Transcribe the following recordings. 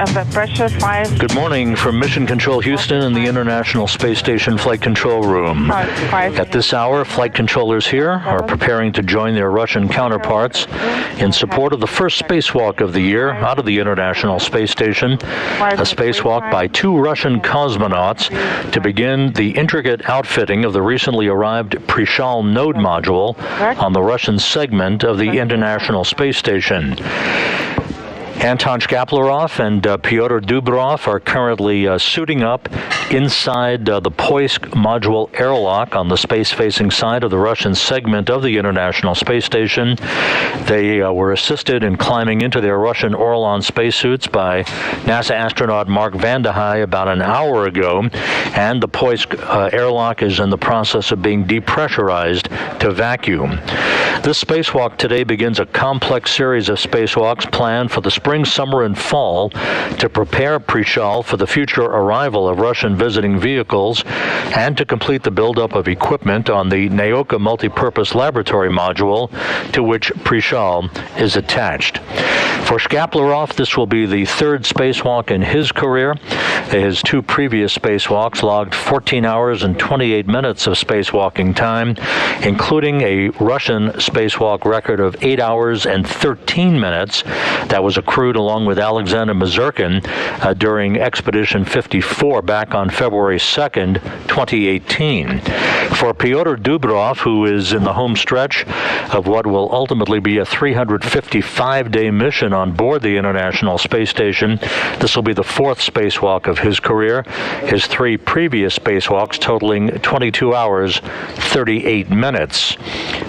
pressure 5. Good morning from Mission Control Houston in the International Space Station Flight Control Room. 5. At this hour, flight controllers here are preparing to join their Russian counterparts in support of the first spacewalk of the year out of the International Space Station, a spacewalk by 2 Russian cosmonauts to begin the intricate outfitting of the recently arrived Prichal node module on the Russian segment of the International Space Station. Anton Shkaplerov and Pyotr Dubrov are currently suiting up inside the Poisk module airlock on the space-facing side of the Russian segment of the International Space Station. They were assisted in climbing into their Russian Orlan spacesuits by NASA astronaut Mark Vande Hei about an hour ago, and the Poisk airlock is in the process of being depressurized to vacuum. This spacewalk today begins a complex series of spacewalks planned for the spring, summer, and fall to prepare Prichal for the future arrival of Russian visiting vehicles and to complete the buildup of equipment on the Naoka multipurpose laboratory module to which Prichal is attached. For Shkaplerov, this will be the 3rd spacewalk in his career. His 2 previous spacewalks logged 14 hours and 28 minutes of spacewalking time, including a Russian spacewalk record of 8 hours and 13 minutes that was accrued along with Alexander Mazurkin during Expedition 54 back on February 2nd, 2018. For Pyotr Dubrov, who is in the home stretch of what will ultimately be a 355-day mission on board the International Space Station, this will be the 4th spacewalk of his career, his 3 previous spacewalks totaling 22 hours, 38 minutes.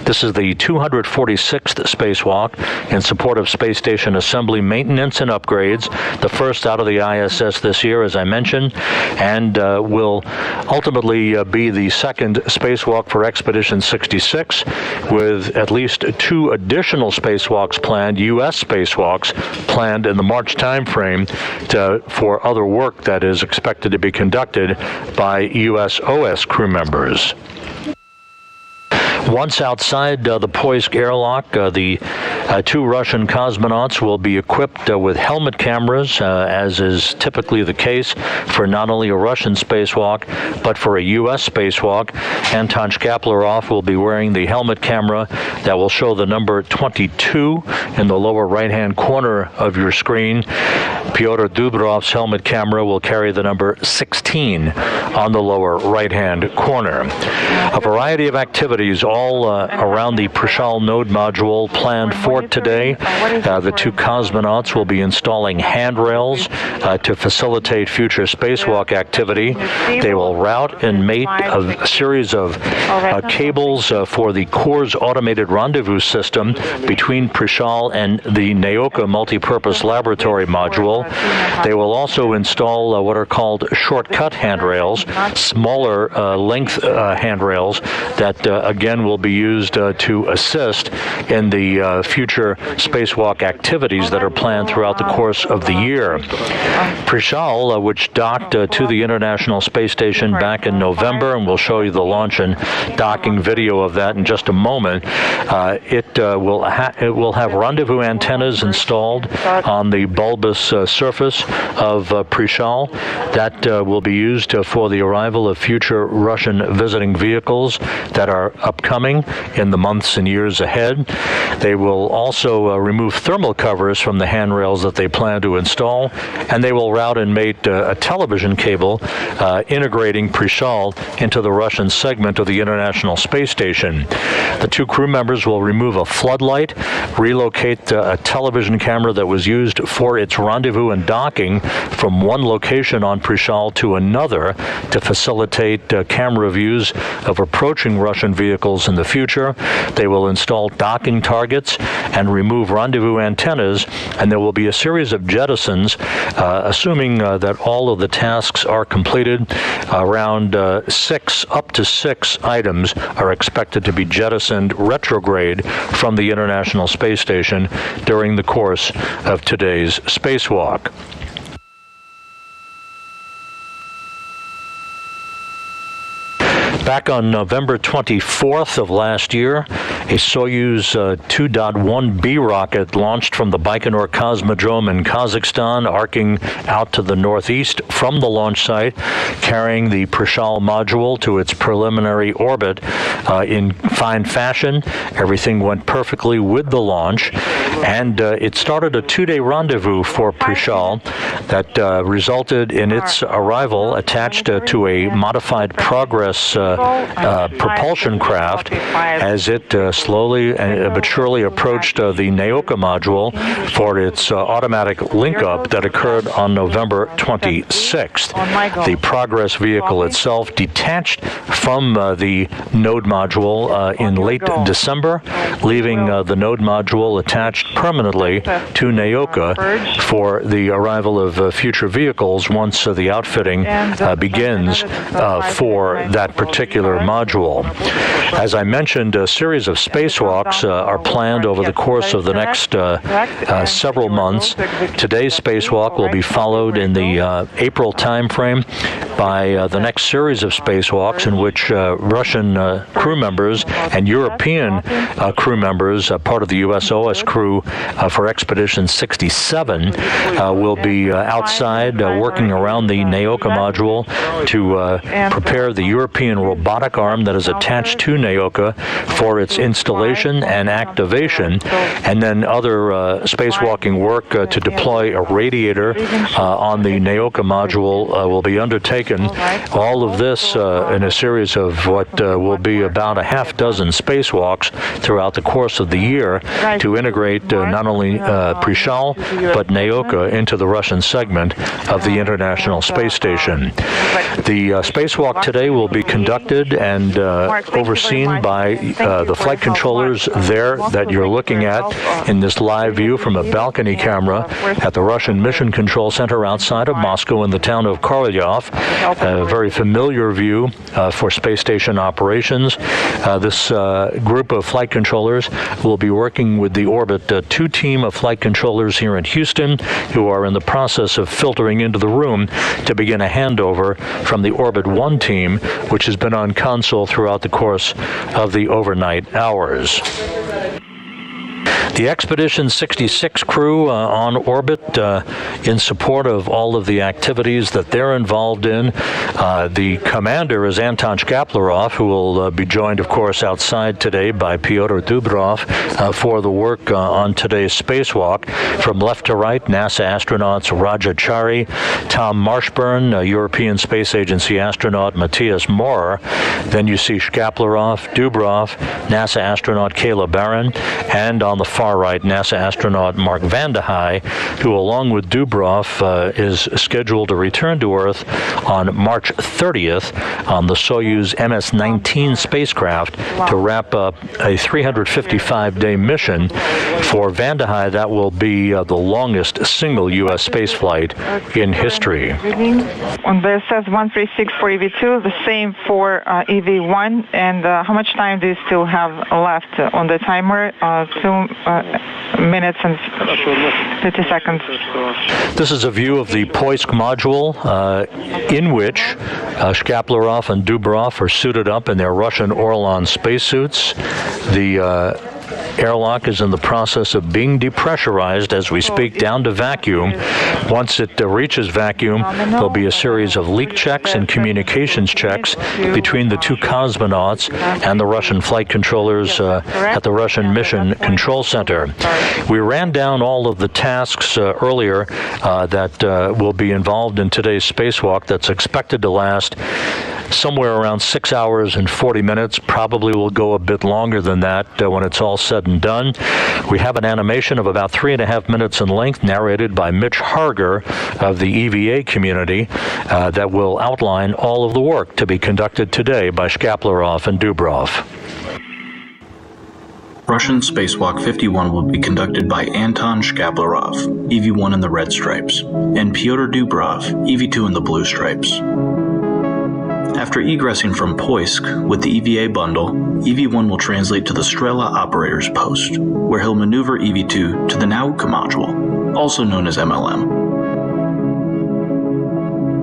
This is the 246th spacewalk in support of space station assembly, maintenance, and upgrades, the first out of the ISS this year, as I mentioned, and will ultimately be the 2nd spacewalk for Expedition 66, with at least 2 additional spacewalks planned, U.S. spacewalks planned in the March timeframe for other work that is expected to be conducted by U.S. OS crew members. Once outside the Poisk airlock, the 2 Russian cosmonauts will be equipped with helmet cameras, as is typically the case for not only a Russian spacewalk, but for a U.S. spacewalk. Anton Shkaplerov will be wearing the helmet camera that will show the number 22 in the lower right-hand corner of your screen. Pyotr Dubrov's helmet camera will carry the number 16 on the lower right-hand corner. A variety of activities all around the Prichal node module planned for today. The 2 cosmonauts will be installing handrails to facilitate future spacewalk activity. They will route and mate a series of cables for the Kurs automated rendezvous system between Prichal and the Naoka multipurpose laboratory module. They will also install what are called shortcut handrails, smaller length handrails that again will be used to assist in the future spacewalk activities that are planned throughout the course of the year. Prichal, which docked to the International Space Station back in November, and we'll show you the launch and docking video of that in just a moment, it will have rendezvous antennas installed on the bulbous surface of Prichal that will be used for the arrival of future Russian visiting vehicles that are upcoming in the months and years ahead. They will also remove thermal covers from the handrails that they plan to install, and they will route and mate a television cable integrating Prichal into the Russian segment of the International Space Station. The 2 crew members will remove a floodlight, relocate a television camera that was used for its rendezvous and docking from one location on Prichal to another to facilitate camera views of approaching Russian vehicles in the future. They will install docking targets and remove rendezvous antennas, and there will be a series of jettisons, assuming that all of the tasks are completed. Around up to six items are expected to be jettisoned retrograde from the International Space Station during the course of today's spacewalk. Back on November 24th of last year, a Soyuz 2.1B rocket launched from the Baikonur Cosmodrome in Kazakhstan, arcing out to the northeast from the launch site, carrying the Prichal module to its preliminary orbit in fine fashion. Everything went perfectly with the launch, and it started a two-day rendezvous for Prichal that resulted in its arrival attached to a modified Progress propulsion craft as it slowly but surely approached the Naoka module for its automatic link-up that occurred on November 26th. The Progress vehicle itself detached from the node module in late December, leaving the node module attached permanently to Naoka for the arrival of future vehicles once the outfitting begins for that particular module. As I mentioned, a series of spacewalks are planned over the course of the next several months. Today's spacewalk will be followed in the April timeframe by the next series of spacewalks in which Russian crew members and European crew members, part of the USOS crew for Expedition 67, will be outside working around the Naoka module to prepare the European robotic arm that is attached to Naoka for its installation and activation, and then other spacewalking work to deploy a radiator on the Naoka module will be undertaken. All of this in a series of what will be about a half dozen spacewalks throughout the course of the year to integrate not only Prichal but Naoka into the Russian segment of the International Space Station. The spacewalk today will be conducted and overseen by the flight controllers there that you're looking at in this live view from a balcony camera at the Russian Mission Control Center outside of Moscow in the town of Korolyov. A very familiar view for space station operations. This group of flight controllers will be working with the Orbit 2 team of flight controllers here in Houston, who are in the process of filtering into the room to begin a handover from the Orbit 1 team, which has been on console throughout the course of the overnight hours. The Expedition 66 crew on orbit in support of all of the activities that they're involved in. The commander is Anton Shkaplerov, who will be joined, of course, outside today by Pyotr Dubrov for the work on today's spacewalk. From left to right, NASA astronauts Raja Chari, Tom Marshburn, European Space Agency astronaut Matthias Maurer. Then you see Shkaplerov, Dubrov, NASA astronaut Kayla Barron, and on the far right, NASA astronaut Mark Vande Hei, who, along with Dubrov, is scheduled to return to Earth on March 30th on the Soyuz MS-19 spacecraft to wrap up a 355-day mission. For Vande Hei, that will be the longest single U.S. spaceflight in history. On the ISS 136 for EV2, the same for EV1, and how much time do you still have left on the timer? 2 minutes and 50 seconds. This is a view of the Poisk module in which Shkaplerov and Dubrov are suited up in their Russian Orlan spacesuits. The airlock is in the process of being depressurized as we speak down to vacuum. Once it reaches vacuum, there'll be a series of leak checks and communications checks between the two cosmonauts and the Russian flight controllers at the Russian Mission Control Center. We ran down all of the tasks earlier that will be involved in today's spacewalk that's expected to last somewhere around 6 hours and 40 minutes. Probably will go a bit longer than that when it's all said and done. We have an animation of about 3.5 minutes in length, narrated by Mitch Harger of the EVA community, that will outline all of the work to be conducted today by Shkaplerov and Dubrov. Russian Spacewalk 51 will be conducted by Anton Shkaplerov, EV1 in the red stripes, and Pyotr Dubrov, EV2 in the blue stripes. After egressing from Poisk with the EVA bundle, EV1 will translate to the Strela operator's post, where he'll maneuver EV2 to the Naoka module, also known as MLM.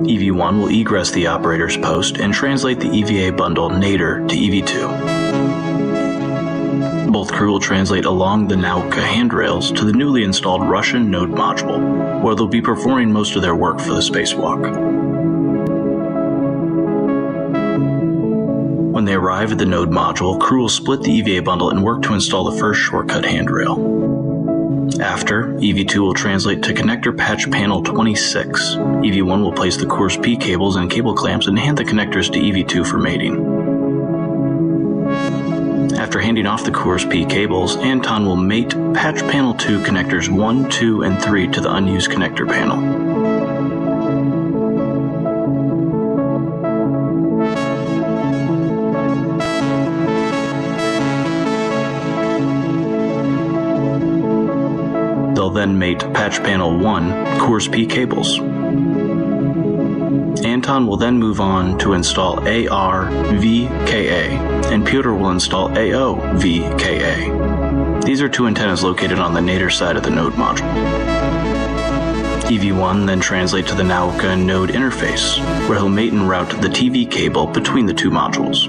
EV1 will egress the operator's post and translate the EVA bundle nadir to EV2. both, crew will translate along the Nauka handrails to the newly installed Russian node module, where they'll be performing most of their work for the spacewalk. When they arrive at the node module, crew will split the EVA bundle and work to install the first shortcut handrail. After, EV2 will translate to connector patch panel 26. EV1 will place the Kurs-P cables and cable clamps and hand the connectors to EV2 for mating. After handing off the Kurs-P cables, Anton will mate patch panel 2 connectors 1, 2, and 3 to the unused connector panel. They'll then mate patch panel 1 Kurs-P cables. Anton will then move on to install AR-VKA, and Pyotr will install AO-VKA. These are two antennas located on the nadir side of the node module. EV1 then translate to the Nauka node interface, where he'll mate and route the TV cable between the two modules.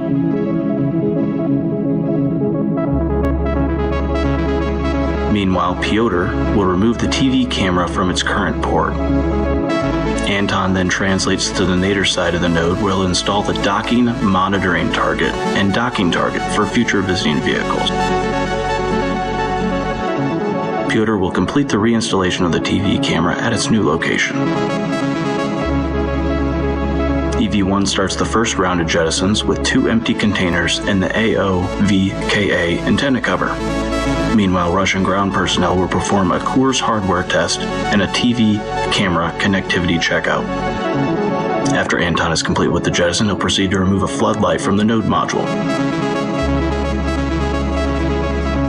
Meanwhile, Pyotr will remove the TV camera from its current port. Anton then translates to the nadir side of the node, where he'll install the docking, monitoring target, and docking target for future visiting vehicles. Pyotr will complete the reinstallation of the TV camera at its new location. EV1 starts the first round of jettisons with 2 empty containers and the AO-VKA antenna cover. Meanwhile, Russian ground personnel will perform a Kurs hardware test and a TV camera connectivity checkout. After Anton is complete with the jettison, he'll proceed to remove a floodlight from the node module.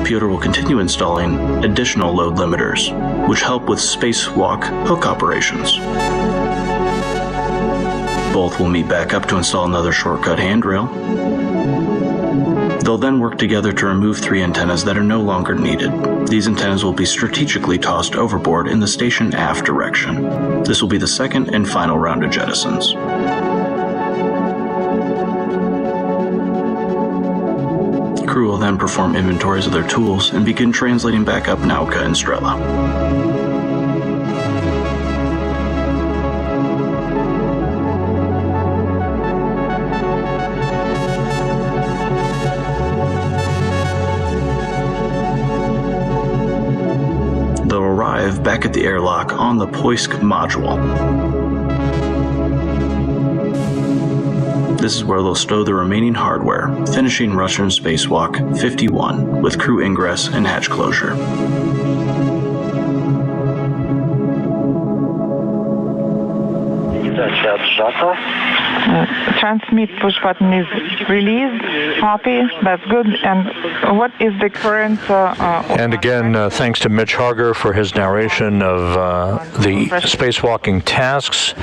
Pyotr will continue installing additional load limiters, which help with spacewalk hook operations. Both will meet back up to install another shortcut handrail. They'll then work together to remove 3 antennas that are no longer needed. These antennas will be strategically tossed overboard in the station aft direction. This will be the second and final round of jettisons. Crew will then perform inventories of their tools and begin translating back up Nauka and Strela. Back at the airlock on the Poisk module. This is where they'll stow the remaining hardware, finishing Russian Spacewalk 51 with crew ingress and hatch closure. Transmit push button is released. Copy. That's good. And what is the current... and again, thanks to Mitch Harger for his narration of the spacewalking tasks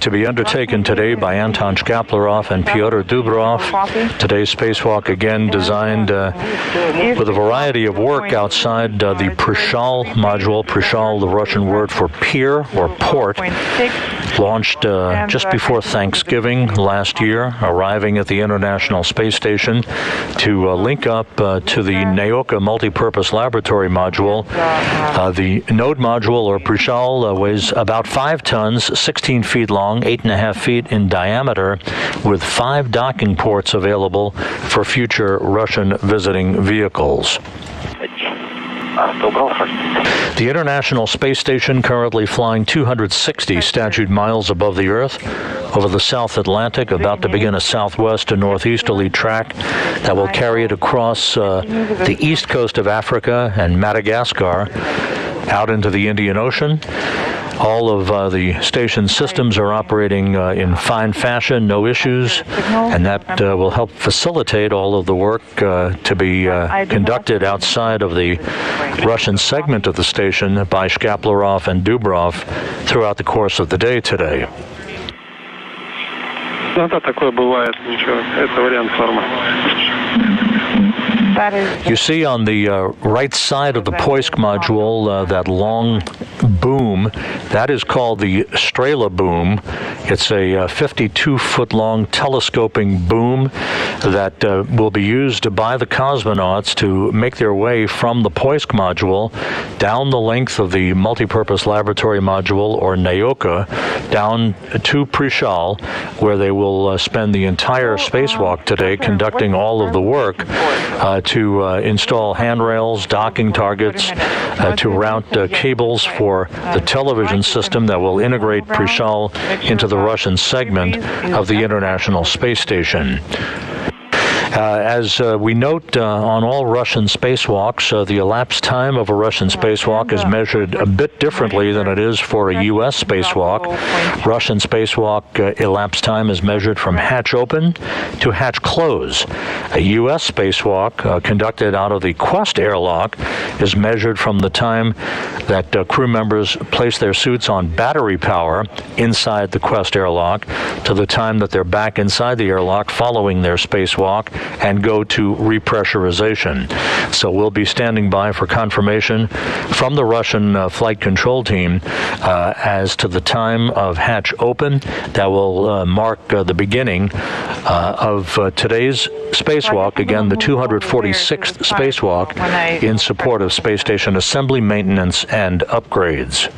to be undertaken today by Anton Shkaplerov and Pyotr Dubrov. Today's spacewalk, again, designed with a variety of work outside the Prichal module. Prichal, the Russian word for pier or port, launched just before Thanksgiving last year, arriving at the International Space Station to link up to the Nauka multipurpose laboratory module. The node module, or Prichal, weighs about 5 tons, 16 feet long, 8.5 feet in diameter, with 5 docking ports available for future Russian visiting vehicles. The International Space Station, currently flying 260 statute miles above the Earth over the South Atlantic, about to begin a southwest to northeasterly track that will carry it across the east coast of Africa and Madagascar out into the Indian Ocean. All of the station's systems are operating in fine fashion, no issues, and that will help facilitate all of the work to be conducted outside of the Russian segment of the station by Shkaplerov and Dubrov throughout the course of the day today. You see on the right side of the Poisk module that long boom. That is called the Strela boom. It's a 52-foot-long telescoping boom that will be used by the cosmonauts to make their way from the Poisk module down the length of the multipurpose laboratory module, or NAOKA, down to Prichal, where they will spend the entire spacewalk today conducting all of the work to install handrails, docking targets, to route cables for the television system that will integrate Prichal into the Russian segment of the International Space Station. As we note on all Russian spacewalks, the elapsed time of a Russian spacewalk is measured a bit differently than it is for a U.S. spacewalk. Russian spacewalk elapsed time is measured from hatch open to hatch close. A U.S. spacewalk conducted out of the Quest airlock is measured from the time that crew members place their suits on battery power inside the Quest airlock to the time that they're back inside the airlock following their spacewalk and go to repressurization. So we'll be standing by for confirmation from the Russian flight control team as to the time of hatch open. That will mark the beginning of today's spacewalk, again the 246th spacewalk in support of space station assembly, maintenance, and upgrades.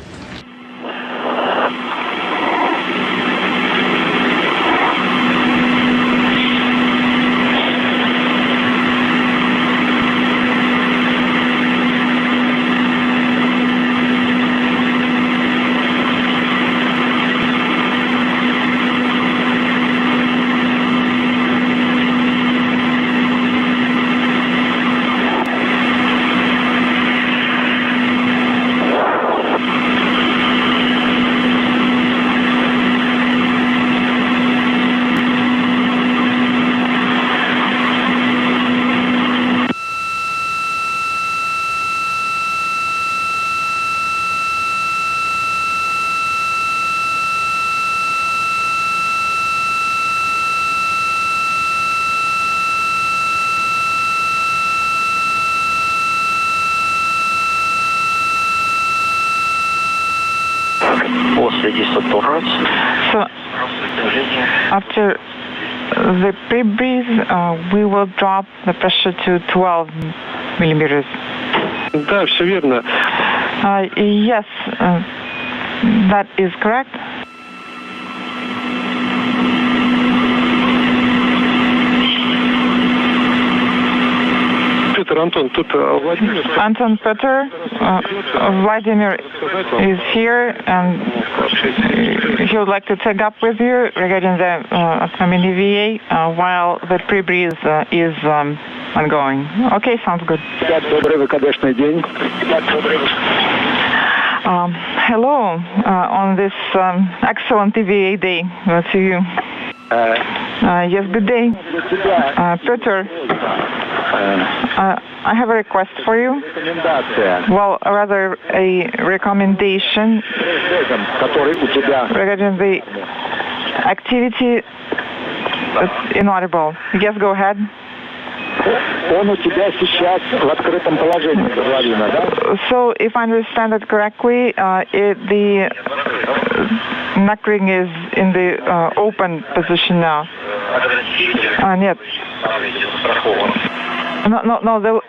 So after the pre-breeze, we will drop the pressure to 12 millimeters. Да, все верно. Yes, that is correct. Антон, тут Владимир. Anton Peter, Vladimir is here, and he would like to take up with you regarding the upcoming EVA while the pre-breeze is ongoing. Okay, sounds good. Hello, on this excellent EVA day to you. Yes, good day. Peter, I have a request for you. Well, rather a recommendation regarding the activity that's inaudible. Yes, go ahead. So, if I understand it correctly, the neck ring is in the open position now. Нет. No, the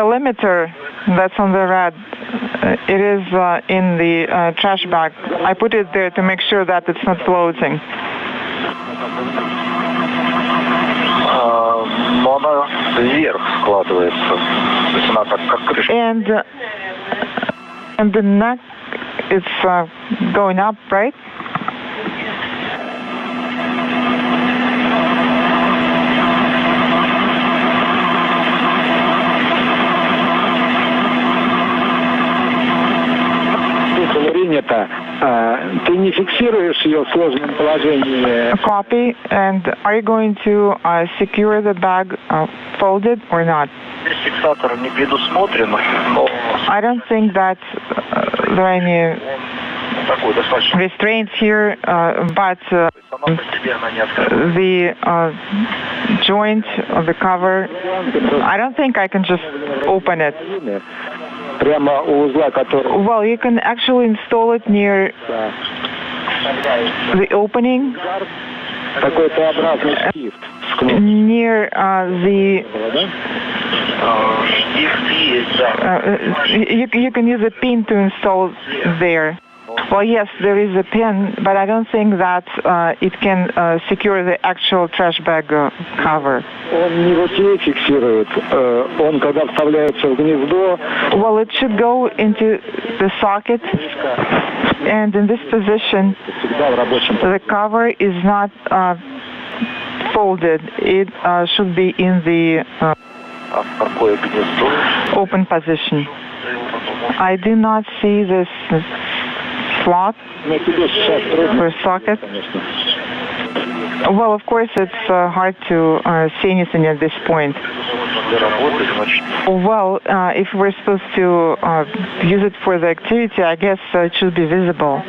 limiter that's on the rad, it is in the trash bag. I put it there to make sure that it's not floating. And the neck, it's going up, right? Ты не фиксируешь ее в сложном положении? Copy. And are you going to secure the bag folded or not? I don't think that there are any restraints here, but the joint of the cover, I don't think I can just open it. прямо у узла, который... Well, you can actually install it near the opening, Такой Т-образный штифт. near the... you can use a pin to install there. Well, yes, there is a pin, but I don't think that it can secure the actual trash bag cover. Он не вот здесь фиксирует. Он, когда вставляется в гнездо... Well, it should go into the socket, and in this position, the cover is not folded. It should be in the open position. I do not see this slot or socket. Well, of course, it's hard to see anything at this point. Well, if we're supposed to use it for the activity, I guess it should be visible.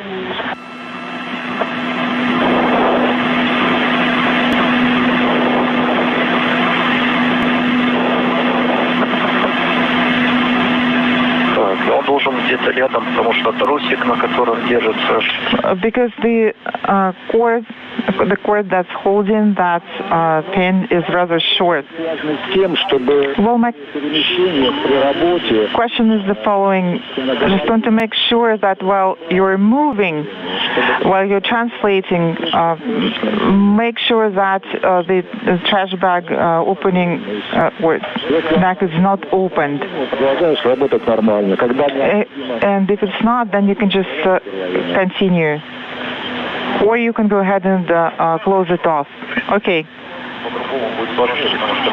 Because the cord that's holding that pin is rather short. Well, my question is the following. I just want to make sure that while you're moving, while you're translating, make sure that the trash bag opening or back is not opened. And if it's not, then you can just continue. Or you can go ahead and close it off. Okay.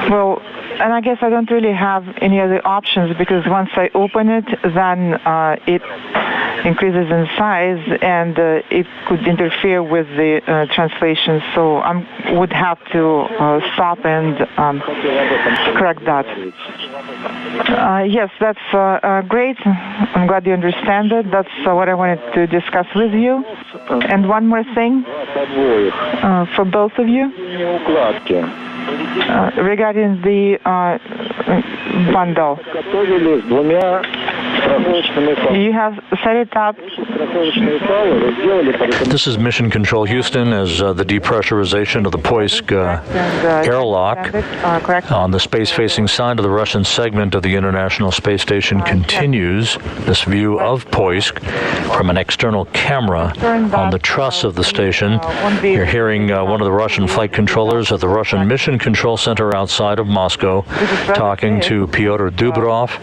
Well, and I guess I don't really have any other options because once I open it, then it increases in size and it could interfere with the translation. So I would have to stop and correct that. Yes, that's great. I'm glad you understand it. That's what I wanted to discuss with you. And one more thing for both of you. Regarding the bundle. You have set it up. This is Mission Control Houston as the depressurization of the Poisk airlock on the space-facing side of the Russian segment of the International Space Station continues. This view of Poisk from an external camera on the truss of the station. You're hearing one of the Russian flight controllers at the Russian Mission Control Center outside of Moscow talking to Pyotr Dubrov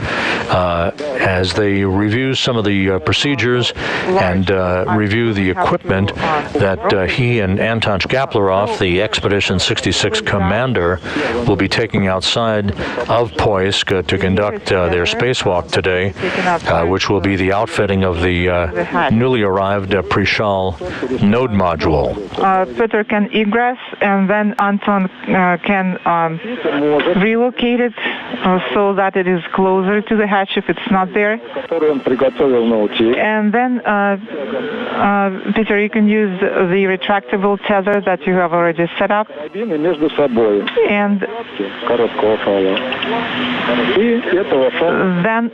as they review some of the procedures and review the equipment that he and Anton Shkaplerov, the Expedition 66 commander, will be taking outside of Poisk to conduct their spacewalk today, which will be the outfitting of the newly arrived Prichal node module. Peter can egress, and then Anton can relocate it so that it is closer to the hatch if it's not there. And then, Peter, you can use the retractable tether that you have already set up. And then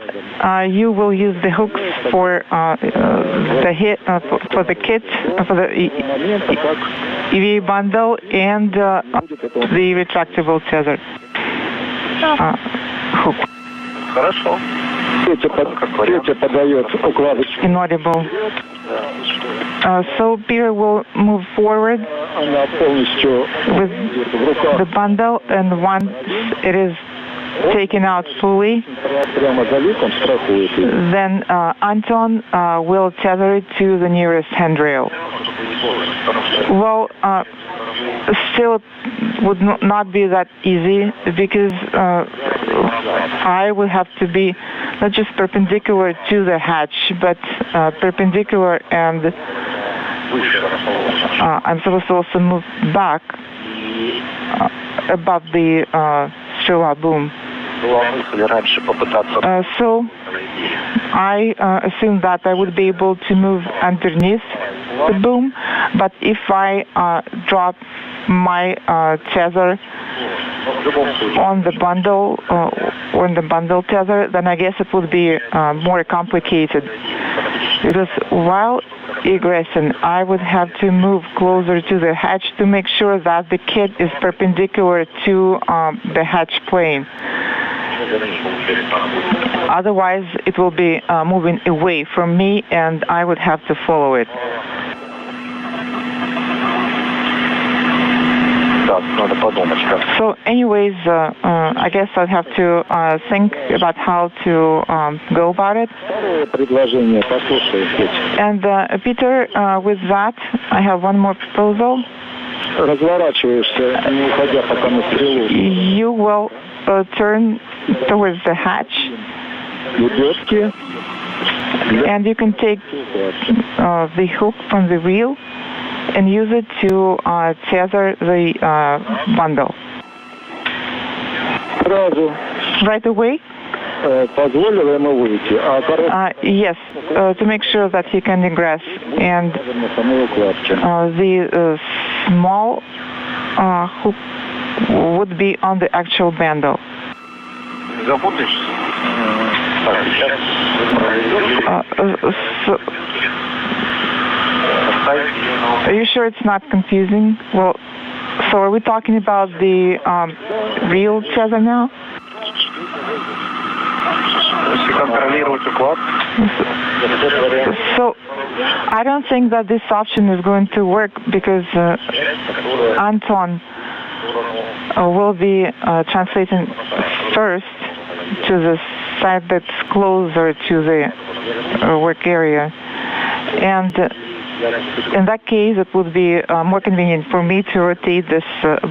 you will use the hooks for for the kit, for the EVA bundle, and the retractable tether hook. Inaudible. So Peter will move forward with the bundle, and once it is taken out fully, then Anton will tether it to the nearest handrail. Well, still would not be that easy because I would have to be not just perpendicular to the hatch, but perpendicular, and I'm supposed to also move back above the Strela boom. So I assume that I would be able to move underneath the boom, but if I drop my tether on the bundle tether, then I guess it would be more complicated. Because while egressing, I would have to move closer to the hatch to make sure that the kit is perpendicular to the hatch plane. Otherwise, it will be moving away from me, and I would have to follow it. So anyways, I guess I'll have to think about how to go about it. And Peter, with that, I have one more proposal. You will turn towards the hatch, and you can take the hook from the reel and use it to tether the bundle. Right away? Yes, to make sure that he can egress. And the small hook would be on the actual bundle. Are you sure it's not confusing? Well, so are we talking about the real tether now? So I don't think that this option is going to work because Anton will be translating first to the side that's closer to the work area. And in that case, it would be more convenient for me to rotate this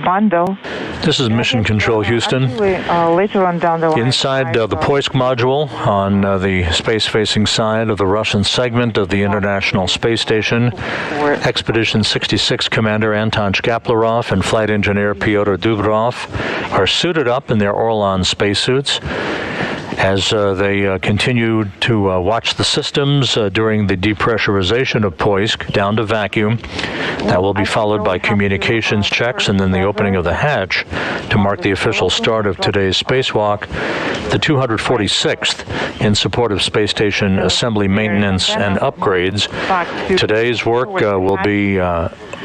bundle. This is Mission Control Houston. Actually, later on down the line. Inside the Poisk module on the space-facing side of the Russian segment of the International Space Station, Expedition 66 Commander Anton Shkaplerov and Flight Engineer Pyotr Dubrov are suited up in their Orlan spacesuits as they continue to watch the systems during the depressurization of Poisk down to vacuum. That will be followed by communications checks and then the opening of the hatch to mark the official start of today's spacewalk, the 246th in support of space station assembly maintenance and upgrades. Today's work will be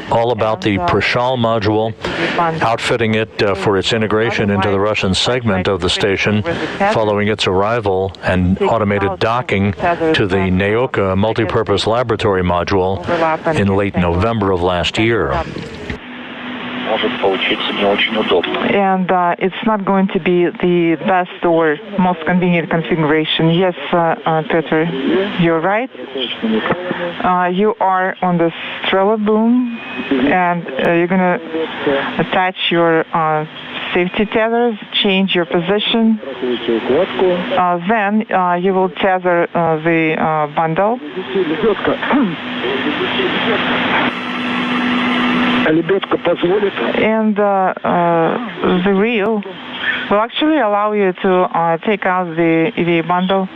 all about the Prichal module, outfitting it for its integration into the Russian segment of the station following its arrival and automated docking to the Naoka multipurpose laboratory module in late November of last year. And it's not going to be the best or most convenient configuration. Yes, Peter, you're right. You are on the Strela boom, and you're going to attach your safety tethers, change your position. Then you will tether the bundle. And the reel will actually allow you to take out the EV bundle.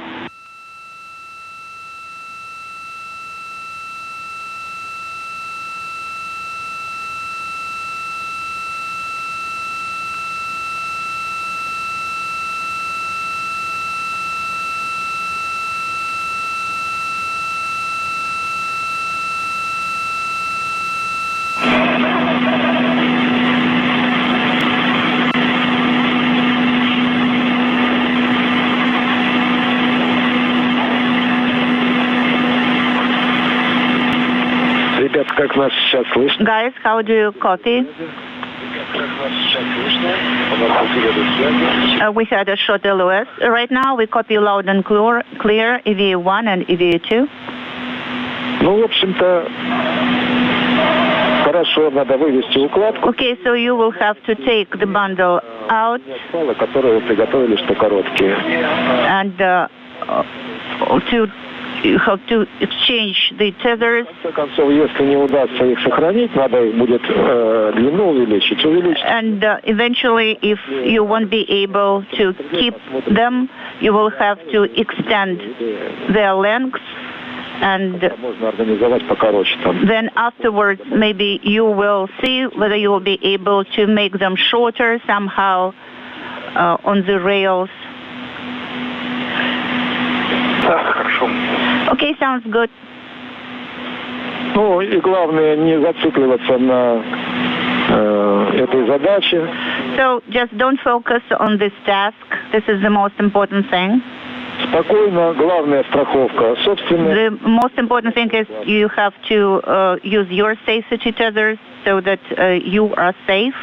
Guys, how do you copy? We had a short LOS. Right now we copy loud and clear EV1 and EV2. Okay, so you will have to take the bundle out and you have to exchange the tethers. And eventually, if you won't be able to keep them, you will have to extend their length and Можно организовать покороче там. then afterwards maybe you will see whether you will be able to make them shorter somehow on the rails. Да, хорошо. Okay, sounds good. Ну и главное не зацикливаться на этой задаче. So just don't focus on this task. This is the most important thing. Спокойно, главная страховка. Собственно, The most important thing is you have to use your safety tethers so that you are safe.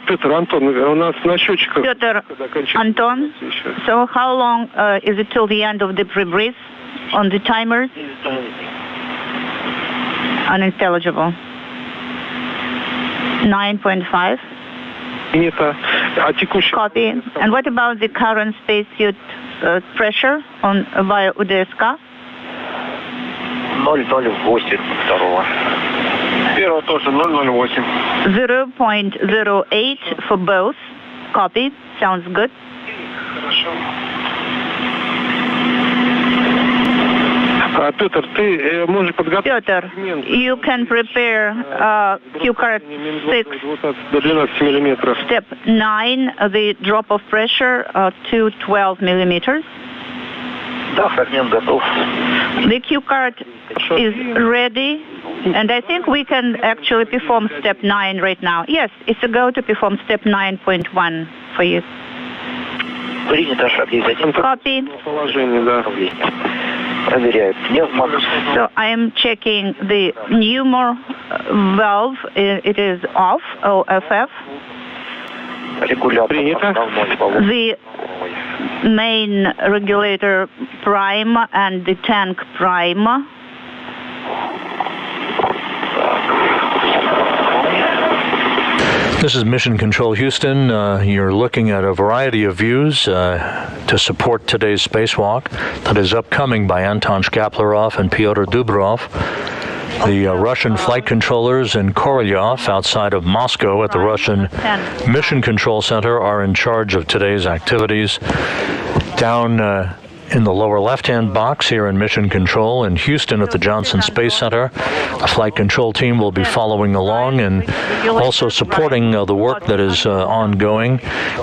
Петр, Антон, у нас на счетчиках... Piotr, Anton, so how long is it till the end of the pre-breathe on the timers? Unintelligible. 9.5. Copy. And what about the current spacesuit pressure on via UDSK? 0,08 второго. Первого тоже 0,08. 0.08 for both. Copy. Sounds good. Хорошо. Петр, ты можешь подготовить... Piotr, you can prepare Q-card 6, до 12 миллиметров. step 9, the drop of pressure to 12 millimeters. Да, фрагмент готов. The Q-card is ready, and I think we can actually perform step 9 right now. Yes, it's a go to perform step 9.1 for you. Принято, шаг 1. Copy. Положение, да. Проверяет пневмат. So I am checking the pneumo valve. It is off, OFF. Регулятор. Принято. The main regulator prime and the tank prime. This is Mission Control Houston. You're looking at a variety of views to support today's spacewalk that is upcoming by Anton Shkaplerov and Pyotr Dubrov. The Russian flight controllers in Korolyov, outside of Moscow at the Russian Mission Control Center, are in charge of today's activities. Down In the lower left-hand box here in Mission Control in Houston at the Johnson Space Center, the flight control team will be following along and also supporting the work that is ongoing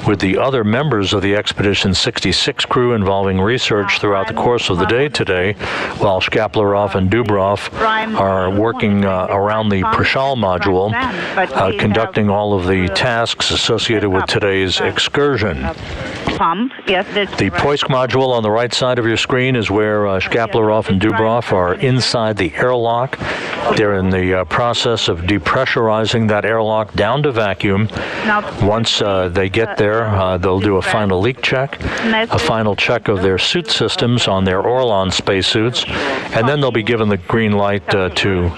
with the other members of the Expedition 66 crew involving research throughout the course of the day today, while Shkaplerov and Dubrov are working around the Prichal module, conducting all of the tasks associated with today's excursion. The Poisk module on the right side of your screen is where Shkaplerov and Dubrov are inside the airlock. They're in the process of depressurizing that airlock down to vacuum. Once they get there, they'll do a final leak check, a final check of their suit systems on their Orlan spacesuits, and then they'll be given the green light to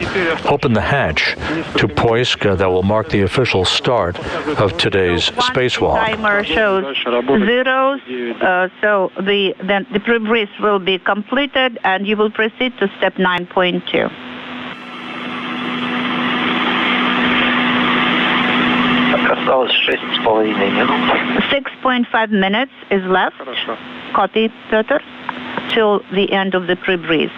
open the hatch to Poisk that will mark the official start of today's spacewalk. Timer shows zeros, so the pre-breeze will be completed, and you will proceed to step 9.2. Осталось 6,5 минут. 6.5 minutes is left. Copy, Peter, till the end of the pre-breeze.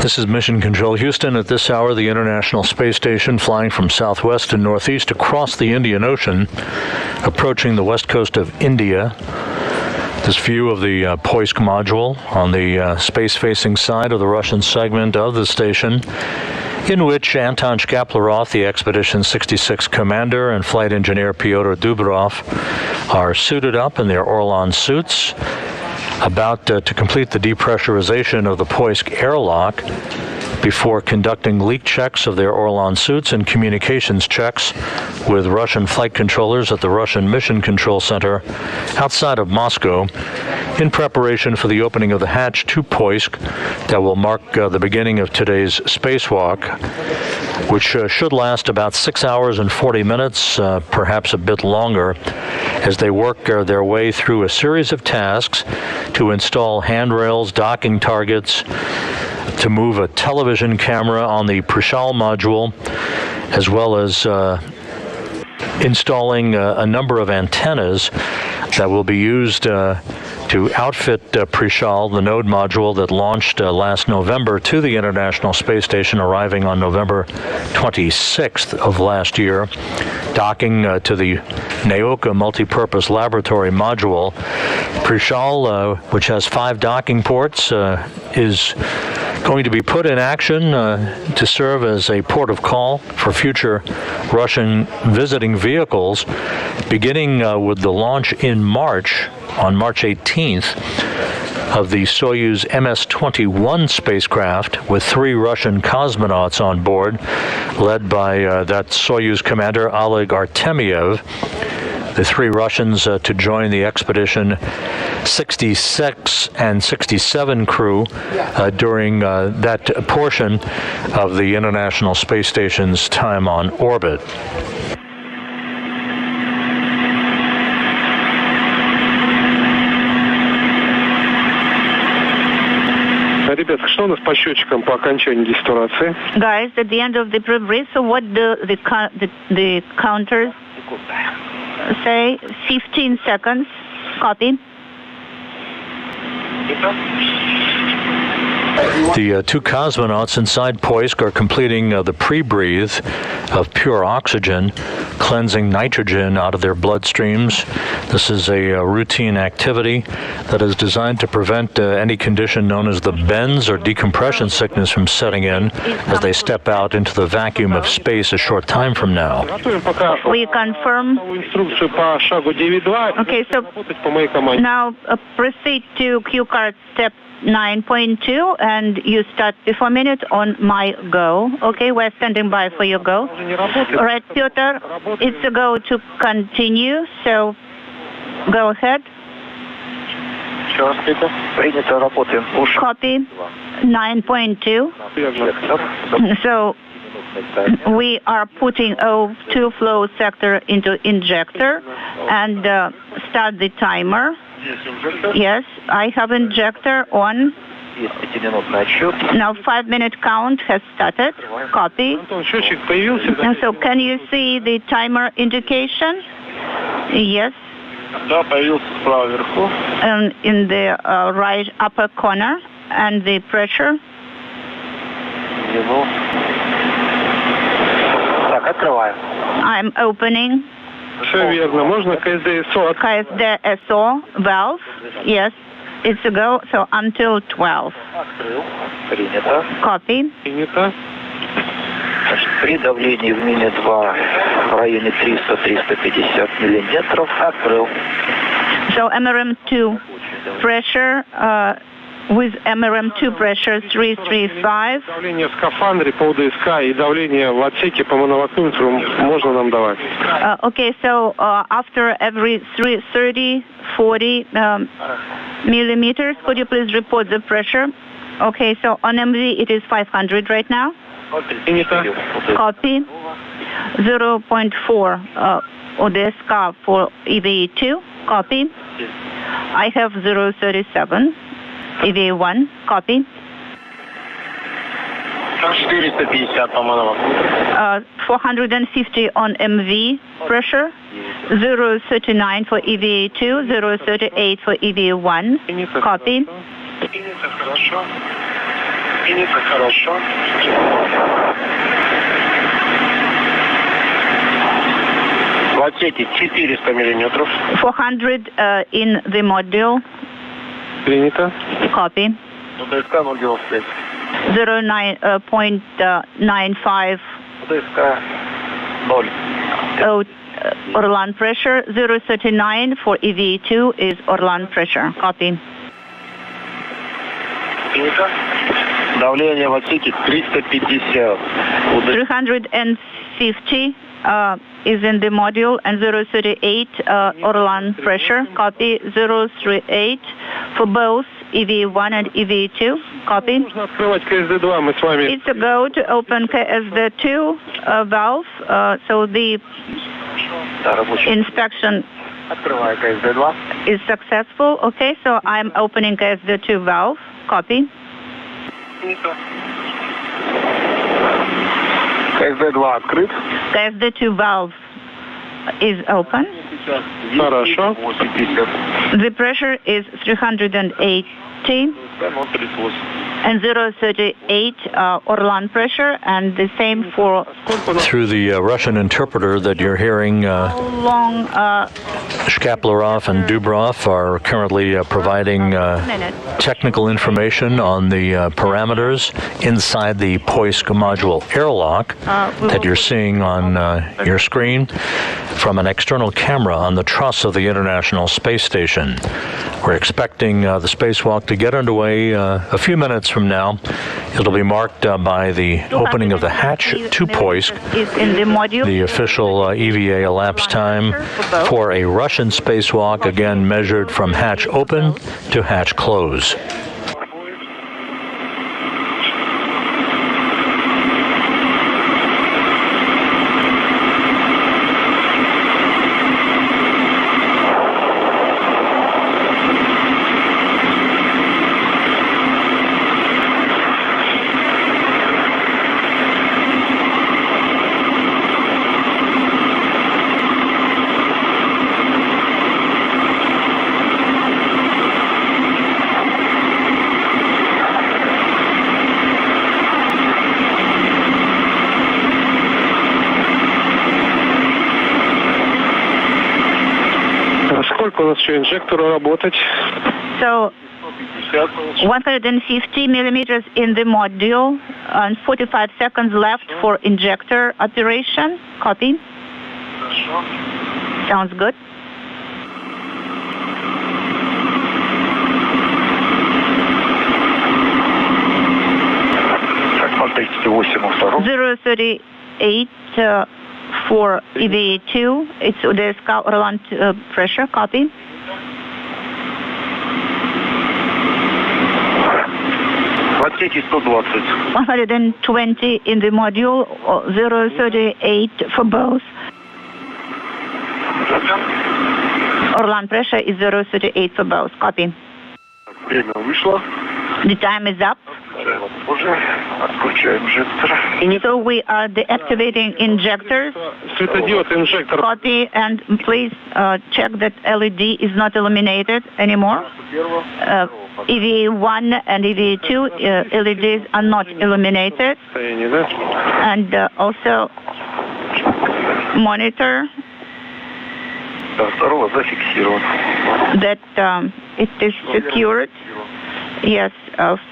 This is Mission Control Houston. At this hour, the International Space Station flying from southwest to northeast across the Indian Ocean, approaching the west coast of India. This view of the Poisk module on the space-facing side of the Russian segment of the station, in which Anton Shkaplerov, the Expedition 66 commander, and flight engineer Pyotr Dubrov are suited up in their Orlan suits, about to complete the depressurization of the Poisk airlock before conducting leak checks of their Orlan suits and communications checks with Russian flight controllers at the Russian Mission Control Center outside of Moscow, in preparation for the opening of the hatch to Poisk that will mark the beginning of today's spacewalk, which should last about 6 hours and 40 minutes, perhaps a bit longer, as they work their way through a series of tasks to install handrails, docking targets, to move a television camera on the Prichal module, as well as installing a number of antennas that will be used to outfit Prichal, the node module that launched last November to the International Space Station, arriving on November 26th of last year, docking to the Naoka multipurpose laboratory module. Prichal, which has 5 docking ports, is going to be put in action to serve as a port of call for future Russian visiting vehicles, beginning with the launch in March, on March 18th, of the Soyuz MS-21 spacecraft with 3 Russian cosmonauts on board, led by that Soyuz commander Oleg Artemyev. The 3 Russians to join the Expedition 66 and 67 crew during that portion of the International Space Station's time on orbit. Guys, at the end of the pre-brief, so what the counters say? 15 seconds. Copy. The 2 cosmonauts inside Poisk are completing the pre-breathe of pure oxygen, cleansing nitrogen out of their bloodstreams. This is a routine activity that is designed to prevent any condition known as the bends or decompression sickness from setting in as they step out into the vacuum of space a short time from now. We confirm. Okay, so now proceed to Q card step 9.2, and you start before minute on my go. Okay, we're standing by for your go. All right, Pyotr, it's a go to continue, so go ahead. Copy. 9.2. So we are putting O2 flow sector into injector and start the timer. Yes, I have injector on. Now 5-minute count has started. Copy. So can you see the timer indication? Yes. In the right upper corner, and the pressure. I'm opening. KSDSO valve. Yes, it's a go. So until 12. Copy. При давлении в минус 2 в районе 300-350 миллиметров открыл. So MRM2 pressure with MRM2 pressure 335. Давление в скафандре по УДСК и давление в отсеке по моновакууму можно нам давать. Okay, so after every 30-40 millimeters, could you please report the pressure? Okay, so on MV it is 500 right now. Copy. 0.4 ОДСК for EVA2. Copy. I have 037. EVA1. Copy. 450 on MV pressure. 039 for EVA2. 038 for EVA1. Copy. Принято, хорошо. В отсеке 400 миллиметров. 400 in the module. Принято. Copy. ДСК 0,95. 0.95. ДСК 0. Orlan pressure. 039 for EV2 is Orlan pressure. Copy. Принято. Давление в отсеке 350. 350 is in the module, and 038 Orlan pressure. Copy. 038 for both EV1 and EV2. Copy. Нужно открывать КСД-2, мы с вами. It's a go to open KSD2 valve, so the inspection Открываю КСД-2. is successful. Okay, so I'm opening KSD2 valve. Copy. КСД-2 открыт. KSD2 valve is open. Хорошо. The pressure is 380 and 038 Orlan pressure, and the same for Through the Russian interpreter that you're hearing, long Shkaplerov and Dubrov are currently providing technical information on the parameters inside the Poisk module airlock that you're seeing on your screen from an external camera on the truss of the International Space Station. We're expecting the spacewalk to get underway a few minutes from now. It'll be marked by the opening of the hatch to Poisk, the official EVA elapsed time for a Russian spacewalk, again measured from hatch open to hatch close. Сколько у нас еще инжектору работать? So 150 millimeters in the module and 45 seconds left for injector operation. Copy. Sounds good. Зero 038 for EV2. It's the Orlan pressure. Copy. В отсеке 120. 120 in the module. 038 for both. Orlan pressure is 038 for both. Copy. Время вышло. The time is up. Отключаем инжектор. So we are deactivating injectors. Светодиод инжектор. Copy, and please check that LED is not illuminated anymore. EV1 and EV2 LEDs are not illuminated. And also monitor Второго зафиксирован. that it is secured. Yes,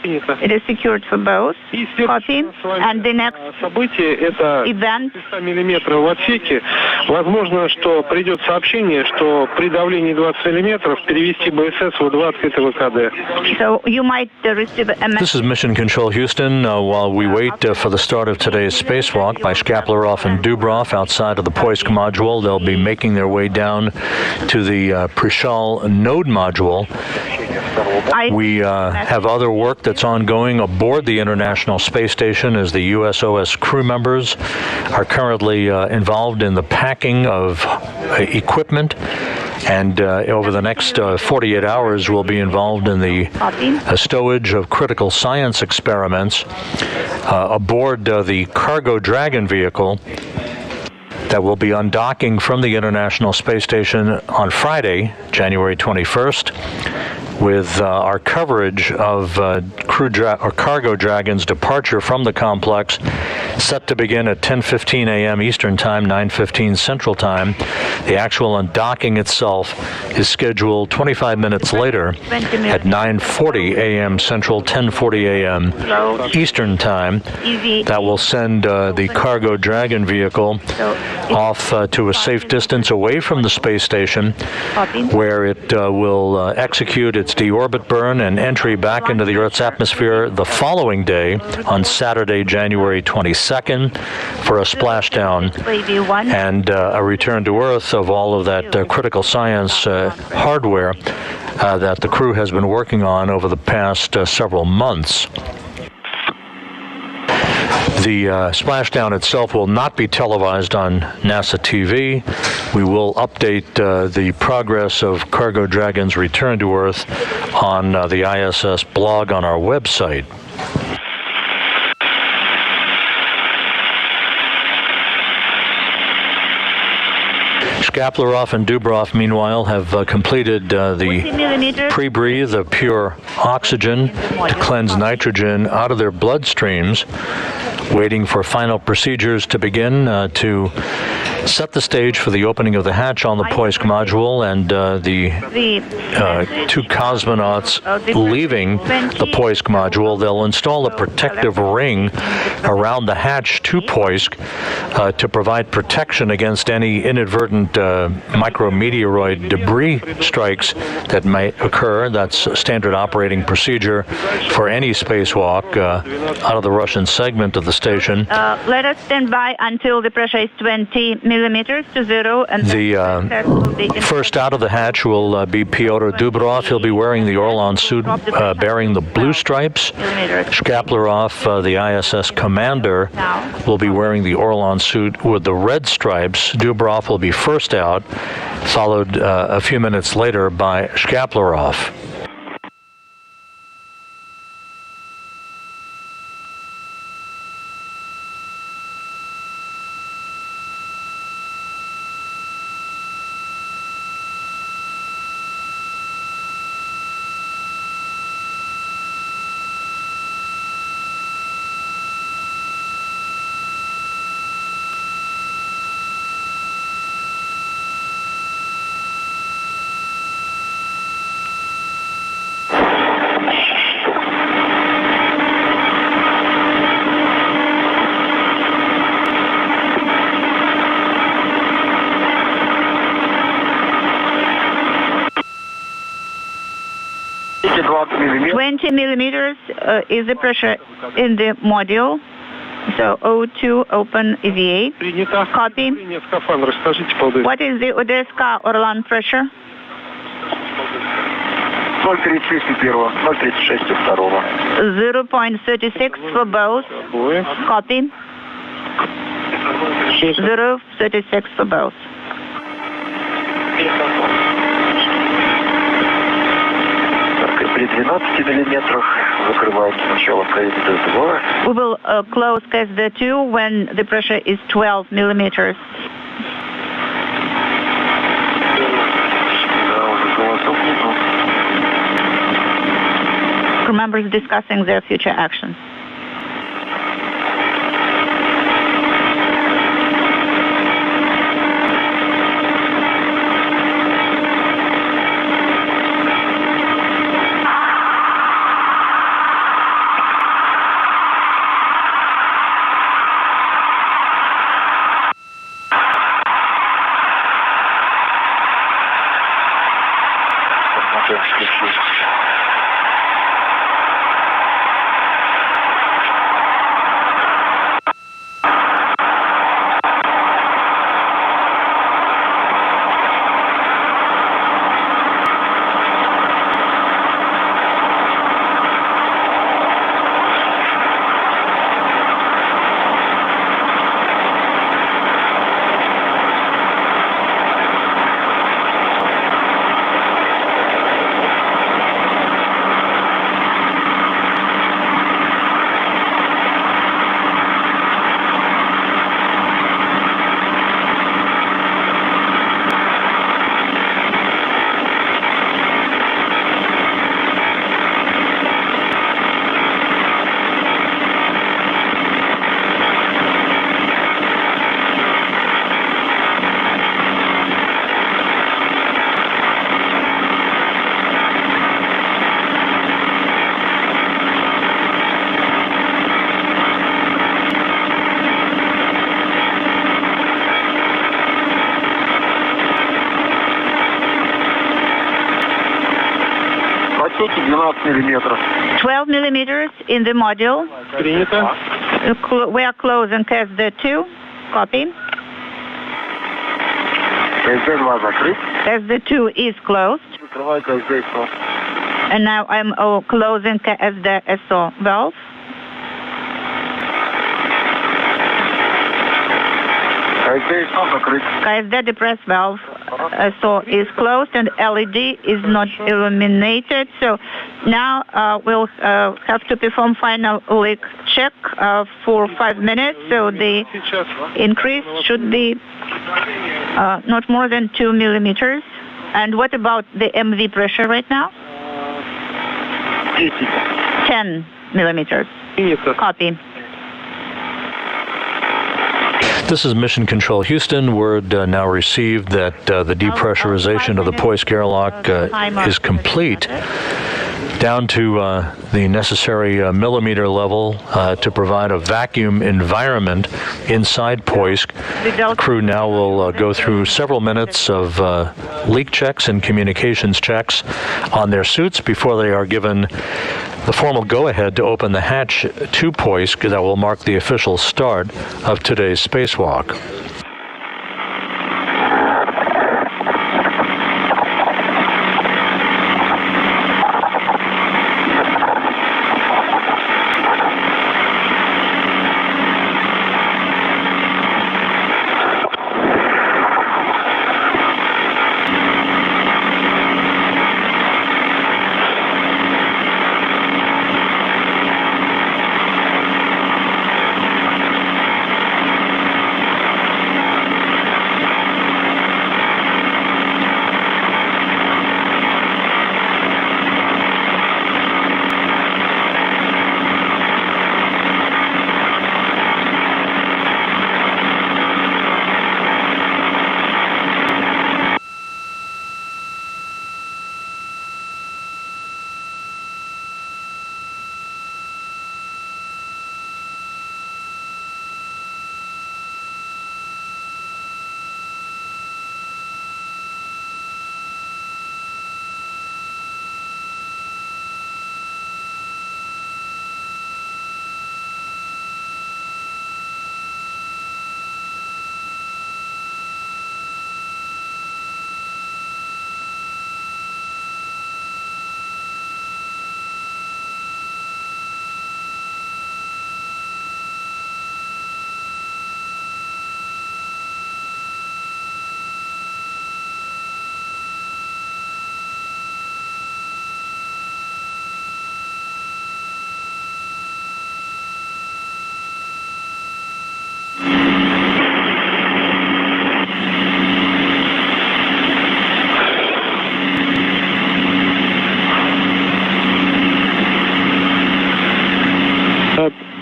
it is secured for both. Copy. And the next событие это event 100 миллиметров в отсеке. Возможно, что придет сообщение, что при давлении 20 миллиметров перевести БСС в 2 открытого КД. So you might receive a message. This is Mission Control Houston. While we wait for the start of today's spacewalk by Shkaplerov and Dubrov outside of the Poisk module, they'll be making their way down to the Prichal node module. We have other work that's ongoing aboard the International Space Station as the USOS crew members are currently involved in the packing of equipment, and over the next 48 hours we'll be involved in the stowage of critical science experiments aboard the Cargo Dragon vehicle that will be undocking from the International Space Station on Friday, January 21st. with our coverage of Cargo Dragon's departure from the complex set to begin at 10:15 a.m. Eastern Time, 9:15 Central Time. The actual undocking itself is scheduled 25 minutes later at 9:40 a.m. Central, 10:40 a.m. Eastern Time. That will send the Cargo Dragon vehicle off to a safe distance away from the space station, where it will execute its deorbit burn and entry back into the Earth's atmosphere the following day on Saturday, January 22nd, for a splashdown and a return to Earth of all of that critical science hardware that the crew has been working on over the past several months. The splashdown itself will not be televised on NASA TV. We will update the progress of Cargo Dragon's return to Earth on the ISS blog on our website. Shkaplerov and Dubrov, meanwhile, have completed the pre-breathe of pure oxygen to cleanse nitrogen out of their bloodstreams, waiting for final procedures to begin to set the stage for the opening of the hatch on the Poisk module, and the two cosmonauts leaving the Poisk module. They'll install a protective ring around the hatch to Poisk to provide protection against any inadvertent micrometeoroid debris strikes that might occur. That's standard operating procedure for any spacewalk out of the Russian segment of the station. Let us stand by until the pressure is 20 millimeters to zero. And the first out of the hatch will be Pyotr Dubrov. He'll be wearing the Orlan suit bearing the blue stripes. Shkaplerov, the ISS commander, will be wearing the Orlan suit with the red stripes. Dubrov will be first out, followed a few minutes later by Shkaplerov. Millimeters is the pressure in the module. So O2 open EVA. Copy. What is the Odessa Orlan pressure? 0.36 for both. Copy. 0.36 for both. При 12 миллиметрах закрывается начало КСД 2. We will close КСД 2 when the pressure is 12 millimeters. Crew members discussing their future actions. 12 millimeters in the module. We are closing SD2. Copy. SD2 is closed. And now I'm closing SD-SO valve. KSD depressed valve SO is closed and LED is not illuminated. So now we'll have to perform final leak check for 5 minutes. So the increase should be not more than 2 millimeters. And what about the MV pressure right now? 10 millimeters. Copy. This is Mission Control Houston. Word now received that the depressurization of the Poisk airlock is complete, down to the necessary millimeter level to provide a vacuum environment inside Poisk. The crew now will go through several minutes of leak checks and communications checks on their suits before they are given the formal go-ahead to open the hatch to Poisk that will mark the official start of today's spacewalk.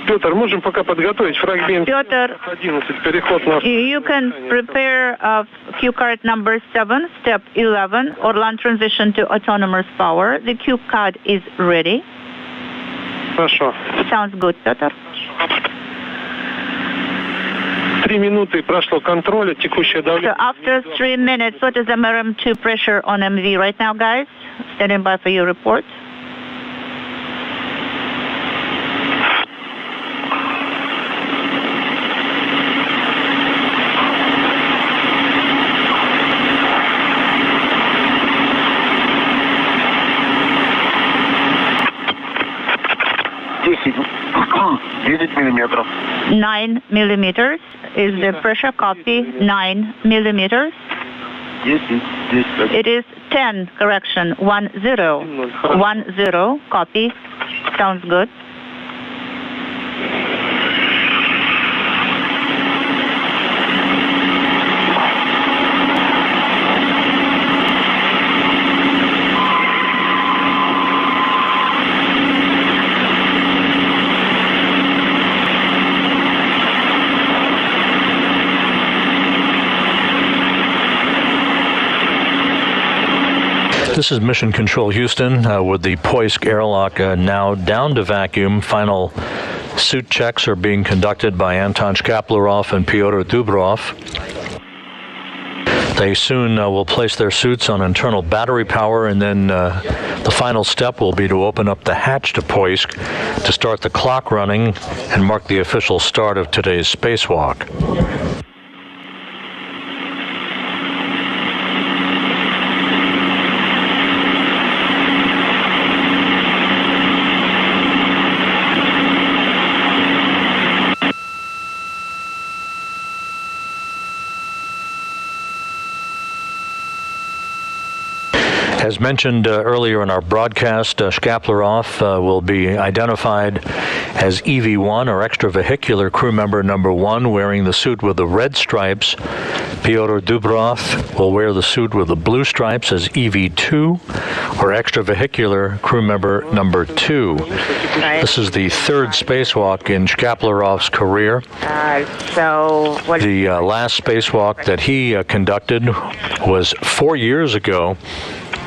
Петр, можем пока подготовить фрагмент 11, переход на... You can prepare Q card number 7, step 11, Orlan transition to autonomous power. The Q card is ready. Хорошо. Sounds good, Петр. 3 минуты прошло контроля, текущее давление. So after 3 minutes, what is the RM2 pressure on MV right now, guys? Standing by for your report. Millimeters. 9 millimeters is the pressure. Copy. 9 millimeters. It is 10. Correction. 10. 10. Copy. Sounds good. This is Mission Control Houston with the Poisk airlock now down to vacuum. Final suit checks are being conducted by Anton Shkaplerov and Pyotr Dubrov. They soon will place their suits on internal battery power, and then the final step will be to open up the hatch to Poisk to start the clock running and mark the official start of today's spacewalk. As mentioned earlier in our broadcast, Shkaplerov will be identified as EV1 or extravehicular crew member number 1, wearing the suit with the red stripes. Pyotr Dubrov will wear the suit with the blue stripes as EV2 or extravehicular crew member number 2. This is the third spacewalk in Shkaplerov's career. The last spacewalk that he conducted was 4 years ago,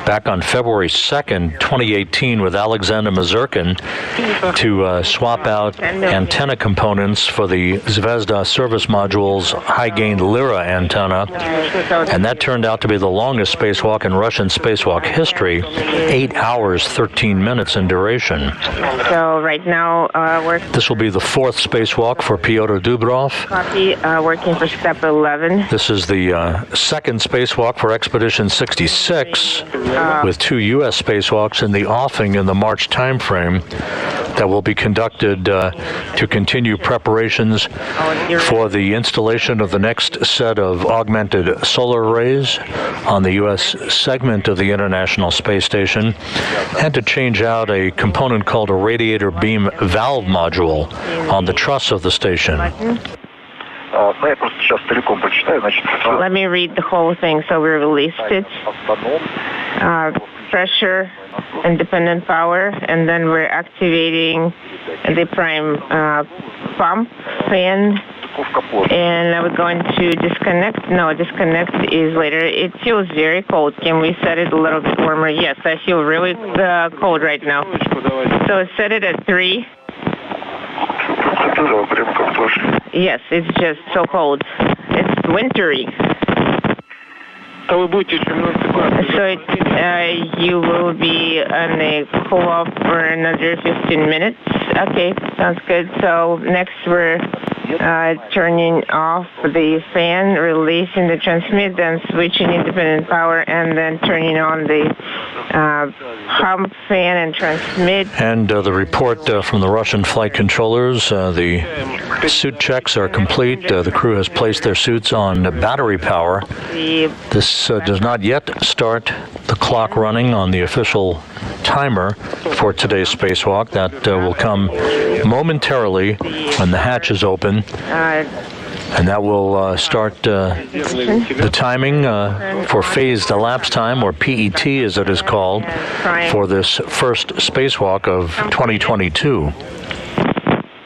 back on February 2nd, 2018, with Alexander Mazurkin to swap out antenna components for the Zvezda service module's high-gain Lyra antenna, and that turned out to be the longest spacewalk in Russian spacewalk history, 8 hours, 13 minutes in duration. So right now, this will be the fourth spacewalk for Pyotr Dubrov. Copy, working for step 11. This is the second spacewalk for Expedition 66, with 2 U.S. spacewalks in the offing in the March timeframe that will be conducted to continue preparations for the installation of the next set of augmented solar arrays on the U.S. segment of the International Space Station, and to change out a component called a radiator beam valve module on the truss of the station. Let me read the whole thing. So we released it. Pressure, independent power, and then we're activating the prime pump fan. And I was going to disconnect. No, disconnect is later. It feels very cold. Can we set it a little bit warmer? Yes, I feel really cold right now. So set it at 3. Yes, it's just so cold. It's wintry. So you will be on a cool-off for another 15 minutes. Okay, sounds good. So next we're turning off the fan, releasing the transmit, then switching independent power, and then turning on the pump fan and transmit. And the report from the Russian flight controllers, the suit checks are complete. The crew has placed their suits on battery power. This does not yet start the clock running on the official timer for today's spacewalk. That will come momentarily when the hatch is open. And that will start the timing for phased elapsed time, or PET as it is called, for this first spacewalk of 2022.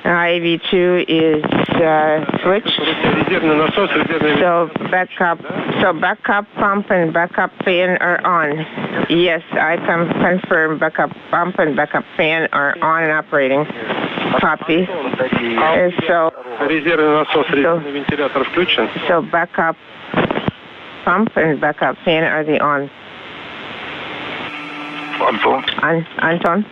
IV2 is switched. So backup pump and backup fan are on. Yes, I can confirm backup pump and backup fan are on and operating. Copy. So backup pump and backup fan are the on. Anton?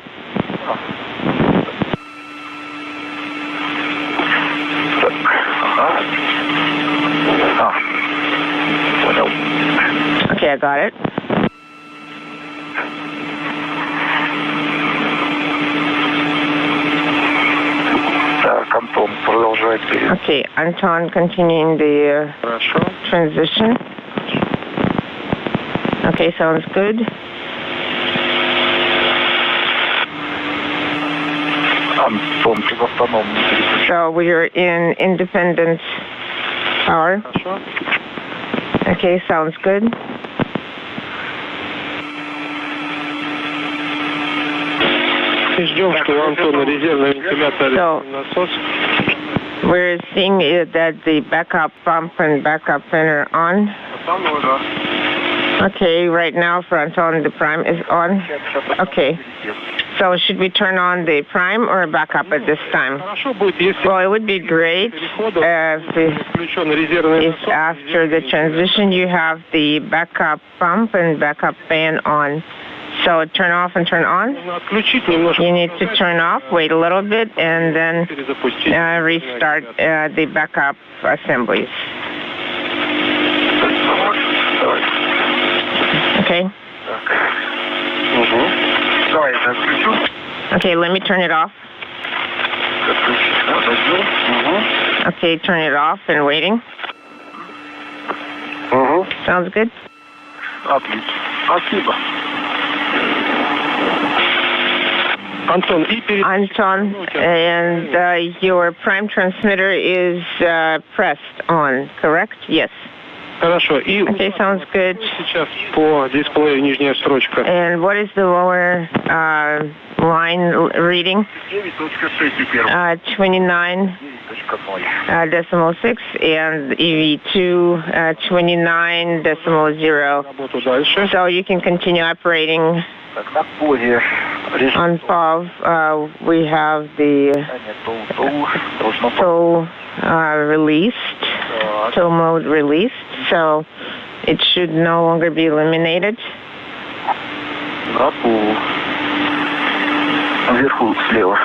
Okay, I got it. Okay, Anton, continuing the transition. Okay, sounds good. So we are in independent power. Okay, sounds good. So we're seeing that the backup pump and backup fan are on. Okay, right now for Anton, the prime is on. Okay. So should we turn on the prime or backup at this time? Well, it would be great if after the transition you have the backup pump and backup fan on. So turn off and turn on. You need to turn off, wait a little bit, and then restart the backup assemblies. Okay. Okay, let me turn it off. Okay, turn it off and waiting. Sounds good. Anton, and your prime transmitter is pressed on, correct? Yes. Okay, sounds good. And what is the lower line reading? 29.6 and EV2 29.0. So you can continue operating on POV. We have the tow mode released, so it should no longer be eliminated. Вверху слева.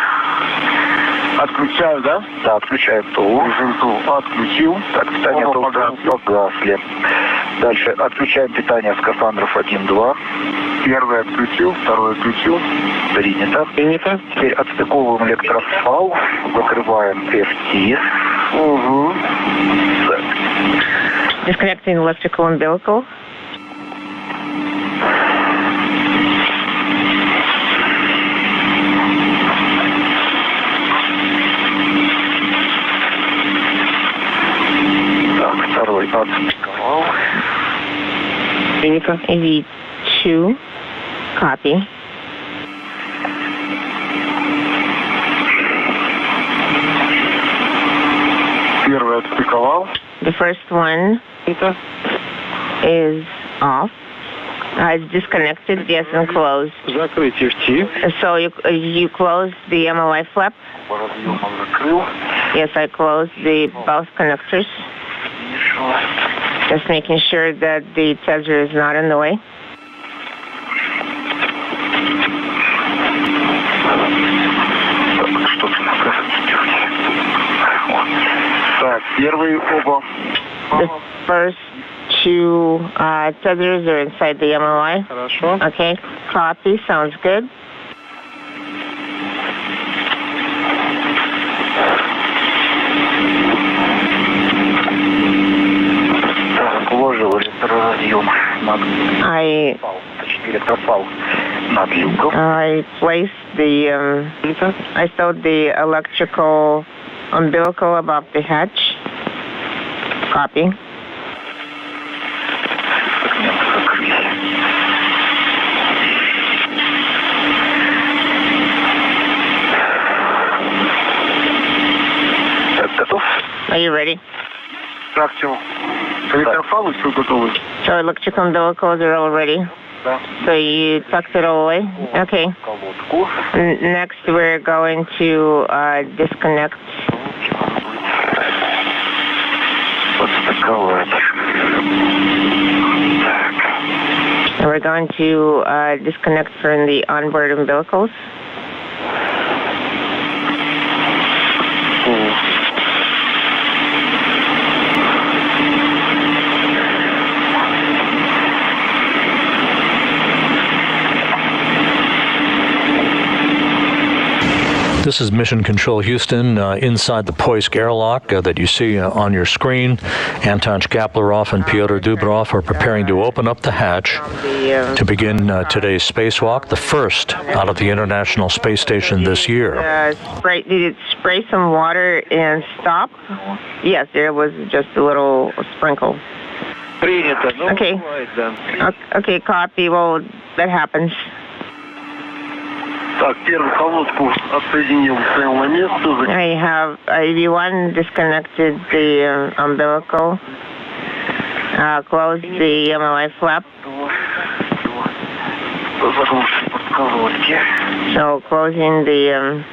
Отключаю, да? Да, отключаю ТОУ. Режим ТОУ отключил. Так, питание ТОУ погасли. Дальше отключаем питание скафандров 1-2. Первый отключил, второй отключил. Принято. Принято. Теперь отстыковываем электрофал. Закрываем FT. Disconnecting electrical umbilical. Второй отстыковал. Принято. EV2. Copy. Первый отстыковал. The first one is off. It's disconnected, yes, and closed. Закрыть FT. So you closed the MLI flap? Yes, I closed both connectors. Just making sure that the tether is not in the way. The first two tethers are inside the MLI. Okay, copy, sounds good. I placed I stowed the electrical umbilical above the hatch. Copy. Are you ready? Так, все. Электрофалы все готовы. So electrical umbilicals are all ready? So you tucked it all away? Okay. Next we're going to disconnect. We're going to disconnect from the onboard umbilicals. This is Mission Control Houston inside the Poisk airlock that you see on your screen. Anton Shkaplerov and Pyotr Dubrov are preparing to open up the hatch to begin today's spacewalk, the first out of the International Space Station this year. Did it spray some water and stop? Yes, there was just a little sprinkle. Okay. Okay, copy. Well, that happens. I have EV1 disconnected the umbilical, closed the MLI flap. So closing the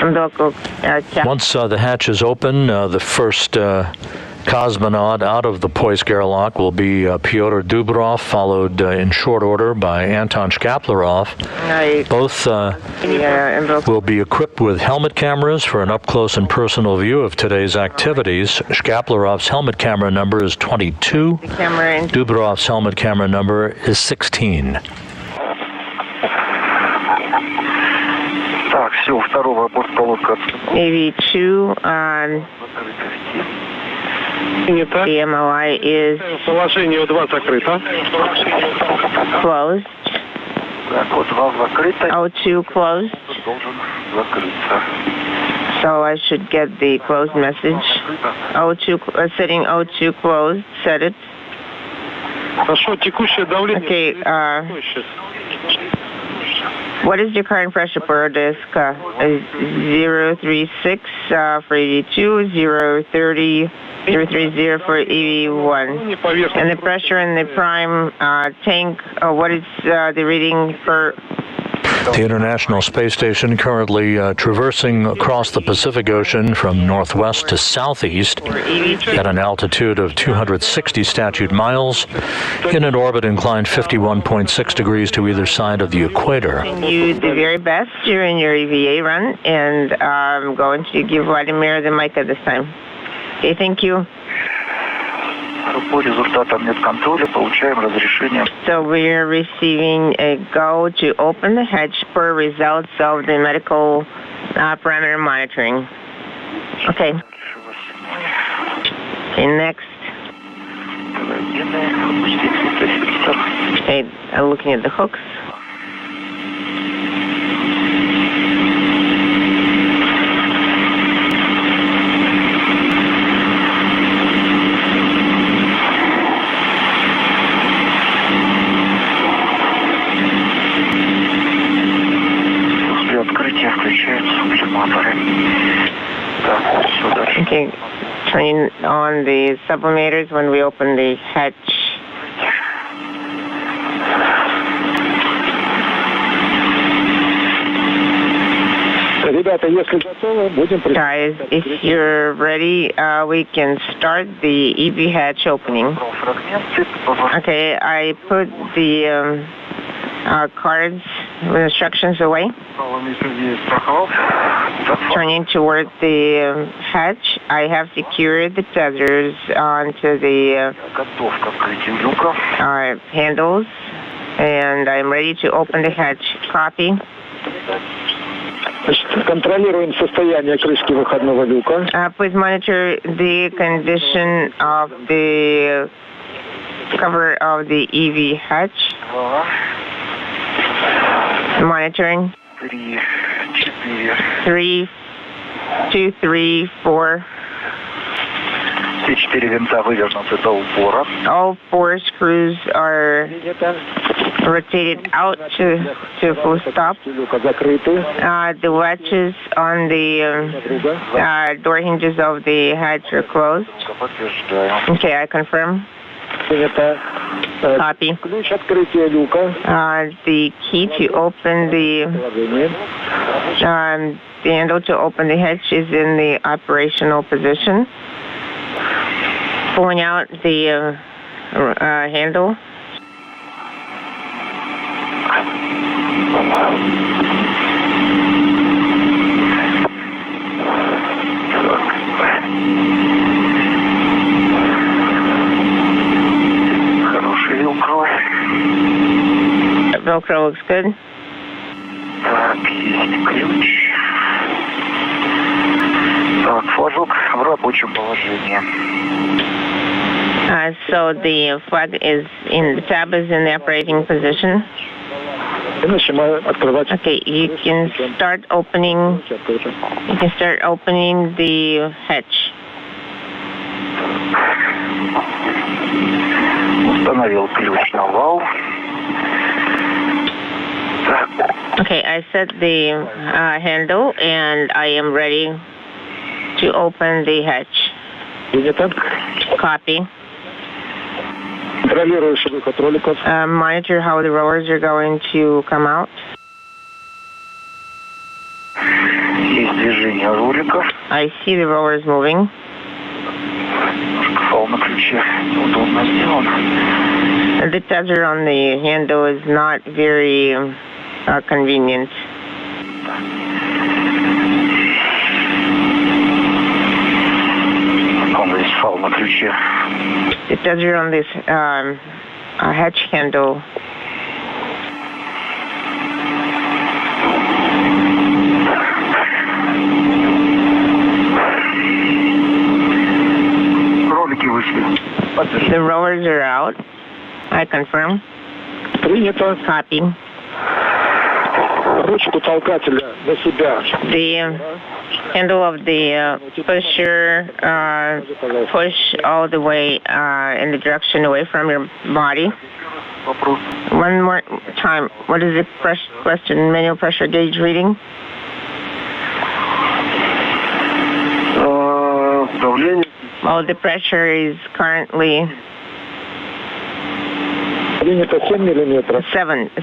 umbilical cap. Once the hatch is open, the first cosmonaut out of the Poisk airlock will be Pyotr Dubrov, followed in short order by Anton Shkaplerov. Both will be equipped with helmet cameras for an up-close and personal view of today's activities. Shkaplerov's helmet camera number is 22. Dubrov's helmet camera number is 16. AV2 on the MOI is closed. O2 closed. So I should get the closed message. O2 setting O2 closed. Set it. Okay. What is your current pressure per disk? 036 for EV2, 030 for EV1. And the pressure in the prime tank, what is the reading for? The International Space Station currently traversing across the Pacific Ocean from northwest to southeast at an altitude of 260 statute miles in an orbit inclined 51.6 degrees to either side of the equator. You do the very best during your EVA run, and I'm going to give Vladimir the mic at this time. Okay, thank you. So we're receiving a go to open the hatch per results of the medical parameter monitoring. Okay. Okay, next. Okay, I'm looking at the hooks. Okay, turning on the sublimators when we open the hatch. Guys, if you're ready, we can start the EV hatch opening. Okay, I put the cards with instructions away. Turning toward the hatch, I have secured the tethers onto the handles, and I'm ready to open the hatch. Copy. Контролируем состояние крышки выходного люка. Please monitor the condition of the cover of the EV hatch. Monitoring. 3, 2, 3, 4. All 4 screws are rotated out to full stop. The latches on the door hinges of the hatch are closed. Okay, I confirm. Copy. The key to open the handle to open the hatch is in the operational position. Pulling out the handle. Velcro looks good. Так, есть ключ. Так, флажок в рабочем положении. So the flag is in, the tab is in the operating position. Okay, you can start opening. You can start opening the hatch. Установил ключ на вал. Okay, I set the handle and I am ready to open the hatch. Copy. Monitor how the rollers are going to come out. I see the rollers moving. The tether on the handle is not very convenient. The tether on this hatch handle. The rollers are out. I confirm. Copy. The handle of the pusher push all the way in the direction away from your body. One more time. What is the question? Manual pressure gauge reading? Well, the pressure is currently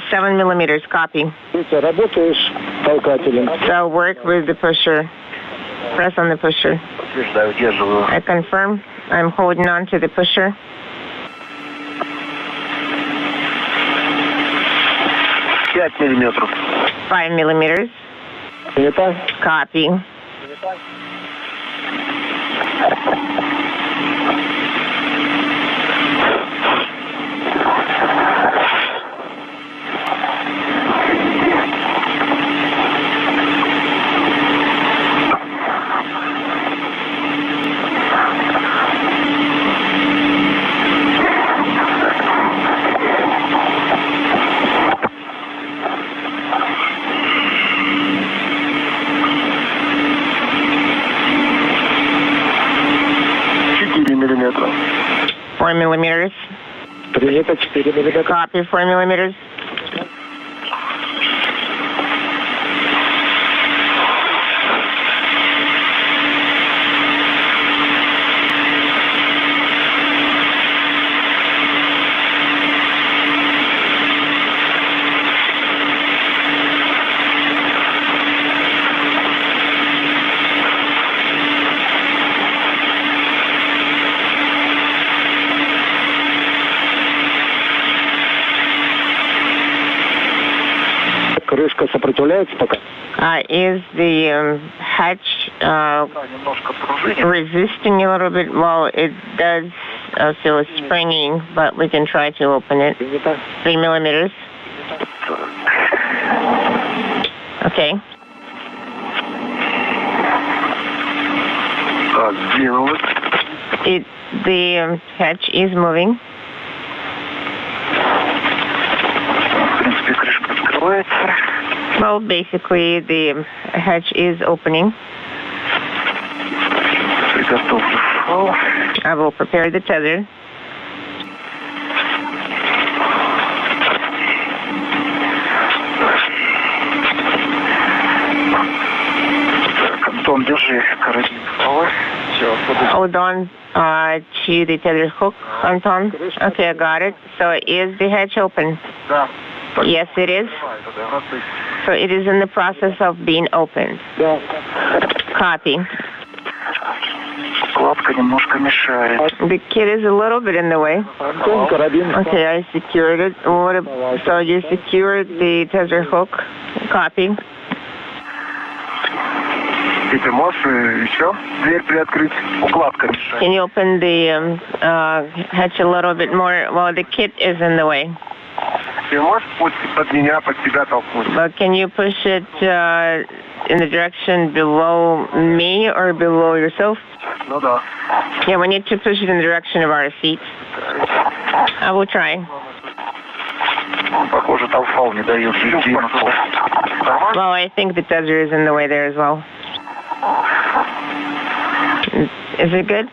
7 millimeters. Copy. So work with the pusher. Press on the pusher. I confirm. I'm holding on to the pusher. 5 millimeters. Copy. Millimeters. Copy, 4 millimeters. Is the hatch resisting a little bit? Well, it does feel springing, but we can try to open it. 3 millimeters. Okay. The hatch is moving. Well, basically, the hatch is opening. I will prepare the tether. Hold on to the tether hook, Anton. Okay, I got it. So is the hatch open? Yes, it is. So it is in the process of being opened. Copy. The kit is a little bit in the way. Okay, I secured it. So you secured the tether hook. Copy. Can you open the hatch a little bit more? Well, the kit is in the way. But can you push it in the direction below me or below yourself? Yeah, we need to push it in the direction of our seat. I will try. Well, I think the tether is in the way there as well. Is it good?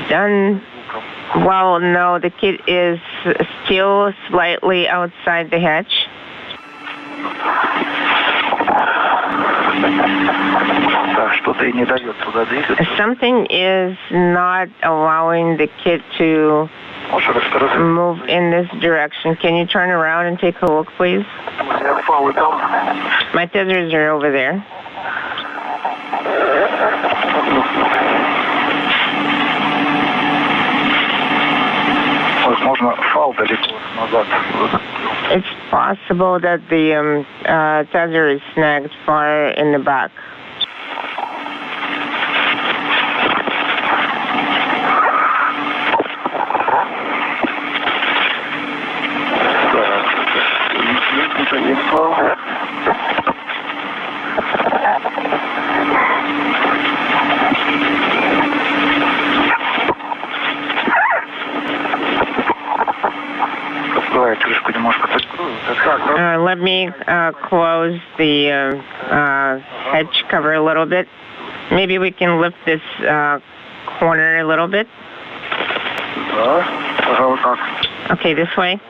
Done. Well, no, the kit is still slightly outside the hatch. Something is not allowing the kit to move in this direction. Can you turn around and take a look, please? My tethers are over there. It's possible that the tether is snagged far in the back. Let me close the hedge cover a little bit. Maybe we can lift this corner a little bit. Okay, this way.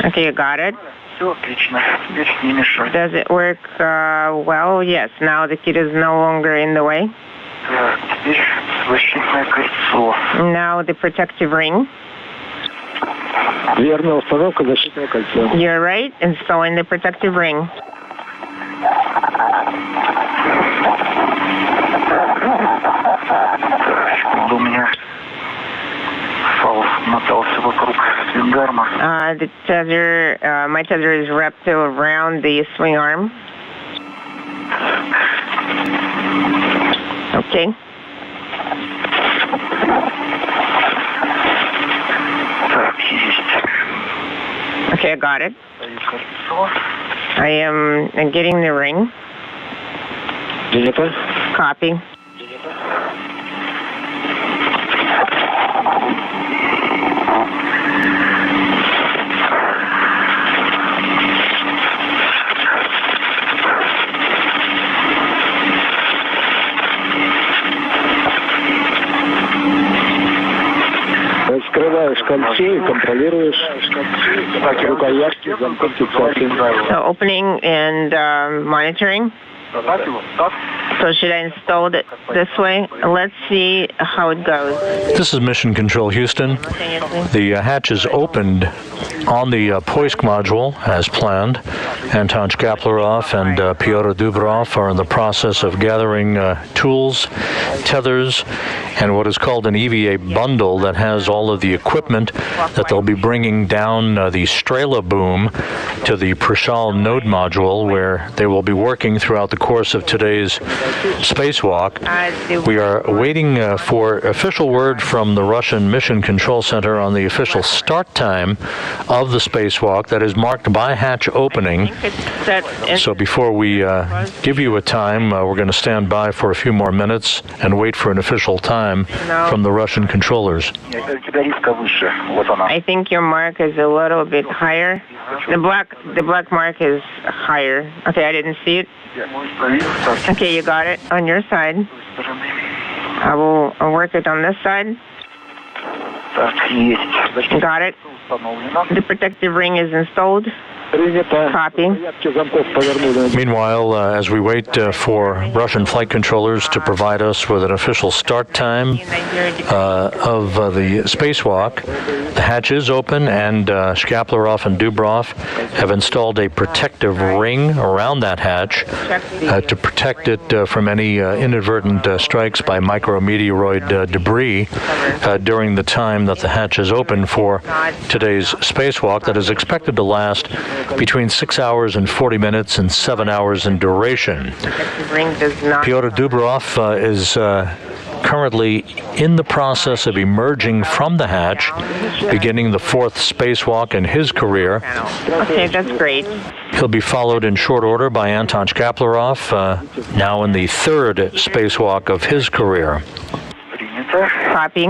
Okay, you got it. Does it work well? Yes, now the kit is no longer in the way. Now the protective ring. You're right, installing the protective ring. The tether, my tether is wrapped around the swing arm. Okay. Okay, I got it. I am getting the ring. Copy. So opening and monitoring. So should I install it this way? Let's see how it goes. This is Mission Control Houston. The hatch is opened on the Poisk module as planned. Anton Shkaplerov and Pyotr Dubrov are in the process of gathering tools, tethers, and what is called an EVA bundle that has all of the equipment that they'll be bringing down the Strela boom to the Prichal node module, where they will be working throughout the course of today's spacewalk. We are waiting for official word from the Russian Mission Control Center on the official start time of the spacewalk that is marked by hatch opening. So before we give you a time, we're going to stand by for a few more minutes and wait for an official time from the Russian controllers. I think your mark is a little bit higher. The black mark is higher. Okay, I didn't see it. Okay, you got it on your side. I'll work it on this side. Got it. The protective ring is installed. Copy. Meanwhile, as we wait for Russian flight controllers to provide us with an official start time of the spacewalk, the hatch is open, and Shkaplerov and Dubrov have installed a protective ring around that hatch to protect it from any inadvertent strikes by micrometeoroid debris during the time that the hatch is open for today's spacewalk that is expected to last between 6 hours and 40 minutes and 7 hours in duration. Pyotr Dubrov is currently in the process of emerging from the hatch, beginning the 4th spacewalk in his career. Okay, that's great. He'll be followed in short order by Anton Shkaplerov, now in the 3rd spacewalk of his career. Copy.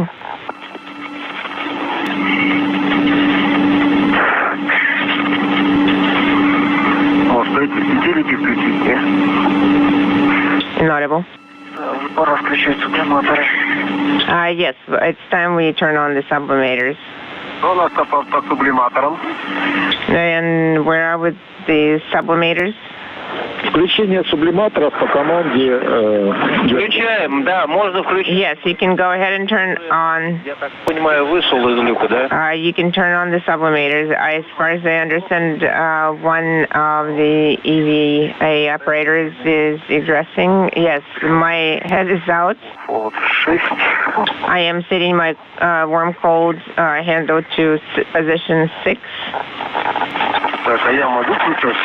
Inaudible. Yes, it's time we turn on the sublimators. And where are with the sublimators? Включение сублиматоров по команде. Включаем, да, можно включить. Yes, you can go ahead and turn on. Я так понимаю, вышел из люка, да? You can turn on the sublimators. As far as I understand, one of the EVA operators is egressing. Yes, my head is out. I am setting my worm cold handle to position 6. Так, а я могу включить?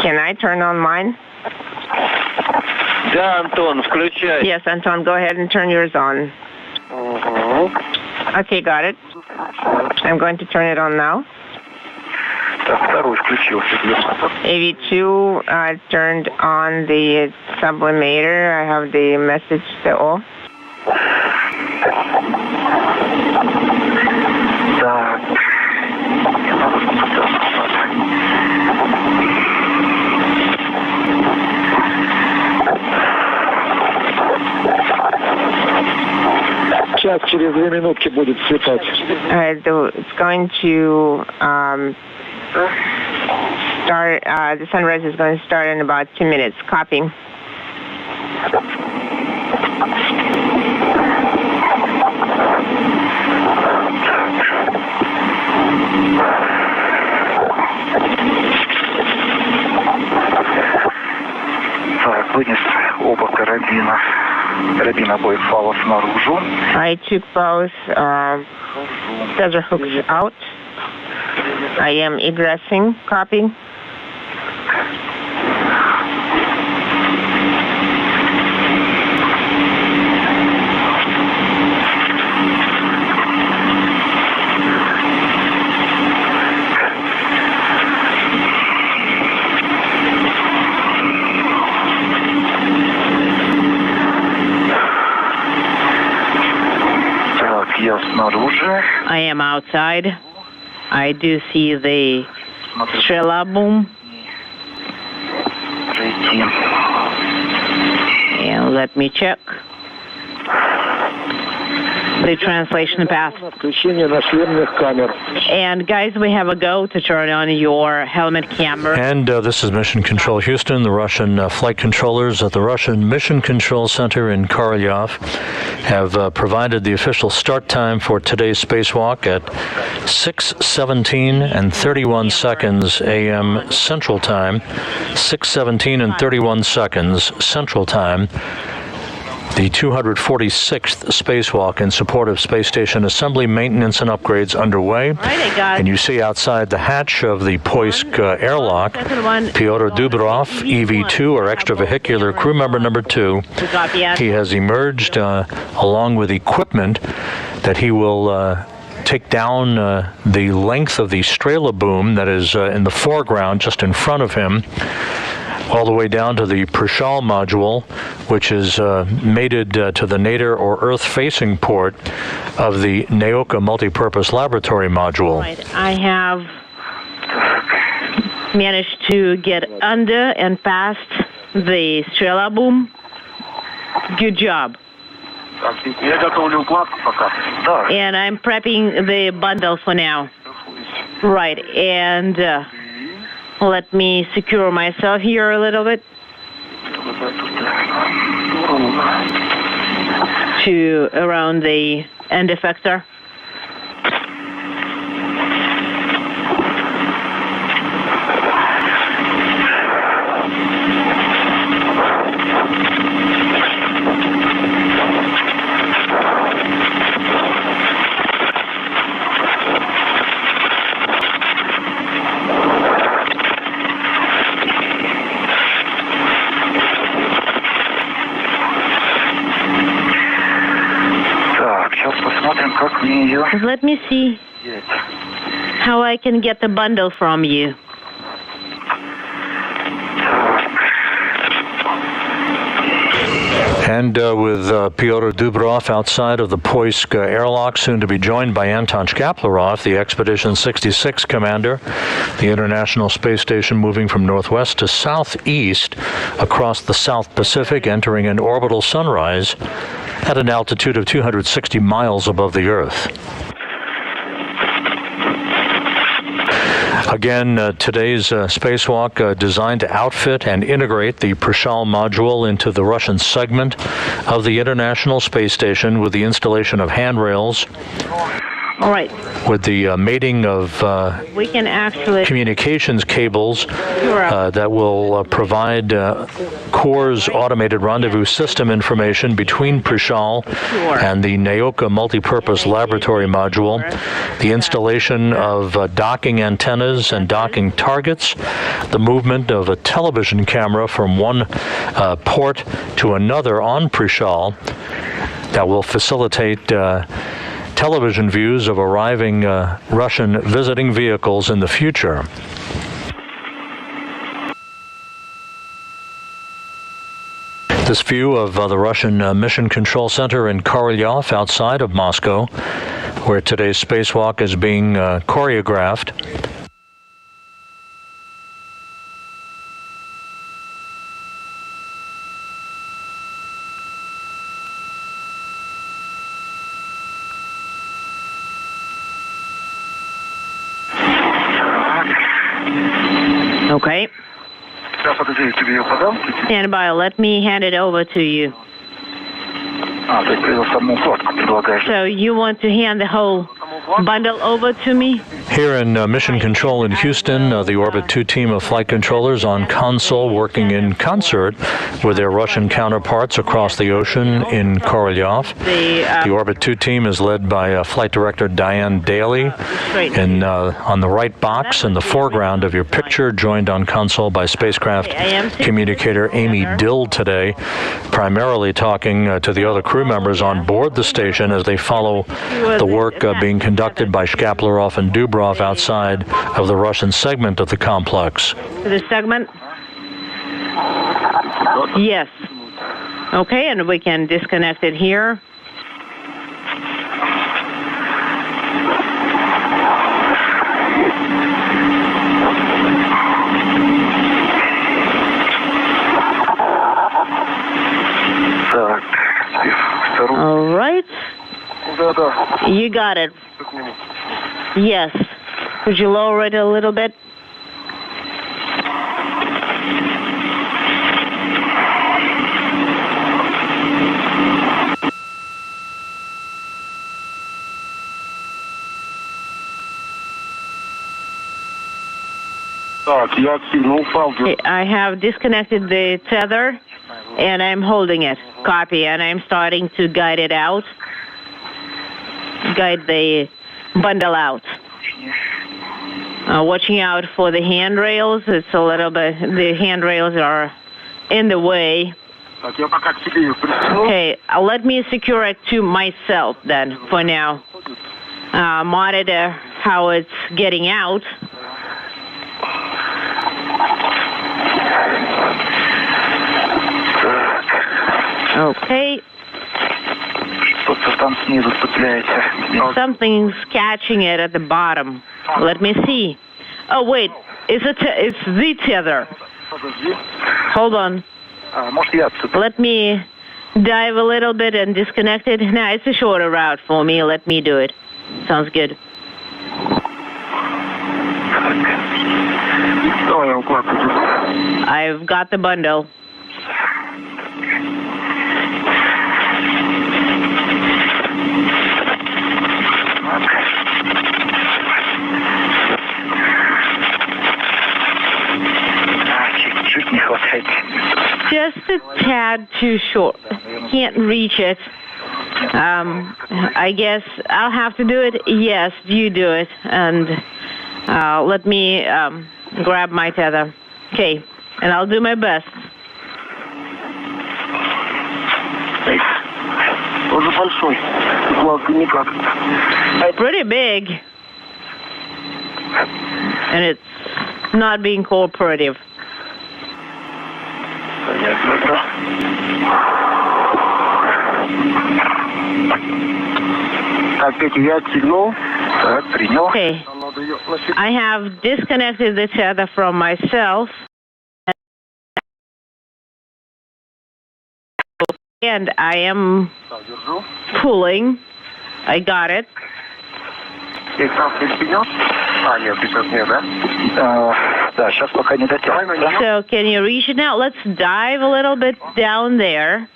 Can I turn on mine? Да, Антон, включай. Yes, Anton, go ahead and turn yours on. Okay, got it. I'm going to turn it on now. Так, второй включился. AV2 turned on the sublimator. I have the message to all. Так. Сейчас через 2 минутки будет светать. It's going to start, the sunrise is going to start in about 2 minutes. Copying. Так, вынес оба карабина. Карабин обоих фалов наружу. I took both feather hooks out. I am egressing. Copying. Я снаружи. I am outside. I do see the Strela boom. And let me check the translation path. Включение на шлемных камер. And guys, we have a go to turn on your helmet camera. And this is Mission Control Houston. The Russian flight controllers at the Russian Mission Control Center in Korolyov have provided the official start time for today's spacewalk at 6:17 and 31 seconds a.m. Central Time, 6:17 and 31 seconds Central Time. The 246th spacewalk in support of space station assembly, maintenance, and upgrades underway. And you see outside the hatch of the Poisk airlock, Pyotr Dubrov, EV2, or extravehicular crew member number 2. He has emerged along with equipment that he will take down the length of the Strela boom that is in the foreground just in front of him, all the way down to the Prichal module, which is mated to the nadir or Earth-facing port of the Naoka multipurpose laboratory module. Right. I have managed to get under and past the Strela boom. Good job. And I'm prepping the bundle for now. Right, and let me secure myself here a little bit to around the end effector. Let me see how I can get the bundle from you. And with Pyotr Dubrov outside of the Poisk airlock, soon to be joined by Anton Shkaplerov, the Expedition 66 commander, the International Space Station moving from northwest to southeast across the South Pacific, entering an orbital sunrise at an altitude of 260 miles above the Earth. Again, today's spacewalk designed to outfit and integrate the Prichal module into the Russian segment of the International Space Station with the installation of handrails. All right. With the mating of we can actually communications cables that will provide Kurs automated rendezvous system information between Prichal and the Naoka multipurpose laboratory module, the installation of docking antennas and docking targets, the movement of a television camera from one port to another on Prichal that will facilitate television views of arriving Russian visiting vehicles in the future. This view of the Russian Mission Control Center in Korolyov outside of Moscow, where today's spacewalk is being choreographed. Okay. Stand by. Let me hand it over to you. So you want to hand the whole bundle over to me? Here in Mission Control in Houston, the Orbit 2 team of flight controllers on console working in concert with their Russian counterparts across the ocean in Korolyov. The Orbit 2 team is led by Flight Director Diane Daly. And on the right box in the foreground of your picture, joined on console by spacecraft communicator Amy Dill today, primarily talking to the other crew members on board the station as they follow the work being conducted by Shkaplerov and Dubrov outside of the Russian segment of the complex. The segment? Yes. Okay, and we can disconnect it here. All right. You got it. Yes. Could you lower it a little bit? I have disconnected the tether, and I'm holding it. Copy, and I'm starting to guide it out. Guide the bundle out. Watching out for the handrails. It's a little bit, the handrails are in the way. Okay, let me secure it to myself then for now. Monitor how it's getting out. Okay. Something's catching it at the bottom. Let me see. Oh, wait. It's the tether. Hold on. Let me dive a little bit and disconnect it. No, it's a shorter route for me. Let me do it. Sounds good. I've got the bundle. Just a tad too short. Can't reach it. I guess I'll have to do it. Yes, you do it. And let me grab my tether. Okay, and I'll do my best. Pretty big. And it's not being cooperative. Okay. I have disconnected the tether from myself. And I am pulling. I got it. So can you reach it now? Let's dive a little bit down there.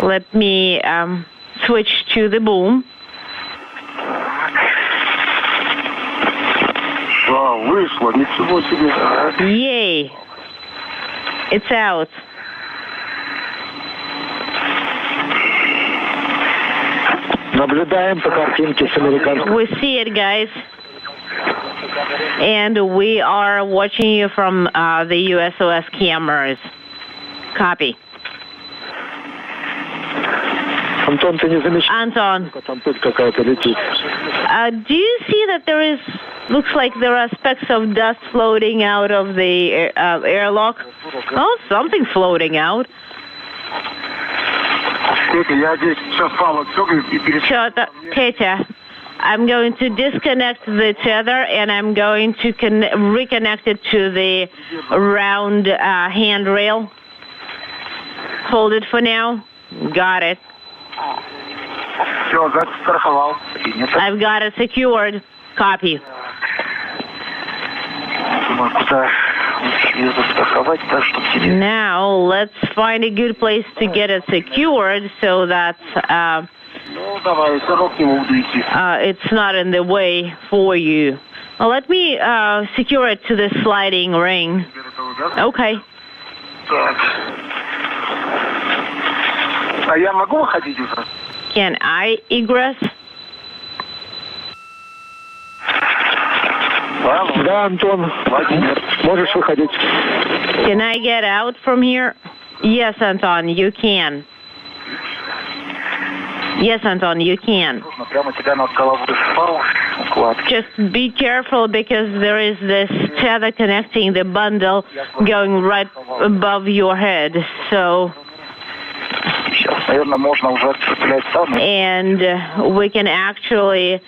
Let me switch to the boom. Yay! It's out. We see it, guys. And we are watching you from the USOS cameras. Copy. Anton, do you see that looks like there are specks of dust floating out of the airlock? Oh, something's floating out. Petya, I'm going to disconnect the tether and I'm going to reconnect it to the round handrail. Hold it for now. Got it. I've got it secured. Copy. Now let's find a good place to get it secured so that it's not in the way for you. Well, let me secure it to the sliding ring. Okay. Can I egress? Can I get out from here? Yes, Anton, you can. Yes, Anton, you can. Just be careful because there is this tether connecting the bundle going right above your head. So, and we can actually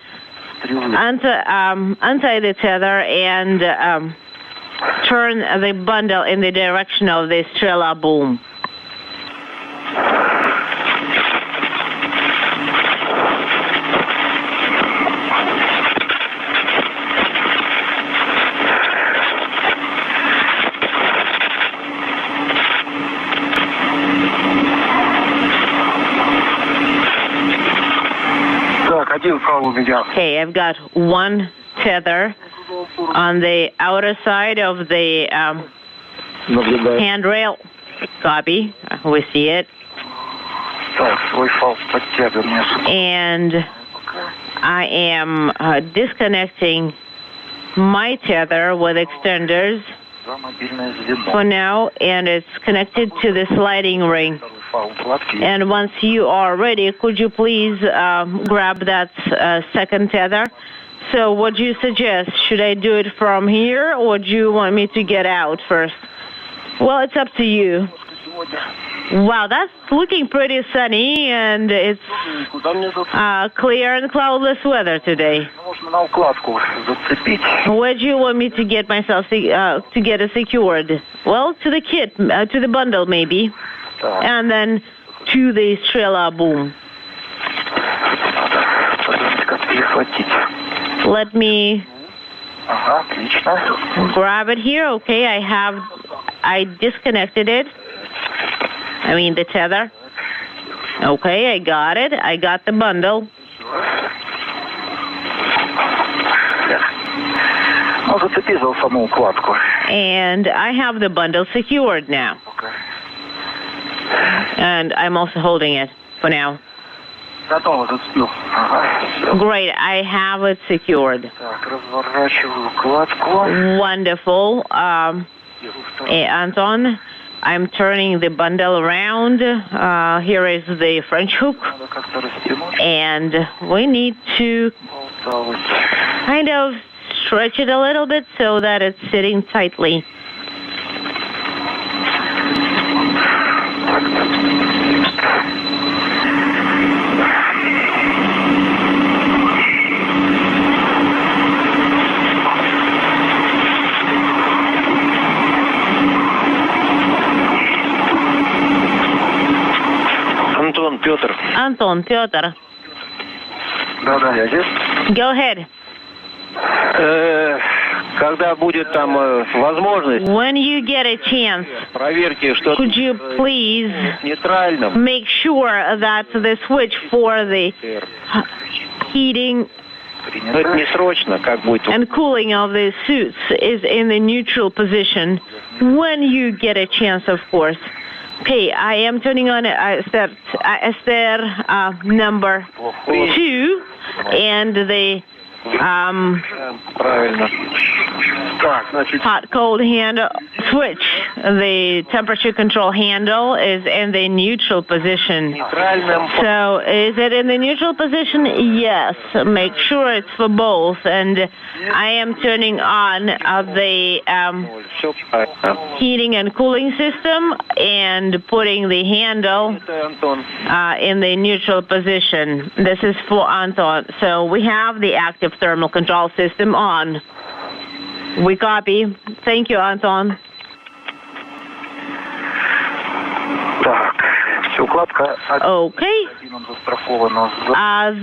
untie the tether and turn the bundle in the direction of the Strela boom. Okay, I've got one tether on the outer side of the handrail. Copy. We see it. And I am disconnecting my tether with extenders for now, and it's connected to the sliding ring. And once you are ready, could you please grab that second tether? So what do you suggest? Should I do it from here, or do you want me to get out first? Well, it's up to you. Wow, that's looking pretty sunny, and it's clear and cloudless weather today. Where do you want me to get myself to get it secured? Well, to the kit, to the bundle maybe, and then to the Strela boom. Let me grab it here. Okay, I disconnected it. I mean the tether. Okay, I got it. I got the bundle. And I have the bundle secured now. And I'm also holding it for now. Great, I have it secured. Wonderful. Anton, I'm turning the bundle around. Here is the French hook. And we need to kind of stretch it a little bit so that it's sitting tightly. Антон, Петр. Go ahead. Когда будет там возможность, when you get a chance, проверьте, что could you please make sure that the switch for the heating это не срочно, как будет. And cooling of the suits is in the neutral position when you get a chance, of course. Okay, I am turning on Esther number 2 and the hot cold handle switch. The temperature control handle is in the neutral position. So is it in the neutral position? Yes. Make sure it's for both. And I am turning on the heating and cooling system and putting the handle in the neutral position. This is for Anton. So we have the active thermal control system on. We copy. Thank you, Anton. Okay.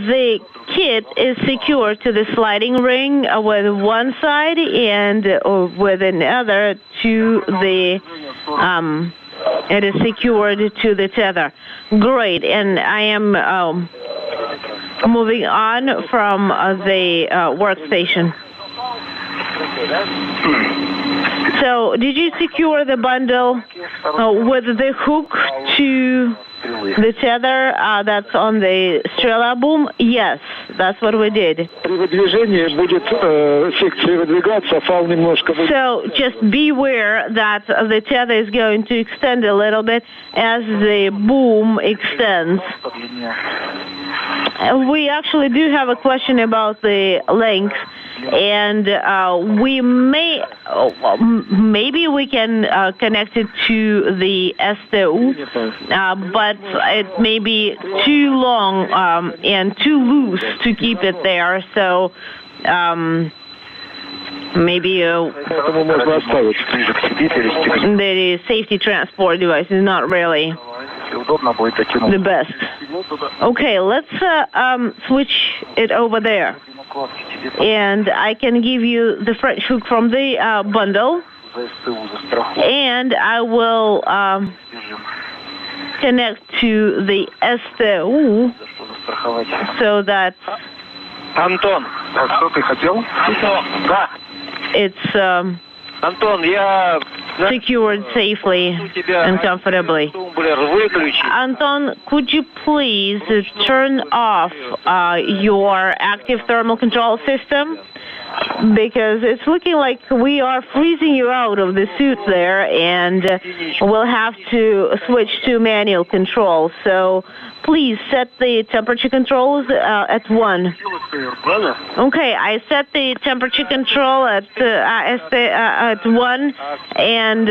The kit is secured to the sliding ring with one side and with another to the it is secured to the tether. Great. And I am moving on from the workstation. So, did you secure the bundle with the hook to the tether that's on the Strela boom? Yes, that's what we did. So, just beware that the tether is going to extend a little bit as the boom extends. We actually do have a question about the length. And we maybe we can connect it to the STU, but it may be too long and too loose to keep it there. So maybe the safety transport device is not really the best. Okay, let's switch it over there. And I can give you the French hook from the bundle, and I will connect to the STU so that Антон, что ты хотел? Да. It's secured safely and comfortably. Anton, could you please turn off your active thermal control system? Because it's looking like we are freezing you out of the suit there, and we'll have to switch to manual control. So please set the temperature controls at 1. Okay, I set the temperature control at 1, and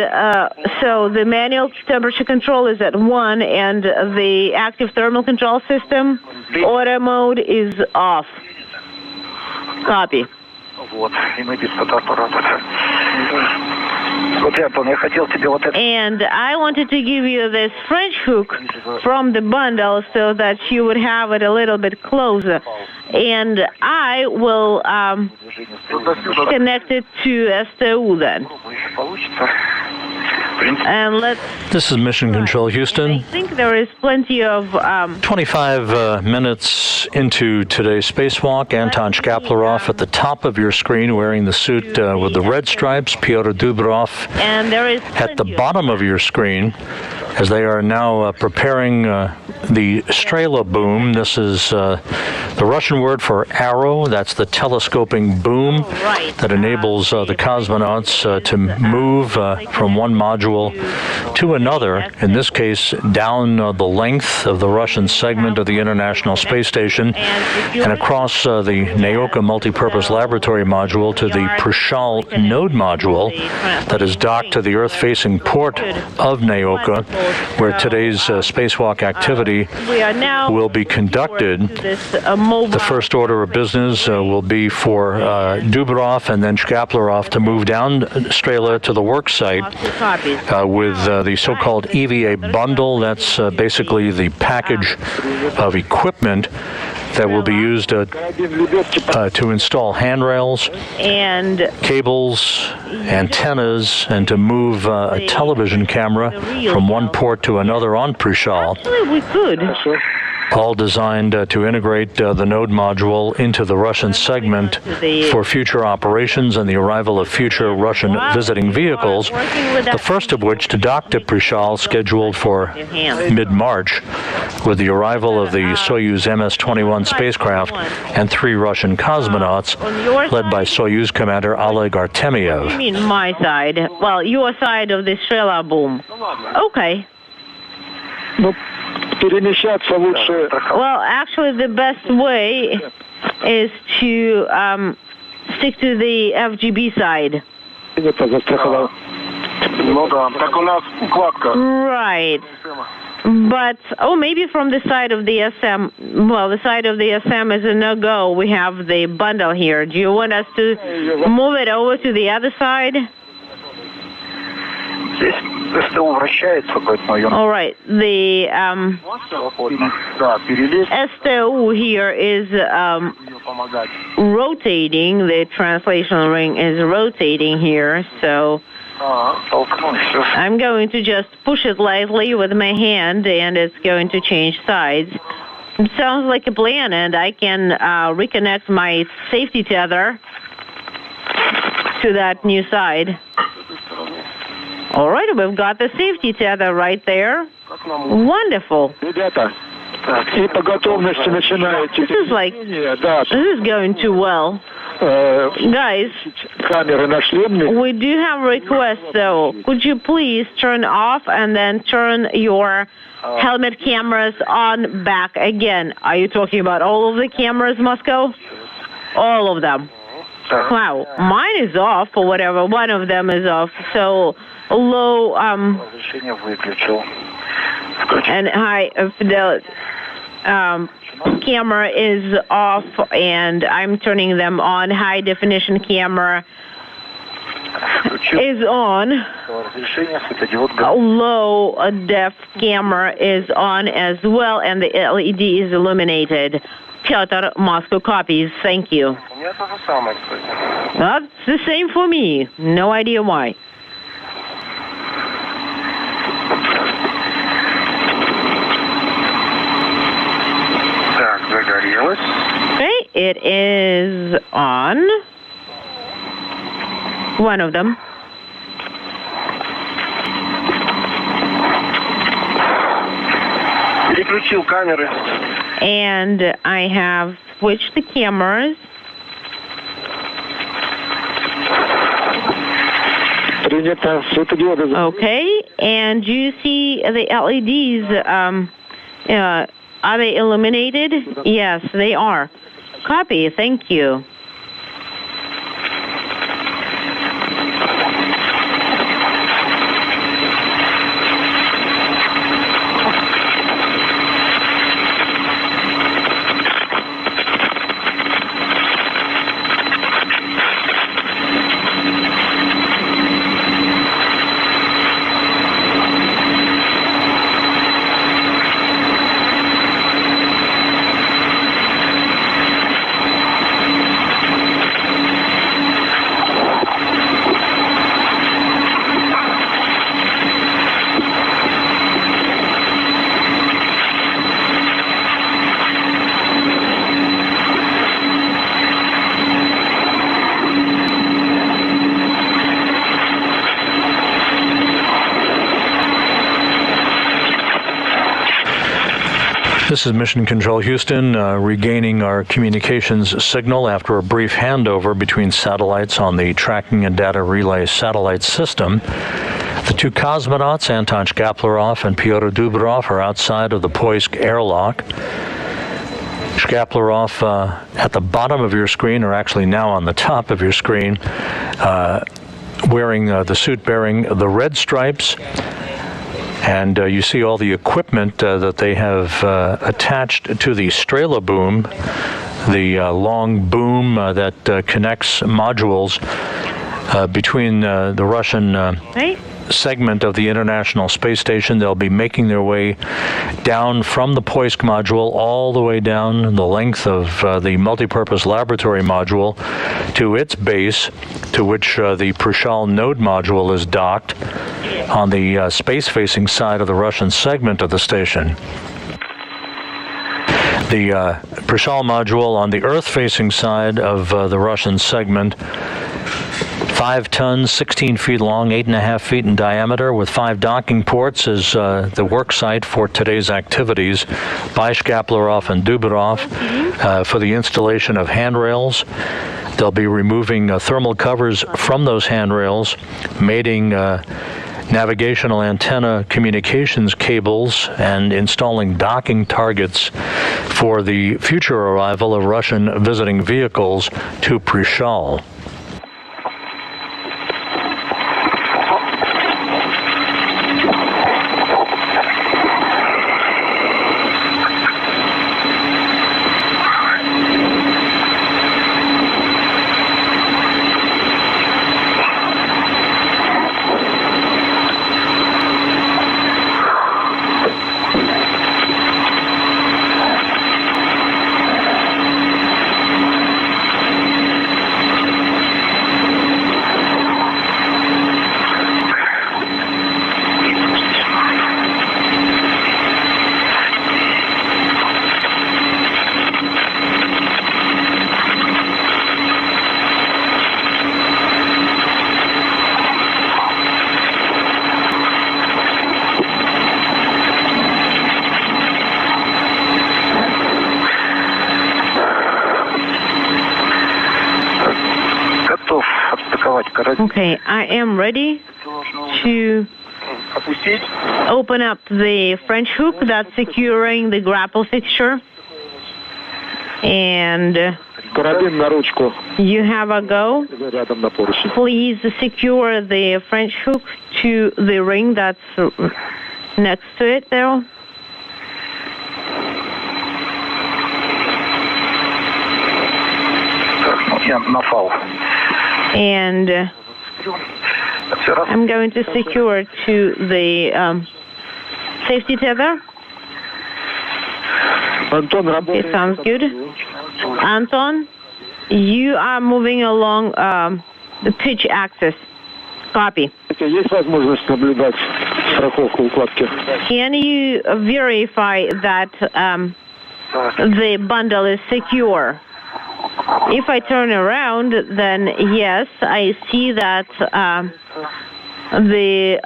so the manual temperature control is at 1, and the active thermal control system auto mode is off. Copy. And I wanted to give you this French hook from the bundle so that you would have it a little bit closer. And I will connect it to STU then. And this is Mission Control Houston. I think there is plenty of 25 minutes into today's spacewalk. Anton Shkaplerov at the top of your screen wearing the suit with the red stripes. Pyotr Dubrov at the bottom of your screen as they are now preparing the Strela boom. This is the Russian word for arrow. That's the telescoping boom that enables the cosmonauts to move from one module to another, in this case down the length of the Russian segment of the International Space Station and across the Naoka Multipurpose Laboratory module to the Prichal node module that is docked to the Earth-facing port of Naoka, where today's spacewalk activity will be conducted. The first order of business will be for Dubrov and then Shkaplerov to move down Strela to the work site with the so-called EVA bundle. That's basically the package of equipment that will be used to install handrails, and cables, antennas, and to move a television camera from one port to another on Prichal. Actually, we could. All designed to integrate the node module into the Russian segment for future operations and the arrival of future Russian visiting vehicles, the first of which to dock to Prichal scheduled for mid-March, with the arrival of the Soyuz MS-21 spacecraft and 3 Russian cosmonauts, led by Soyuz commander Oleg Artemyev. You mean my side? Well, your side of the Strela boom. Okay. Well, actually, the best way is to stick to the FGB side. Right. But, maybe from the side of the SM, well, the side of the SM is a no-go. We have the bundle here. Do you want us to move it over to the other side? All right. The STU here is rotating. The translation ring is rotating here, so I'm going to just push it lightly with my hand, and it's going to change sides. It sounds like a plan, and I can reconnect my safety tether to that new side. All right, we've got the safety tether right there. Wonderful. This is going too well. Guys, we do have a request, though. Could you please turn off and then turn your helmet cameras on back again? Are you talking about all of the cameras, Moscow? All of them. Wow, mine is off or whatever. One of them is off. So low and high fidelity camera is off, and I'm turning them on. High definition camera is on. Low def camera is on as well, and the LED is illuminated. Piotr, Moscow copies. Thank you. That's the same for me. No idea why. Okay, it is on. One of them. And I have switched the cameras. Okay, and do you see the LEDs? Are they illuminated? Yes, they are. Copy, thank you. This is Mission Control Houston, regaining our communications signal after a brief handover between satellites on the Tracking and Data Relay satellite system. The 2 cosmonauts, Anton Shkaplerov and Pyotr Dubrov, are outside of the Poisk airlock. Shkaplerov at the bottom of your screen, or actually now on the top of your screen, wearing the suit bearing the red stripes. And you see all the equipment that they have attached to the Strela boom, the long boom that connects modules between the Russian segment of the International Space Station. They'll be making their way down from the Poisk module all the way down the length of the multipurpose laboratory module to its base, to which the Prichal node module is docked on the space-facing side of the Russian segment of the station. The Prichal module on the Earth-facing side of the Russian segment, 5 tons, 16 feet long, 8.5 feet in diameter, with 5 docking ports, is the work site for today's activities by Shkaplerov and Dubrov for the installation of handrails. They'll be removing thermal covers from those handrails, mating navigational antenna communications cables, and installing docking targets for the future arrival of Russian visiting vehicles to Prichal. Okay, I am ready to open up the French hook that's securing the grapple fixture. And you have a go. Please secure the French hook to the ring that's next to it there. And I'm going to secure to the safety tether. It sounds good. Anton, you are moving along the pitch axis. Copy. Can you verify that the bundle is secure? If I turn around, then yes, I see that the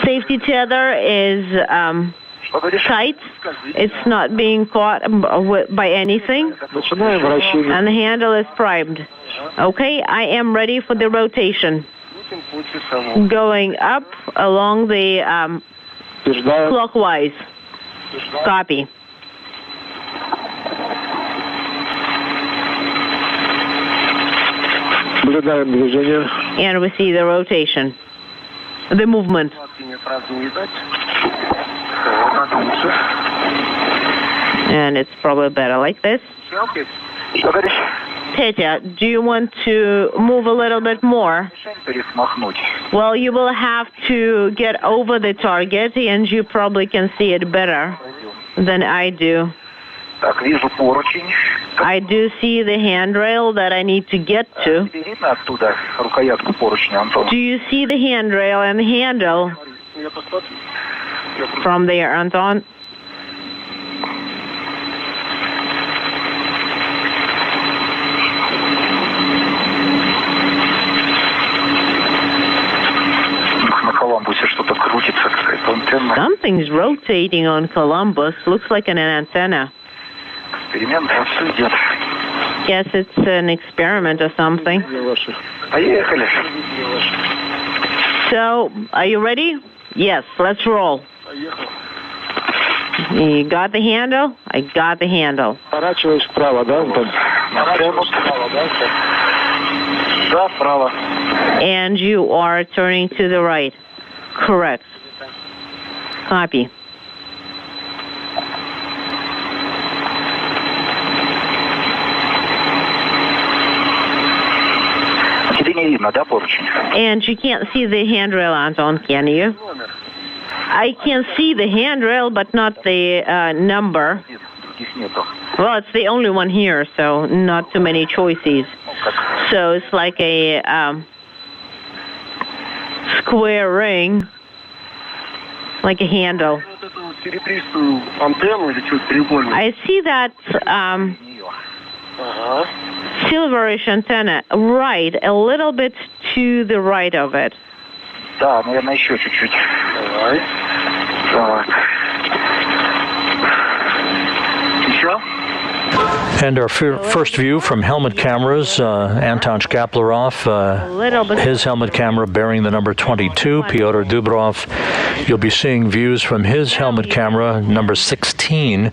safety tether is tight. It's not being caught by anything. And the handle is primed. Okay, I am ready for the rotation. Going up along the clockwise. Copy. And we see the rotation, the movement. And it's probably better like this. Petya, do you want to move a little bit more? Well, you will have to get over the target, and you probably can see it better than I do. I do see the handrail that I need to get to. Do you see the handrail and the handle from there, Anton? Something's rotating on Columbus. Looks like an antenna. Guess it's an experiment or something. So, are you ready? Yes, let's roll. You got the handle? I got the handle. And you are turning to the right. Correct. Copy. And you can't see the handrail, Anton, can you? I can see the handrail, but not the number. Well, it's the only one here, so not too many choices. So it's like a square ring, like a handle. I see that silverish antenna, right, a little bit to the right of it. Да, наверное, еще чуть-чуть. Давай. Так. Еще? And our first view from helmet cameras, Anton Shkaplerov, his helmet camera bearing the number 22, Pyotr Dubrov. You'll be seeing views from his helmet camera, number 16,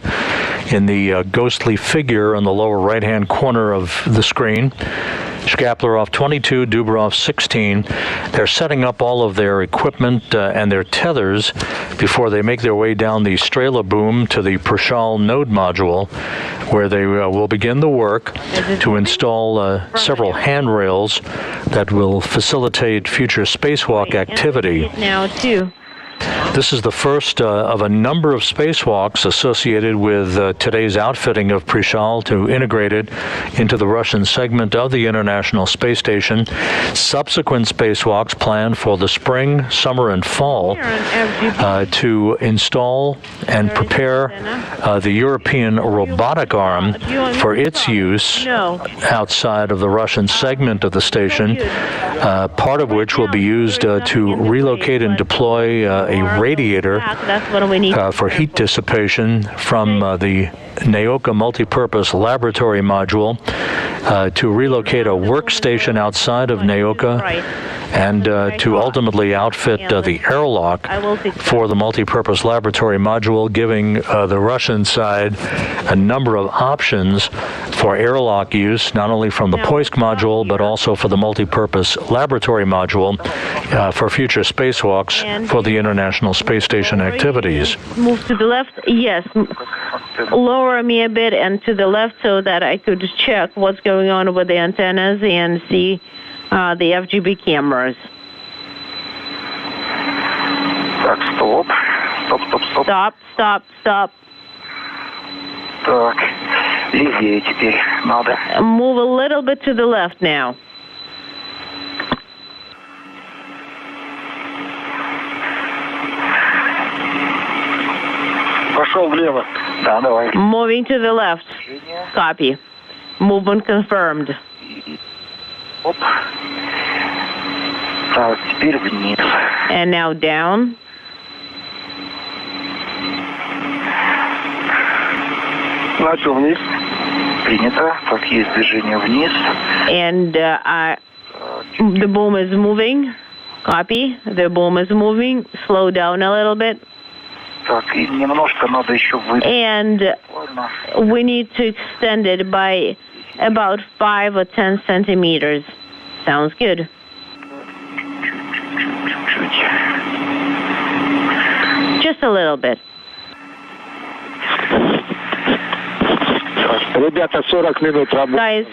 in the ghostly figure on the lower right-hand corner of the screen. Shkaplerov 22, Dubrov 16. They're setting up all of their equipment and their tethers before they make their way down the Strela boom to the Prichal node module, where they will begin the work to install several handrails that will facilitate future spacewalk activity. Now, too. This is the first of a number of spacewalks associated with today's outfitting of Prichal to integrate it into the Russian segment of the International Space Station. Subsequent spacewalks planned for the spring, summer, and fall to install and prepare the European robotic arm for its use outside of the Russian segment of the station, part of which will be used to relocate and deploy a radiator for heat dissipation from the Naoka multipurpose laboratory module to relocate a workstation outside of Naoka and to ultimately outfit the airlock for the multipurpose laboratory module, giving the Russian side a number of options for airlock use, not only from the Poisk module, but also for the multipurpose laboratory module for future spacewalks for the International Space Station activities. Move to the left? Yes. Lower me a bit and to the left so that I could check what's going on with the antennas and see the FGB cameras. Так, стоп. Stop. Так, левее теперь надо. Move a little bit to the left now. Пошел влево. Да, давай. Moving to the left. Copy. Movement confirmed. Оп. Так, теперь вниз. And now down. Начал вниз. Принято. Так, есть движение вниз. And the boom is moving. Copy. The boom is moving. Slow down a little bit. Так, и немножко надо еще выйти. And we need to extend it by about 5 or 10 centimeters. Sounds good. Just a little bit. Ребята, 40 минут Guys,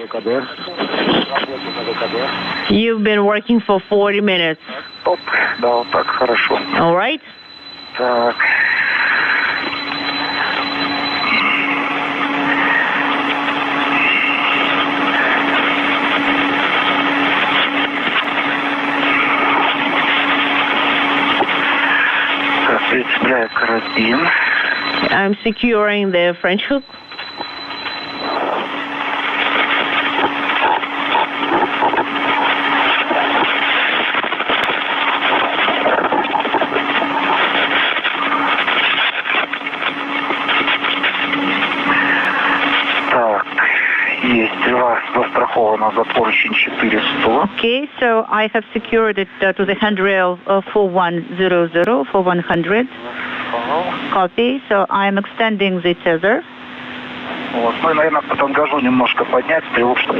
you've been working for 40 minutes. Оп, да, вот так, хорошо. All right? Так. Прицепляю карабин. I'm securing the French hook. Okay, so I have secured it to the handrail 4100 for 100. Copy. So I am extending the tether.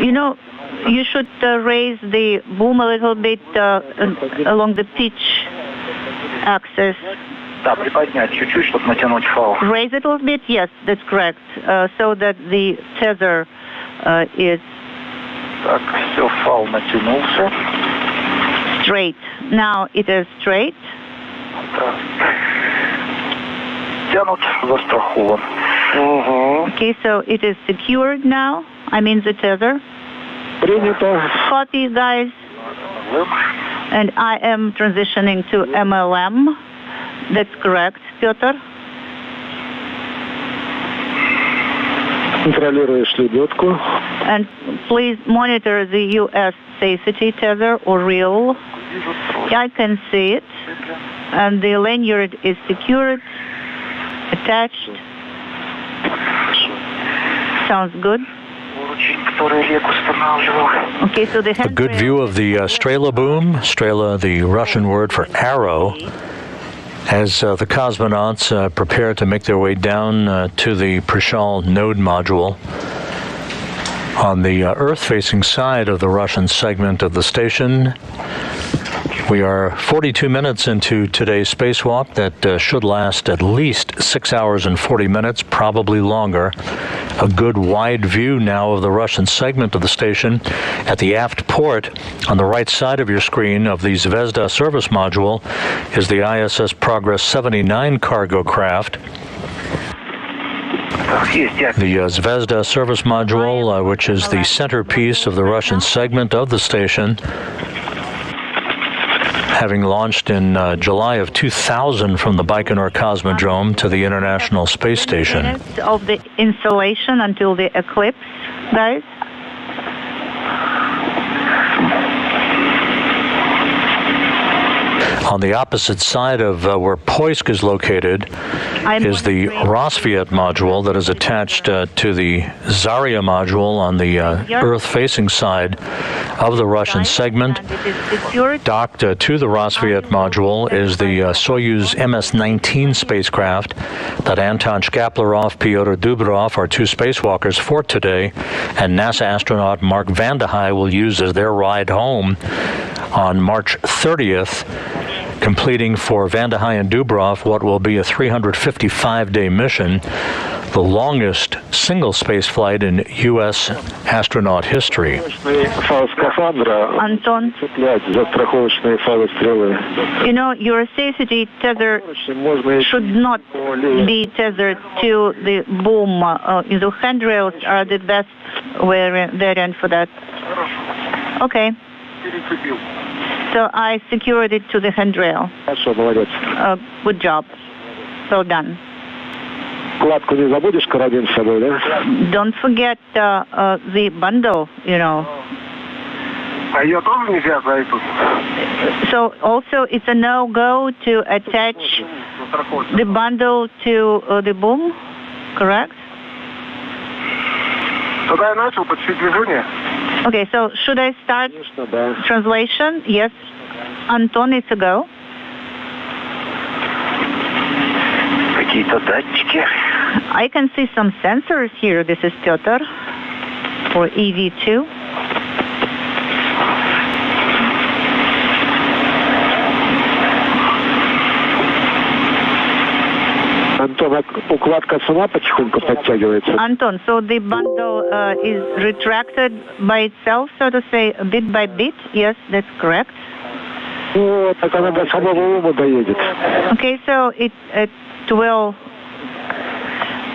You know, you should raise the boom a little bit along the pitch axis. Raise it a little bit? Yes, that's correct. So that the tether is... Так, все, фал натянулся. Straight. Now it is straight. Okay, so it is secured now. I mean the tether. Copy, guys. And I am transitioning to MLM. That's correct, Piotr. And please monitor the U.S. safety tether or reel. I can see it. And the lanyard is secured, attached. Sounds good. Okay, so a good view of the Strela boom. Strela, the Russian word for arrow, as the cosmonauts prepare to make their way down to the Prichal node module. On the Earth-facing side of the Russian segment of the station, we are 42 minutes into today's spacewalk that should last at least 6 hours and 40 minutes, probably longer. A good wide view now of the Russian segment of the station. At the aft port, on the right side of your screen of the Zvezda service module, is the ISS Progress 79 cargo craft. The Zvezda service module, which is the centerpiece of the Russian segment of the station, having launched in July of 2000 from the Baikonur Cosmodrome to the International Space Station. Of the installation until the eclipse, guys. On the opposite side of where Poisk is located is the Rosviet module that is attached to the Zarya module on the Earth-facing side of the Russian segment. Docked to the Rosviet module is the Soyuz MS-19 spacecraft that Anton Shkaplerov, Pyotr Dubrov, our two spacewalkers for today, and NASA astronaut Mark Vande Hei will use as their ride home on March 30th, completing for Vande Hei and Dubrov what will be a 355-day mission, the longest single space flight in U.S. astronaut history. Anton, you know, your safety tether should not be tethered to the boom. The handrails are the best variant for that. Okay. So I secured it to the handrail. Good job. Well done. Don't forget the bundle, you know. So also it's a no-go to attach the bundle to the boom, correct? Okay, so should I start translation? Yes. Anton, it's a go. I can see some sensors here. This is Piotr for EV2. Anton, so the bundle is retracted by itself, so to say, bit by bit? Yes, that's correct. Okay, so it will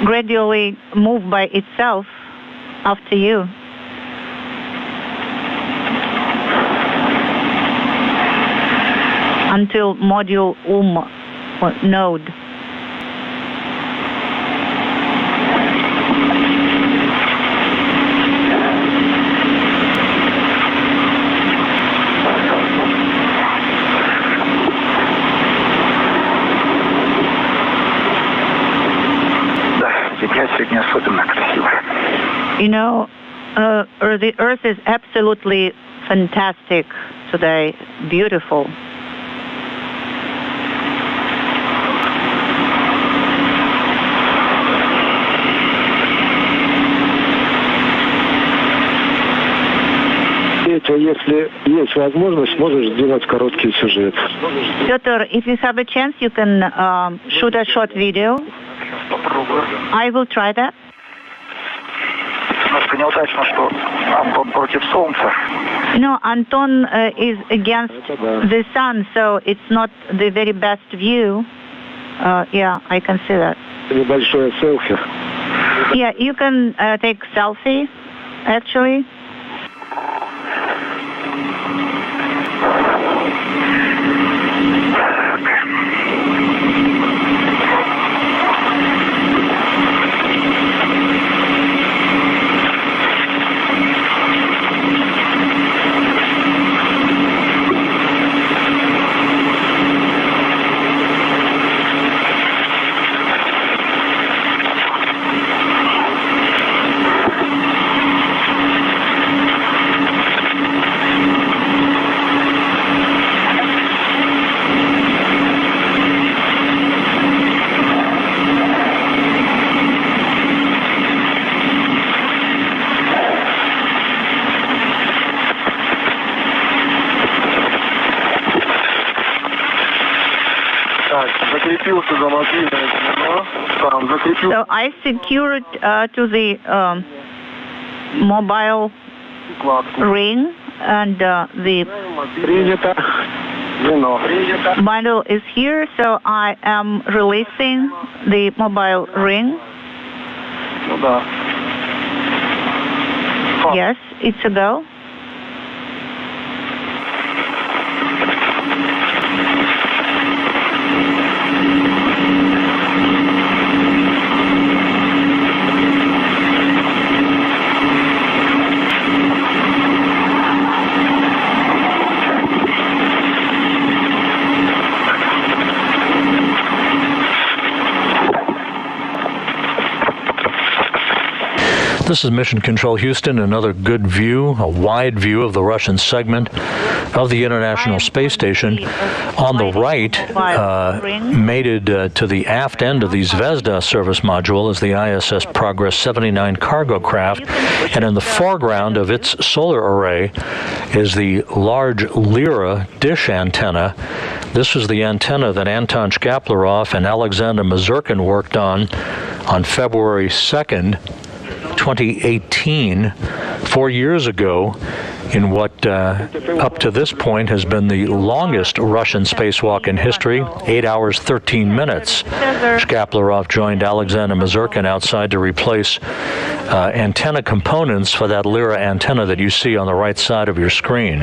gradually move by itself after you. Until module or node. You know, the Earth is absolutely fantastic today, beautiful. Piotr, if you have a chance, you can shoot a short video. I will try that. Немножко неудачно, что Антон против Солнца. No, Anton is against the sun, so it's not the very best view. Yeah, I can see that. Небольшое селфи. Yeah, you can take selfie, actually. So I secured to the mobile ring, and the bundle is here, so I am releasing the mobile ring. Yes, it's a go. This is Mission Control Houston, another good view, a wide view of the Russian segment of the International Space Station. On the right, mated to the aft end of the Zvezda service module is the ISS Progress 79 cargo craft, and in the foreground of its solar array is the large Lyra dish antenna. This was the antenna that Anton Shkaplerov and Alexander Mazurkin worked on February 2nd, 2018, 4 years ago, in what up to this point has been the longest Russian spacewalk in history, 8 hours, 13 minutes. Shkaplerov joined Alexander Mazurkin outside to replace antenna components for that Lyra antenna that you see on the right side of your screen.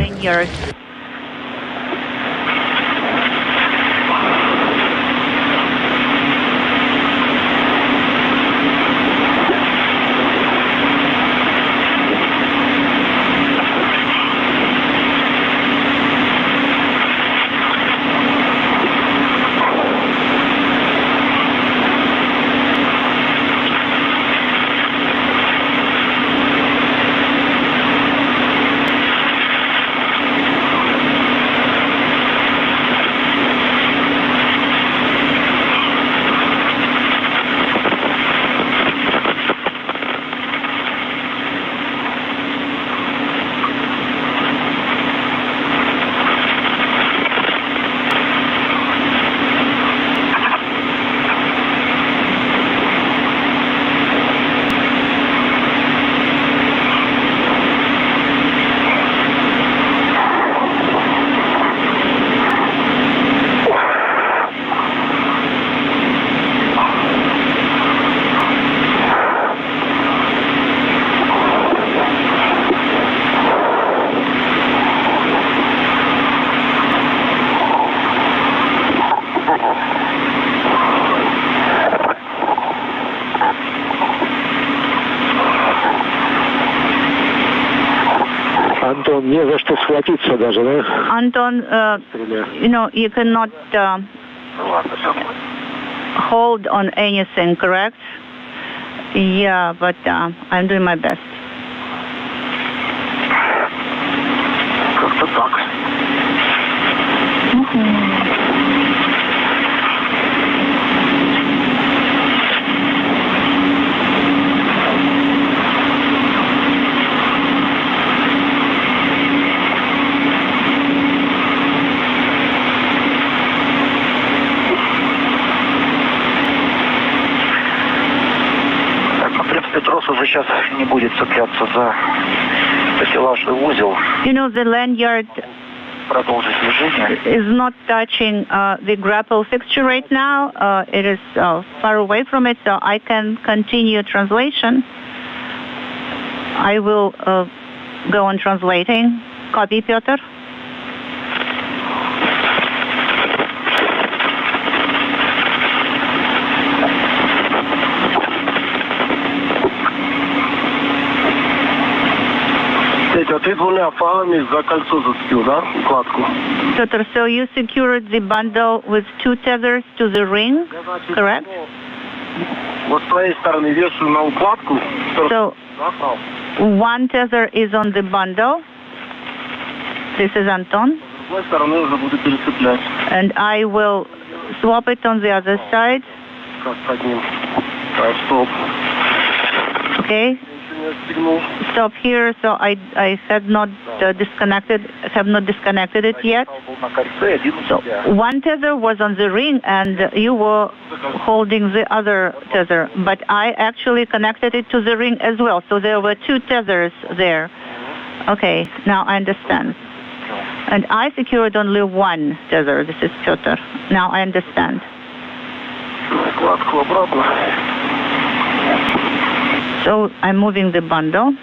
Антон, не за что схватиться даже, да? Anton, you cannot hold on anything, correct? Yeah, but I'm doing my best. Как-то так. сейчас не будет цепляться за такелажный узел. You know, the lanyard Продолжить движение. is not touching the grapple fixture right now. It is far away from it, so I can continue translation. I will go on translating. Copy, Pyotr. Ты двумя фалами за кольцо зацепил, да? Укладку. Pyotr, so you secured the bundle with 2 tethers to the ring, correct? Вот с твоей стороны вешаю на укладку. So 1 tether is on the bundle. This is Anton. С другой стороны уже буду перецеплять. And I will swap it on the other side. Как одним. Так, стоп. Okay. Stop here. So I have not disconnected it yet. So 1 tether was on the ring, and you were holding the other tether. But I actually connected it to the ring as well. So there were 2 tethers there. Okay, now I understand. And I secured only 1 tether. This is Pyotr. Now I understand. So I'm moving the bundle.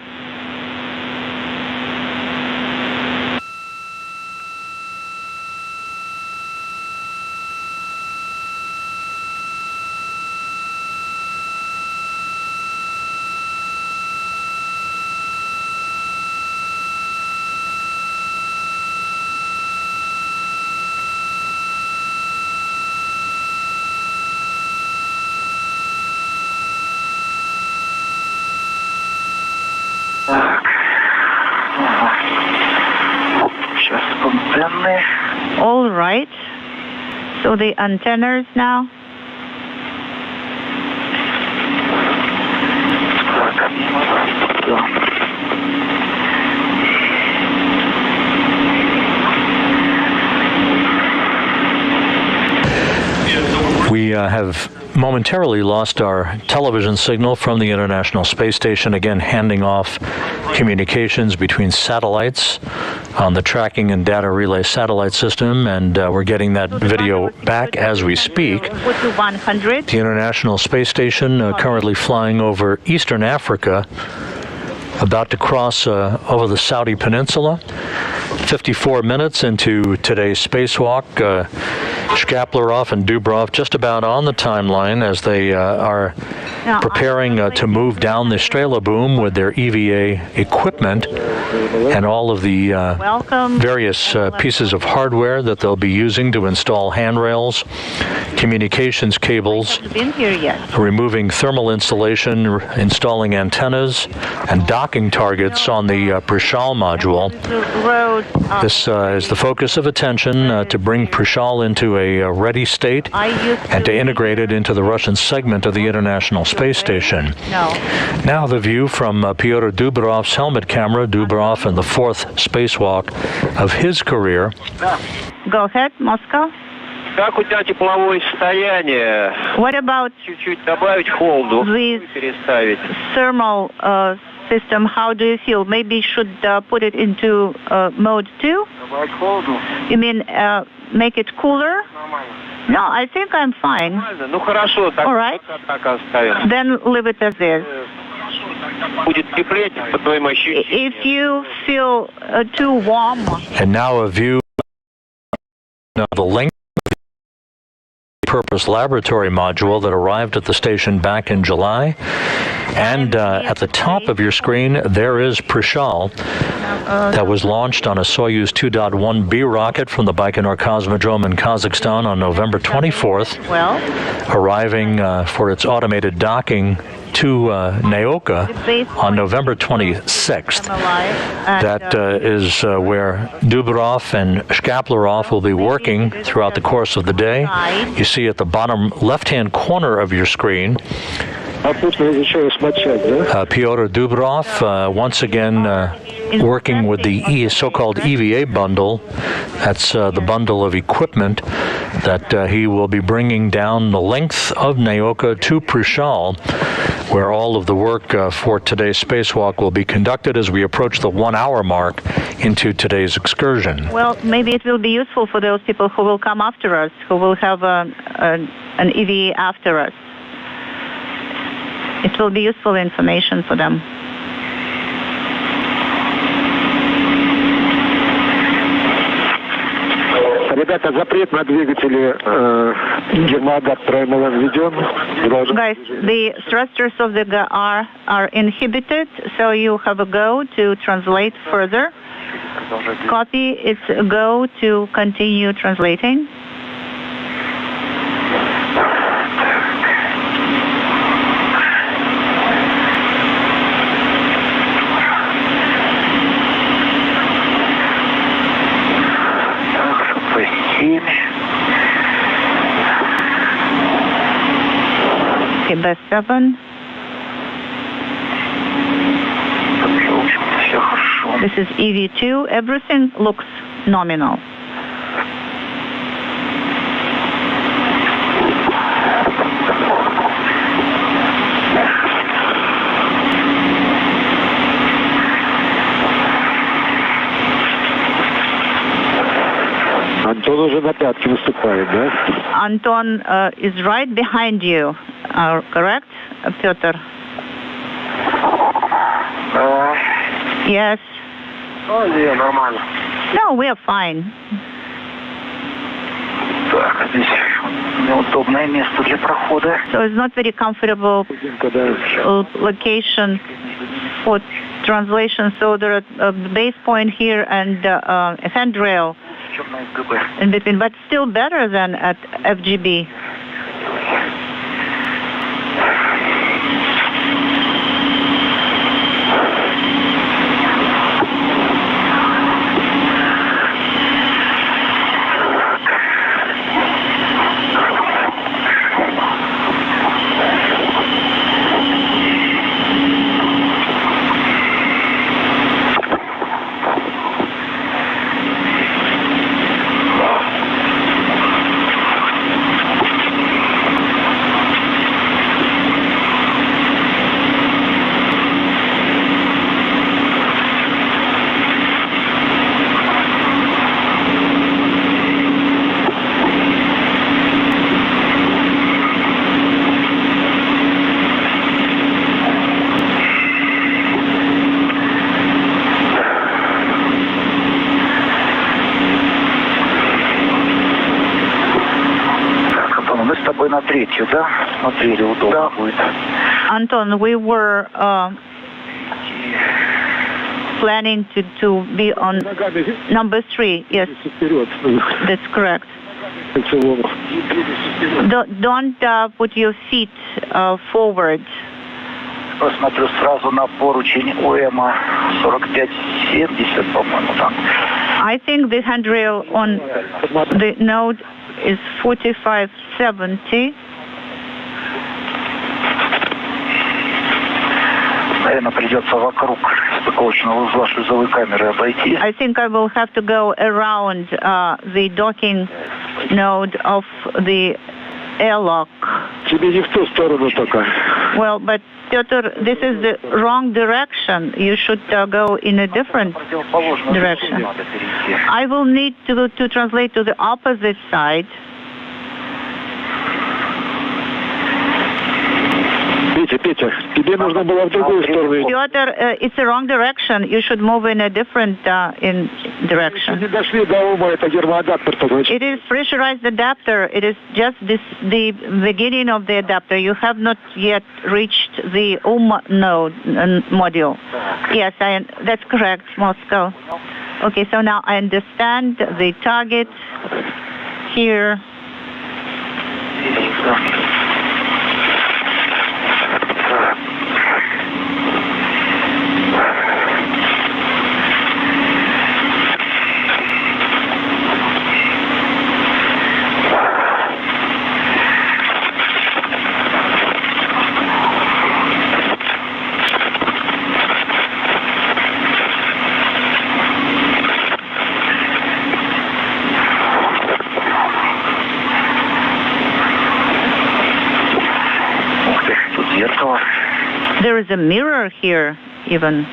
All right. So the antennas now. We have momentarily lost our television signal from the International Space Station, again handing off communications between satellites on the tracking and data relay satellite system, and we're getting that video back as we speak. The International Space Station currently flying over eastern Africa, about to cross over the Saudi Peninsula. 54 minutes into today's spacewalk. Shkaplerov and Dubrov just about on the timeline as they are preparing to move down the Strela boom with their EVA equipment and all of the various pieces of hardware that they'll be using to install handrails, communications cables, removing thermal insulation, installing antennas, and docking targets on the Prichal module. This is the focus of attention to bring Prichal into a ready state and to integrate it into the Russian segment of the International Space Station. Now the view from Pyotr Dubrov's helmet camera, Dubrov in the 4th spacewalk of his career. Go ahead, Moscow. Как у тебя тепловое состояние? What about Чуть-чуть добавить холоду, переставить. Thermal system? How do you feel? Maybe you should put it into mode 2? You mean make it cooler? No, I think I'm fine. Ну хорошо, так. All right. Так оставим. Then leave it as is. Будет теплеть по твоим ощущениям. If you feel too warm. And now a view of the length purpose laboratory module that arrived at the station back in July. And at the top of your screen, there is Prichal that was launched on a Soyuz 2.1B rocket from the Baikonur Cosmodrome in Kazakhstan on November 24th, arriving for its automated docking to Naoka on November 26th. That is where Dubrov and Shkaplerov will be working throughout the course of the day. You see at the bottom left-hand corner of your screen Pyotr Dubrov once again working with the so-called EVA bundle. That's the bundle of equipment that he will be bringing down the length of Naoka to Prichal where all of the work for today's spacewalk will be conducted as we approach the 1 hour mark into today's excursion. Well, maybe it will be useful for those people who will come after us, who will have an EV after us. It will be useful information for them. Ребята, запрет на двигатели гермоадаптеры МЛМ введен. Guys, the thrusters of the GAR are inhibited, so you have a go to translate further. Copy, it's a go to continue translating. Okay, B7. This is EV2. Everything looks nominal. Антон уже на пятки выступает, да? Anton is right behind you, correct, Pyotr? Yes. Oh, yeah, нормально. No, we are fine. Так, здесь неудобное место для прохода. So it's not very comfortable location for translation. So there are a base point here and a handrail in between, but still better than at FGB. На третью, да? Смотрели, удобно будет. Anton, we were planning to be on number 3. Yes, that's correct. Don't put your feet forward. Посмотрю сразу на поручень ОМа 4570, по-моему, там. I think the handrail on the node is 4570. Наверное, придется вокруг стыковочного узла шлюзовой камеры обойти. I think I will have to go around the docking node of the airlock. Тебе не в ту сторону только. Well, but Pyotr, this is the wrong direction. You should go in a different direction. I will need to translate to the opposite side. Петя, тебе нужно было в другую сторону. Pyotr, it's the wrong direction. You should move in a different direction. Не дошли до ума, это гермоадаптер. It is pressurized adapter. It is just the beginning of the adapter. You have not yet reached the node module. Yes, that's correct, Moscow. Okay, so now I understand the target here. There is a mirror here, even.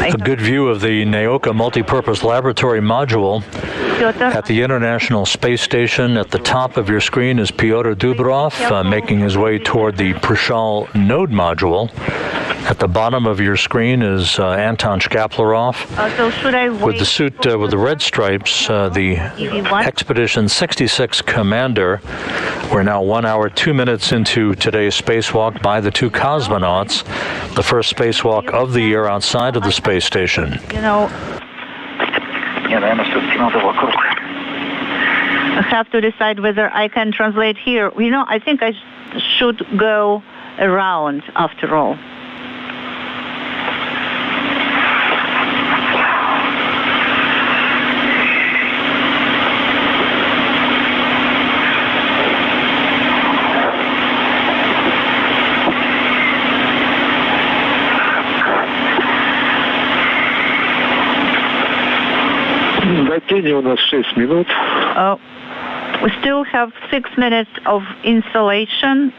A good view of the Naoka multipurpose laboratory module at the International Space Station. At the top of your screen is Pyotr Dubrov making his way toward the Prichal node module. At the bottom of your screen is Anton Shkaplerov with the suit with the red stripes, the Expedition 66 commander. We're now 1 hour, 2 minutes into today's spacewalk by the two cosmonauts, the first spacewalk of the year outside of the space station. You know, I have to decide whether I can translate here. You know, I think I should go around after all. У нас 6 минут. We still have 6 minutes of installation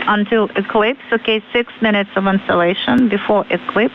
until eclipse. Okay, 6 minutes of installation before eclipse.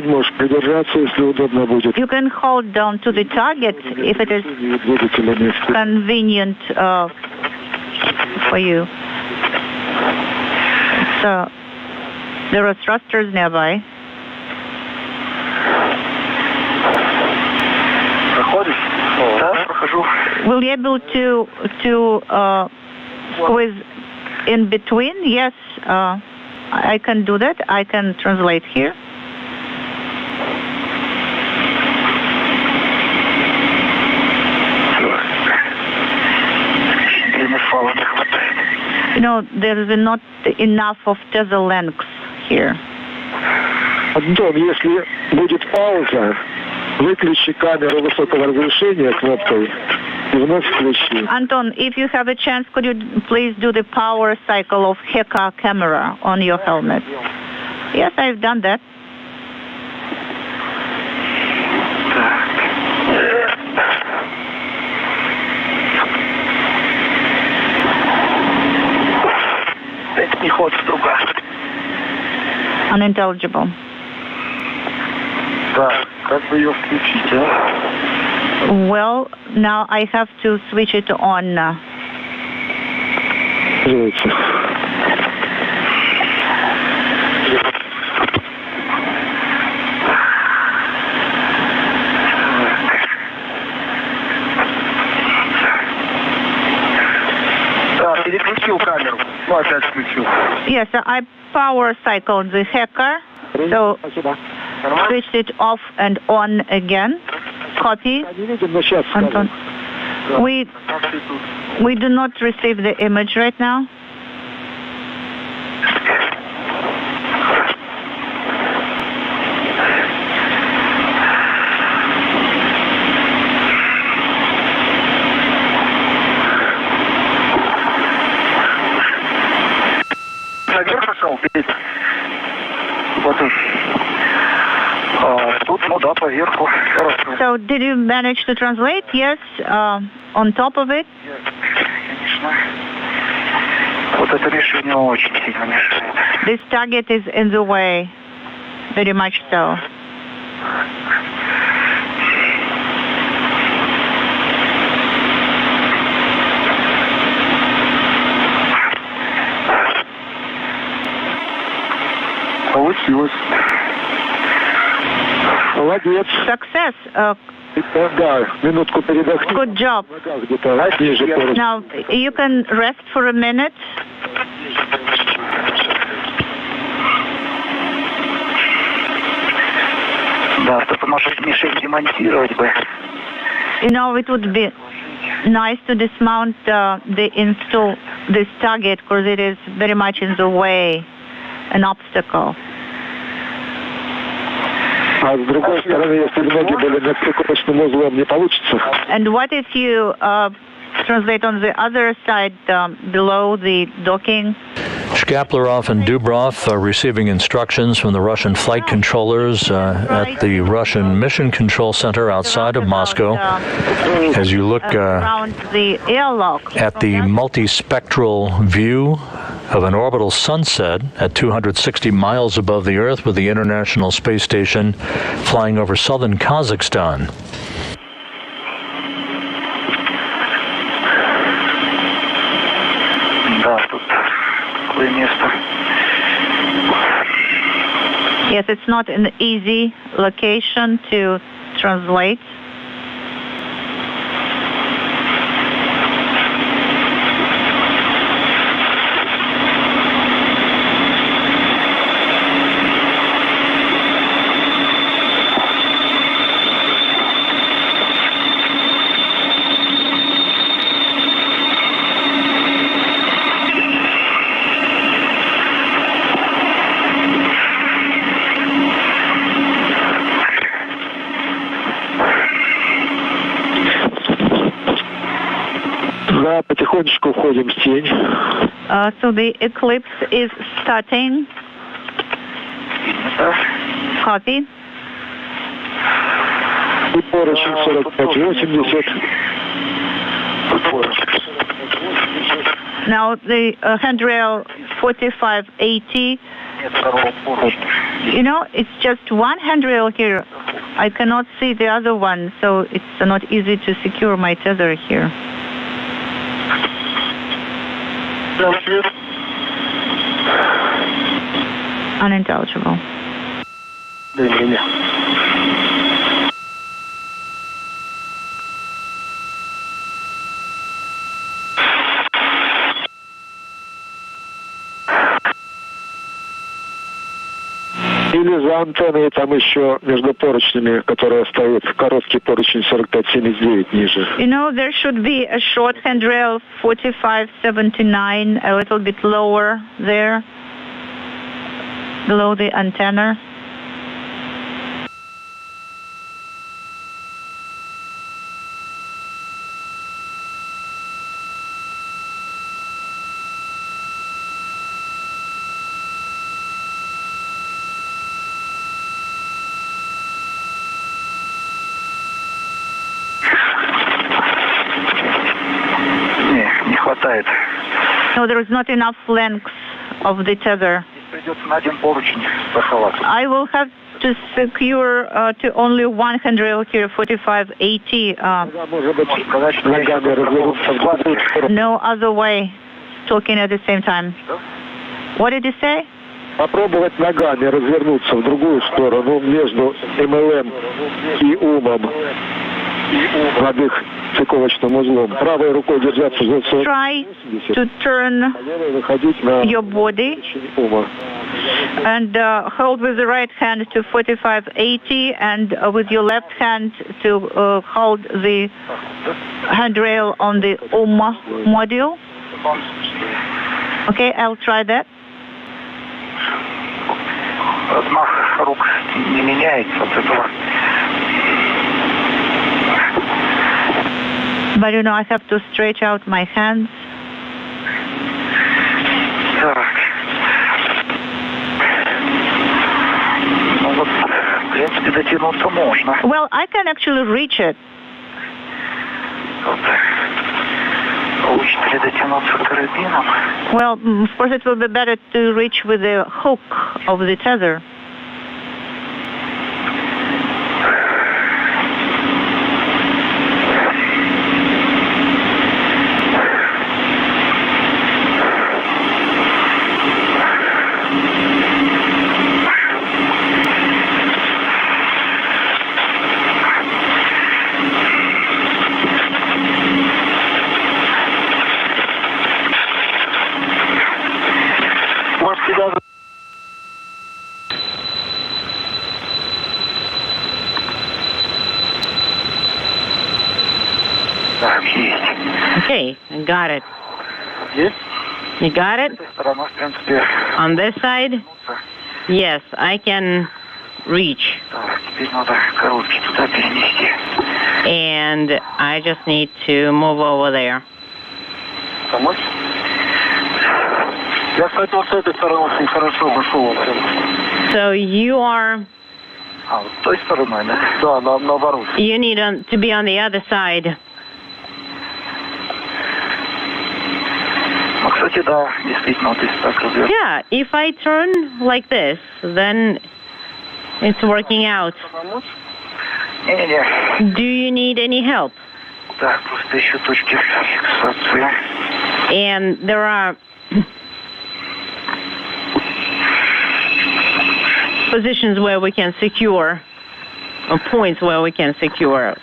Можешь придержаться, если удобно будет. You can hold down to the target if it is convenient for you. So there are thrusters nearby. Will you be able to squeeze in between? Yes, I can do that. I can translate here. You know, there is not enough of tether lengths here. Антон, если будет пауза, выключи камеру высокого разрешения кнопкой и вновь включи. Anton, if you have a chance, could you please do the power cycle of HECA camera on your helmet? Yes, I've done that. Unintelligible. Well, now I have to switch it on. Yes, I power cycled the hacker, so switched it off and on again. Copy. Anton. We do not receive the image right now. So did you manage to translate? Yes, on top of it? This target is in the way, very much so. Success. Good job. Now, you can rest for a minute. You know, it would be nice to dismount install this target because it is very much in the way, an obstacle. And what if you translate on the other side below the docking? Shkaplerov and Dubrov are receiving instructions from the Russian flight controllers at the Russian Mission Control Center outside of Moscow. As you look around the airlock at the multispectral view of an orbital sunset at 260 miles above the Earth with the International Space Station flying over southern Kazakhstan. Yes, it's not an easy location to translate. Потихонечку входим в тень. So the eclipse is starting. Copy. И поручень 45-80. Now the handrail 4580. You know, it's just one handrail here. I cannot see the other one, so it's not easy to secure my tether here. Unintelligible. Или за антенной там еще между поручнями, которая стоит, короткий поручень 45-79 ниже. You know, there should be a short handrail 45-79, a little bit lower there, below the antenna. No, there is not enough length of the tether. I will have to secure to only one handrail here, 4580. No other way, talking at the same time. What did you say? Попробовать ногами развернуться в другую сторону между МЛМ и УМом над их стыковочным узлом. Правой рукой держаться за 40. Try to turn your body and hold with the right hand to 4580 and with your left hand to hold the handrail on the module. Okay, I'll try that. Размах рук не меняется от этого. But you know, I have to stretch out my hands. Так. Ну вот, в принципе, дотянуться можно. Well, I can actually reach it. Вот. Получится ли дотянуться карабином? Well, of course, it will be better to reach with the hook of the tether. Okay, I got it. Есть? You got it? Сторона, в принципе. On this side? Yes, I can reach. Так, теперь надо коробки туда перенести. And I just need to move over there. Помочь? Я, кстати, вот с этой стороны очень хорошо обошел. So you are... А, вот с той стороной, да? Да, наоборот. You need to be on the other side. Ну, кстати, да, действительно, вот если так развернуть. Yeah, if I turn like this, then it's working out. Не-не-не. Do you need any help? Да, просто ищу точки фиксации. And there are positions where we can secure, or points where we can secure.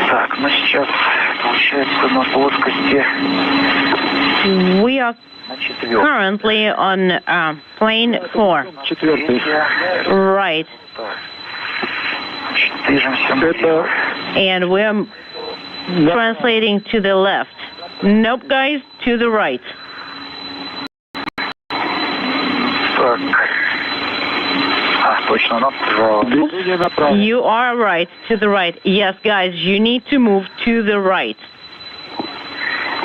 Так, ну сейчас, получается, на плоскости. We are currently on plane 4. Right. And we're translating to the left. Nope, guys, to the right. Так. А, точно, направо. You are right, to the right. Yes, guys, you need to move to the right.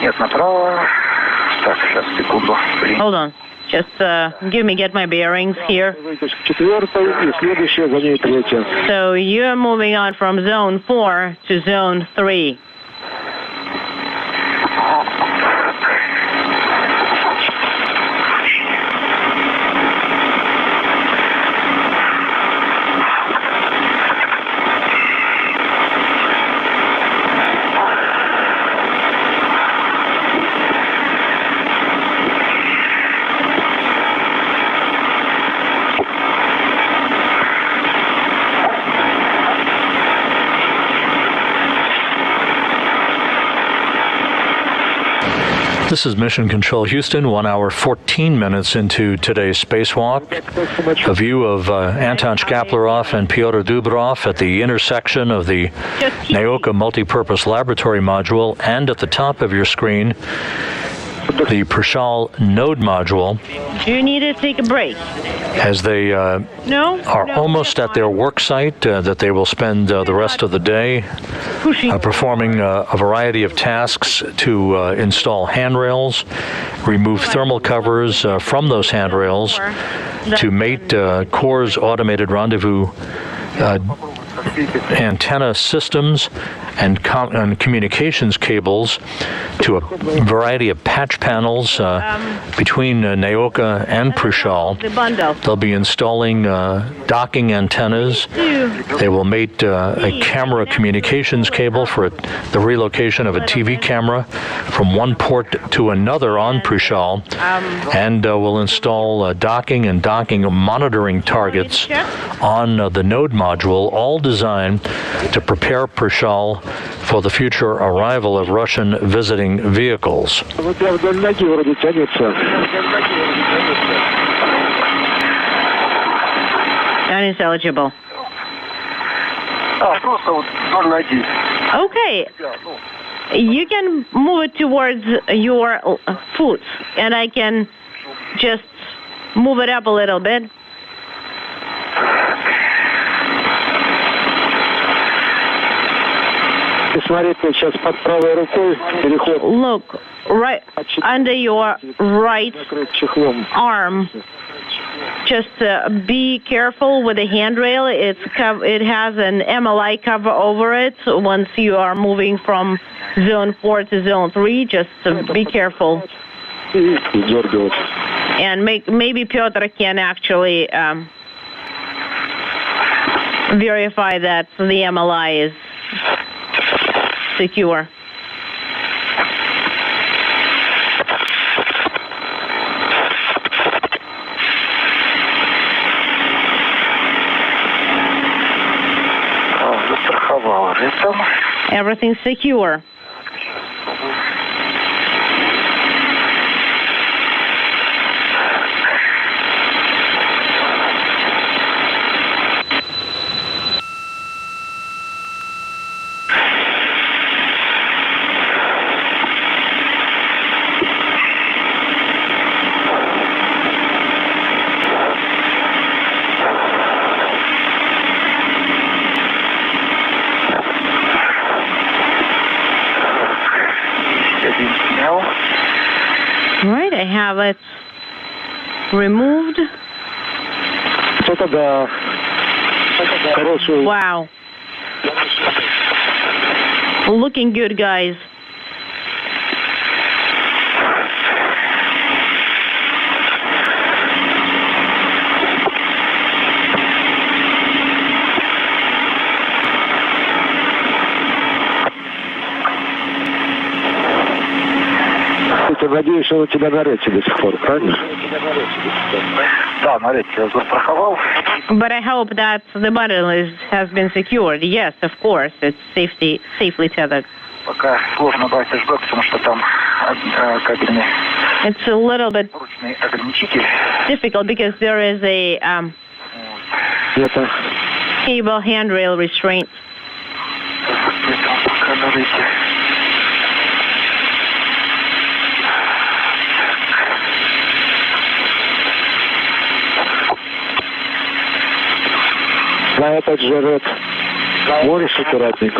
Нет, направо. Так, сейчас, секунду. Hold on. Just get my bearings here. So you're moving on from zone 4 to zone 3. This is Mission Control Houston, 1 hour 14 minutes into today's spacewalk. A view of Anton Shkaplerov and Pyotr Dubrov at the intersection of the Naoka Multipurpose Laboratory Module, and at the top of your screen, the Prichal node module. Do you need to take a break? As they are almost at their work site that they will spend the rest of the day performing a variety of tasks to install handrails, remove thermal covers from those handrails, to mate Kurs automated rendezvous antenna systems and communications cables to a variety of patch panels between Naoka and Prichal. They'll be installing docking antennas. They will mate a camera communications cable for the relocation of a TV camera from one port to another on Prichal, and will install docking and docking monitoring targets on the node module, all designed to prepare Prichal for the future arrival of Russian visiting vehicles. Unintelligible. Okay. You can move it towards your foot, and I can just move it up a little bit. Look, right under your right arm. Just be careful with the handrail. It has an MLI cover over it. Once you are moving from zone 4 to zone 3, just be careful. And maybe Pyotr can actually verify that the MLI is secure. Everything's secure. have it removed. Wow. Looking good, guys. Надеюсь, он у тебя на рете до сих пор, правильно? Да, на рете я застраховал. But I hope that the bundle has been secured. Yes, of course, it's safely tethered. Пока сложно брать ждать, потому что там кабельный. It's a little bit ручный ограничитель. Difficult because there is a cable handrail restraint. Пока на рете.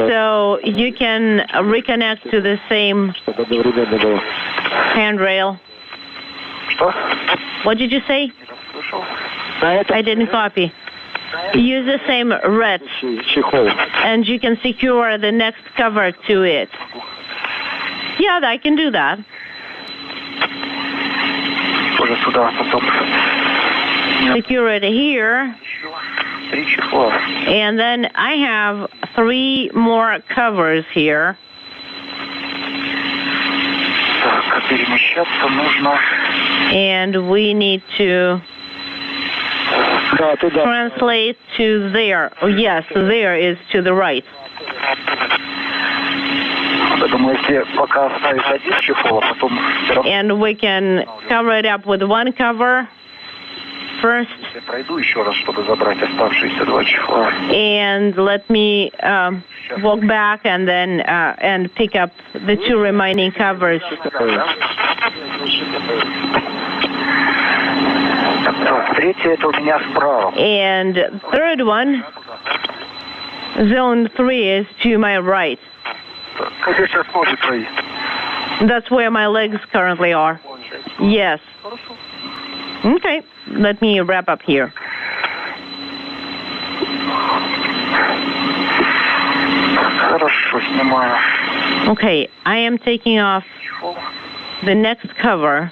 So you can reconnect to the same handrail. What did you say? I didn't copy. Use the same red, and you can secure the next cover to it. Yeah, I can do that. Secure it here. And then I have 3 more covers here. And we need to translate to there. Oh, yes, there is to the right. And we can cover it up with 1 cover first. And let me walk back and then and pick up the 2 remaining covers. And third one, zone 3 is to my right. That's where my legs currently are. Yes. Okay, let me wrap up here. Okay, I am taking off the next cover.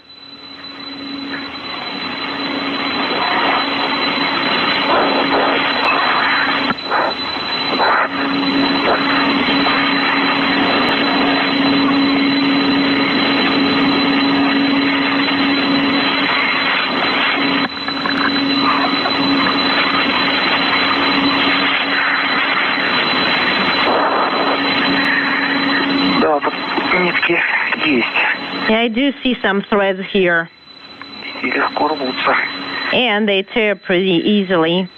Yeah, I do see some threads here. And they tear pretty easily.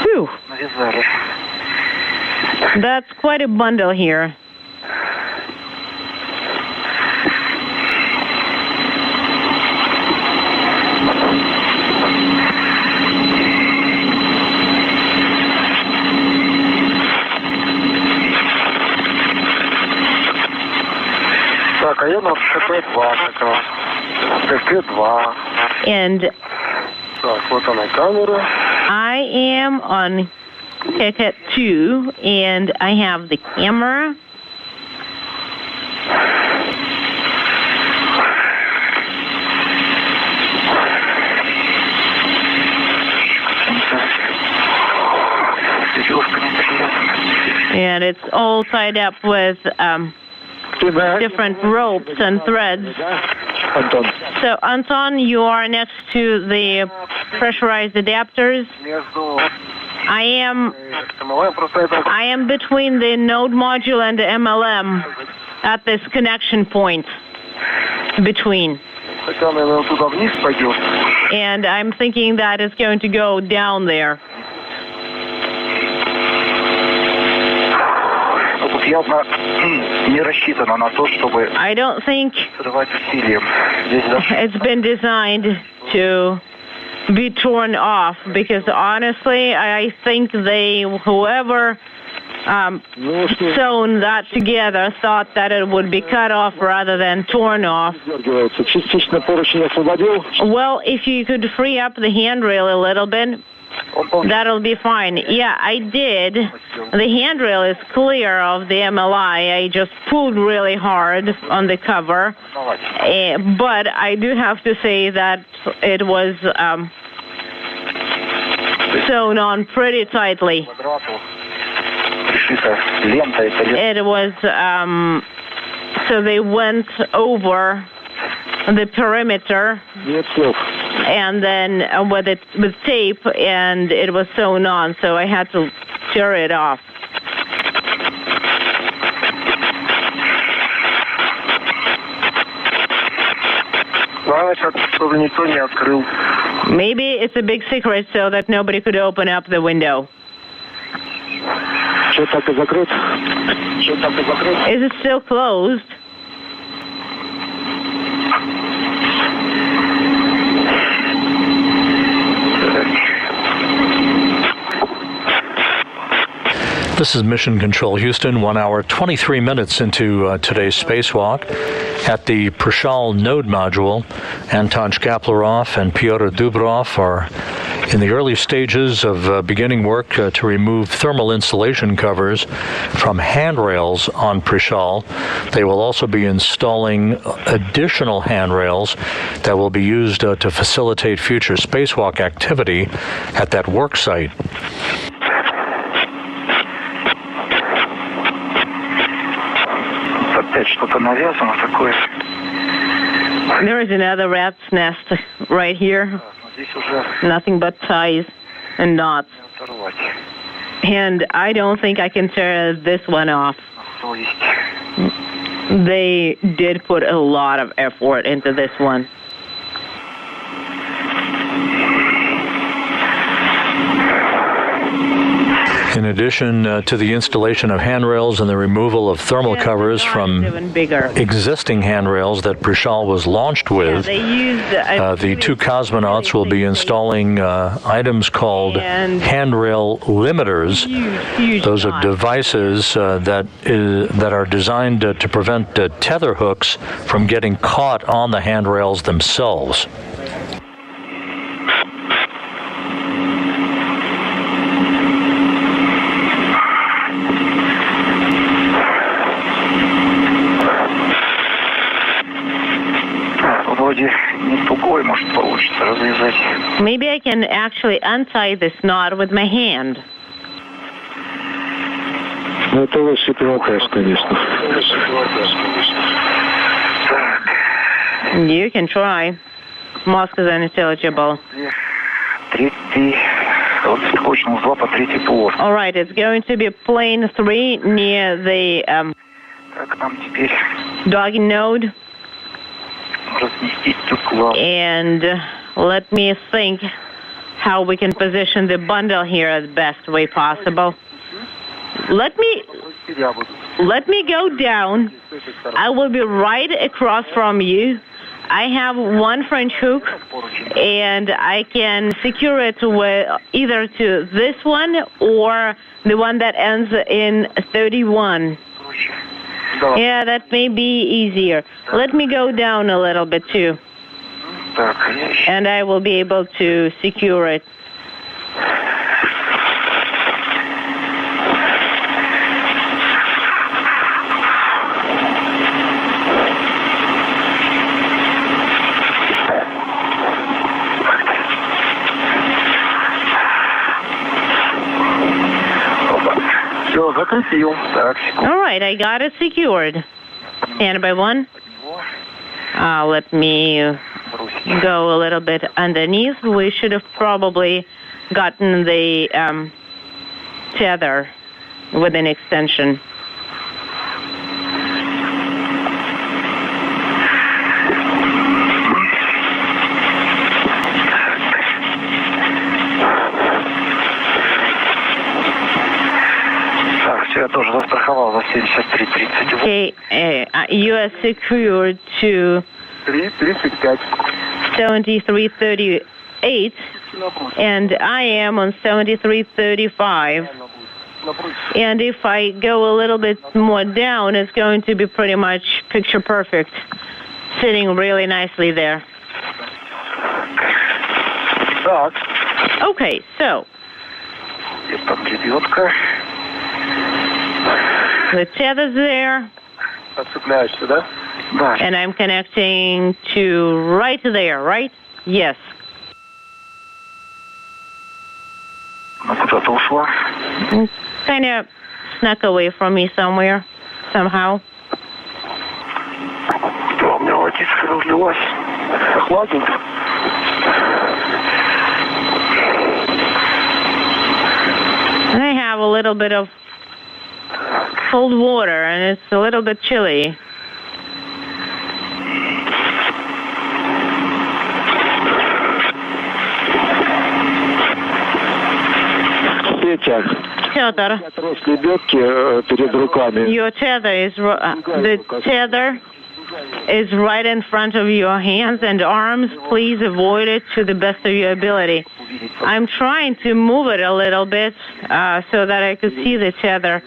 Whew. That's quite a bundle here. And I am on Keket 2, and I have the camera. And it's all tied up with different ropes and threads. So, Anton, you are next to the pressurized adapters. I am between the node module and the MLM at this connection point between. And I'm thinking that it's going to go down there. I don't think it's been designed to be torn off, because honestly, I think whoever sewn that together, thought that it would be cut off rather than torn off. Well, if you could free up the handrail a little bit, that'll be fine. Yeah, I did. The handrail is clear of the MLI. I just pulled really hard on the cover. But I do have to say that it was sewn on pretty tightly. It was, so they went over the perimeter and then with tape, and it was sewn on, so I had to tear it off. Maybe it's a big secret so that nobody could open up the window. Is it still closed? This is Mission Control Houston, 1 hour, 23 minutes into today's spacewalk. At the Prichal node module, Anton Shkaplerov and Pyotr Dubrov are in the early stages of beginning work to remove thermal insulation covers from handrails on Prichal. They will also be installing additional handrails that will be used to facilitate future spacewalk activity at that work site. There is another rat's nest right here. Nothing but ties and knots. And I don't think I can tear this one off. They did put a lot of effort into this one. In addition to the installation of handrails and the removal of thermal covers from existing handrails that Prichal was launched with, the two cosmonauts will be installing items called handrail limiters. Those are devices that are designed to prevent tether hooks from getting caught on the handrails themselves. Maybe I can actually untie this knot with my hand. You can try. Mosque is unintelligible. All right, it's going to be plane 3 near the docking node. And let me think how we can position the bundle here the best way possible. Let me go down. I will be right across from you. I have one French hook, and I can secure it with either to this one or the one that ends in 31. Yeah, that may be easier. Let me go down a little bit too, and I will be able to secure it. All right, I got it secured. And by one, let me go a little bit underneath. We should have probably gotten the tether with an extension. Okay, you are secured to 7338, and I am on 7335. And if I go a little bit more down, it's going to be pretty much picture perfect, sitting really nicely there. Okay, so the tether's there, and I'm connecting to right there, right? Yes. Kind of snuck away from me somewhere, somehow. And I have a little bit of cold water, and it's a little bit chilly. Tether. Your tether is the tether is right in front of your hands and arms. Please avoid it to the best of your ability. I'm trying to move it a little bit so that I could see the tether,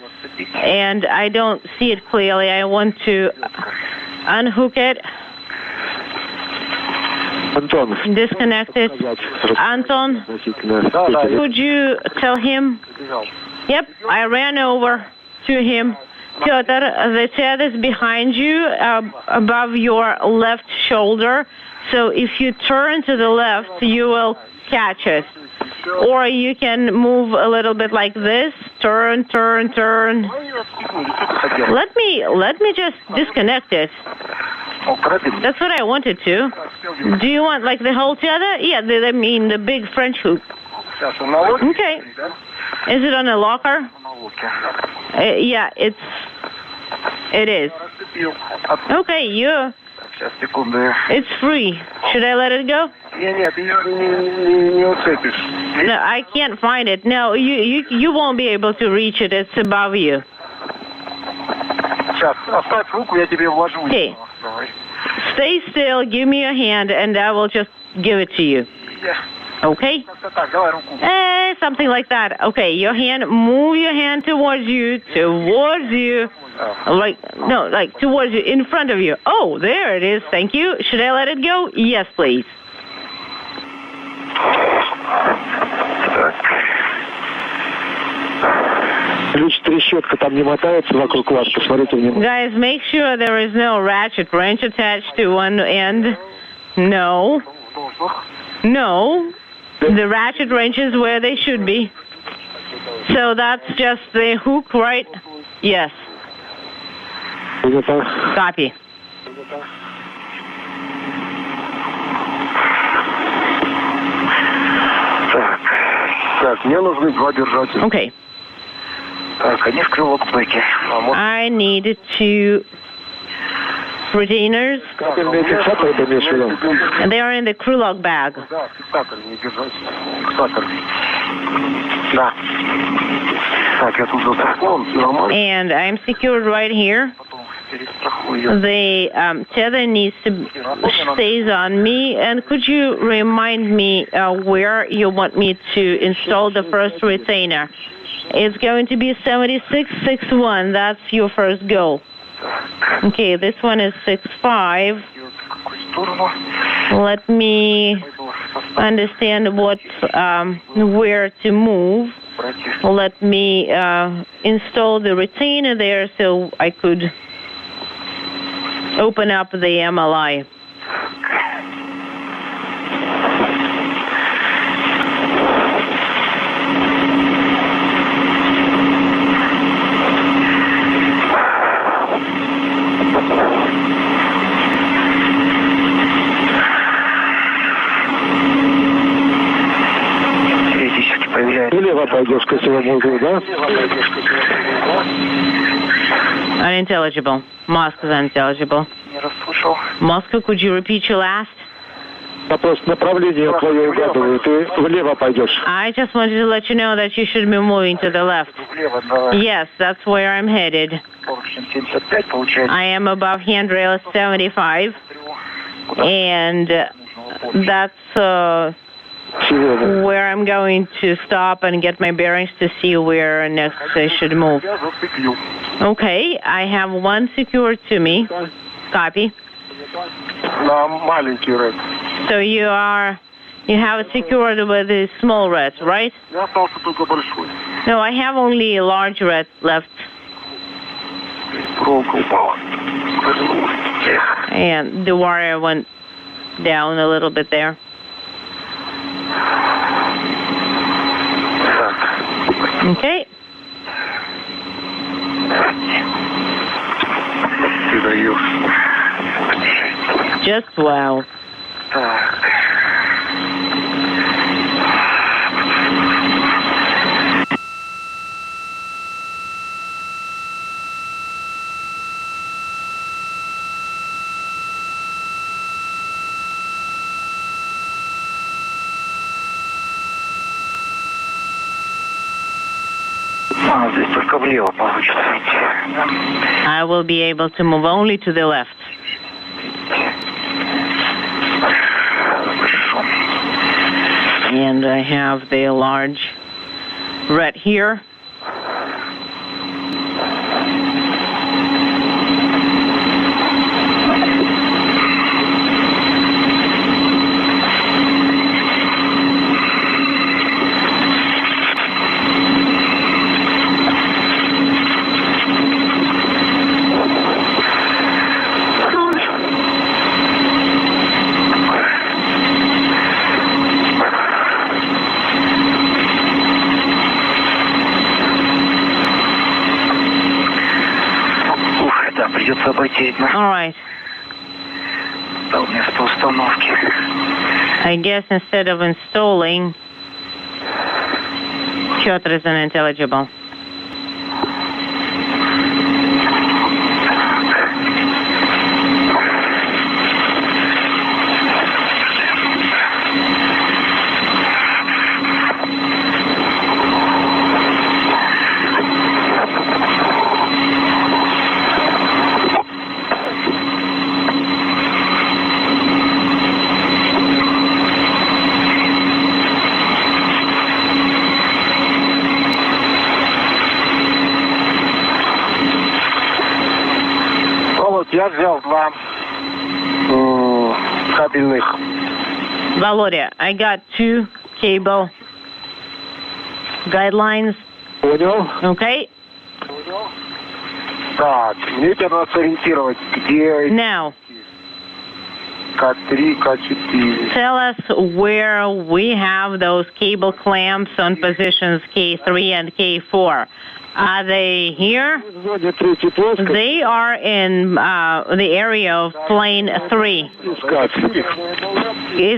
and I don't see it clearly. I want to unhook it. Disconnect it. Anton, could you tell him? Yep, I ran over to him. Pyotr, the tether is behind you, above your left shoulder. So if you turn to the left, you will catch it. Or you can move a little bit like this. Turn, turn, turn. Let me just disconnect it. That's what I wanted to. Do you want like the whole tether? Yeah, I mean the big French hook. Okay. Is it on a locker? Yeah, it is. Okay, it's free. Should I let it go? No, I can't find it. No, you won't be able to reach it. It's above you. Okay. Stay still, give me a hand, and I will just give it to you. Okay? Something like that. Okay, move your hand towards you. Like towards you, in front of you. Oh, there it is. Thank you. Should I let it go? Yes, please. Guys, make sure there is no ratchet wrench attached to one end. No. The ratchet wrench is where they should be. So that's just the hook, right? Yes. Copy. Okay. I need 2 retainers. And they are in the crew log bag. And I'm secured right here. The tether needs to stays on me. And could you remind me where you want me to install the first retainer? It's going to be 7661. That's your first goal. Okay, this one is 65. Let me understand where to move. Let me install the retainer there so I could open up the MLI. Unintelligible. Moscow is unintelligible. Moscow, could you repeat your last? I just wanted to let you know that you should be moving to the left. Yes, that's where I'm headed. I am above handrail 75. And that's where I'm going to stop and get my bearings to see where next I should move. Okay, I have one secured to me. Copy. So you have it secured with the small red, right? No, I have only a large red left. And the wire went down a little bit there. Okay. Just wow. I will be able to move only to the left. And I have the large red here. All right. I guess instead of installing, Piotr is unintelligible. Я взял два кабельных. Valoria, I got 2 cable guidelines. Понял. Okay. Так, мне теперь надо сориентировать, где... Now, К3, К4. tell us where we have those cable clamps on positions K3 and K4. Are they here? They are in the area of plane 3. Is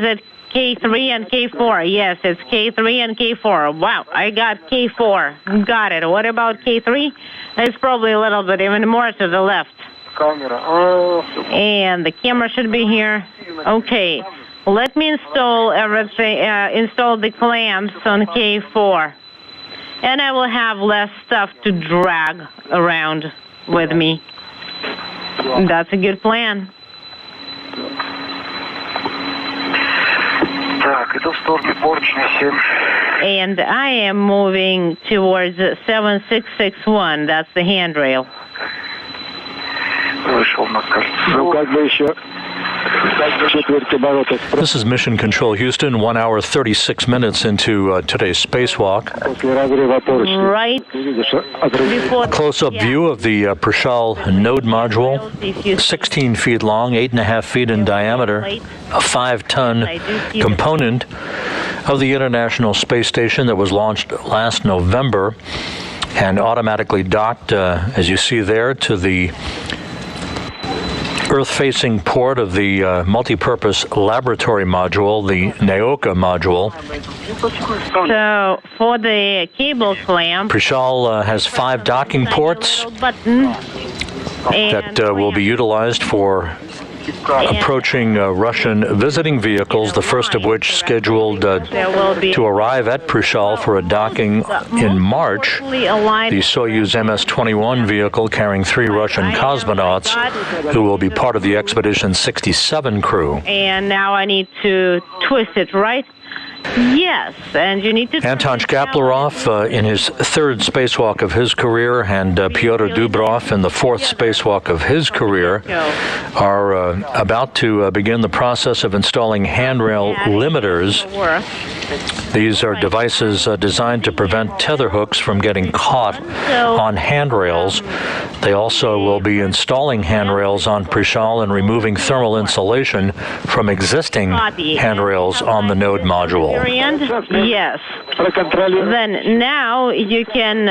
it K3 and K4? Yes, it's K3 and K4. Wow, I got K4. Got it. What about K3? It's probably a little bit even more to the left. And the camera should be here. Okay, let me install everything. Install the clamps on K4. And I will have less stuff to drag around with me. That's a good plan. And I am moving towards 7661. That's the handrail. This is Mission Control Houston, 1 hour 36 minutes into today's spacewalk. Right before a close-up view of the Prichal node module, 16 feet long, 8.5 feet in diameter, a 5-ton component of the International Space Station that was launched last November and automatically docked, as you see there, to the Earth-facing port of the multi-purpose laboratory module, the NEOCA module. So for the cable clamp, Prichal has 5 docking ports that will be utilized for approaching Russian visiting vehicles, the first of which scheduled to arrive at Prichal for a docking in March. The Soyuz MS-21 vehicle carrying 3 Russian cosmonauts who will be part of the Expedition 67 crew. And now I need to twist it, right? Yes, and you need to... Anton Shkaplerov in his third spacewalk of his career and Pyotr Dubrov in the fourth spacewalk of his career are about to begin the process of installing handrail limiters. These are devices designed to prevent tether hooks from getting caught on handrails. They also will be installing handrails on Prichal and removing thermal insulation from existing handrails on the node module. Yes. Then now you can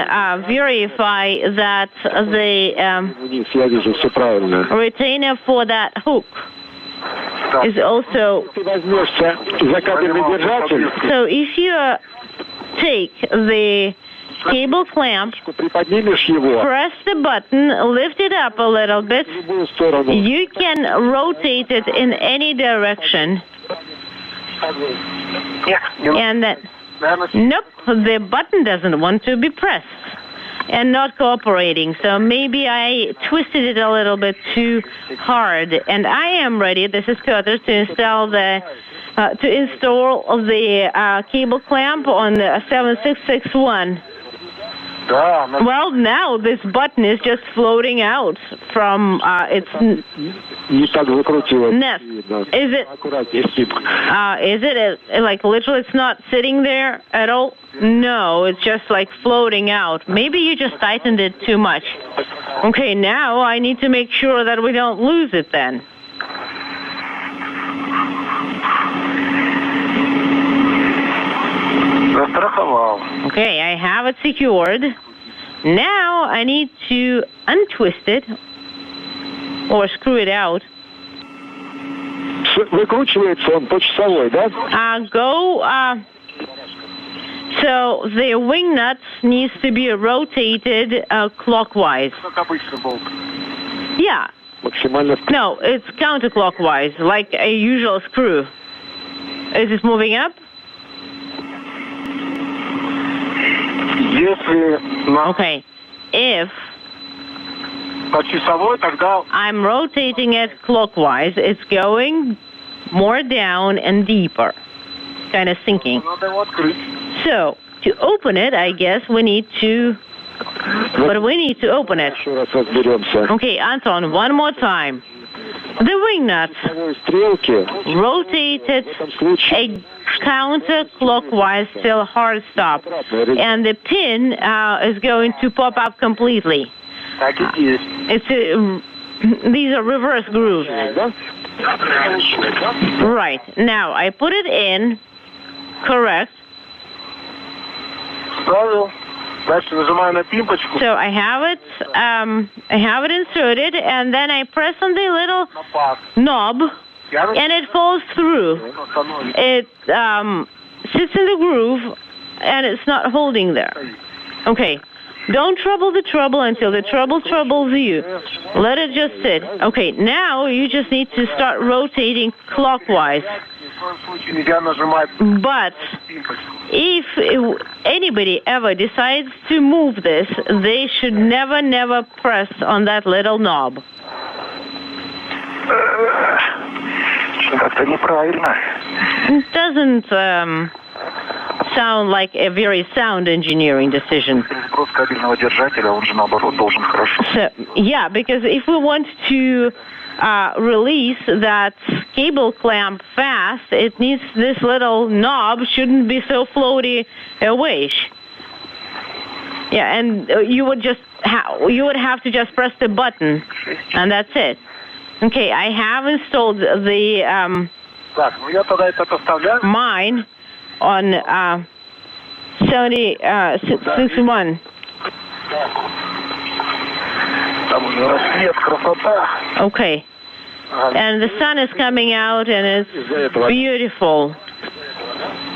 verify that the retainer for that hook is also... So if you take the cable clamp, press the button, lift it up a little bit, you can rotate it in any direction. And then, nope, the button doesn't want to be pressed and not cooperating. So maybe I twisted it a little bit too hard. And I am ready, this is Piotr, to install the cable clamp on the 7661. Well, now this button is just floating out from its nest. Is it like literally it's not sitting there at all? No, it's just like floating out. Maybe you just tightened it too much. Okay, now I need to make sure that we don't lose it then. Okay, I have it secured. Now I need to untwist it or screw it out. So the wing nuts needs to be rotated clockwise. Yeah. No, it's counterclockwise, like a usual screw. Is it moving up? Okay. If I'm rotating it clockwise, it's going more down and deeper, kind of sinking. So to open it, I guess we need to... But we need to open it. Okay, Anton, one more time. The wing nuts rotated a counterclockwise till hard stop, and the pin is going to pop up completely. These are reverse grooves. Right, now I put it in, correct. So I have it inserted, and then I press on the little knob, and it falls through. It sits in the groove, and it's not holding there. Okay, don't trouble the trouble until the trouble troubles you. Let it just sit. Okay, now you just need to start rotating clockwise. But if anybody ever decides to move this, they should never press on that little knob. It doesn't sound like a very sound engineering decision. So, yeah, because if we want to release that cable clamp fast, it needs this little knob shouldn't be so floaty away. Yeah, and you would have to just press the button, and that's it. Okay, I have installed the mine on 7661. Okay. And the sun is coming out, and it's beautiful.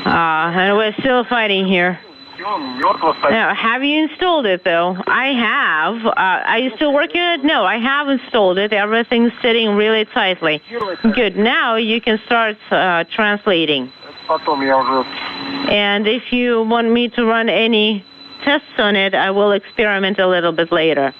And we're still fighting here. Now, have you installed it, though? I have. Are you still working on it? No, I have installed it. Everything's sitting really tightly. Good. Now you can start translating. And if you want me to run any tests on it, I will experiment a little bit later.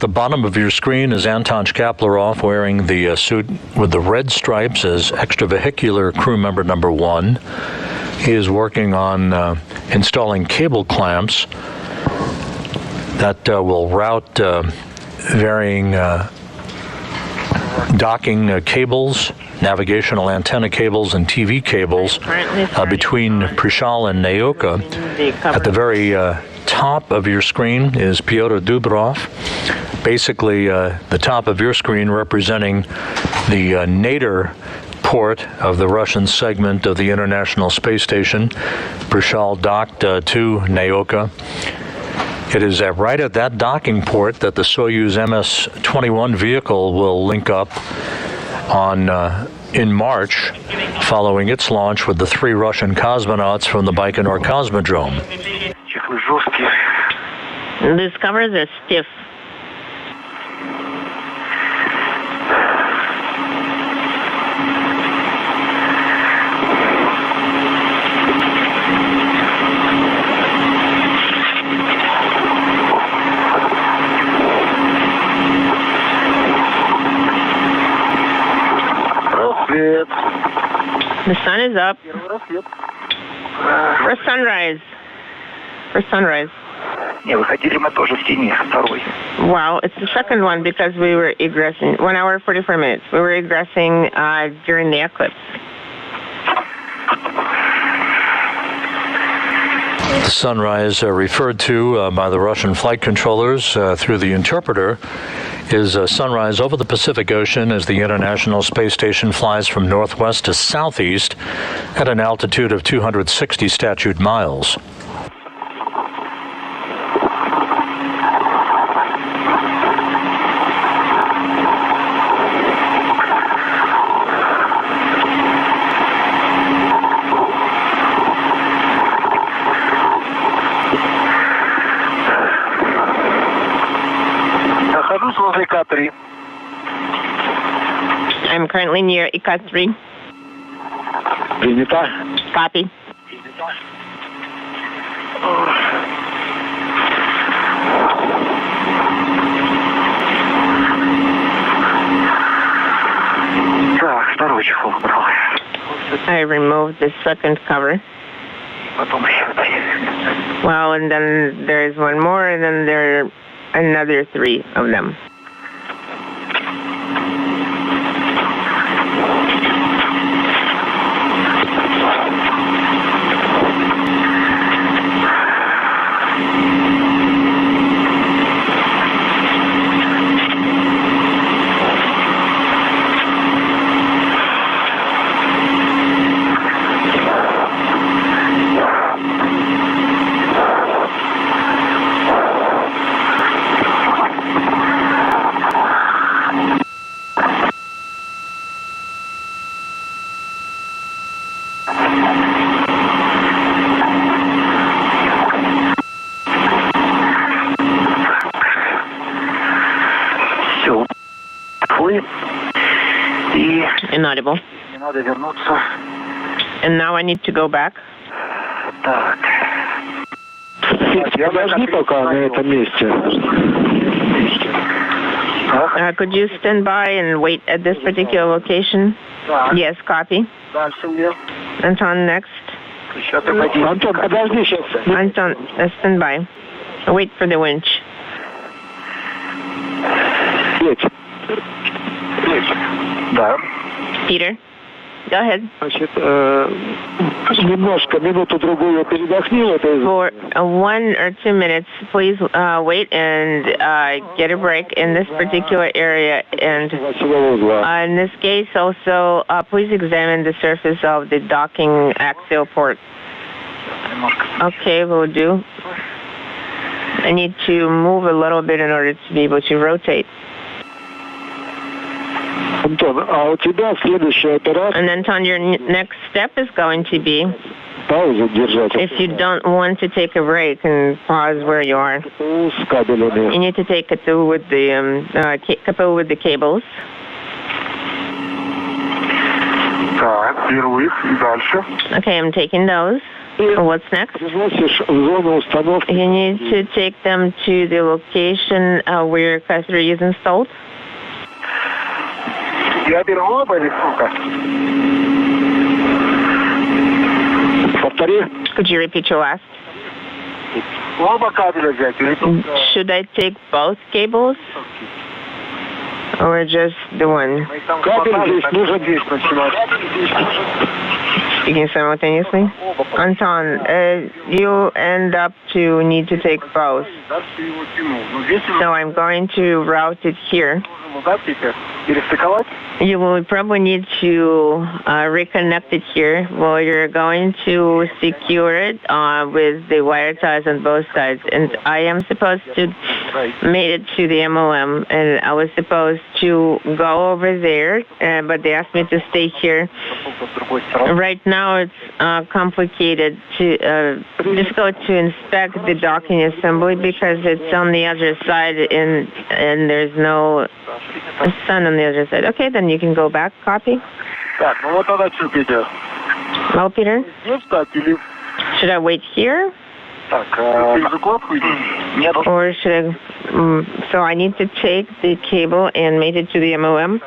the bottom of your screen is Anton Shkaplerov wearing the suit with the red stripes as extravehicular crew member number 1. He is working on installing cable clamps that will route varying docking cables, navigational antenna cables, and TV cables between Prichal and Naoka. At the very top of your screen is Pyotr Dubrov. Basically, the top of your screen representing the nadir port of the Russian segment of the International Space Station. Prichal docked to Naoka. It is right at that docking port that the Soyuz MS-21 vehicle will link up on in March, following its launch with the 3 Russian cosmonauts from the Baikonur Cosmodrome. These covers are stiff. The sun is up. For sunrise. For sunrise. Wow, it's the second one because we were egressing 1 hour 44 minutes. We were egressing during the eclipse. The sunrise referred to by the Russian flight controllers through the interpreter is sunrise over the Pacific Ocean as the International Space Station flies from northwest to southeast at an altitude of 260 statute miles. I'm currently near IK-3. Copy. I removed the second cover. Well, and then there's one more, and then there are another 3 of them. Inaudible. And now I need to go back. Could you stand by and wait at this particular location? Yes, copy. Anton, next. Anton, stand by. Wait for the winch. Peter, go ahead. For 1 or 2 minutes, please wait and get a break in this particular area. And in this case, also, please examine the surface of the docking axial port. Okay, will do. I need to move a little bit in order to be able to rotate. And Anton, your next step is going to be, if you don't want to take a break and pause where you are, you need to take couple with the cables. Okay, I'm taking those. What's next? You need to take them to the location where your catheter is installed. Could you repeat your last? Should I take both cables? Or just the one? Speaking simultaneously? Anton, you end up to need to take both. So I'm going to route it here. You will probably need to reconnect it here. Well, you're going to secure it with the wire ties on both sides. And I am supposed to make it to the MLM, and I was supposed to go over there, but they asked me to stay here. Right now, it's complicated difficult to inspect the docking assembly because it's on the other side, and there's no sun on the other side. Okay, then you can go back. Copy. Well, Peter? Should I wait here? Or should I... so I need to take the cable and mate it to the MOM.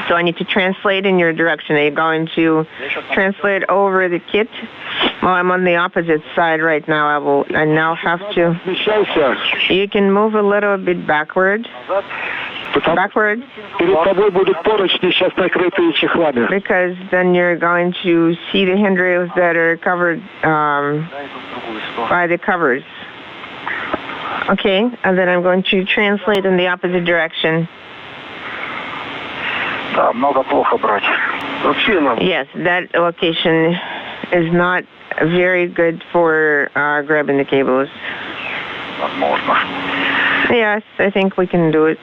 So I need to translate in your direction. Are you going to translate over the kit? Well, I'm on the opposite side right now. I now have to... You can move a little bit backward. Backward. Because then you're going to see the handrails that are covered by the covers. Okay, and then I'm going to translate in the opposite direction. Yes, that location is not very good for grabbing the cables. Yes, I think we can do it.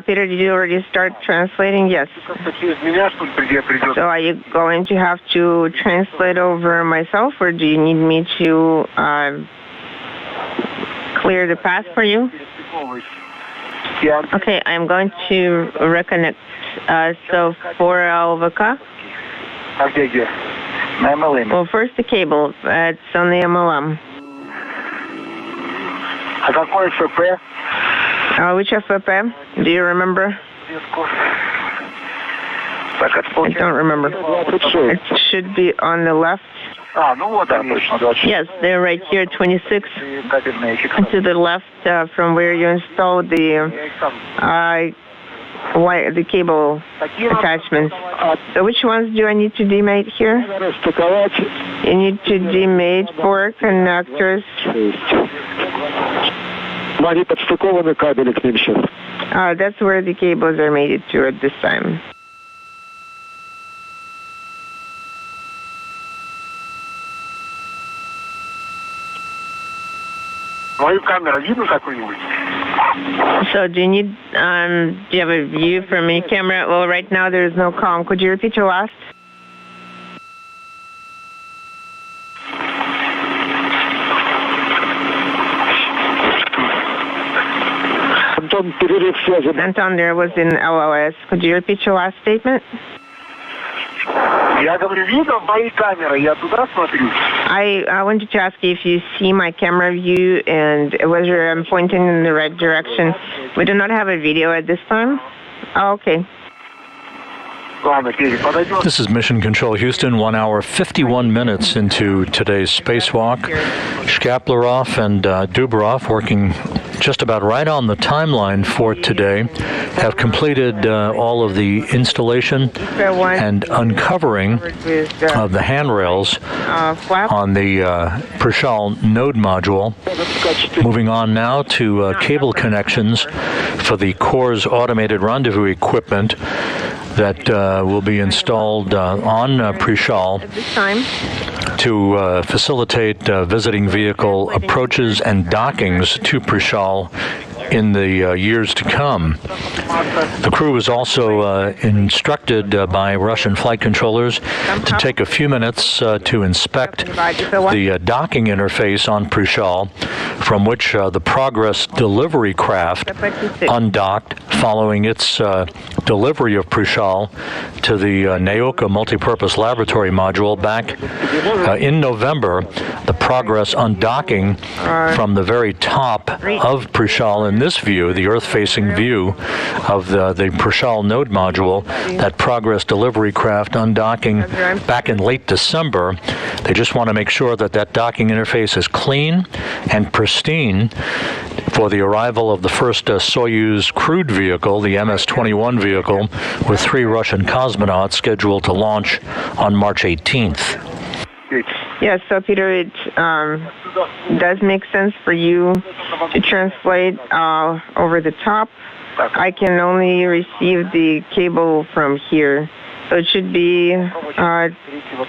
Peter, did you already start translating? Yes. So are you going to have to translate over myself, or do you need me to clear the path for you? Okay, I'm going to reconnect. So for LVK? Well, first the cable. It's on the MLM. Which FP? Do you remember? I don't remember. It should be on the left. Yes, they're right here, 26 to the left from where you installed the cable attachments. So which ones do I need to demate here? You need to demate 4 connectors. That's where the cables are mated to at this time. So do you need, do you have a view from any camera? Well, right now there is no comm. Could you repeat your last? Anton, there was in LOS. Could you repeat your last statement? I wanted to ask you if you see my camera view and whether I'm pointing in the right direction. We do not have a video at this time. Oh, okay. This is Mission Control Houston, 1 hour, 51 minutes into today's spacewalk. Shkaplerov and Dubrov working just about right on the timeline for today, have completed all of the installation and uncovering of the handrails on the Prichal node module. Moving on now to cable connections for the Kurs automated rendezvous equipment that will be installed on Prichal to facilitate visiting vehicle approaches and dockings to Prichal in the years to come. The crew was also instructed by Russian flight controllers to take a few minutes to inspect the docking interface on Prichal, from which the Progress delivery craft undocked following its delivery of Prichal to the Naoka multipurpose laboratory module back in November. The Progress undocking from the very top of Prichal in this view, the Earth-facing view of the Prichal node module, that Progress delivery craft undocking back in late December. They just want to make sure that that docking interface is clean and pristine for the arrival of the first Soyuz crewed vehicle, the MS-21 vehicle, with 3 Russian cosmonauts scheduled to launch on March 18th. Yes, so Peter, it does make sense for you to translate over the top. I can only receive the cable from here. So it should be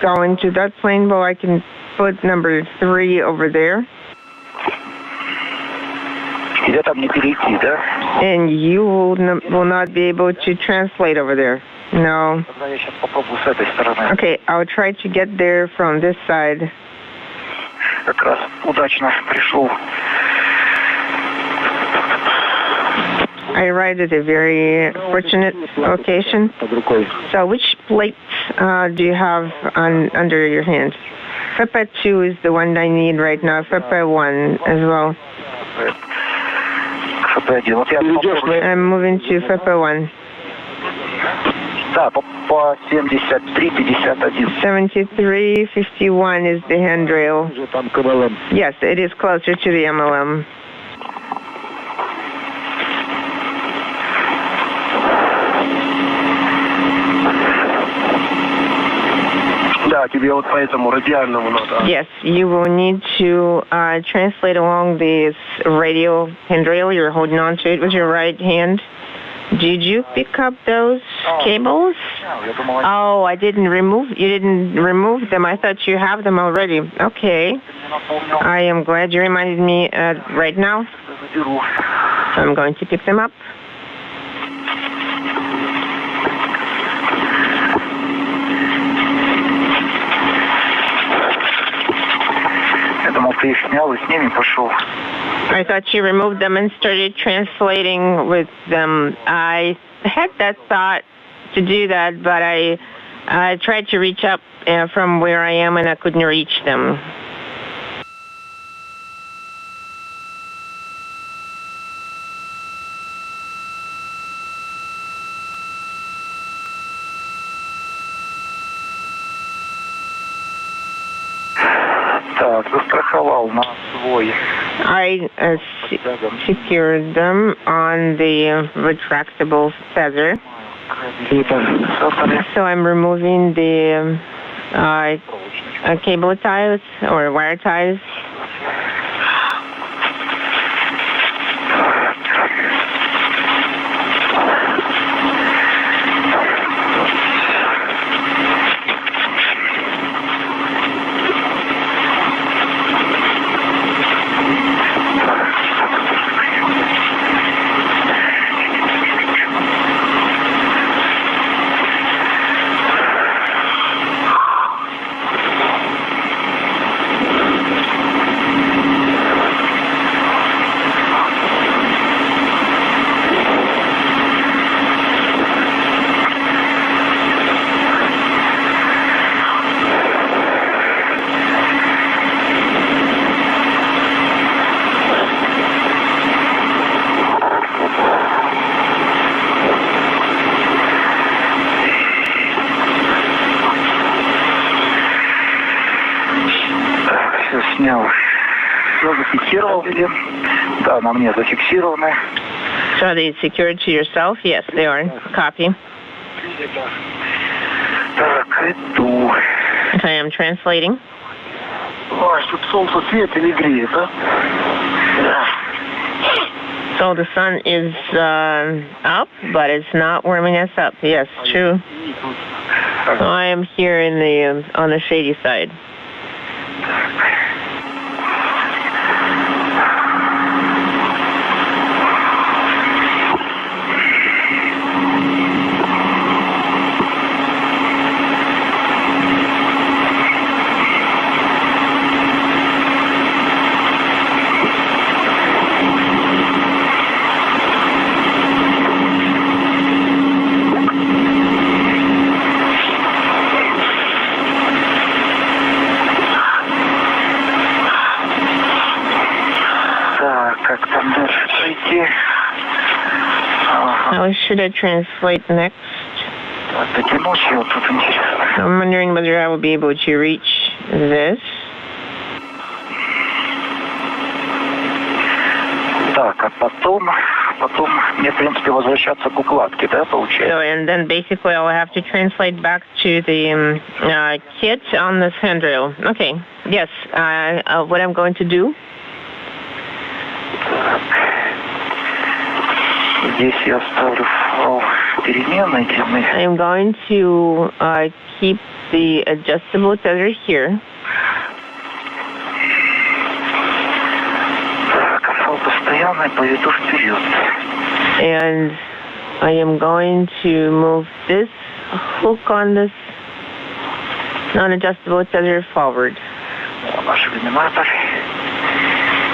going to that plane, but I can put number 3 over there. And you will not be able to translate over there. No. Okay, I'll try to get there from this side. I arrived at a very fortunate location. So which plates do you have under your hand? FEPA 2 is the one I need right now. FEPA 1 as well. I'm moving to FEPA 1. 7351 is the handrail. Yes, it is closer to the MLM. Yes, you will need to translate along this radial handrail. You're holding on to it with your right hand. Did you pick up those cables? Oh, I didn't remove. You didn't remove them. I thought you have them already. Okay. I am glad you reminded me right now. So I'm going to pick them up. I thought you removed them and started translating with them. I had that thought to do that, but I tried to reach up from where I am and I couldn't reach them. I secured them on the retractable feather. So I'm removing the cable ties or wire ties. Все зафиксировал. Да, на мне зафиксированы. So are they secured to yourself? Yes, they are. Copy. Так, иду. I am translating. Ой, тут солнце светит или греет, а? So the sun is up, but it's not warming us up. Yes, true. So I am here in the on the shady side. How should I translate next? I'm wondering whether I will be able to reach this. Так, а потом мне, в принципе, возвращаться к укладке, да, получается? So, and then basically I'll have to translate back to the kit on this handrail. Okay, yes, what I'm going to do. Здесь я ставлю переменные. I am going to keep the adjustable tether here. Постоянно поведу вперед. And I am going to move this hook on this non-adjustable tether forward. Наш иллюминатор.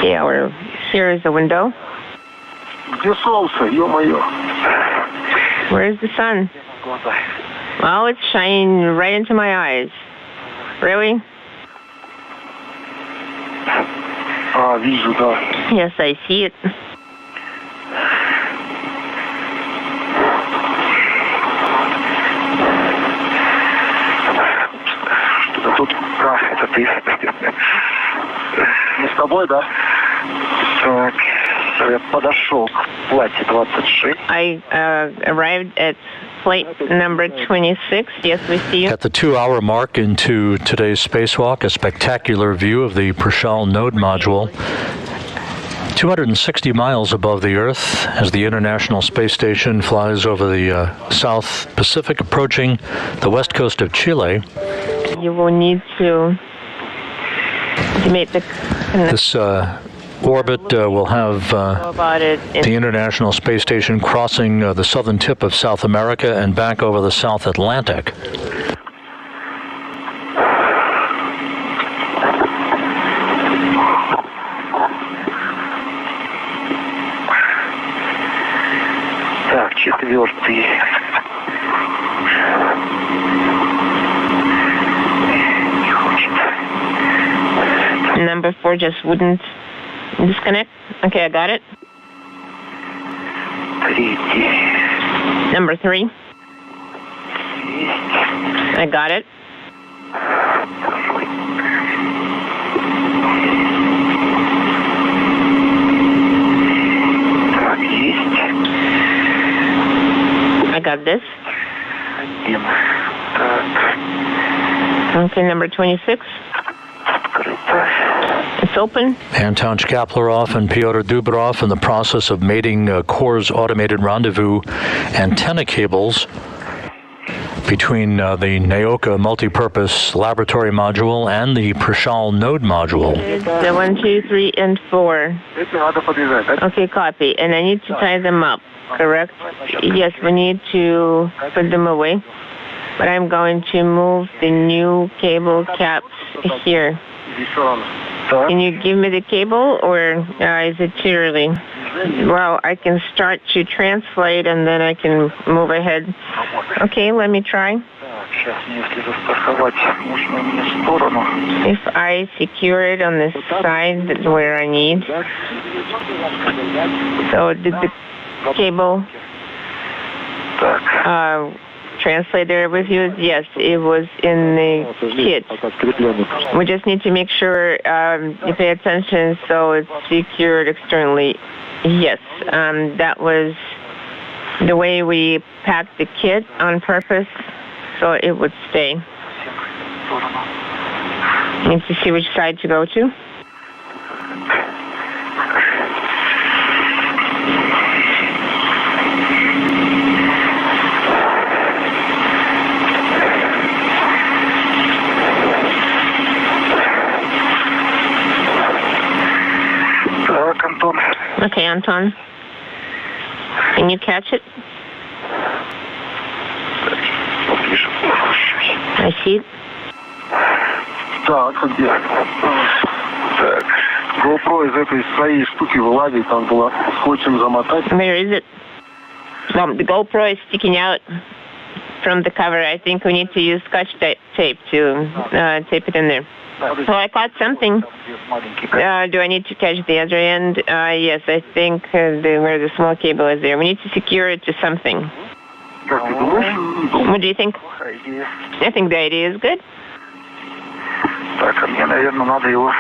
Yeah, here is the window. Где солнце, ё-моё? Where is the sun? Well, it's shining right into my eyes. Really? Вижу, да. Yes, I see it. Что-то тут... это ты. Не с тобой, да? Так. Я подошел к плате 26. I arrived at plate number 26. Yes, we see you. At the 2-hour mark into today's spacewalk, a spectacular view of the Prichal node module. 260 miles above the Earth as the International Space Station flies over the South Pacific, approaching the west coast of Chile. You will need to make the... This orbit will have the International Space Station crossing the southern tip of South America and back over the South Atlantic. Так, 4. Number 4 just wouldn't disconnect. Okay, I got it. 3. Number 3. I got it. I got this. Okay, number 26. It's open. Anton Shkaplerov and Pyotr Dubrov in the process of mating Kurs automated rendezvous antenna cables between the Naoka multipurpose laboratory module and the Prichal node module. The 1, 2, 3, and 4. Okay, copy. And I need to tie them up, correct? Yes, we need to put them away. But I'm going to move the new cable caps here. Can you give me the cable, or is it too early? Well, I can start to translate, and then I can move ahead. Okay, let me try. If I secure it on this side, that's where I need. So did the cable translator was used? Yes, it was in the kit. We just need to make sure you pay attention so it's secured externally. Yes, that was the way we packed the kit on purpose so it would stay. Need to see which side to go to. Okay, Anton. Can you catch it? I see it. Так, где? Так. GoPro из этой своей штуки вылазит, там было скотчем замотать. Where is it? Well, the GoPro is sticking out from the cover. I think we need to use Scotch tape to tape it in there. So I caught something. Do I need to catch the other end? Yes, I think where the small cable is there. We need to secure it to something. What do you think? I think the idea is good. Так, а мне, наверное, надо его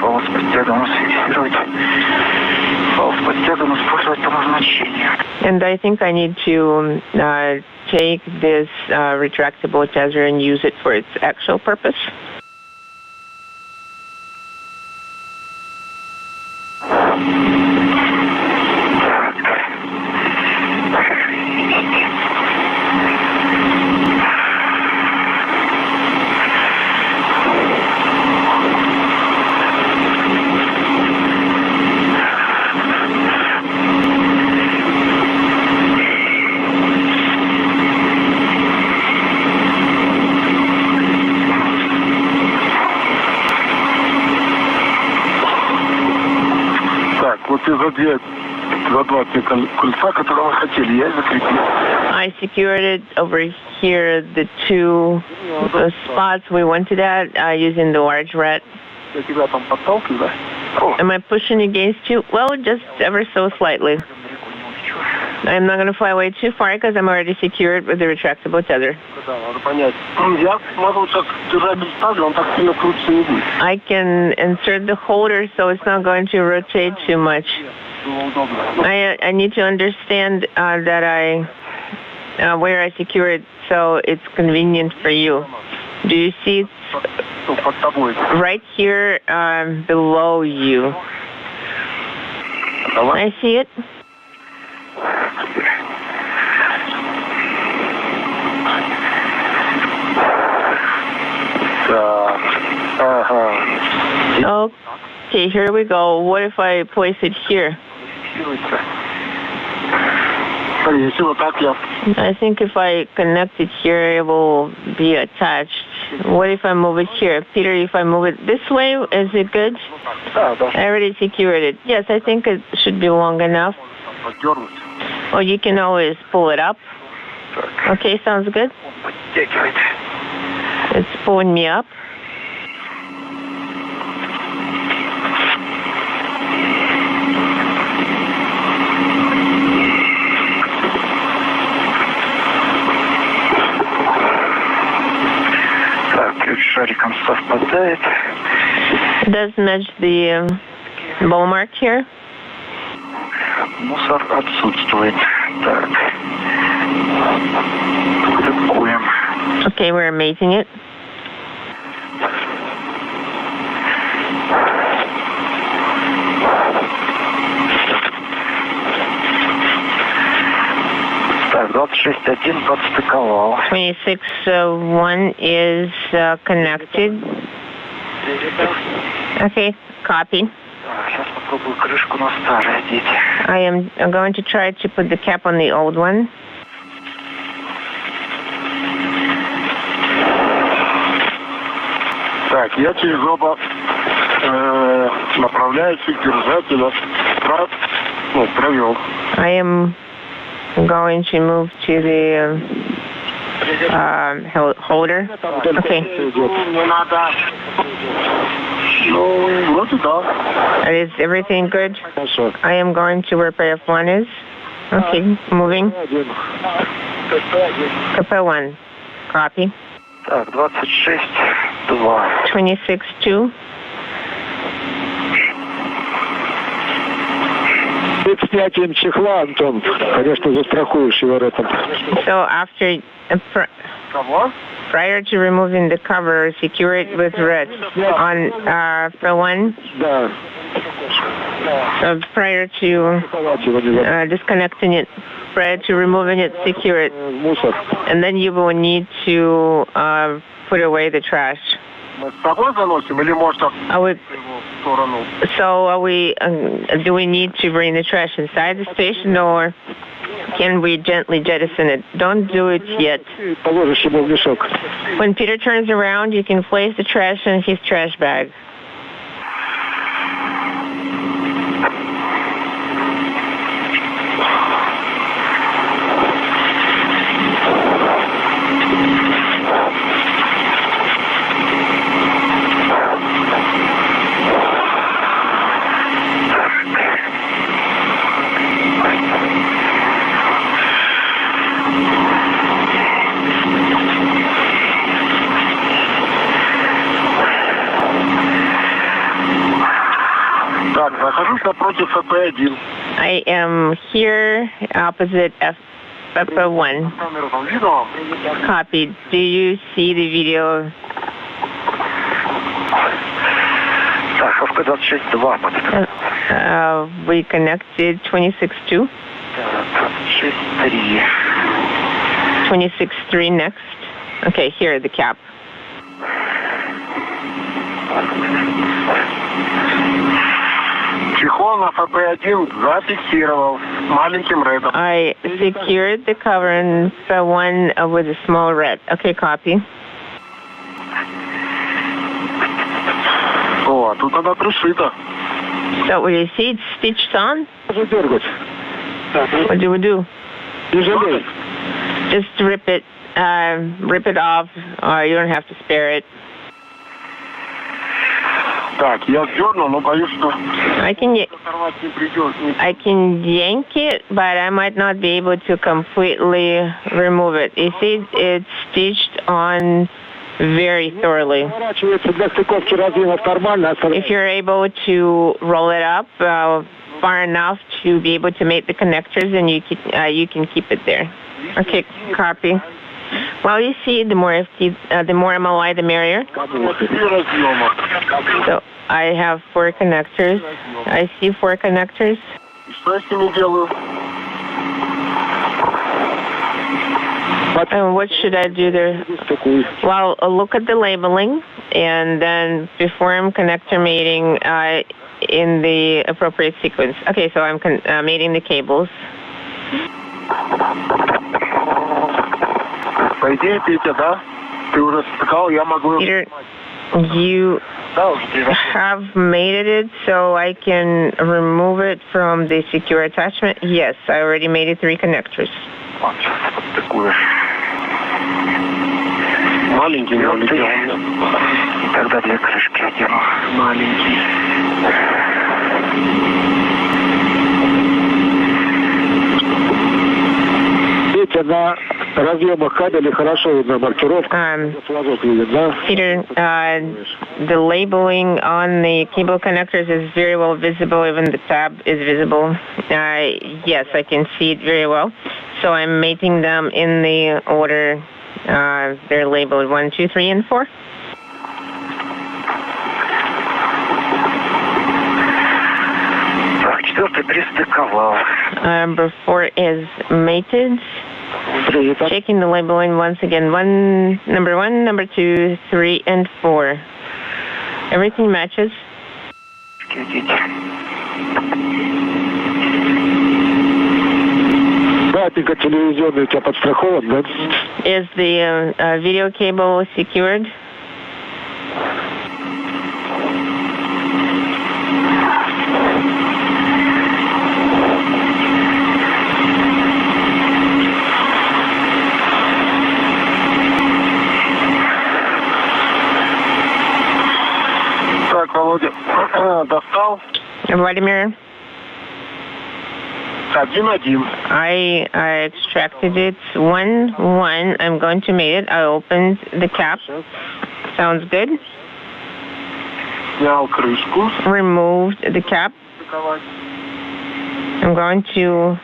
фаус-подтягану фиксировать. Фаус-подтягану использовать по назначению. And I think I need to take this retractable tether and use it for its actual purpose. I secured it over here, the two spots we wanted at, using the large rat. Am I pushing against you? Well, just ever so slightly. I'm not going to fly away too far because I'm already secured with the retractable tether. I can insert the holder so it's not going to rotate too much. I need to understand that where I secure it so it's convenient for you. Do you see right here below you? I see it. Okay, here we go. What if I place it here? I think if I connect it here, it will be attached. What if I move it here? Peter, if I move it this way, is it good? I already secured it. Yes, I think it should be long enough. Or you can always pull it up. Okay, sounds good. It's pulling me up. It does match the bow mark here. Мусор отсутствует. Так. Okay, we're mating it. Так, 26.1 подстыковал. 26.1 is connected. Okay, copy. I am going to try to put the cap on the old one. Так, я через оба направляюсь к держателю. Провел. I am going to move to the holder. Okay. Is everything good? I am going to where PF1 is. Okay, moving. KP1. Copy. Так, 26-2. 26-2. Перед снятием чехла, Антон, конечно, застрахуешь его этом. So after, prior to removing the cover, secure it with red. On for one. Да. Prior to disconnecting it, prior to removing it, secure it. And then you will need to put away the trash. Do we need to bring the trash inside the station, or can we gently jettison it? Don't do it yet. When Peter turns around, you can place the trash in his trash bag. I am here opposite FP1. Copy. Do you see the video? We connected 26-2. 26-3 next. Okay, here, the cap. I secured the cover in one with a small red. Okay, copy. So what do you see? It's stitched on? What do we do? Just rip it off. You don't have to spare it. I can yank it, but I might not be able to completely remove it. You see, it's stitched on very thoroughly. If you're able to roll it up far enough to be able to make the connectors, then you can keep it there. Okay, copy. Well, you see, the more MLI, the merrier. So I have 4 connectors. I see 4 connectors. And what should I do there? Well, look at the labeling and then perform connector mating in the appropriate sequence. Okay, so I'm mating the cables. Peter, you have mated it, so I can remove it from the secure attachment? Yes, I already mated 3 connectors. На разъемах кабелей хорошо видно маркировка. Peter, the labeling on the cable connectors is very well visible. Even the tab is visible. Yes, I can see it very well. So I'm mating them in the order they're labeled 1, 2, 3, and 4. Number 4 is mated. Checking the labeling once again. Number 1, number 2, 3, and 4. Everything matches. Is the video cable secured? Достал. Vladimir. I extracted it 1-1. I'm going to make it. I opened the cap. Sounds good. Removed the cap. I'm going to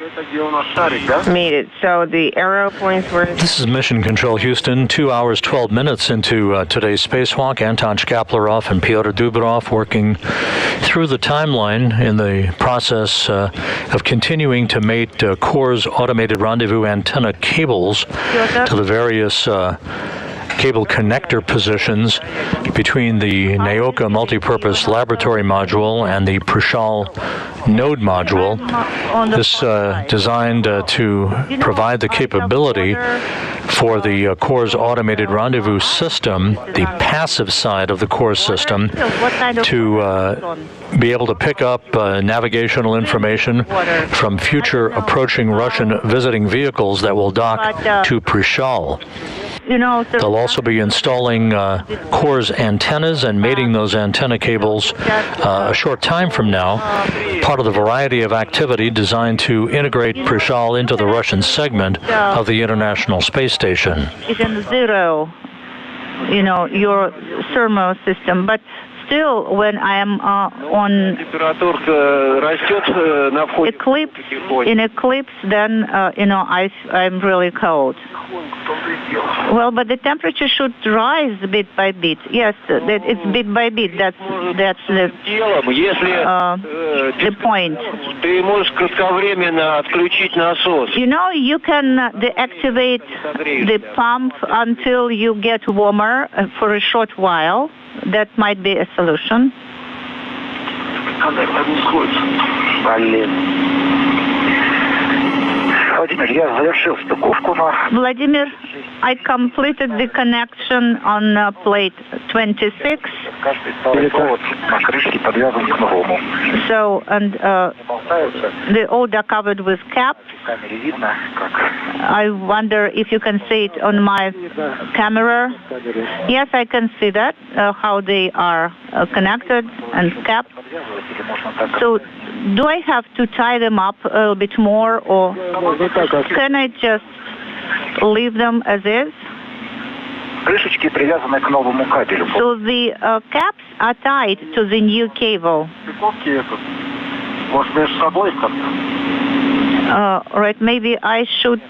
made it. So the arrow points were... This is Mission Control Houston, 2 hours, 12 minutes into today's spacewalk. Anton Shkaplerov and Pyotr Dubrov working through the timeline in the process of continuing to mate Kurs automated rendezvous antenna cables to the various cable connector positions between the Naoka multipurpose laboratory module and the Prichal node module. This designed to provide the capability for the Kurs automated rendezvous system, the passive side of the Kurs system, to be able to pick up navigational information from future approaching Russian visiting vehicles that will dock to Prichal. They'll also be installing Kurs antennas and mating those antenna cables a short time from now, part of the variety of activity designed to integrate Prichal into the Russian segment of the International Space Station. It's in zero, your thermal system, but still, when I am on eclipse, then I'm really cold. Well, but the temperature should rise bit by bit. Yes, it's bit by bit. That's the point. You can deactivate the pump until you get warmer for a short while. That might be a solution. Vladimir, I completed the connection on plate 26. So, and the order covered with caps. I wonder if you can see it on my camera. Yes, I can see that, how they are connected and capped. So, do I have to tie them up a little bit more, or can I just leave them as is? So the caps are tied to the new cable. Right, maybe I should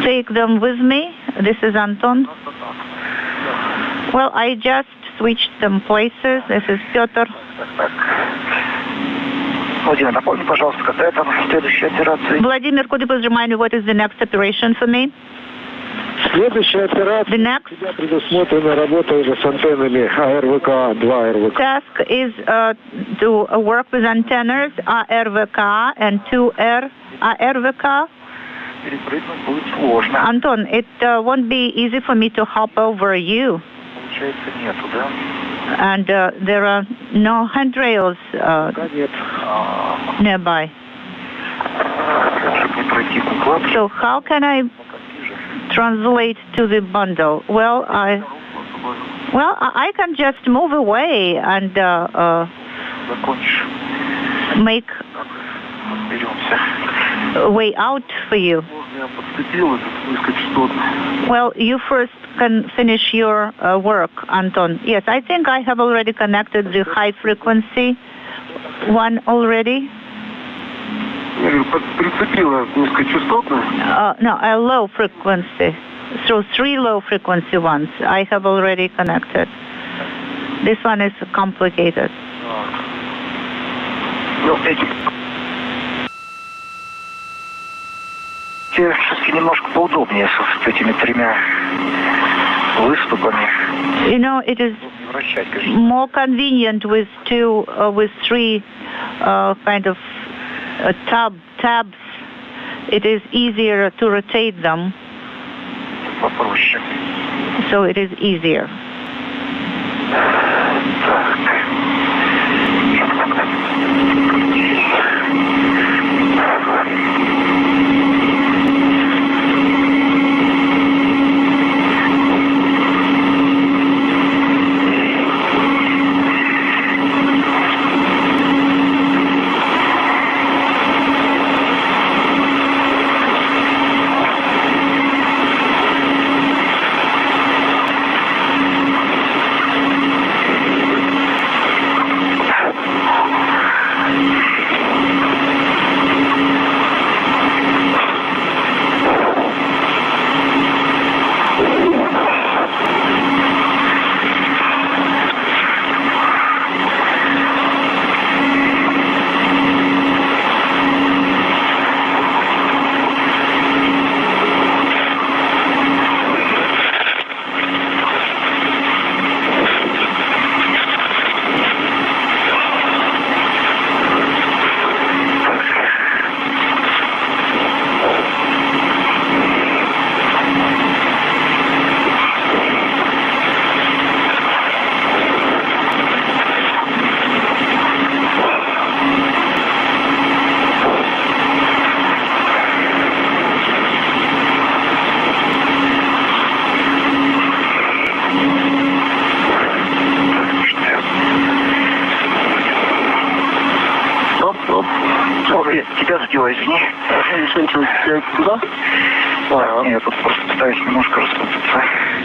take them with me. This is Anton. Well, I just switched some places. This is Pyotr. Vladimir, could you please remind me what is the next operation for me? The next task is to work with antennas ARVK and 2R ARVK. Anton, it won't be easy for me to hop over you. And there are no handrails nearby. So how can I translate to the bundle? Well, I can just move away and make a way out for you. Well, you first can finish your work, Anton. Yes, I think I have already connected the high frequency one already. No, a low frequency. So 3 low frequency ones I have already connected. This one is complicated. It is more convenient with 3 kind of tabs. It is easier to rotate them. So it is easier.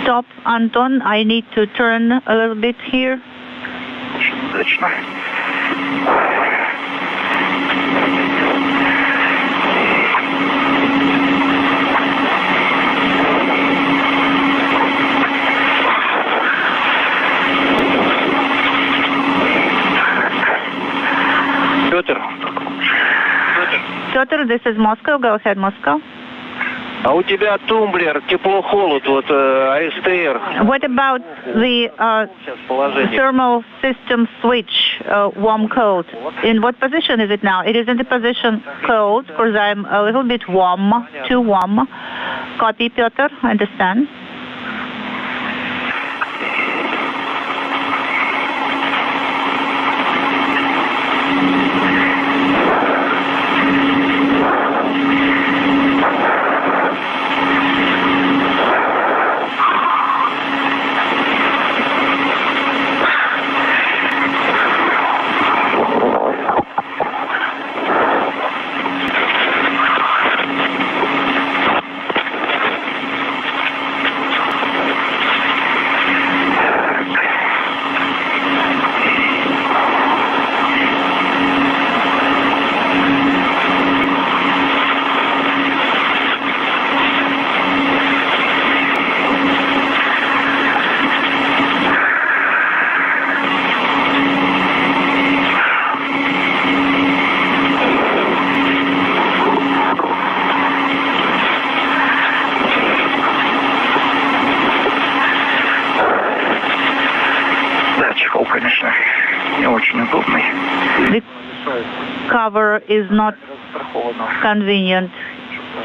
Stop, Anton. I need to turn a little bit here. Piotr, this is Moscow. Go ahead, Moscow. А у тебя тумблер, тепло-холод, вот АСТР. What about the thermal system switch, warm cold? In what position is it now? It is in the position cold, because I'm a little bit warm, too warm. Copy, Piotr, understand. The cover is not convenient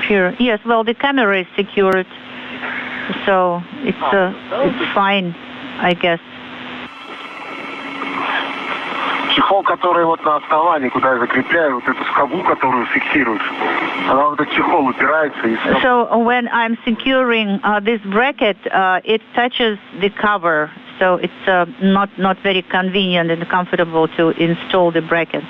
here. Yes, well, the camera is secured, so it's fine, I guess. Чехол, который вот на основании, куда я закрепляю, вот эту скобу, которую фиксирует, она в этот чехол упирается. So when I'm securing this bracket, it touches the cover. So it's not very convenient and comfortable to install the bracket.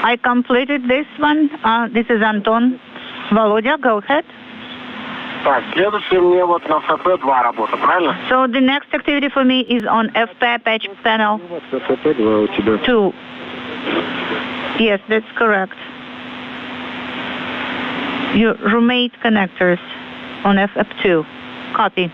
I completed this one. This is Anton. Volodya, go ahead. So the next activity for me is on FP patch panel 2. Yes, that's correct. Your roommate connectors on FF2. Copy.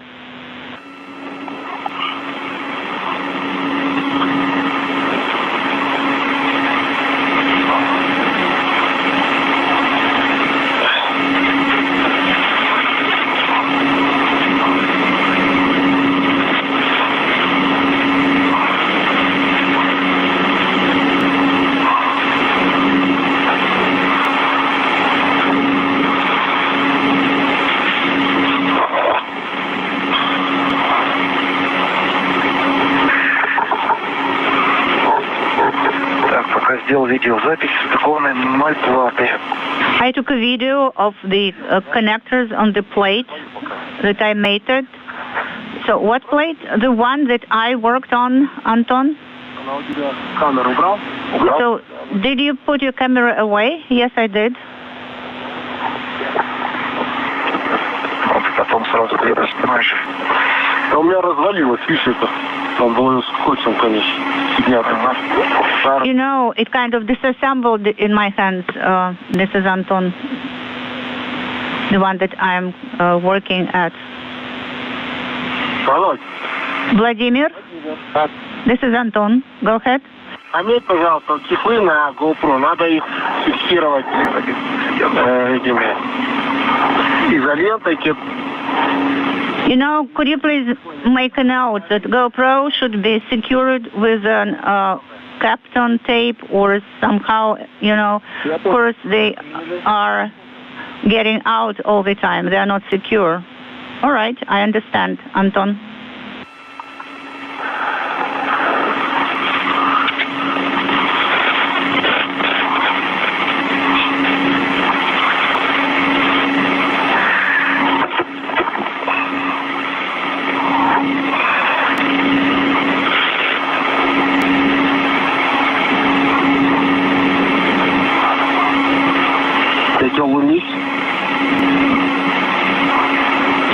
I took a video of the connectors on the plate that I mated. So what plate? The one that I worked on, Anton? So did you put your camera away? Yes, I did. Потом сразу приедешь, понимаешь? У меня развалилось, видишь это? Там довольно скотчем, конечно. You know, it kind of disassembled in my hands. This is Anton, the one that I'm working at. Hello. Vladimir, this is Anton. Go ahead. Заметь, пожалуйста, чехлы на GoPro, надо их фиксировать этими изолентой. You know, could you please make a note that GoPro should be secured with an Kapton tape or somehow, you know, of course they are getting out all the time. They are not secure. All right, I understand, Anton.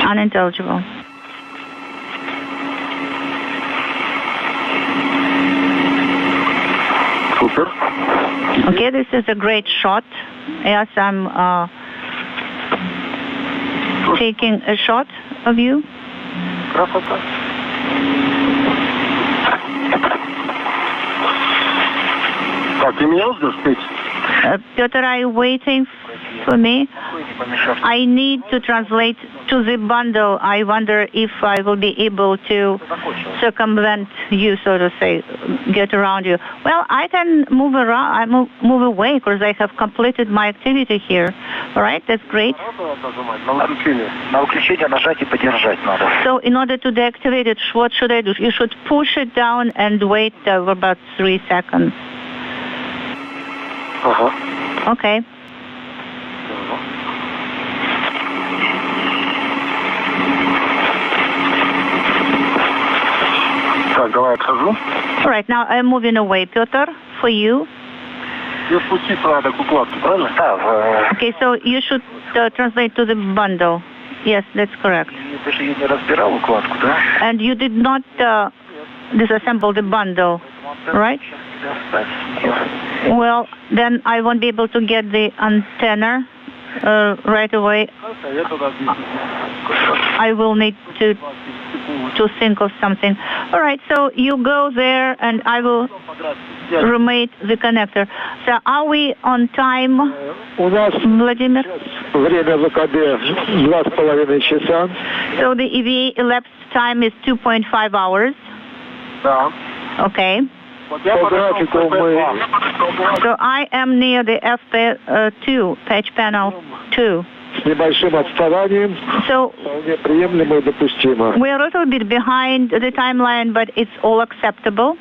Unintelligible. Super. Okay, this is a great shot. Yes, I'm taking a shot of you. Piotr, are you waiting for me? I need to translate to the bundle. I wonder if I will be able to circumvent you, so to say, get around you. Well, I can move around. I move away because I have completed my activity here. All right, that's great. So in order to deactivate it, what should I do? You should push it down and wait for about 3 seconds. Okay. All right, now I'm moving away, Piotr, for you. Okay, so you should translate to the bundle. Yes, that's correct. And you did not disassemble the bundle, right? Well, then I won't be able to get the antenna right away. I will need to think of something. All right, so you go there and I will remate the connector. So are we on time, Vladimir? So the EVA elapsed time is 2.5 hours. Okay. So I am near the FP2, patch panel 2. So we're a little bit behind the timeline, but it's all acceptable.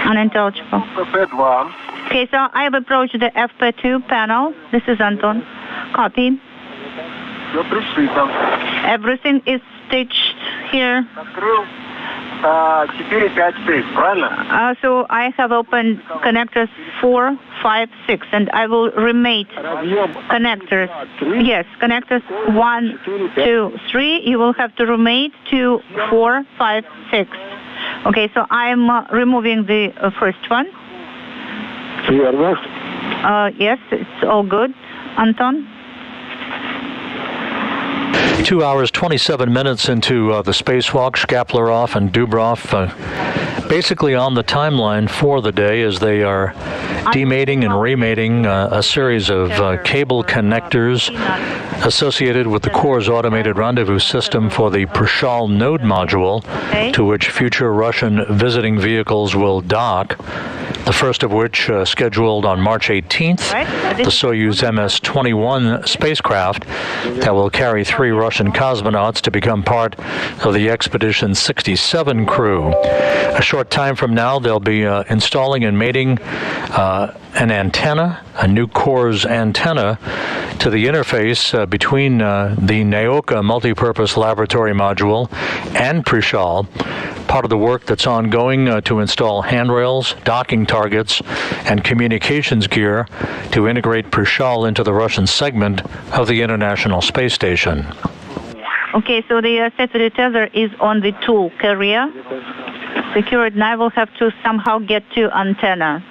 Unintelligible. Okay, so I have approached the FP2 panel. This is Anton. Copy. Everything is stitched here. So I have opened connectors 4, 5, 6, and I will remate connectors. Yes, connectors 1, 2, 3. You will have to remate 2, 4, 5, 6. Okay, so I'm removing the first one. Yes, it's all good. Anton? 2 hours, 27 minutes into the spacewalk, Shkaplerov and Dubrov basically on the timeline for the day as they are demating and remating a series of cable connectors associated with the Kurs automated rendezvous system for the Prichal node module to which future Russian visiting vehicles will dock. the first of which scheduled on March 18th, the Soyuz MS-21 spacecraft that will carry 3 Russian cosmonauts to become part of the Expedition 67 crew. A short time from now, they'll be installing and mating an antenna, a new Kurs antenna, to the interface between the Naoka multipurpose laboratory module and Prichal, part of the work that's ongoing to install handrails, docking targets, and communications gear to integrate Prichal into the Russian segment of the International Space Station. Okay, so the satellite tether is on the tool carrier. Secured, and I will have to somehow get to antenna.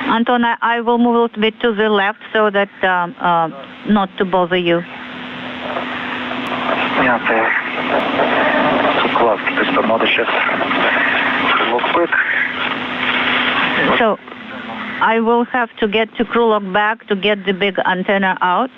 Anton, I will move a little bit to the left so that not to bother you. So I will have to get to crew lock back to get the big antenna out.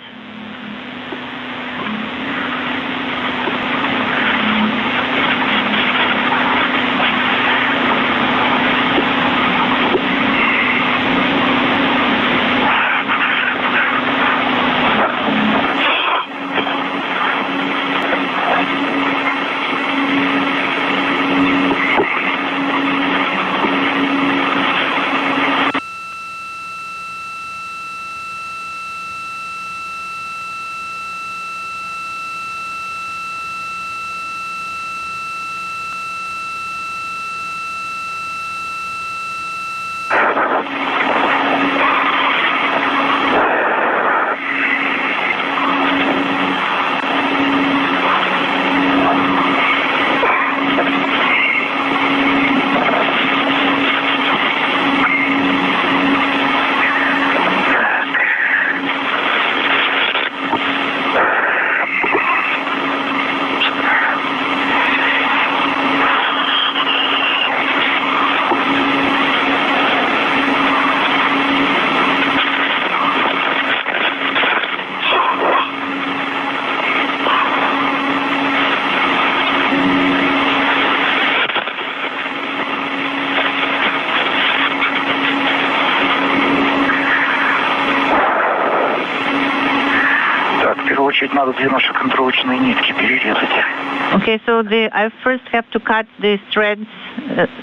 Okay, so I first have to cut the threads,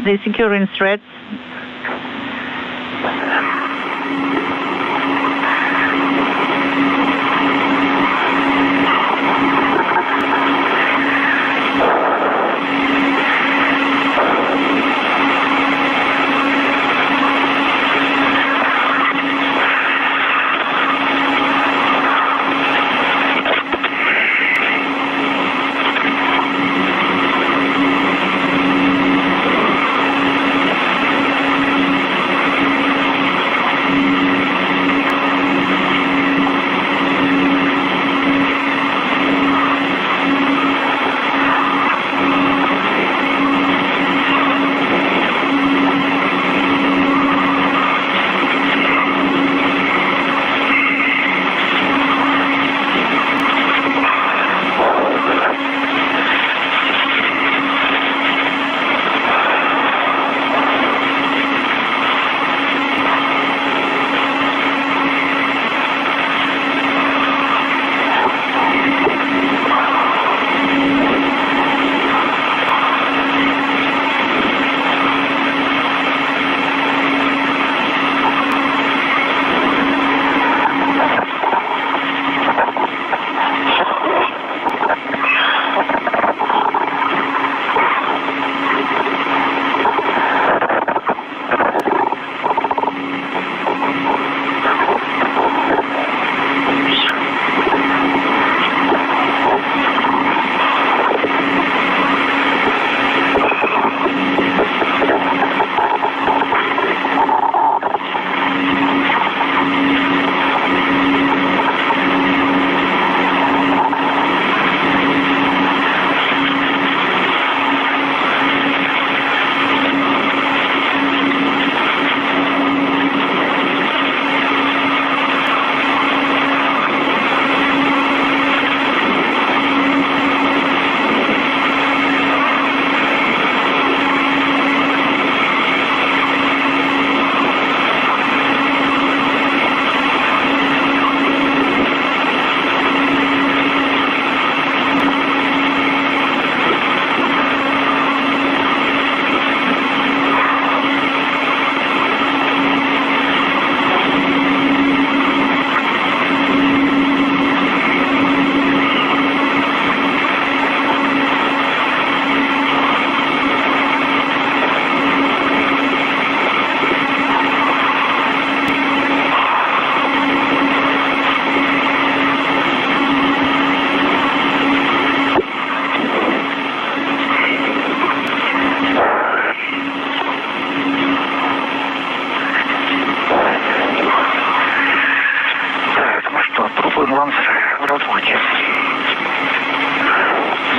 the securing threads.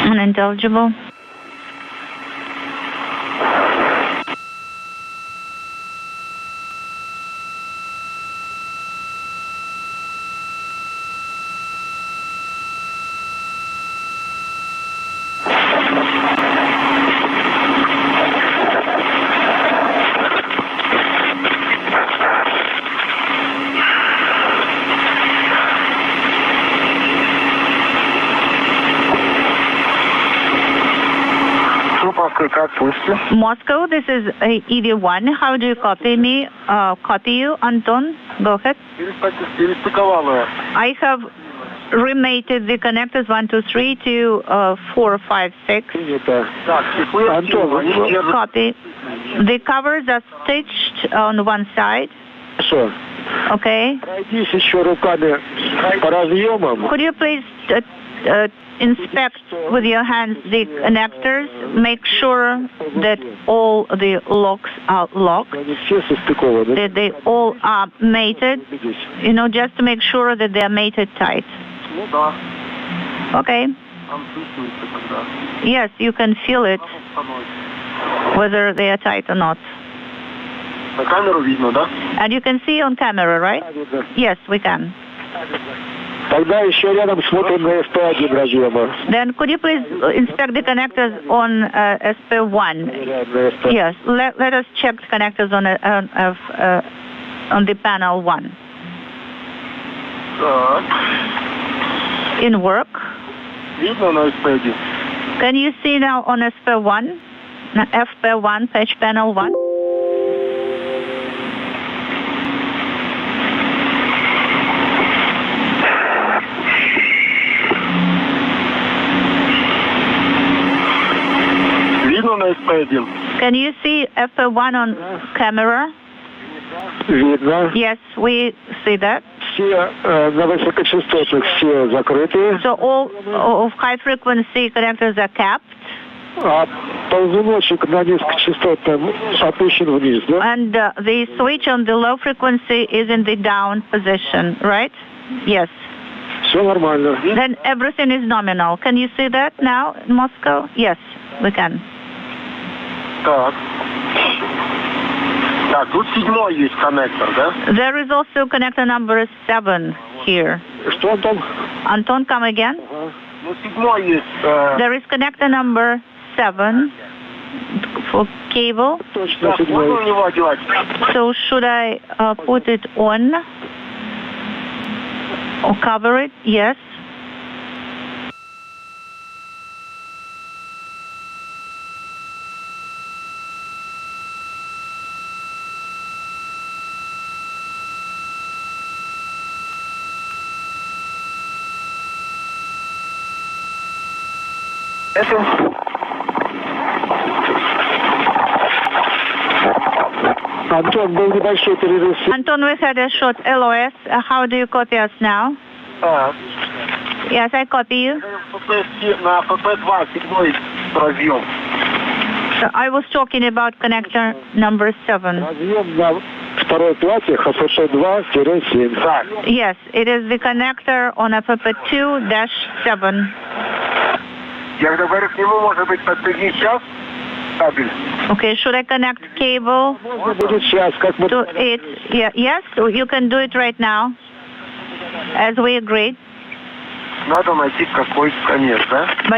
Unintelligible. Moscow, this is EV1. How do you copy me? Copy you, Anton? Go ahead. I have remated the connectors 1, 2, 3 to 4, 5, 6. Copy. The covers are stitched on one side. Okay. Could you please inspect with your hands the connectors, make sure that all the locks are locked, that they all are mated, just to make sure that they are mated tight. Okay. Yes, you can feel it, whether they are tight or not. And you can see on camera, right? Yes, we can. Then could you please inspect the connectors on SP1? Yes, let us check the connectors on the panel 1. In work. Can you see now on SP1? FP1, page panel 1? Can you see FP1 on camera? Yes, we see that. So all of high frequency connectors are capped. And the switch on the low frequency is in the down position, right? Yes. Then everything is nominal. Can you see that now in Moscow? Yes, we can. There is also connector number 7 here. Anton, come again. There is connector number 7 for cable. So should I put it on or cover it? Yes. Anton, we had a short LOS. How do you copy us now? Yes, I copy you. So I was talking about connector number 7. Yes, it is the connector on FP2-7. Okay, should I connect cable to it? Yeah, yes, you can do it right now, as we agreed. But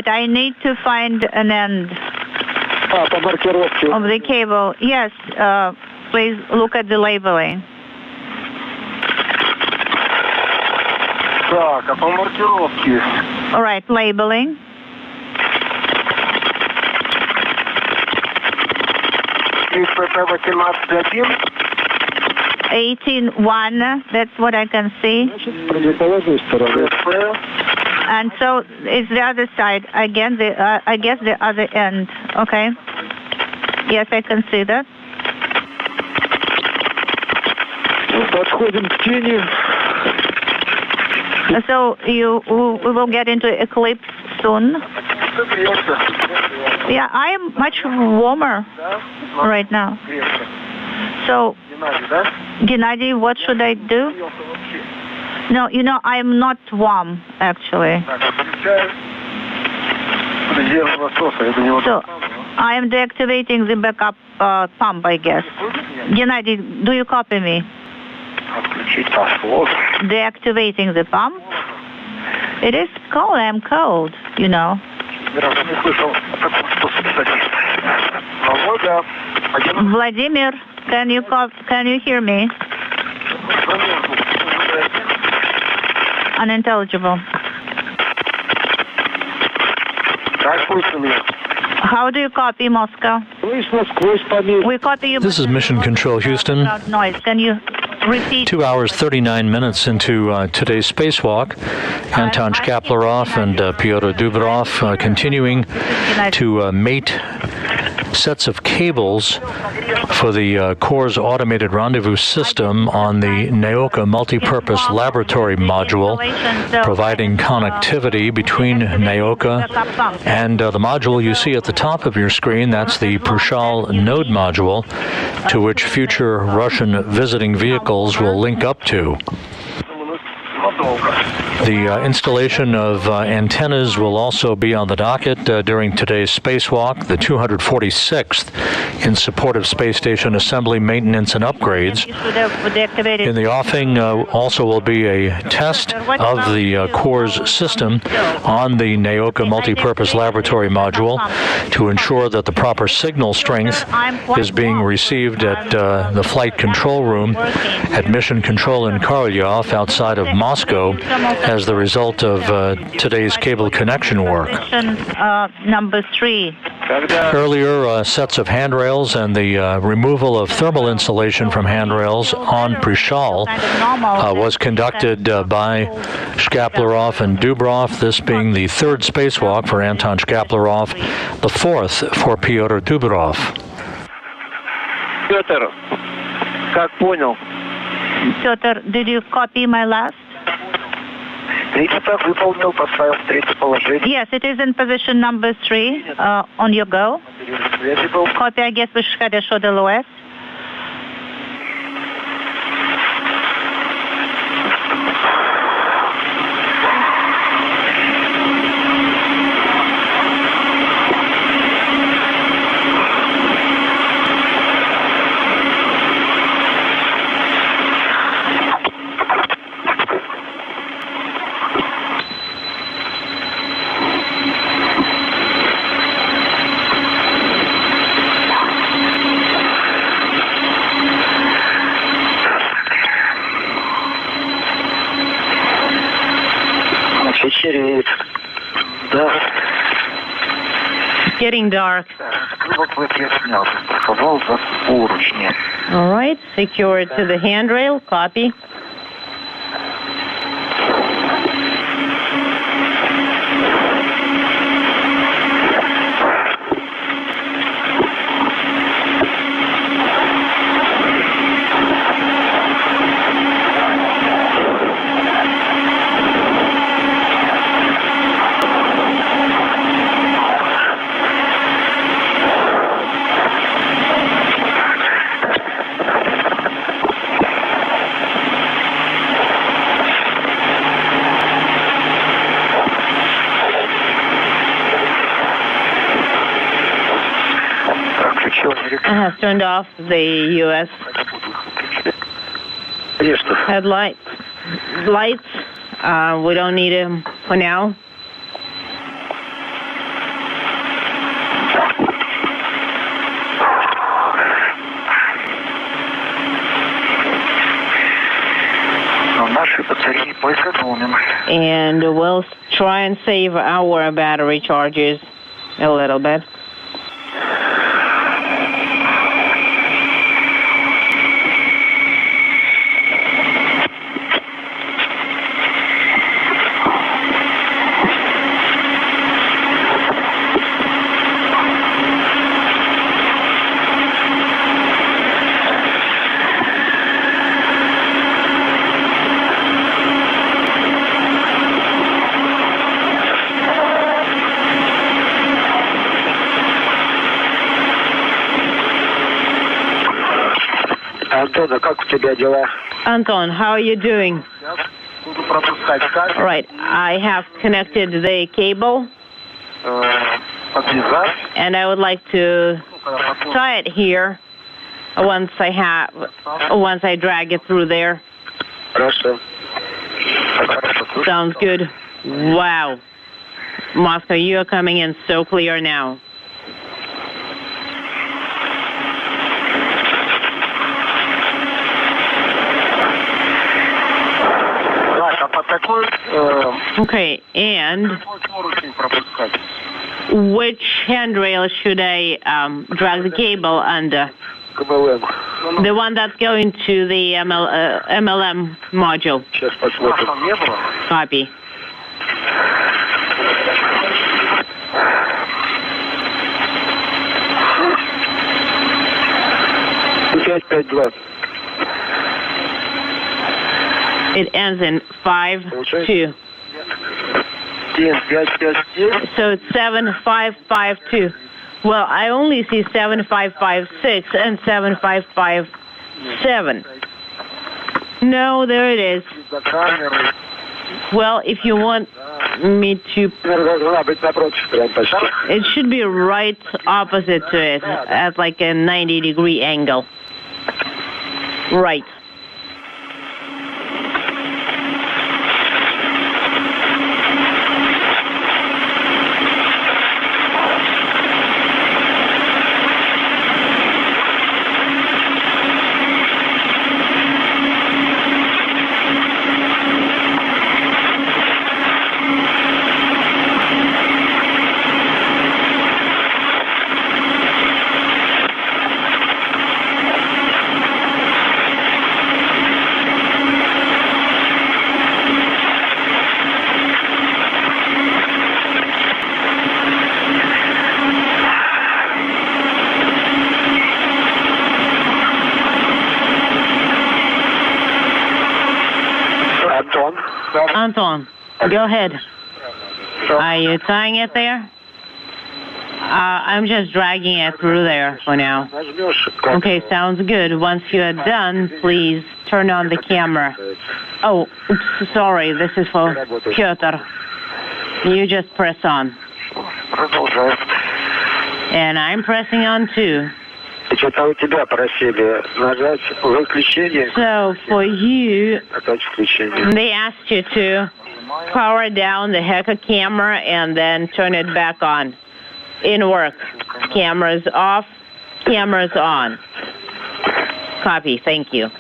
I need to find an end of the cable. Yes, please look at the labeling. All right, labeling. (18.1), that's what I can see. And so it's the other side. Again, I guess the other end. Okay. Yes, I can see that. So we will get into eclipse soon. Yeah, I am much warmer right now. So, Gennady, what should I do? No, I am not warm, actually. So, I am deactivating the backup pump, I guess. Gennady, do you copy me? Deactivating the pump? It is cold, I'm cold, you know. Vladimir, can you hear me? Unintelligible. How do you copy Moscow? We copy you. This is Mission Control, Houston. Noise. Can you repeat? 2 hours, 39 minutes into today's spacewalk. Anton Shkaplerov and Pyotr Dubrov continuing to mate sets of cables for the Kurs automated rendezvous system on the Naoka multipurpose laboratory module, providing connectivity between Naoka and the module you see at the top of your screen. That's the Prichal node module, to which future Russian visiting vehicles will link up to. The installation of antennas will also be on the docket during today's spacewalk, the 246th in support of space station assembly, maintenance, and upgrades. In the offing also will be a test of the Kurs system on the Naoka multipurpose laboratory module to ensure that the proper signal strength is being received at the flight control room at Mission Control in Korolyov outside of Moscow as the result of today's cable connection work. Number 3. Earlier, sets of handrails and the removal of thermal insulation from handrails on Prichal was conducted by Shkaplerov and Dubrov, this being the third spacewalk for Anton Shkaplerov, the fourth for Pyotr Dubrov. Pyotr, как понял? Pyotr, did you copy my last? Yes, it is in position number 3 on your go. Copy, I guess, хорошо ДЛС. Getting dark. All right, secure it to the handrail. Copy. I have turned off the U.S. headlights. Lights, we don't need them for now. And we'll try and save our battery charges a little bit. Anton, how are you doing? Right, I have connected the cable. And I would like to tie it here once I drag it through there. Sounds good. Wow. Moscow, you are coming in so clear now. Okay, and which handrail should I drag the cable under? The one that's going to the MLM module. Copy. It ends in 5-2. So it's 7552. Well, I only see 7556 and 7557. No, there it is. Well, if you want me to... It should be right opposite to it, at like a 90-degree angle. Right. Anton, go ahead. Are you tying it there? I'm just dragging it through there for now. Okay, sounds good. Once you're done, please turn on the camera. Oh, oops, sorry. This is for Pyotr. You just press on. And I'm pressing on too. So for you, they asked you to power down the Heka camera and then turn it back on. In work. Cameras off, cameras on. Copy, thank you.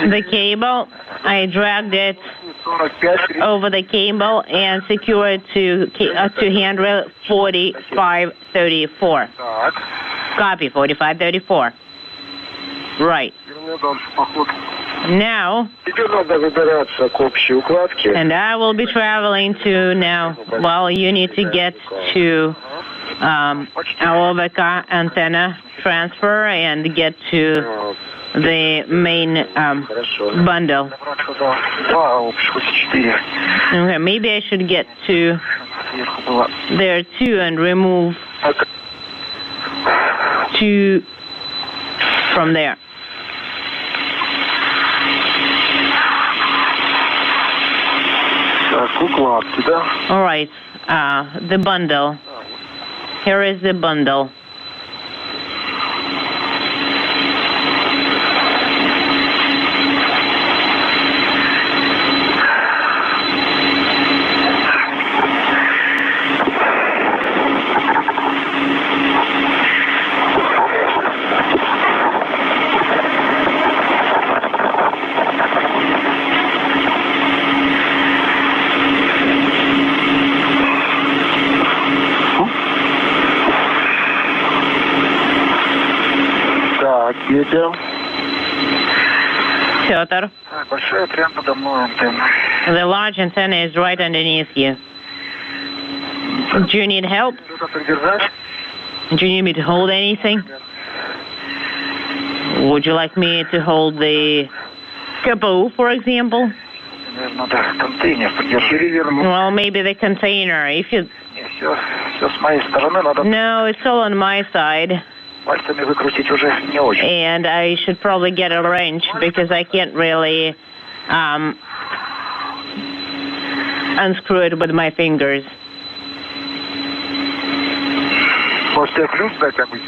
The cable, I dragged it over the cable and secured to handrail 4534. Copy, 4534. Right. Now, and I will be traveling to now, well, you need to get to our VK antenna transfer and get to the main bundle. Okay, maybe I should get to there too and remove two from there. All right, the bundle. Here is the bundle. Ветер. Piotr, Большая прямо подо мной антенна. the large antenna is right underneath you. Do you need help? Do you need me to hold anything? Would you like me to hold the caboose, for example? Надо контейнер подержать. Well, maybe the container. If you... Все с моей стороны надо. No, it's all on my side. Пальцами выкрутить уже не очень. And I should probably get a wrench because I can't really unscrew it with my fingers. Может, тебе ключ дать какой?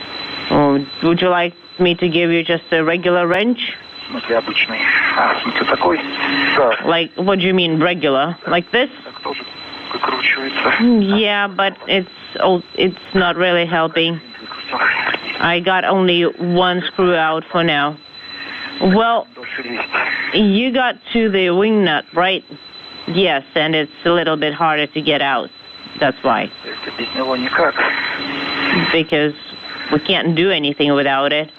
Would you like me to give you just a regular wrench? В смысле обычный. В смысле такой? Да. Like, what do you mean regular? Like this? Так тоже выкручивается. Yeah, but it's not really helping. I got only one screw out for now. Well, you got to the wing nut, right? Yes, and it's a little bit harder to get out. That's why. Без него никак. Because we can't do anything without it.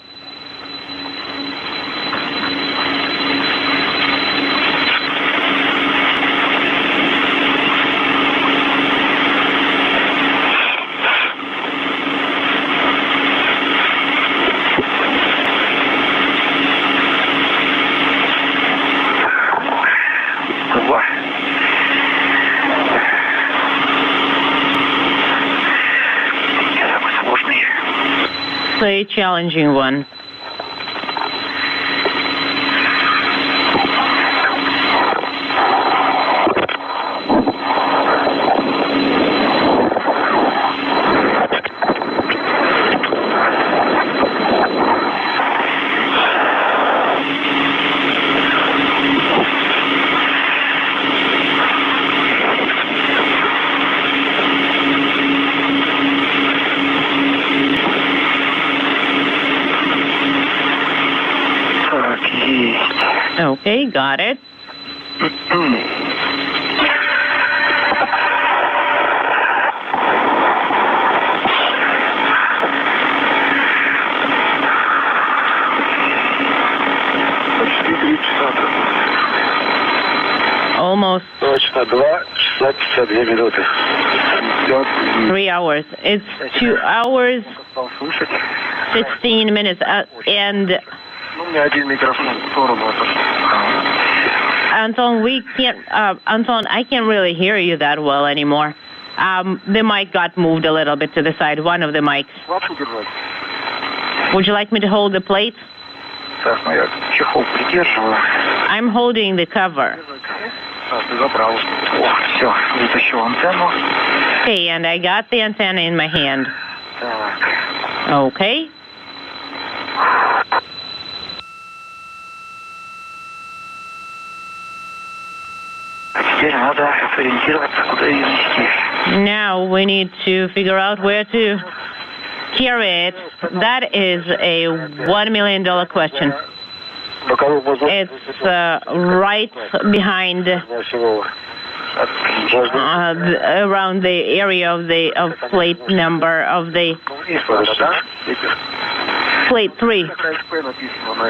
A challenging one. Okay, got it. Almost 3 hours. It's 2 hours, 16 minutes, and Anton, Anton, I can't really hear you that well anymore. The mic got moved a little bit to the side, one of the mics. Would you like me to hold the plate? I'm holding the cover. Okay, and I got the antenna in my hand. Okay. Now we need to figure out where to carry it. That is a $1 million question. It's right behind, around the area of plate number of the plate 3.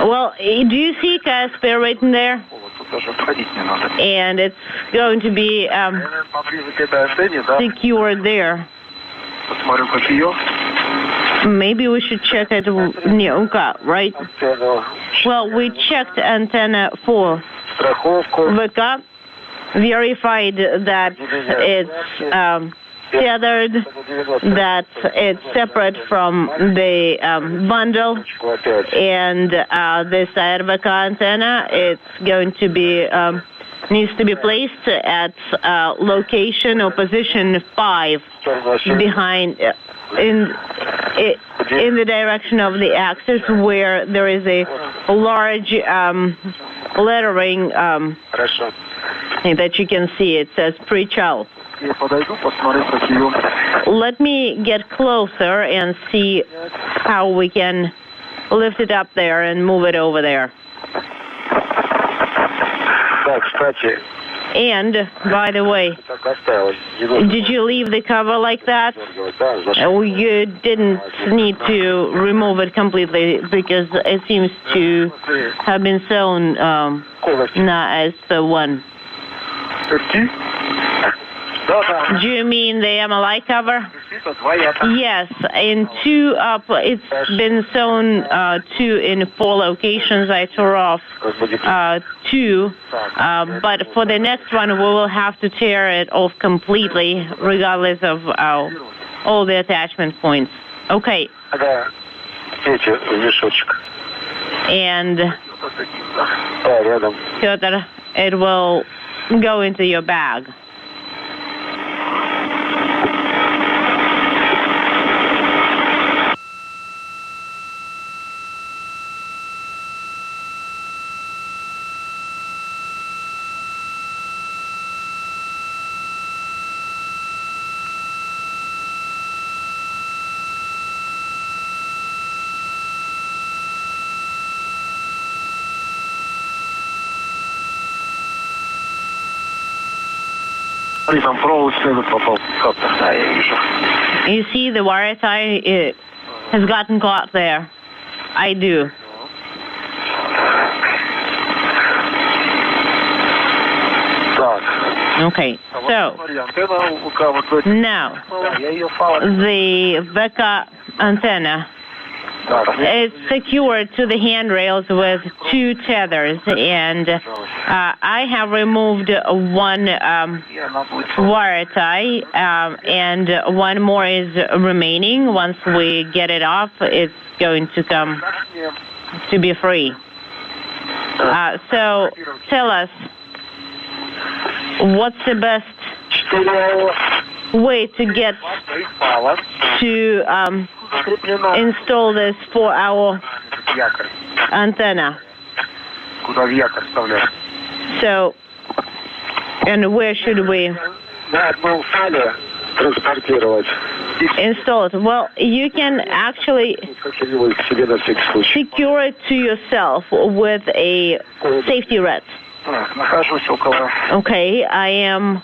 Well, do you see Kurs-P written there? And it's going to be secured there. Maybe we should check it, right? Well, we checked antenna 4. VK verified that it's tethered, that it's separate from the bundle, and this VK antenna, it's going to be needs to be placed at location or position 5 behind in the direction of the axis where there is a large lettering that you can see. It says Prichal. Let me get closer and see how we can lift it up there and move it over there. Да, кстати, And, by the way, did you leave the cover like that? You didn't need to remove it completely because it seems to have been sewn not as the one. Do you mean the MLI cover? Yes, in two up, it's been sewn two in 4 locations. I tore off 2, but for the next one, we will have to tear it off completely, regardless of all the attachment points. Okay. And Pyotr, it will go into your bag. You see the wire tie has gotten caught there. I do. Okay, so now the Vega antenna. It's secured to the handrails with 2 tethers, and I have removed one wire tie, and one more is remaining. Once we get it off, it's going to come to be free. So tell us, what's the best way to get to install this for our antenna? So, and where should we install it? Well, you can actually secure it to yourself with a safety red. Okay, I am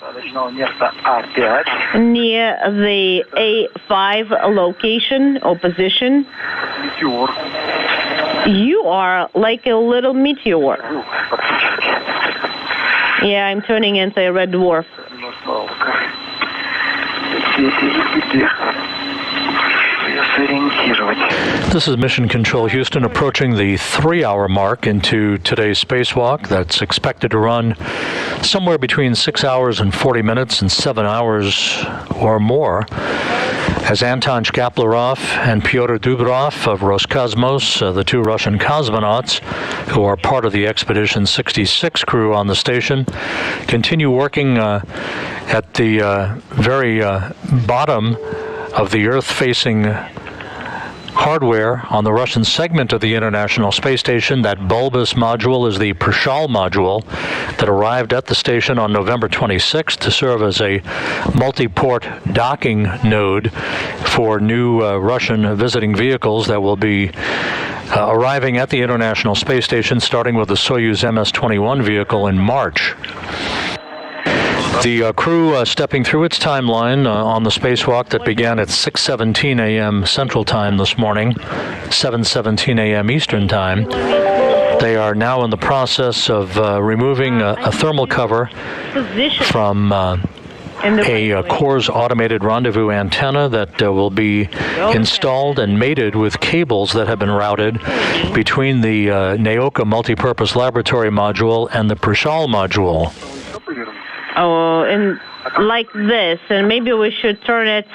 near the A5 location or position. You are like a little meteor. Yeah, I'm turning into a red dwarf. This is Mission Control Houston approaching the 3-hour mark into today's spacewalk. That's expected to run somewhere between 6 hours and 40 minutes and 7 hours or more. As Anton Shkaplerov and Pyotr Dubrov of Roscosmos, the 2 Russian cosmonauts who are part of the Expedition 66 crew on the station, continue working at the very bottom of the Earth-facing hardware on the Russian segment of the International Space Station. That bulbous module is the Prichal module that arrived at the station on November 26th to serve as a multi-port docking node for new Russian visiting vehicles that will be arriving at the International Space Station, starting with the Soyuz MS-21 vehicle in March. The crew stepping through its timeline on the spacewalk that began at 6:17 a.m. Central Time this morning, 7:17 a.m. Eastern Time. They are now in the process of removing a thermal cover from a Kurs automated rendezvous antenna that will be installed and mated with cables that have been routed between the Naoka multipurpose laboratory module and the Prichal module. Oh, and like this, and maybe we should turn it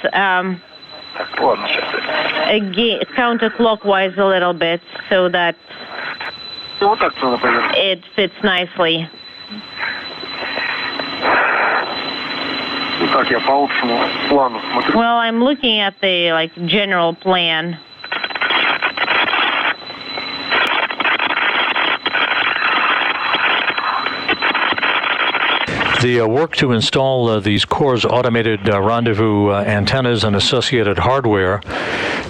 counterclockwise a little bit so that it fits nicely. Well, I'm looking at the general plan. The work to install these Kurs automated rendezvous antennas and associated hardware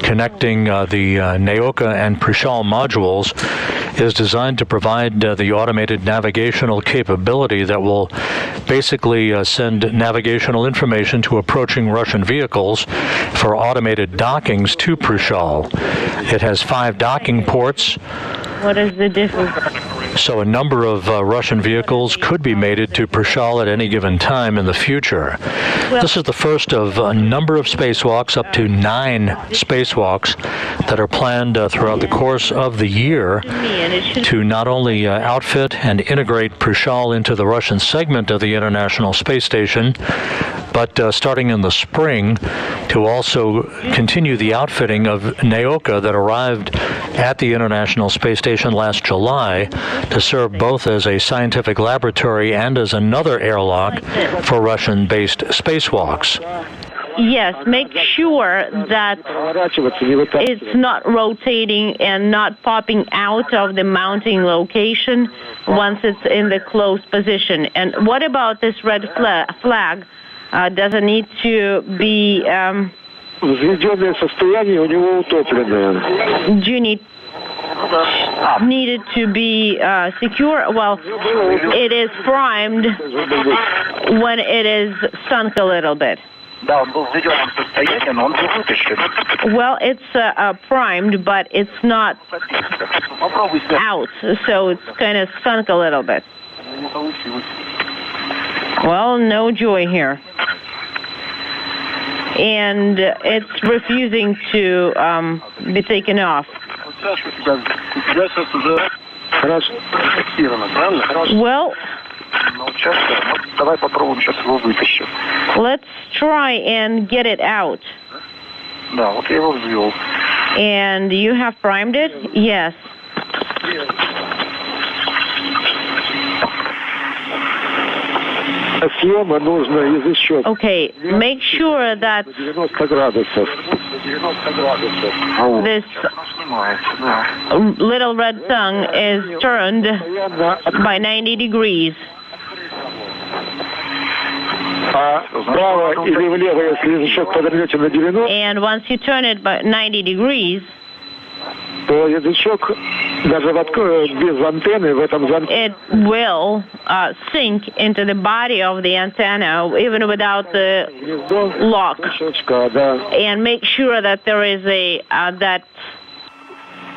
connecting the Naoka and Prichal modules is designed to provide the automated navigational capability that will basically send navigational information to approaching Russian vehicles for automated dockings to Prichal. It has 5 docking ports. What is the difference? So a number of Russian vehicles could be mated to Prichal at any given time in the future. This is the first of a number of spacewalks, up to 9 spacewalks, that are planned throughout the course of the year to not only outfit and integrate Prichal into the Russian segment of the International Space Station, but starting in the spring, to also continue the outfitting of Naoka that arrived at the International Space Station last July to serve both as a scientific laboratory and as another airlock for Russian-based spacewalks. Yes, make sure that it's not rotating and not popping out of the mounting location once it's in the closed position. And what about this red flag? Does it need to be... Взведенное состояние у него утопленное. Do you need it to be secure? Well, it is primed when it is sunk a little bit. Well, it's primed, but it's not out, so it's kind of sunk a little bit. Well, no joy here. And it's refusing to be taken off. Well, let's try and get it out. And you have primed it? Yes. Okay, make sure that this little red tongue is turned by 90 degrees. And once you turn it by 90 degrees, it will sink into the body of the antenna even without the lock. And make sure that there is that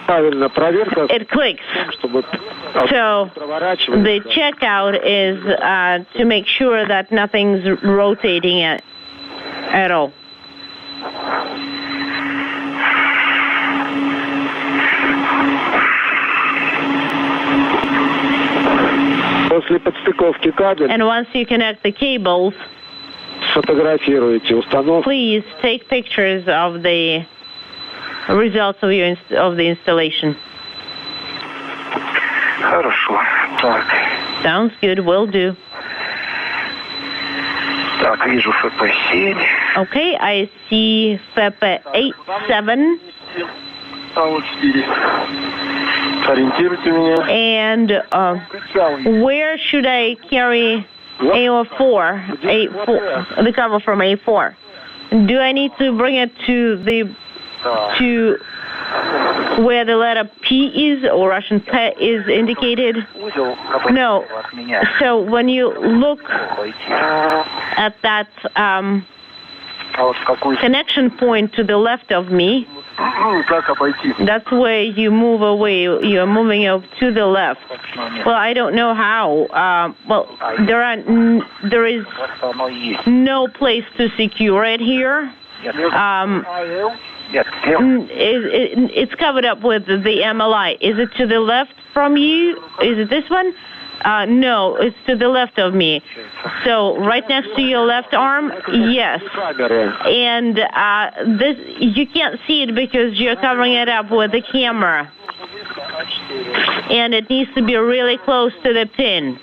it clicks. So the checkout is to make sure that nothing's rotating at all. And once you connect the cables, please take pictures of the results of the installation. Sounds good, will do. Okay, I see FEPA 8.7. And where should I carry A4, the cover from A4? Do I need to bring it to where the letter P is, or Russian P is indicated? No. So when you look at that connection point to the left of me, that's where you move away. You're moving up to the left. Well, I don't know how. There is no place to secure it here. It's covered up with the MLI. Is it to the left from you? Is it this one? No, it's to the left of me. So right next to your left arm, yes. And this, you can't see it because you're covering it up with the camera. And it needs to be really close to the pin.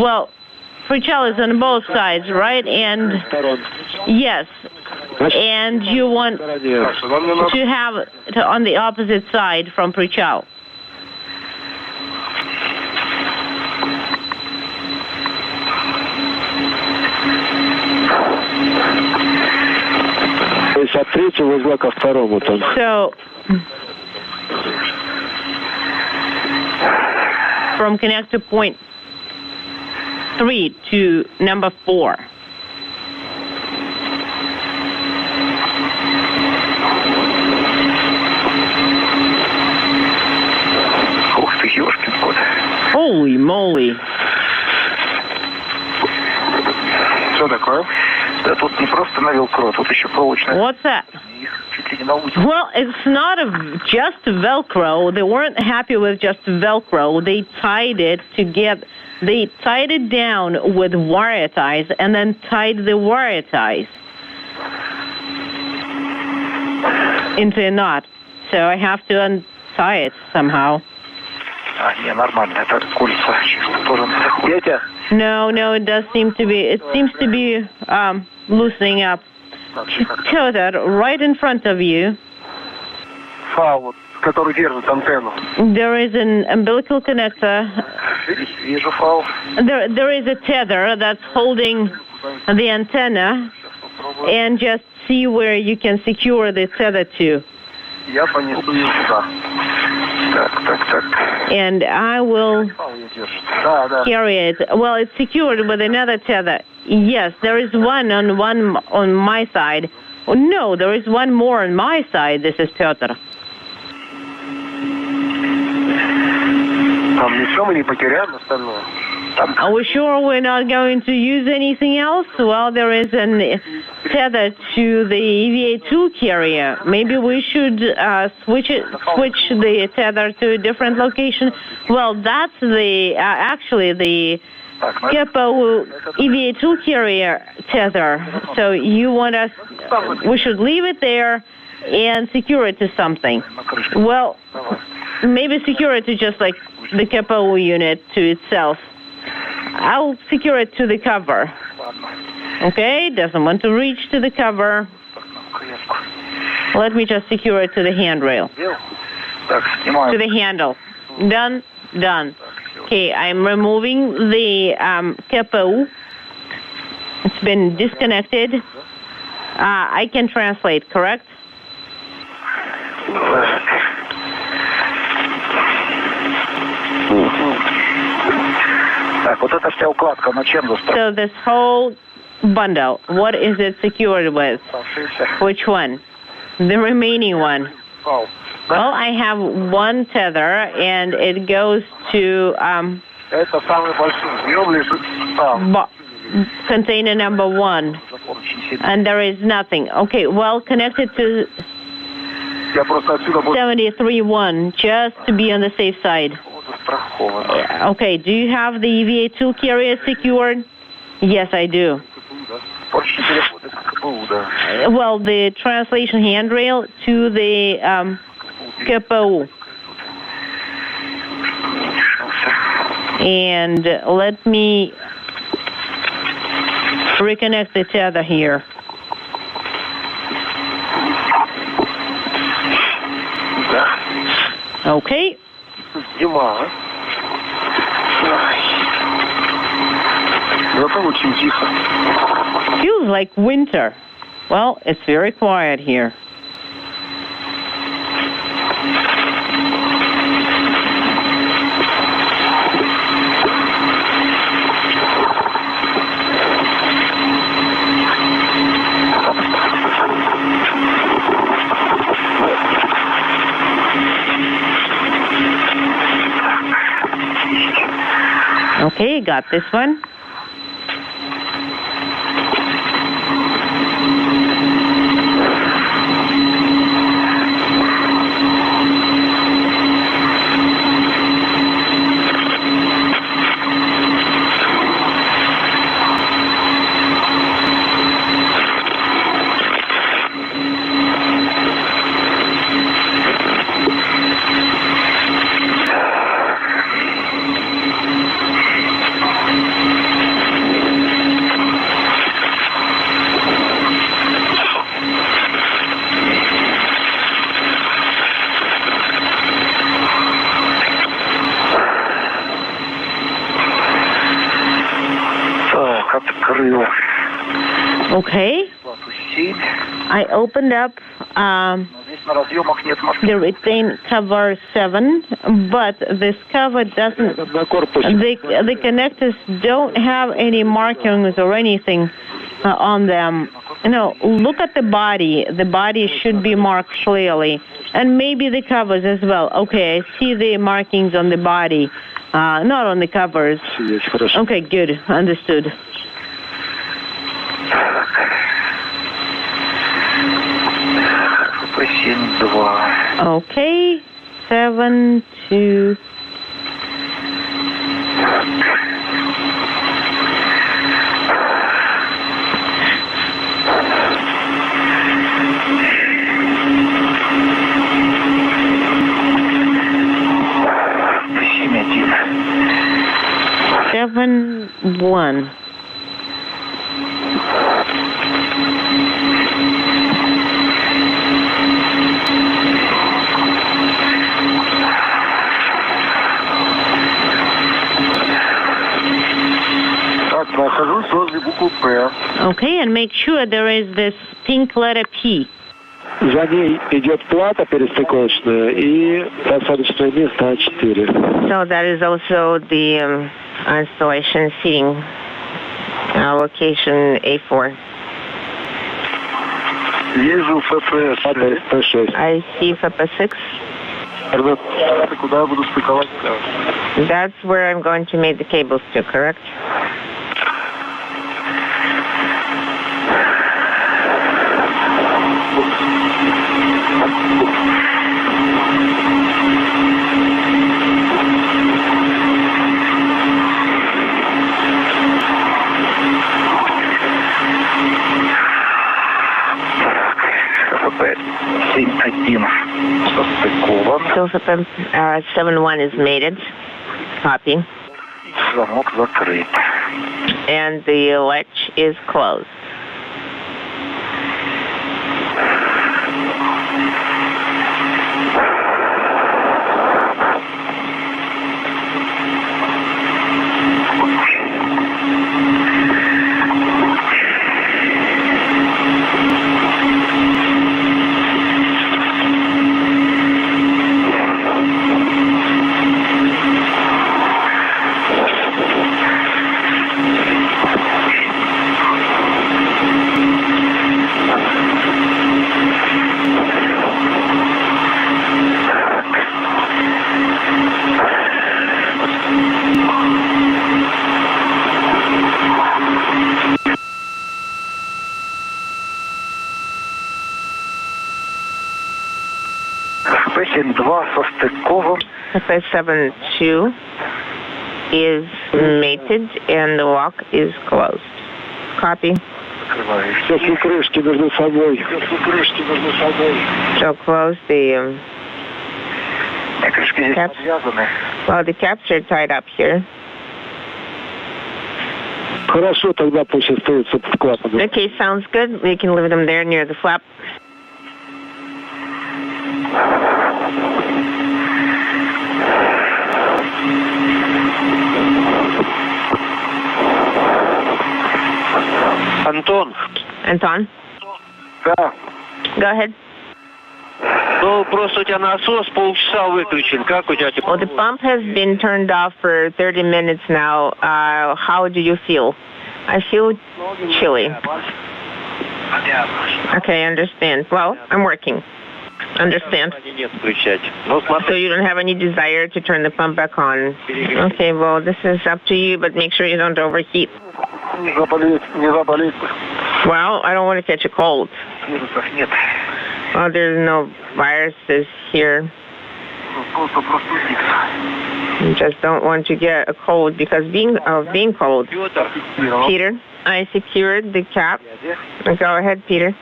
Well, Prichal is on both sides, right? And yes. And you want to have it on the opposite side from Prichal. So from connector point 3 to number 4. Holy moly. Что такое? Да тут не просто на велкро, тут еще проволочная. What's that? Well, it's not just Velcro. They weren't happy with just Velcro. They tied it down with wire ties and then tied the wire ties into a knot. So I have to untie it somehow. Не, нормально, это кольца чисто тоже заходят. No, it does seem to be. It seems to be loosening up. Tether right in front of you. Фал, который держит антенну. There is an umbilical connector. Вижу фал. There is a tether that's holding the antenna, and just see where you can secure the tether to. Я понесу ее сюда. Так. And I will carry it. Well, it's secured with another tether. Yes, there is one on my side. Oh, no, there is one more on my side. This is Piotr. Are we sure we're not going to use anything else? Well, there is a tether to the EVA-2 carrier. Maybe we should switch the tether to a different location. Well, that's actually the Kepo EVA-2 carrier tether. So you want we should leave it there and secure it to something. Well, maybe secure it to just like the Kepo unit to itself. I'll secure it to the cover. Okay, doesn't want to reach to the cover. Let me just secure it to the handrail. To the handle. Done. Okay, I'm removing the Kepo. It's been disconnected. I can translate, correct? So this whole bundle, what is it secured with? Which one? The remaining one. Well, I have one tether, and it goes to container number 1, and there is nothing. Okay, well, connected to 73.1, just to be on the safe side. Okay, do you have the EVA-2 carrier secured? Yes, I do. Well, the translation handrail to the Kepo. And let me reconnect the tether here. Okay. Feels like winter. Well, it's very quiet here. Okay, got this one. Okay. I opened up the retain cover 7, but this cover doesn't, the connectors don't have any markings or anything on them. Look at the body. The body should be marked clearly. And maybe the covers as well. Okay, I see the markings on the body, not on the covers. Okay, good. Understood. Okay, 7, 2. Seven, 1. Okay, and make sure there is this pink letter P. За ней идет плата перестыковочная и посадочное место А4. So that is also the installation seating location A4. Вижу ФП6. I see FP6. Куда я буду стыковать? That's where I'm going to make the cables to, correct? So FP 7-1 is mated. Copy. And the latch is closed. FP7-2 is mated and the lock is closed. Copy. So close the caps. Well, the caps are tied up here. Okay, sounds good. We can leave them there near the flap. Anton? Да. Go ahead. Ну, просто у тебя насос полчаса выключен. Как у тебя тепло? Well, the pump has been turned off for 30 minutes now. How do you feel? I feel chilly. Okay, I understand. Well, I'm working. Understand. So you don't have any desire to turn the pump back on? Okay, well, this is up to you, but make sure you don't overheat. Well, I don't want to catch a cold. Well, there's no viruses here. You just don't want to get a cold because being cold. Peter, I secured the cap. Go ahead, Peter.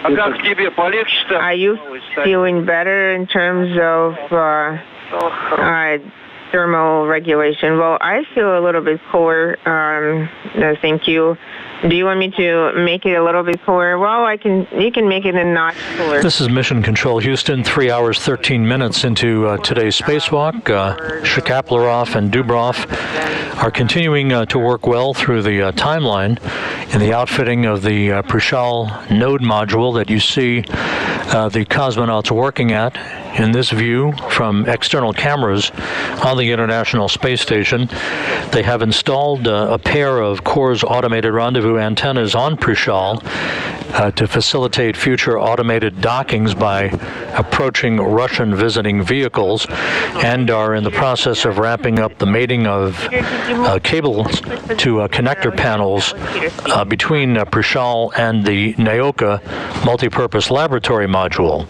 Are you feeling better in terms of thermal regulation? Well, I feel a little bit cooler. No, thank you. Do you want me to make it a little bit cooler? Well, you can make it a notch cooler. This is Mission Control Houston, 3 hours, 13 minutes into today's spacewalk. Shkaplerov and Dubrov are continuing to work well through the timeline in the outfitting of the Prichal node module that you see the cosmonauts working at in this view from external cameras on the International Space Station. They have installed a pair of Kurs automated rendezvous antennas on Prichal to facilitate future automated dockings by approaching Russian visiting vehicles, and are in the process of wrapping up the mating of cables to connector panels between Prichal and the Naoka multipurpose laboratory module.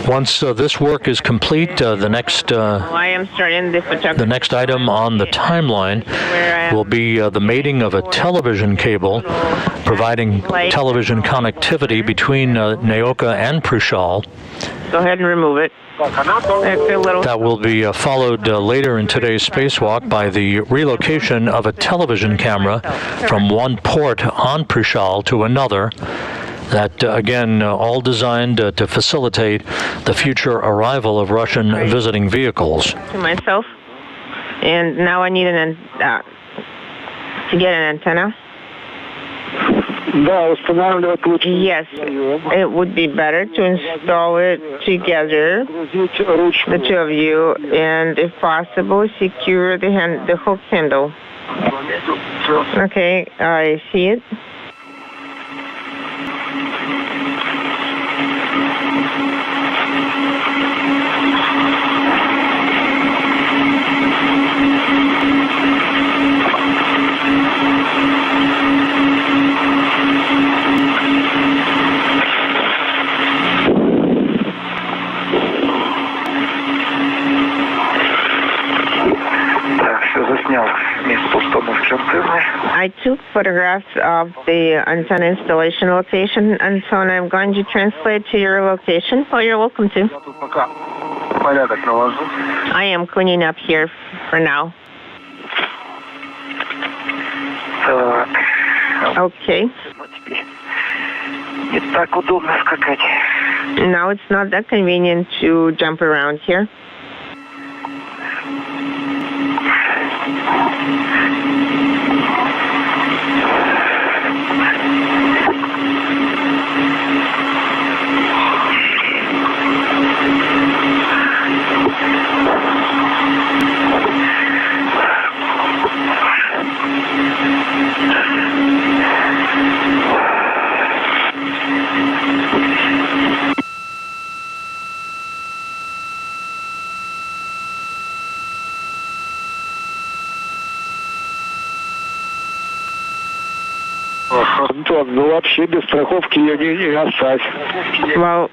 Once this work is complete, the next item on the timeline will be the mating of a television cable, providing television connectivity between Naoka and Prichal. Go ahead and remove it. That will be followed later in today's spacewalk by the relocation of a television camera from one port on Prichal to another. That, again, all designed to facilitate the future arrival of Russian visiting vehicles. To myself, and now I need to get an antenna. Yes, it would be better to install it together, the two of you, and if possible, secure the hook handle. Okay, I see it. I took photographs of the antenna installation location, and so I'm going to translate to your location. Oh, you're welcome to. I am cleaning up here for now. Okay. Now it's not that convenient to jump around here. Well,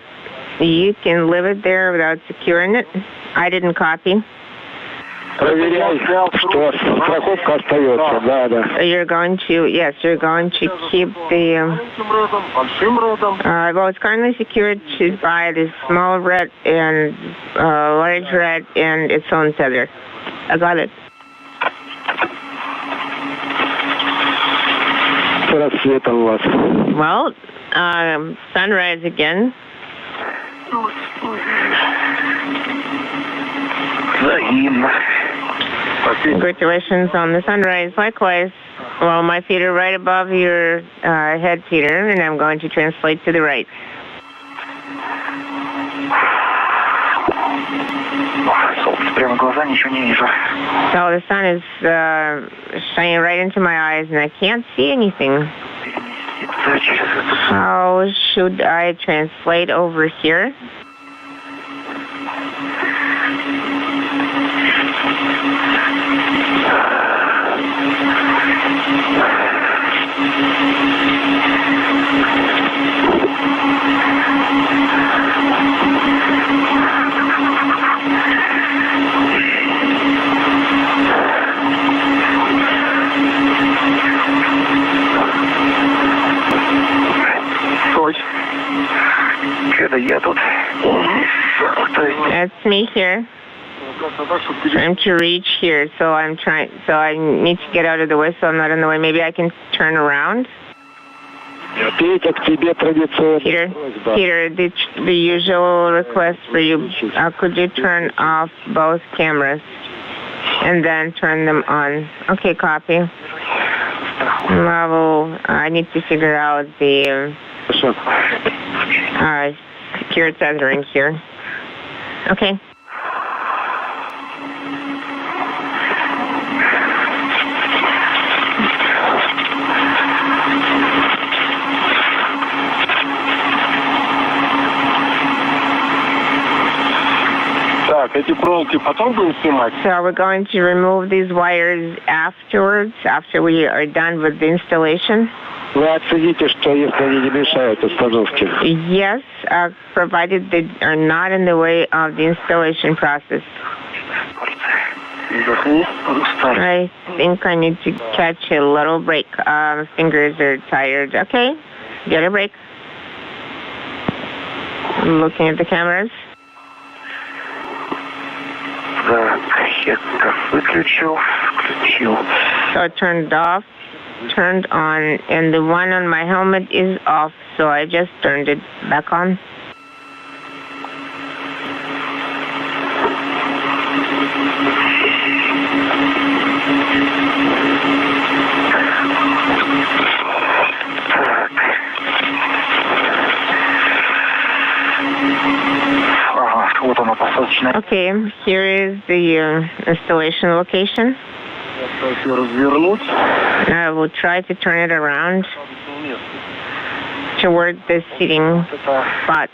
you can leave it there without securing it. I didn't copy. You're going to, yes, you're going to keep the, well, it's currently secured by the small red and large red and its own tether. I got it. Well, sunrise again. Congratulations on the sunrise. Likewise. Well, my feet are right above your head, Peter, and I'm going to translate to the right. So the sun is shining right into my eyes, and I can't see anything. How should I translate over here? That's me here. I'm to reach here, so I need to get out of the way so I'm not in the way. Maybe I can turn around. Петя, к тебе традиционная просьба. Peter, the usual request for you, could you turn off both cameras and then turn them on? Okay, copy. I need to figure out the secure tethering here. Okay. So we're going to remove these wires afterwards, after we are done with the installation. Yes, provided they are not in the way of the installation process. I think I need to catch a little break. Fingers are tired. Okay, get a break. Looking at the cameras. So it turned off, turned on, and the one on my helmet is off, so I just turned it back on. Okay, here is the installation location. I will try to turn it around toward the seating spot.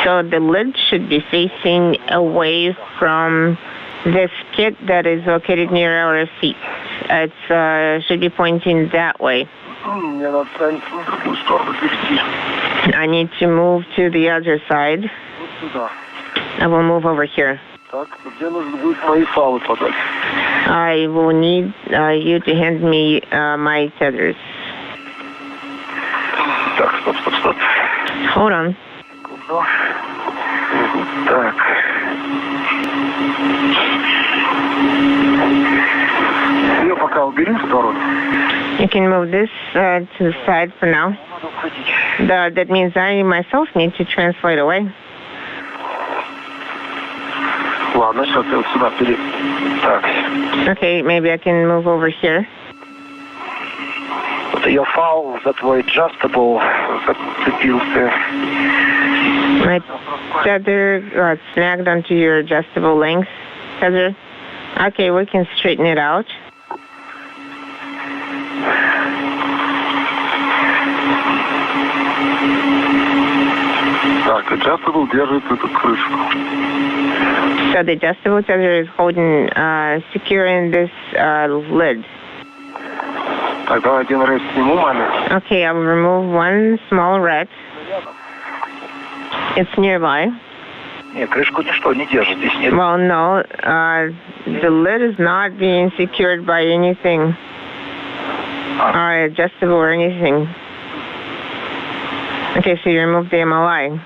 So the lid should be facing away from the skid that is located near our feet. It should be pointing that way. I need to move to the other side. I will move over here. I will need you to hand me my tethers. Hold on. You can move this to the side for now. That means I myself need to translate away. Okay, maybe I can move over here. Your foul that were adjustable, My tether got snagged onto your adjustable length tether. Okay, we can straighten it out. Adjustable держит эту крышку. So the adjustable tether is holding, securing this lid. Okay, I will remove one small rat. It's nearby. Well, no, the lid is not being secured by anything or adjustable or anything. Okay, so you remove the MLI.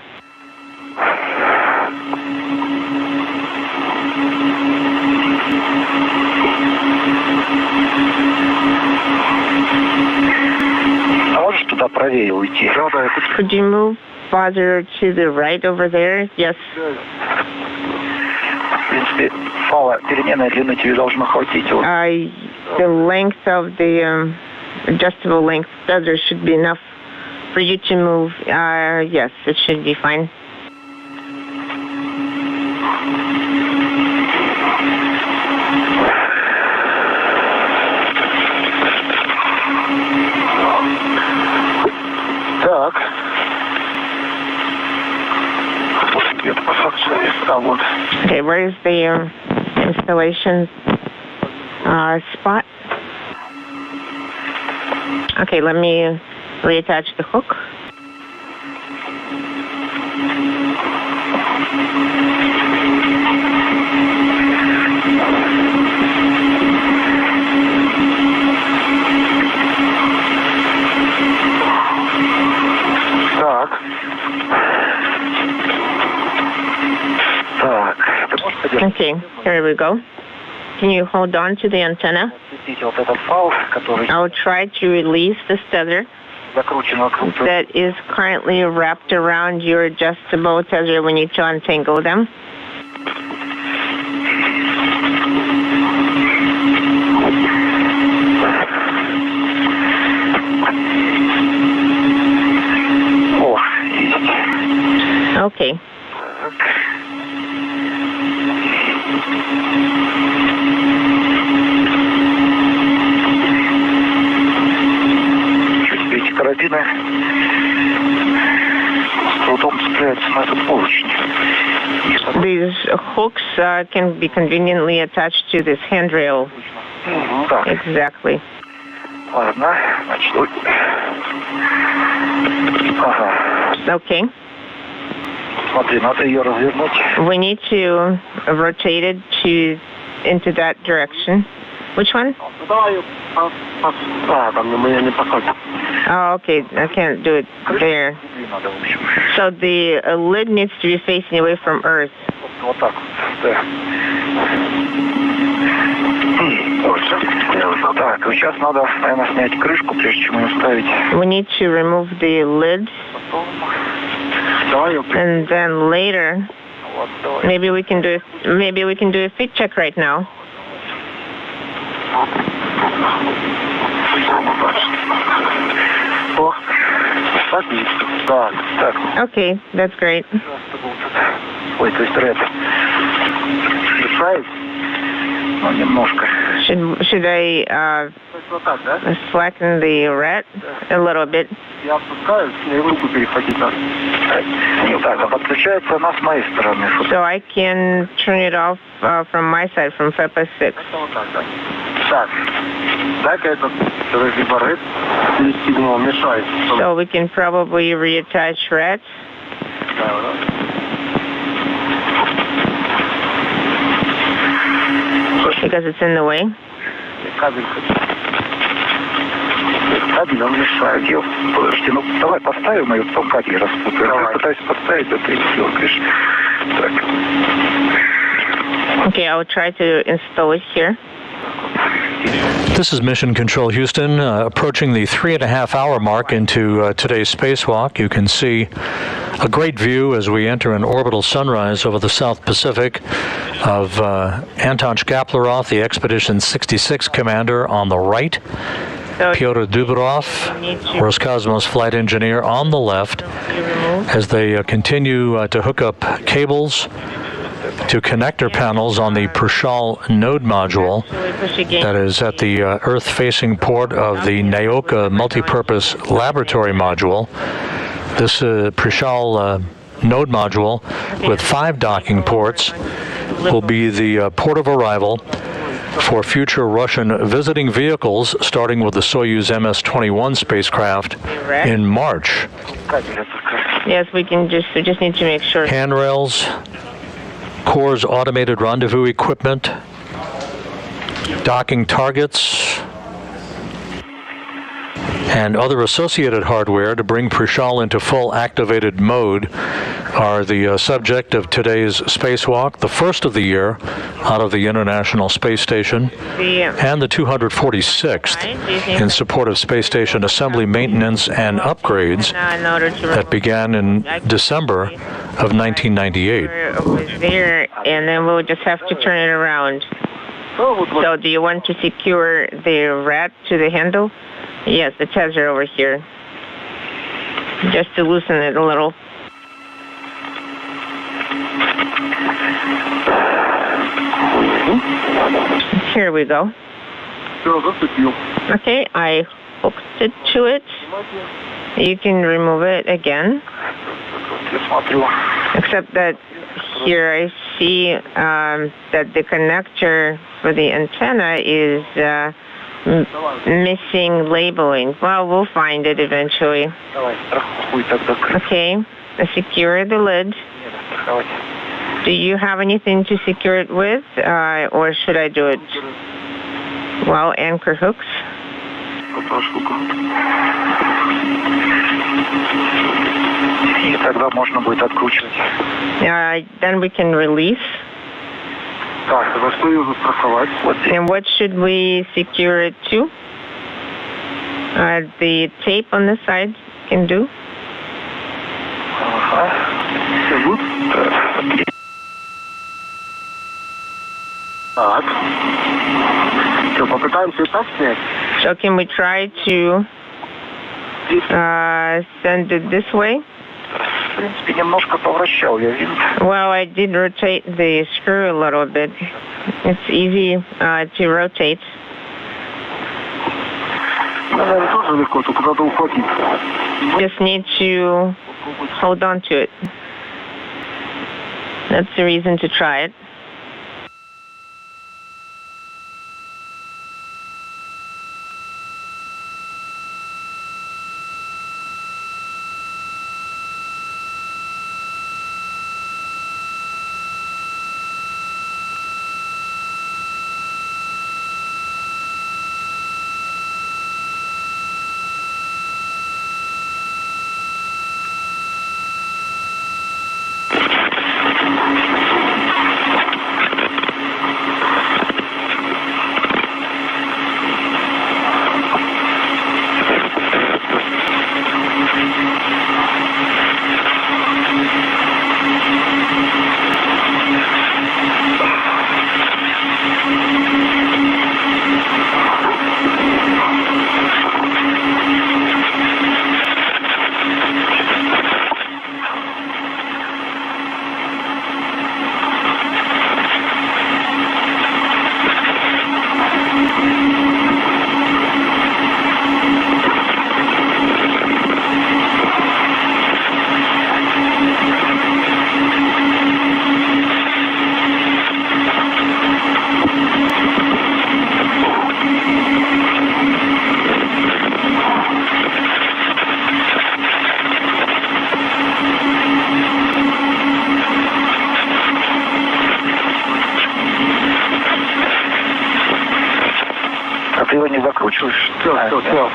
Could you move farther to the right over there? Yes. The length of the adjustable length tether should be enough for you to move. Yes, it should be fine. Okay, where is the installation spot? Okay, let me reattach the hook. Okay, here we go. Can you hold on to the antenna? I'll try to release this tether. that is currently wrapped around your adjustable tether. We need to untangle them. Okay. Карабины с трудом цепляются на этот поручень. These hooks can be conveniently attached to this handrail. Так. Exactly. Ладно, значит... Ага. Okay. Смотри, надо ее развернуть. We need to rotate it into that direction. Which one? Oh, okay. I can't do it there. So the lid needs to be facing away from Earth. Так, сейчас надо, наверное, снять крышку, прежде чем ее ставить. We need to remove the lid. And then later, maybe we can do a fit check right now. Okay, that's great. Ой, то есть рэп. Ну, немножко. Should I slacken the rat a little bit? Я опускаюсь, и руку перехватить надо. Так, а подключается она с моей стороны. So I can turn it off from my side, from FEPA 6. Так, так этот либо рэп перестегнул, мешает. So we can probably reattach rats. Because it's in the way. Кабель, он мешает. Подожди, ну давай поставим ее, потом кабель распутаем. Я пытаюсь поставить, а ты дергаешь. Так. Okay, I will try to install it here. This is Mission Control Houston, approaching the 3.5-hour mark into today's spacewalk. You can see a great view as we enter an orbital sunrise over the South Pacific of Anton Shkaplerov, the Expedition 66 commander, on the right. Pyotr Dubrov, Roscosmos flight engineer, on the left, as they continue to hook up cables to connector panels on the Prichal node module that is at the Earth-facing port of the Naoka multipurpose laboratory module. This Prichal node module with 5 docking ports will be the port of arrival for future Russian visiting vehicles, starting with the Soyuz MS-21 spacecraft in March. Yes, we just need to make sure. Handrails, Kurs automated rendezvous equipment, docking targets, and other associated hardware to bring Prichal into full activated mode are the subject of today's spacewalk, the first of the year out of the International Space Station, and the 246th in support of space station assembly, maintenance, and upgrades that began in December of 1998. Over there, and then we'll just have to turn it around. So do you want to secure the rat to the handle? Yes, the tether over here. Just to loosen it a little. Here we go. Okay, I hooked it to it. You can remove it again. Except that here I see that the connector for the antenna is missing labeling. Well, we'll find it eventually. Okay, secure the lid. Do you have anything to secure it with, or should I do it? Well, anchor hooks. Then we can release. Так, за что ее застраховать? And what should we secure it to? The tape on this side can do. So can we try to send it this way? Well, I did rotate the screw a little bit. It's easy to rotate. Just need to hold on to it. That's the reason to try it.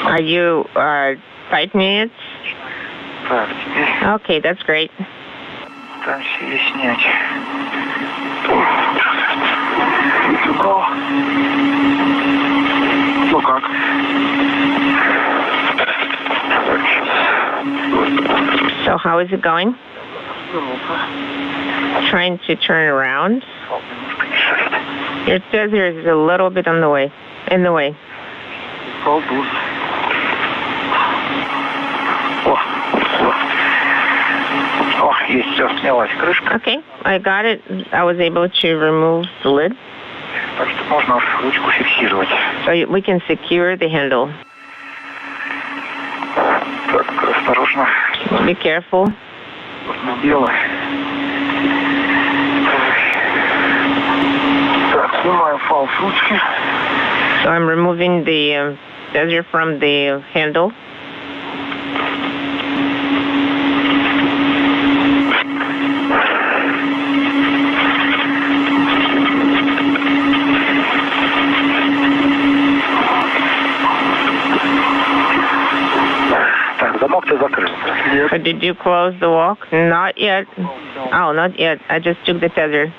Are you tightening it? Okay, that's great. So how is it going? Trying to turn around. Your tether is a little bit in the way. Okay, I got it. I was able to remove the lid. So we can secure the handle. Be careful. So I'm removing the tether from the handle. So did you close the walk? Not yet. Oh, not yet. I just took the tether.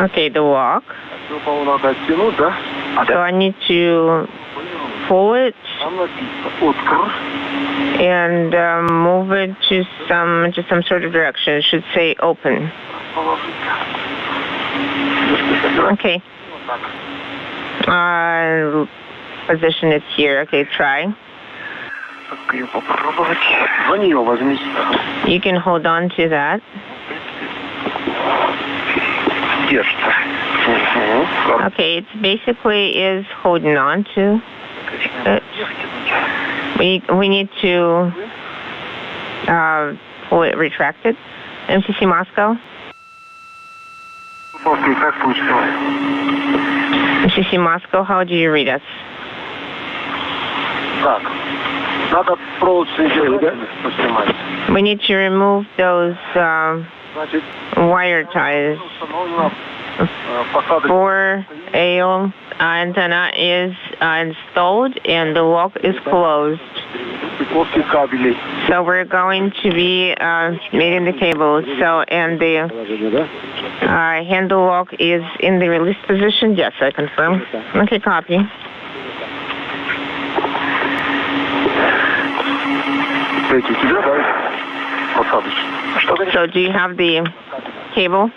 Okay, the walk. So I need to pull it and move it to some sort of direction. It should say open. Okay. Position it here. Okay, try. You can hold on to that. Okay, it basically is holding on to it. We need to pull it, retract it. MCC Moscow. MCC Moscow, how do you read us? We need to remove those wire ties. 4 AO antenna is installed and the walk is closed. So we're going to be mating the cables. So, and the handle lock is in the release position? Yes, I confirm. Okay, copy. So do you have the cable?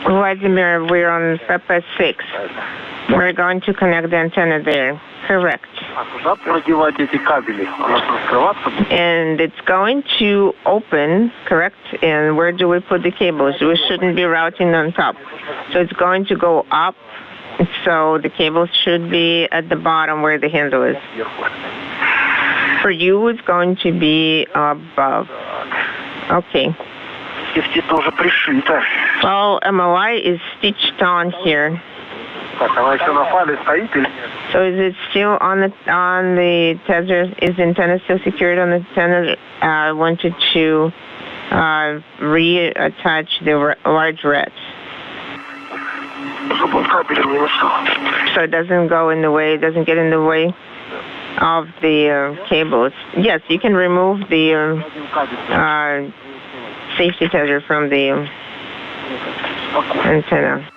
Vladimir, we're on FP6. We're going to connect the antenna there. Correct. And it's going to open, correct? And where do we put the cables? We shouldn't be routing on top. So it's going to go up. So the cables should be at the bottom where the handle is. For you, it's going to be above. Okay. Well, MOI is stitched on here. So is it still on the tether? Is the antenna still secured on the antenna? I wanted to reattach the large reds. So it doesn't go in the way, it doesn't get in the way of the cables. Yes, you can remove the safety tether from the antenna.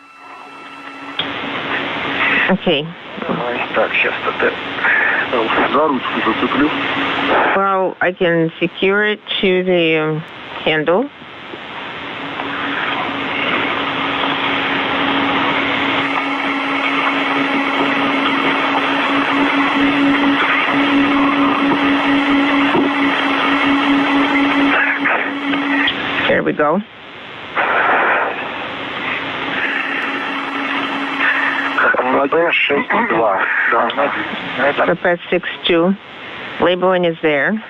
Okay. Well, I can secure it to the handle. There we go. FP62. Labeling is there.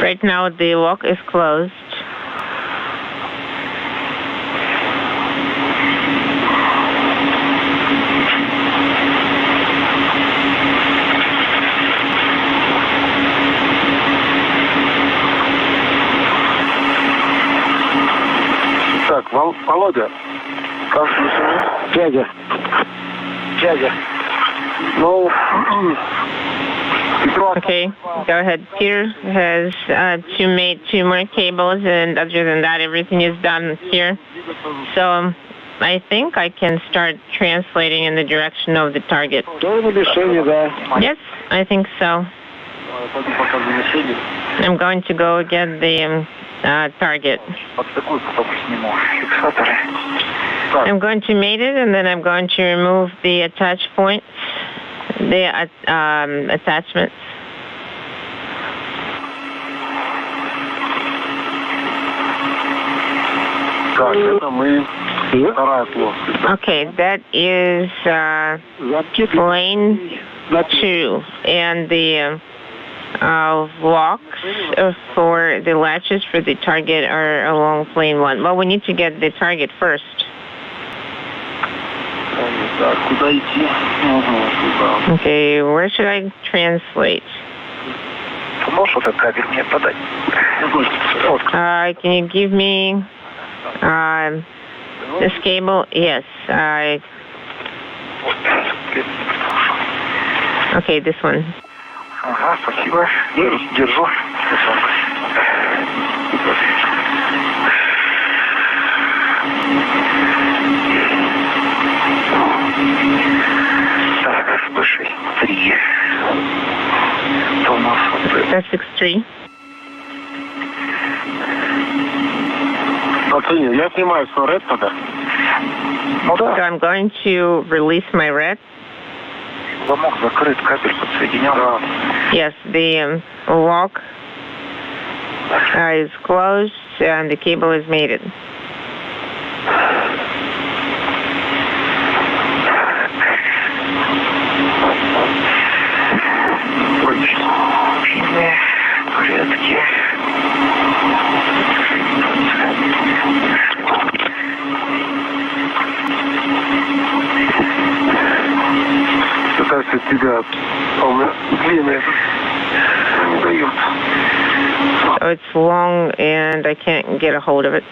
Right now the lock is closed. Так, Володя, дядя, ну, okay, go ahead. Peter has to mate 2 more cables, and other than that, everything is done here. So I think I can start translating in the direction of the target. Yes, I think so. I'm going to go get the target. I'm going to mate it, and then I'm going to remove the attach points, the attachments. Okay, that is lane 2, and the locks for the latches for the target are along plane 1. Well, we need to get the target first. Okay, where should I translate? Can you give me this cable? Yes. Okay, this one. Ага, спасибо. Держу. Так, слушай, 3. 3. So I'm going to release my red. Yes, the lock is closed and the cable is mated. So it's long and I can't get a hold of it.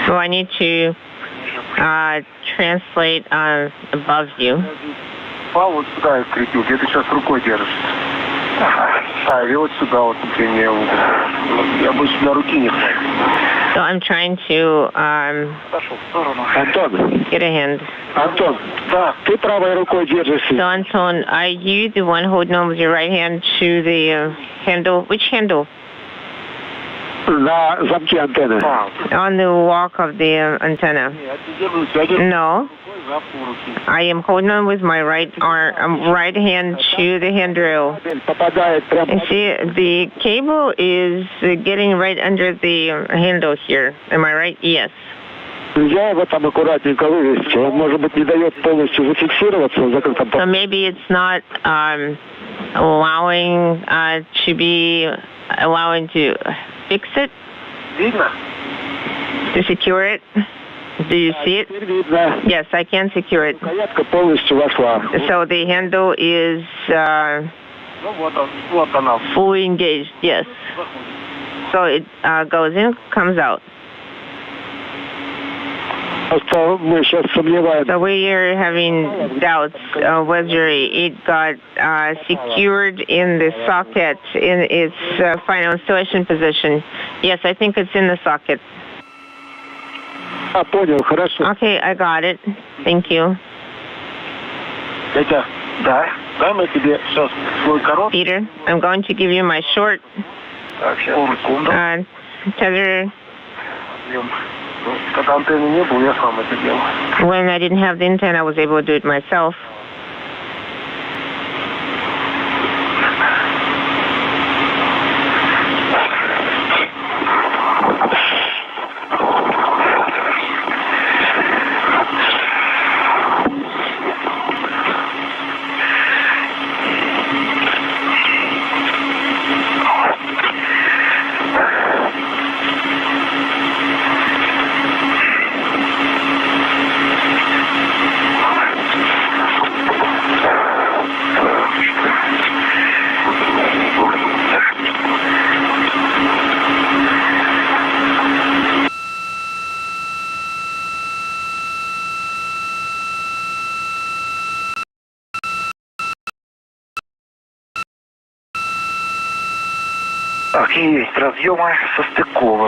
So I need to translate above you. Вот сюда я крепил, где ты сейчас рукой держишь. И вот сюда вот, например, я бы сюда руки не хватил. So I'm trying to get a hand. Антон, да, ты правой рукой держишься. So Anton, are you the one holding on with your right hand to the handle? Which handle? На замке антенны. On the walk of the antenna. No. I am holding on with my right hand to the handrail. And see, the cable is getting right under the handle here. Am I right? Yes. Нельзя его там аккуратненько вывести. Он, может быть, не дает полностью зафиксироваться в закрытом. So maybe it's not allowing to fix it? To secure it? Do you see it? Yes, I can secure it. So the handle is fully engaged, yes. So it goes in, comes out. So we are having doubts whether it got secured in the socket in its final installation position. Yes, I think it's in the socket. Okay, I got it. Thank you. Peter, I'm going to give you my short tether. When I didn't have the antenna, I was able to do it myself.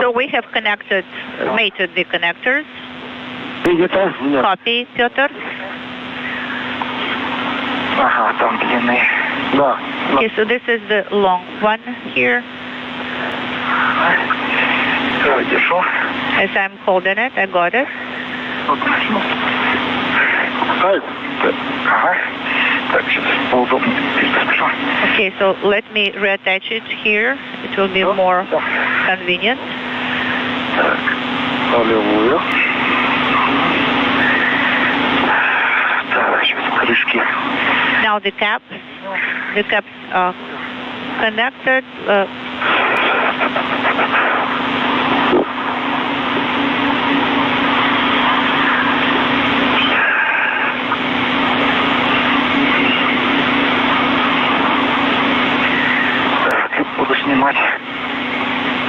So we have mated the connectors. Copy, Piotr. Okay, so this is the long one here. As I'm holding it, I got it. Okay, so let me reattach it here. It will be more convenient. Now the caps are connected.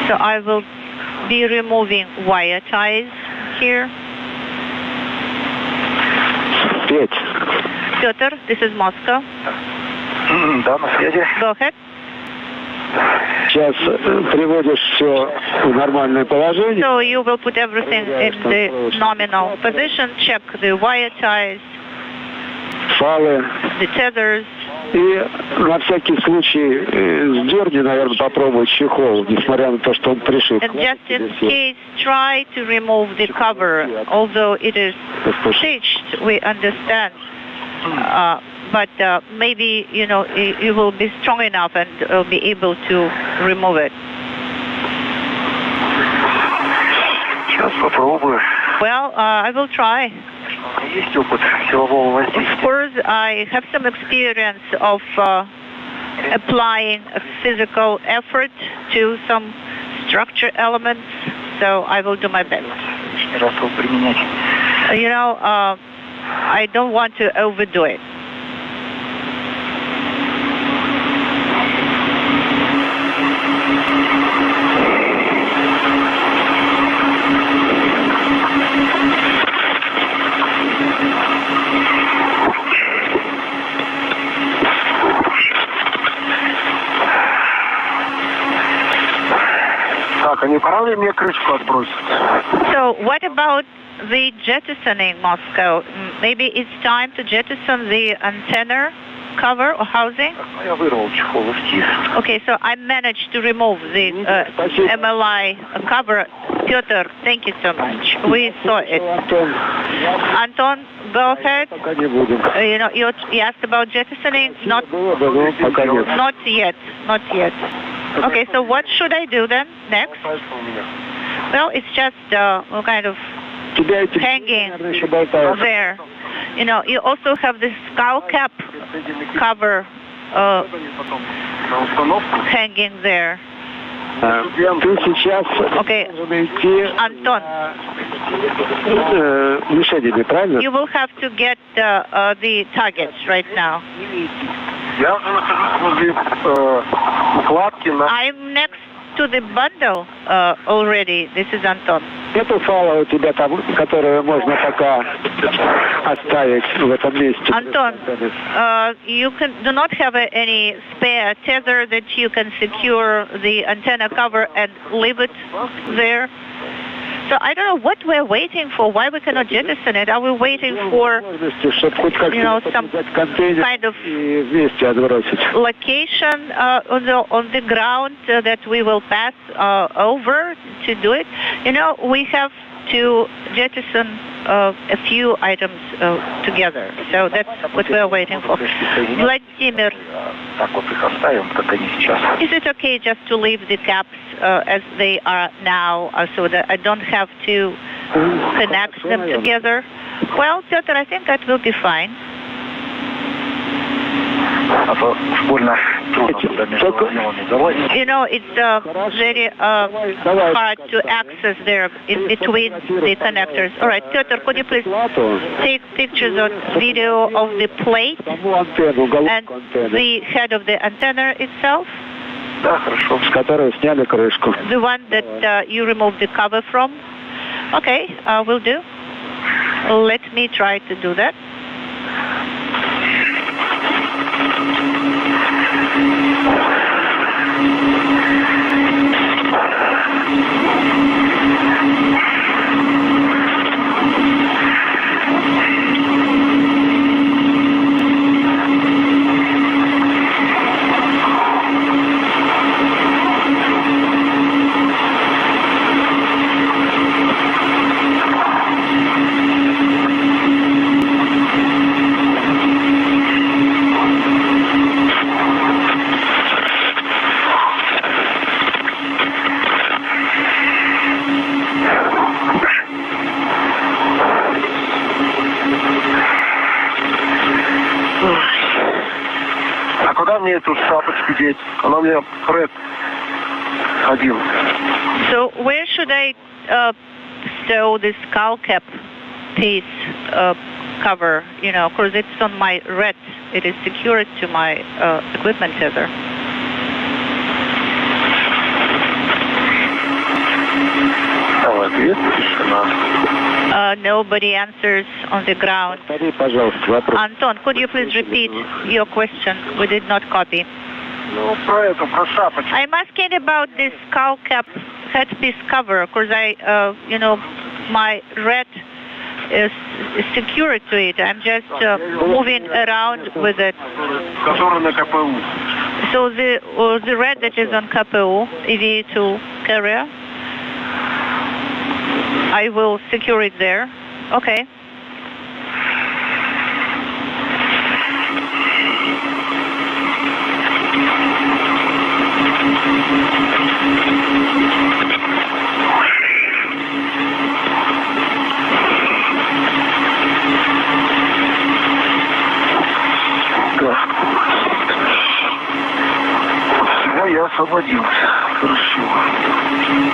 So I will be removing wire ties here. Piotr, this is Moscow. Go ahead. Сейчас приводишь все в нормальное положение. So you will put everything in the nominal position, check the wire ties, Фалы. the tethers. И на всякий случай сдерни, наверное, попробуй чехол, несмотря на то, что он пришит. And just in case, try to remove the cover, although it is stitched, we understand. But maybe, you will be strong enough and be able to remove it. Well, I will try. Of course, I have some experience of applying a physical effort to some structure elements, so I will do my best. I don't want to overdo it. So what about the jettisoning, Moscow? Maybe it's time to jettison the antenna cover or housing? Okay, so I managed to remove the MLI cover. Pyotr, thank you so much. We saw it. Anton, go ahead. You asked about jettisoning? Not yet. Not yet. Okay, so what should I do then next? Well, it's just kind of hanging there. You also have the skull cap cover hanging there. Okay, Anton, you will have to get the targets right now. I'm next to the bundle already. This is Anton. Нету фала у тебя там, которую можно пока оставить в этом месте. Anton, you do not have any spare tether that you can secure the antenna cover and leave it there? So I don't know what we're waiting for, why we cannot jettison it. Are we waiting for, some kind of location on the ground that we will pass over to do it? We have to jettison a few items together. So that's what we're waiting for. Vladimir, is it okay just to leave the caps as they are now so that I don't have to connect them together? Well, Pyotr, I think that will be fine. It's very hard to access there in between the connectors. All right, Pyotr, could you please take pictures or video of the plate and the head of the antenna itself? The one that you removed the cover from? Okay, will do. Let me try to do that. So where should I stow the skull cap piece cover? Of course it's on my red. It is secured to my equipment tether. Nobody answers on the ground. Anton, could you please repeat your question? We did not copy. I'm asking about this skull cap headpiece cover, because my red is secured to it. I'm just moving around with it. So the red that is on KPU, EV2 carrier, I will secure it there. Okay.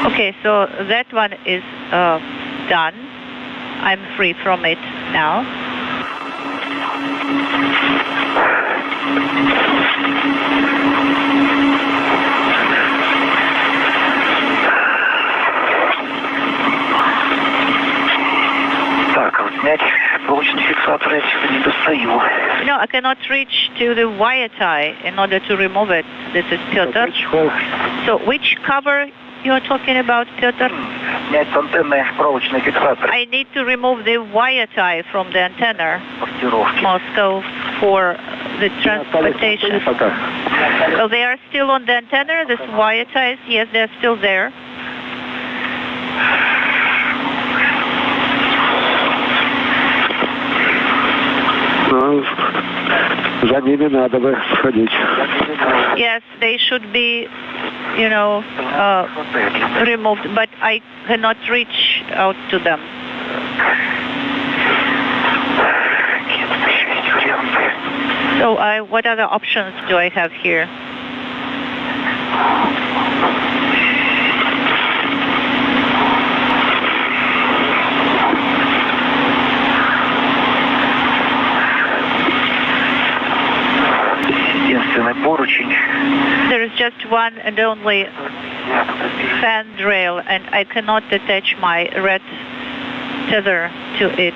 Okay, so that one is done. I'm free from it now. No, I cannot reach to the wire tie in order to remove it. This is Piotr. So which cover you're talking about, Piotr? I need to remove the wire tie from the antenna, Moscow, for the transportation. So they are still on the antenna, these wire ties? Yes, they're still there. Yes, they should be, removed, but I cannot reach out to them. So what other options do I have here? There is just one and only handrail, and I cannot attach my red tether to it.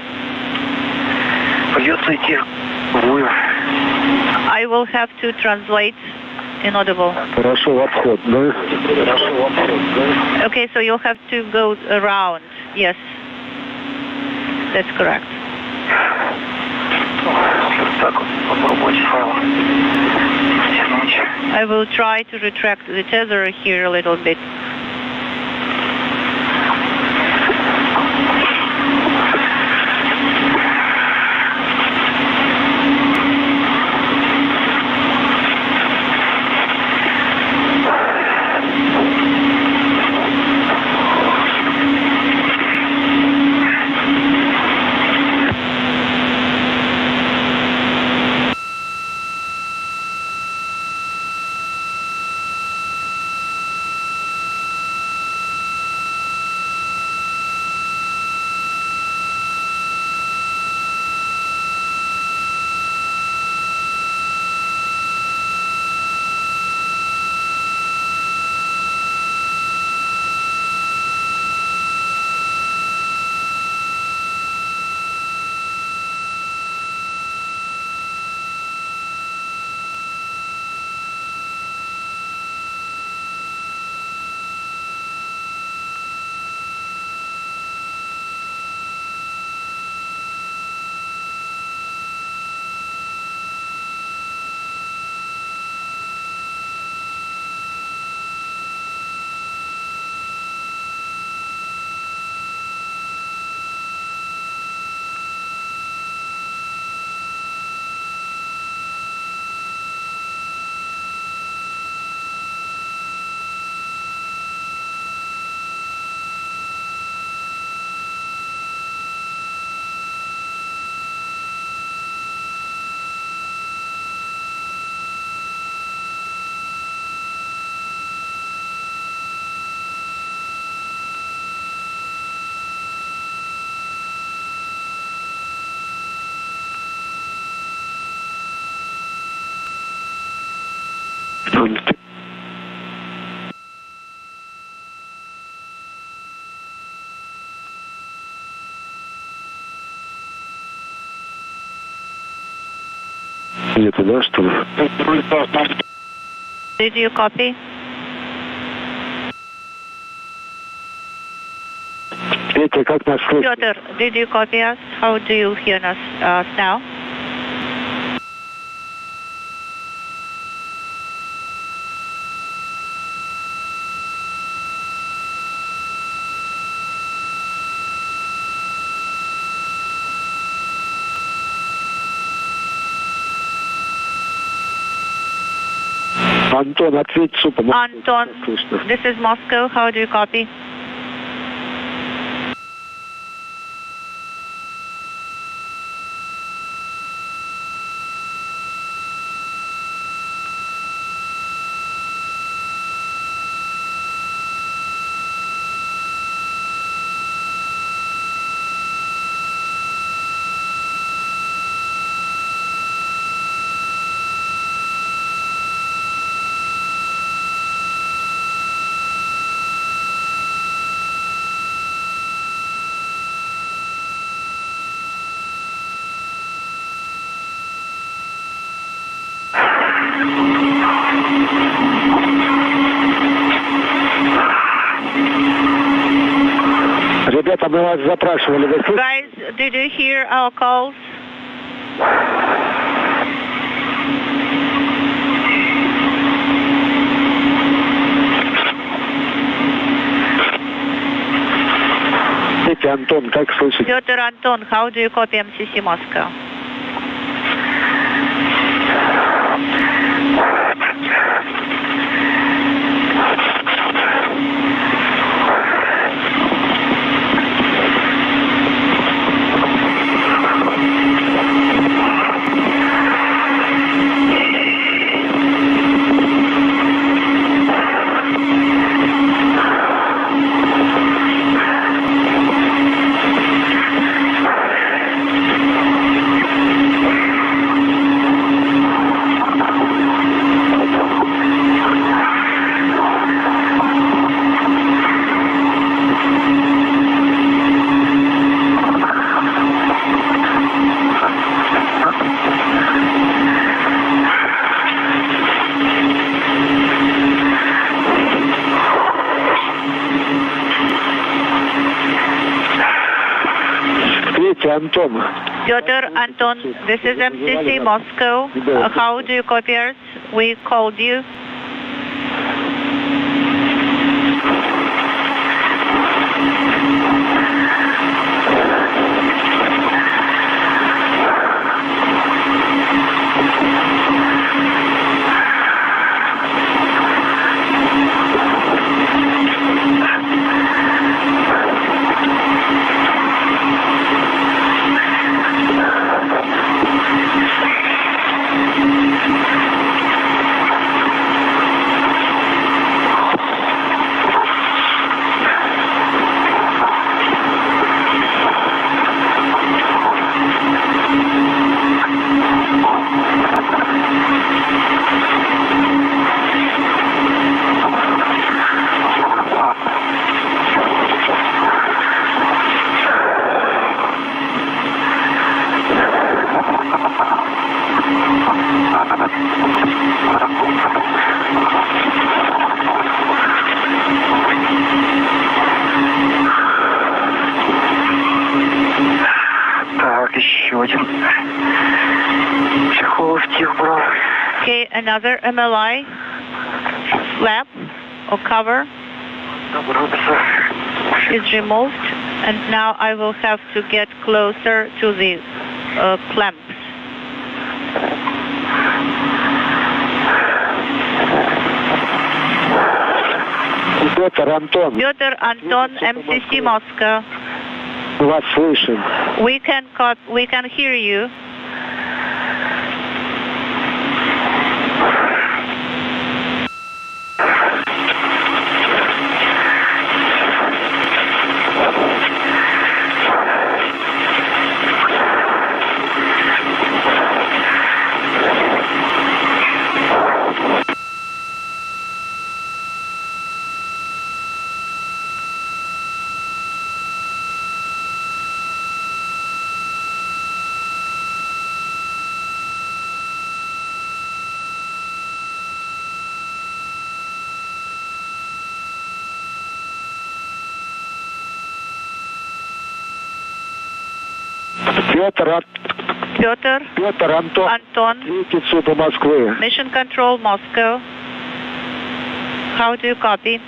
I will have to translate inaudible. Okay, so you'll have to go around. Yes, that's correct. I will try to retract the tether here a little bit. Did you copy? Piotr, did you copy us? How do you hear us now? Антон, ответь супер. Anton, this is Moscow. How do you copy? Ребята, мы вас запрашивали. Guys, did you hear our calls? Антон, как слышите? Piotr, Anton, how do you copy MCC Moscow? Антон. Piotr, Anton, this is MCC Moscow. How do you copy us? We called you. Okay, another MLI flap or cover is removed, and now I will have to get closer to the clamps. Piotr, Anton. Piotr, Anton, MCC Moscow. Вас слышим. We can hear you. Piotr, Anton, Mission Control, Moscow. How do you copy?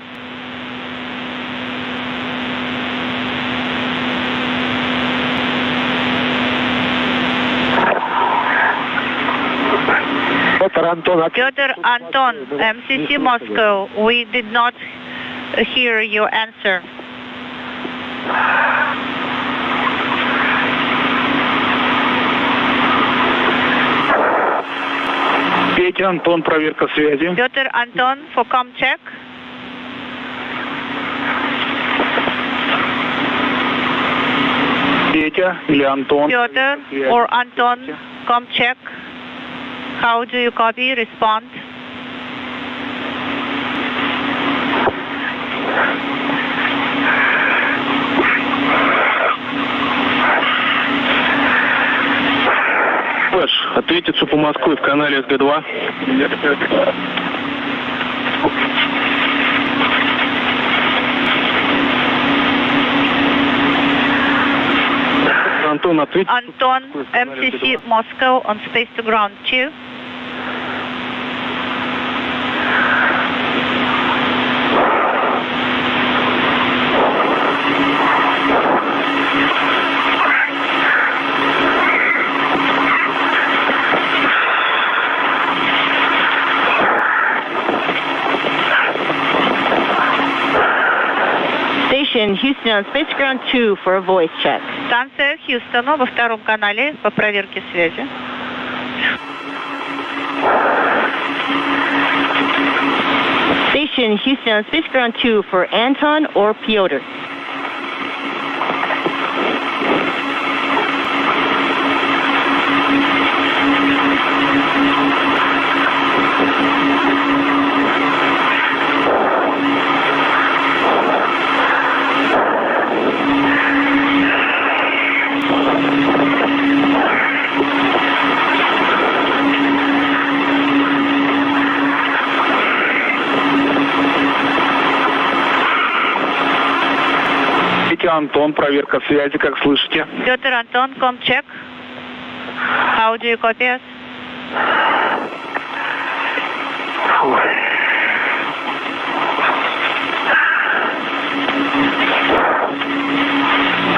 Piotr Anton, MCC Moscow. We did not hear your answer. Петя, Антон, проверка связи. Piotr Anton for com check. Петя или Антон? Piotr or Anton, com check. How do you copy? Respond. Ответицу по Москве в канале СГ-2. Антон, ответь. Anton, MCC Moscow on space to ground 2. Houston on Space Ground 2 for a voice check. Станция Хьюстона во втором канале по проверке связи. Station Houston on Space Ground 2 for Anton or Piotr. Антон, проверка связи, как слышите? Piotr Anton, com check. How do you copy us?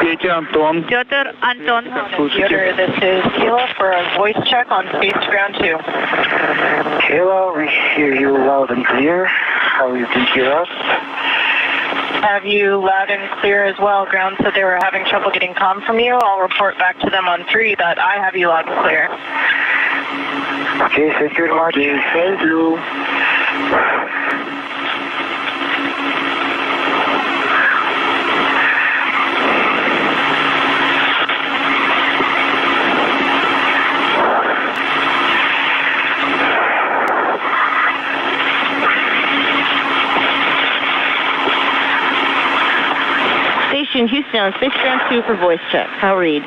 Петя, Антон. Piotr Anton. Computer, this is Kayla for a voice check on Space Ground 2. Kayla, we hear you loud and clear. How you can hear us? Have you loud and clear as well? Ground said they were having trouble getting comm from you. I'll report back to them on 3 that I have you loud and clear. Okay, thank you very much. Thank you. Houston on Space Ground 2 for voice check. How read?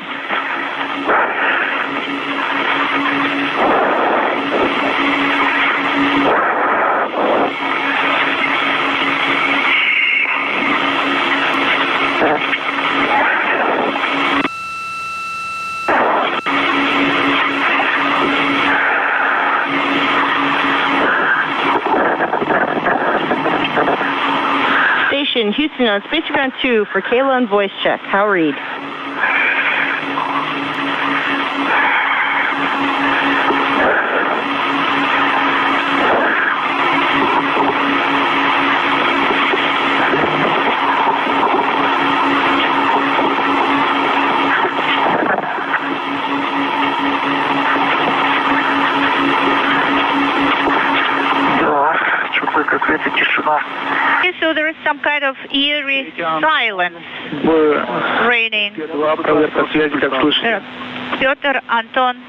Houston on Space Ground 2 for Kayla and voice check. How read? So there is some kind of eerie silence reigning. Piotr, Anton.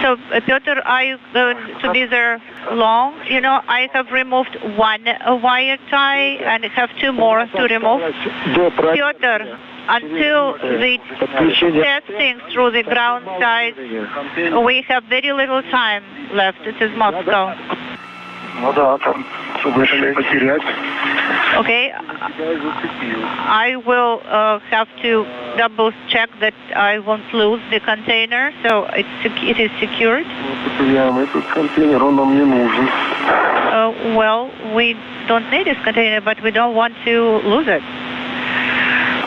So, Piotr, are you going to be there long? You know, I have removed one wire tie and I have 2 more to remove. Piotr, until the testing through the ground side, we have very little time left. It is Moscow. Ну да, там Okay, I will have to double check that I won't lose the container, so it is secured. Well, we don't need this container, but we don't want to lose it.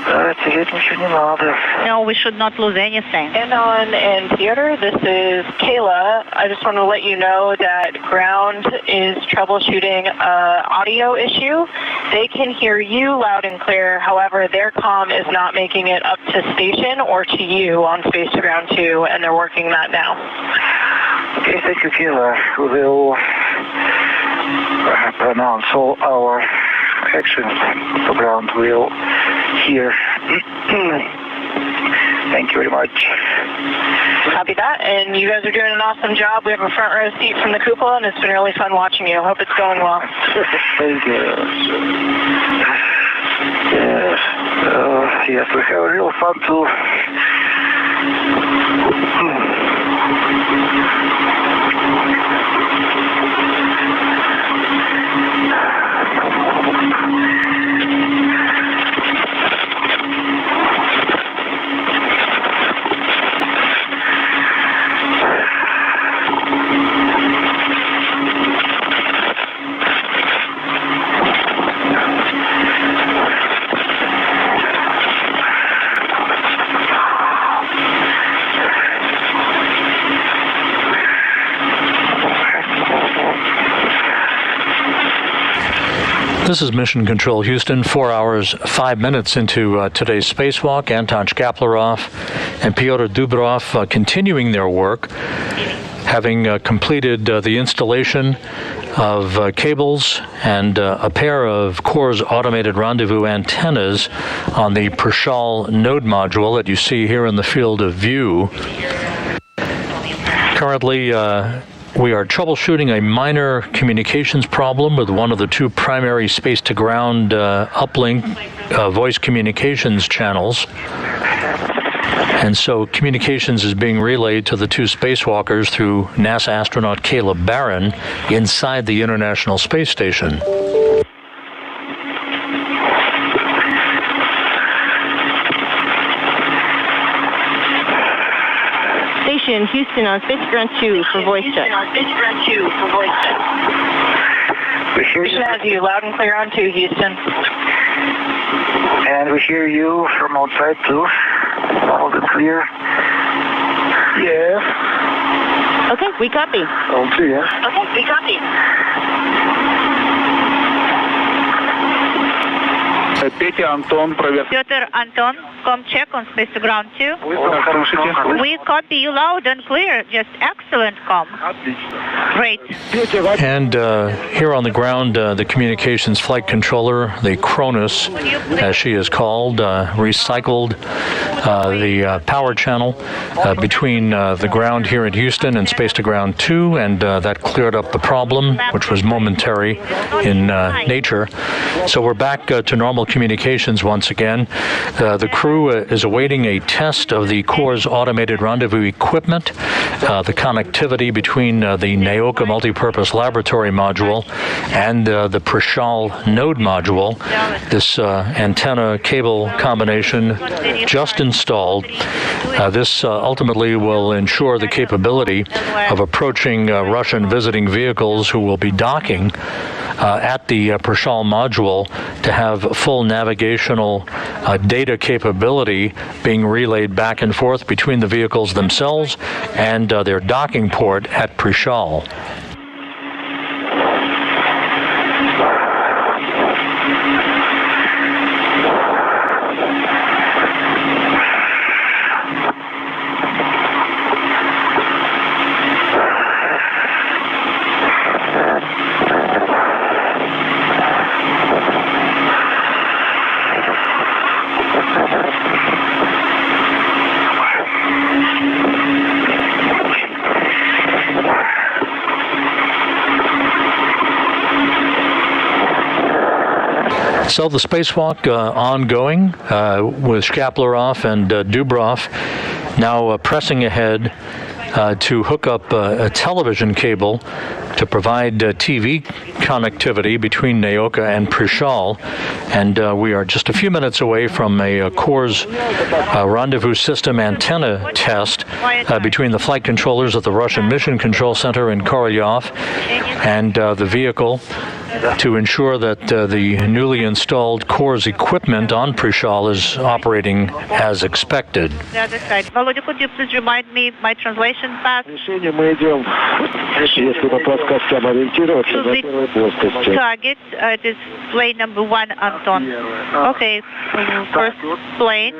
No, we should not lose anything. Anton and Theodore, this is Kayla. I just want to let you know that ground is troubleshooting an audio issue. They can hear you loud and clear. However, their comm is not making it up to station or to you on Space to Ground 2, and they're working that now. Okay, thank you, Kayla. We will pronounce all our actions. The ground will hear. Thank you very much. Copy that, and you guys are doing an awesome job. We have a front row seat from the cupola, and it's been really fun watching you. Hope it's going well. Thank you. Yes, we have real fun too. This is Mission Control Houston, 4 hours, 5 minutes into today's spacewalk. Anton Shkaplerov and Pyotr Dubrov continuing their work, having completed the installation of cables and a pair of Kurs automated rendezvous antennas on the Prichal node module that you see here in the field of view. Currently, we are troubleshooting a minor communications problem with one of the two primary space-to-ground uplink voice communications channels. And so communications is being relayed to the two spacewalkers through NASA astronaut Kayla Barron inside the International Space Station. Houston on Space Ground 2 for voice check. Mission has you loud and clear on 2, Houston. And we hear you from outside too. Loud and clear. Yes. Okay, we copy. Okay, yeah. Okay, we copy. Pyotr Anton, com check on Space to Ground 2. We copy you loud and clear. Just excellent com. Great. And here on the ground, the communications flight controller, the Cronus, as she is called, recycled the power channel between the ground here at Houston and Space to Ground 2, and that cleared up the problem, which was momentary in nature. So we're back to normal communications once again. The crew is awaiting a test of the Kurs automated rendezvous equipment, the connectivity between the Naoka multipurpose laboratory module and the Prichal node module. This antenna cable combination just installed. This ultimately will ensure the capability of approaching Russian visiting vehicles who will be docking at the Prichal module to have full navigational data capability being relayed back and forth between the vehicles themselves and their docking port at Prichal. So the spacewalk ongoing with Shkaplerov and Dubrov now pressing ahead to hook up a television cable to provide TV connectivity between Naoka and Prichal. And we are just a few minutes away from a Kurs rendezvous system antenna test between the flight controllers at the Russian Mission Control Center in Korolyov and the vehicle to ensure that the newly installed Kurs equipment on Prichal is operating as expected. The other side. Volodya, could you please remind me my translation path? To the target, it is plane number 1, Anton. Okay, first plane.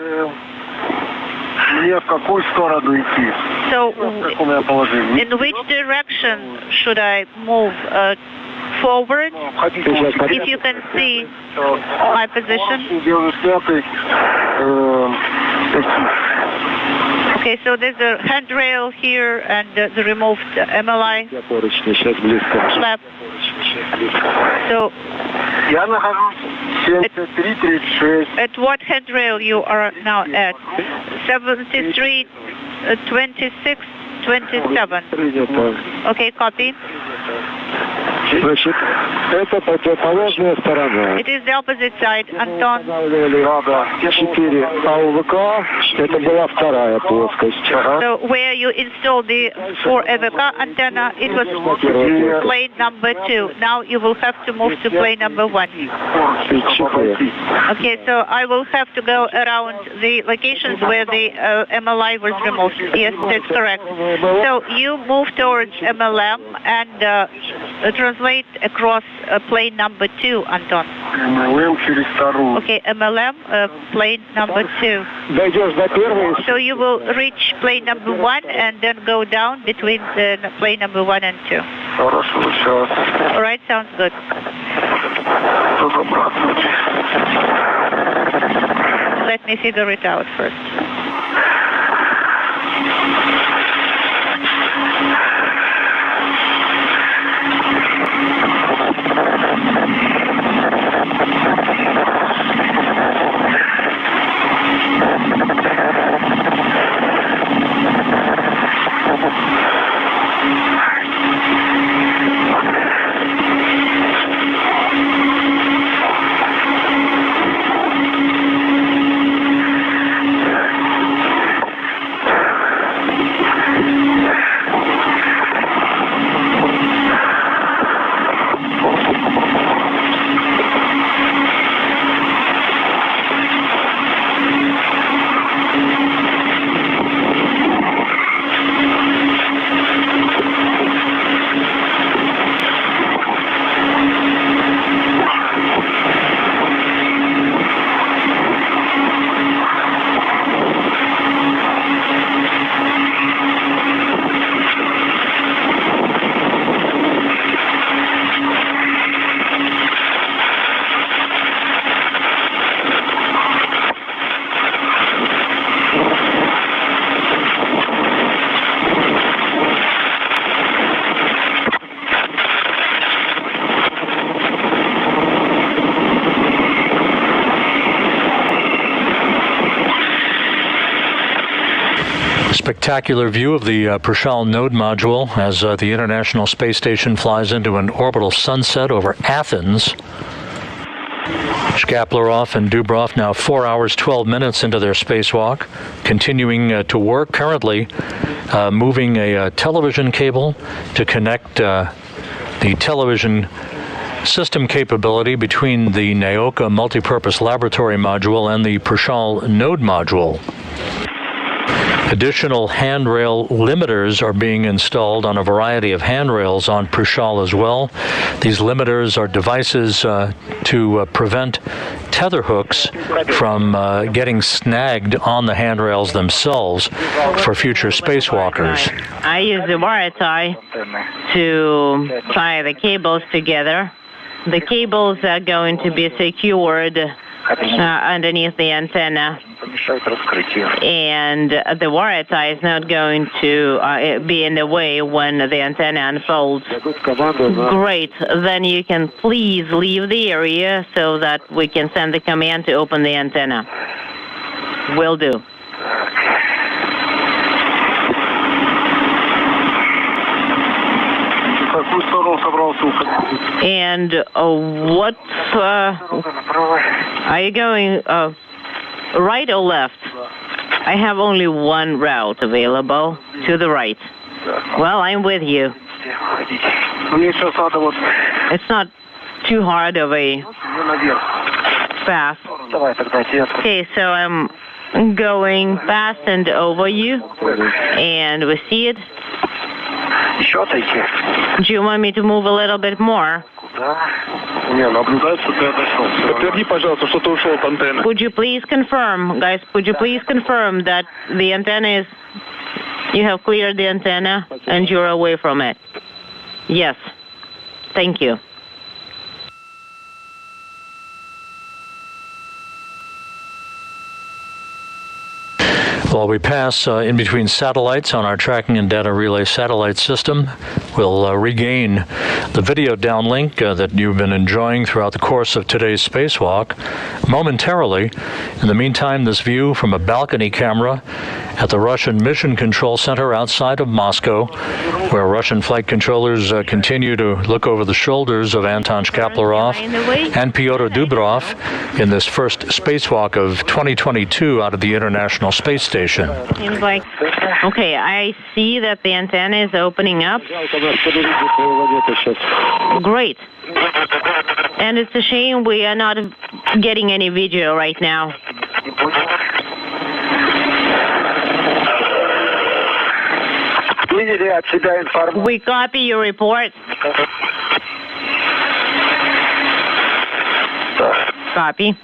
So, in which direction should I move? Forward, if you can see my position. Okay, so there's a handrail here and the removed MLI flap. So, at what handrail you are now at? 73, 26, 27. Okay, copy. Значит, это противоположная сторона. It is the opposite side, Anton. 4 АУВК, это была вторая плоскость. So where you installed the 4 AVK antenna, it was plane number 2. Now you will have to move to plane number 1. Okay, so I will have to go around the locations where the MLI was removed. Yes, that's correct. So you move towards MLM and translate across plane number 2, Anton. Okay, MLM, plane number 2. So you will reach plane number 1 and then go down between the plane number 1 and 2. All right, sounds good. Let me figure it out first. Spectacular view of the Prichal node module as the International Space Station flies into an orbital sunset over Athens. Shkaplerov and Dubrov now 4 hours, 12 minutes into their spacewalk, continuing to work, currently moving a television cable to connect the television system capability between the Naoka multipurpose laboratory module and the Prichal node module. Additional handrail limiters are being installed on a variety of handrails on Prichal as well. These limiters are devices to prevent tether hooks from getting snagged on the handrails themselves for future spacewalkers. I use the wire tie to tie the cables together. The cables are going to be secured underneath the antenna, and the wire tie is not going to be in the way when the antenna unfolds. Great. Then you can please leave the area so that we can send the command to open the antenna. Will do. And what are you going right or left? I have only one route available, to the right. Well, I'm with you. It's not too hard of a path. Okay, so I'm going past and over you, and we see it. Do you want me to move a little bit more? Would you please confirm, guys, would you please confirm that the antenna is, you have cleared the antenna and you're away from it? Yes. Thank you. While we pass in between satellites on our tracking and data relay satellite system, we'll regain the video downlink that you've been enjoying throughout the course of today's spacewalk momentarily. In the meantime, this view from a balcony camera at the Russian Mission Control Center outside of Moscow, where Russian flight controllers continue to look over the shoulders of Anton Shkaplerov and Pyotr Dubrov in this first spacewalk of 2022 out of the International Space Station. Seems like, okay, I see that the antenna is opening up. Great. And it's a shame we are not getting any video right now. We copy your report. Copy.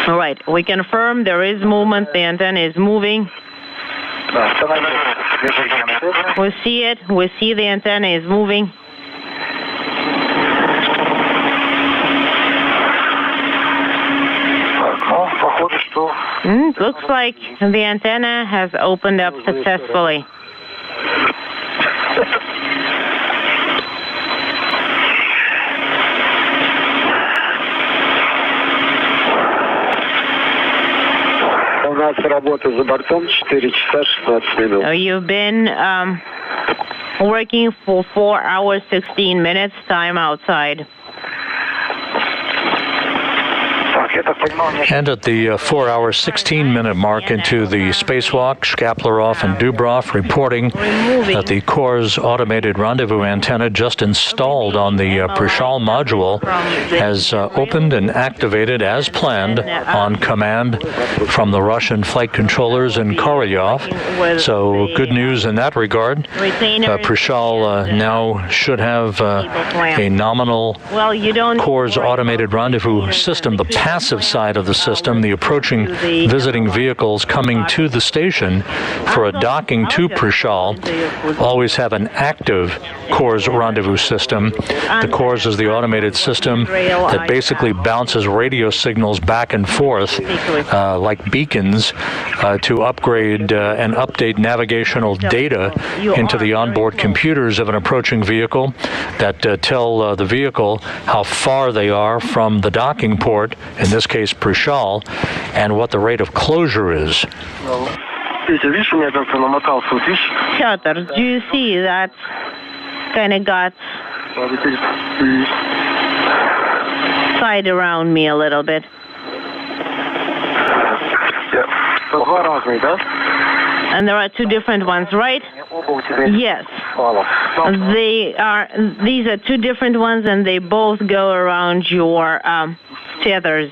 All right, we confirm there is movement. The antenna is moving. We see it. We see the antenna is moving. Looks like the antenna has opened up successfully. You've been working for 4 hours, 16 minutes, time outside. And at the 4-hour, 16-minute mark into the spacewalk, Shkaplerov and Dubrov reporting that the Kurs automated rendezvous antenna just installed on the Prichal module has opened and activated as planned on command from the Russian flight controllers in Korolyov. So good news in that regard. Prichal now should have a nominal Kurs automated rendezvous system, the passive side of the system, the approaching visiting vehicles coming to the station for a docking to Prichal always have an active Kurs rendezvous system. The Kurs is the automated system that basically bounces radio signals back and forth like beacons to upgrade and update navigational data into the onboard computers of an approaching vehicle that tell the vehicle how far they are from the docking port, in this case Prichal, and what the rate of closure is. Piotr, do you see that kind of got side around me a little bit? And there are two different ones, right? Yes. These are two different ones, and they both go around your tethers.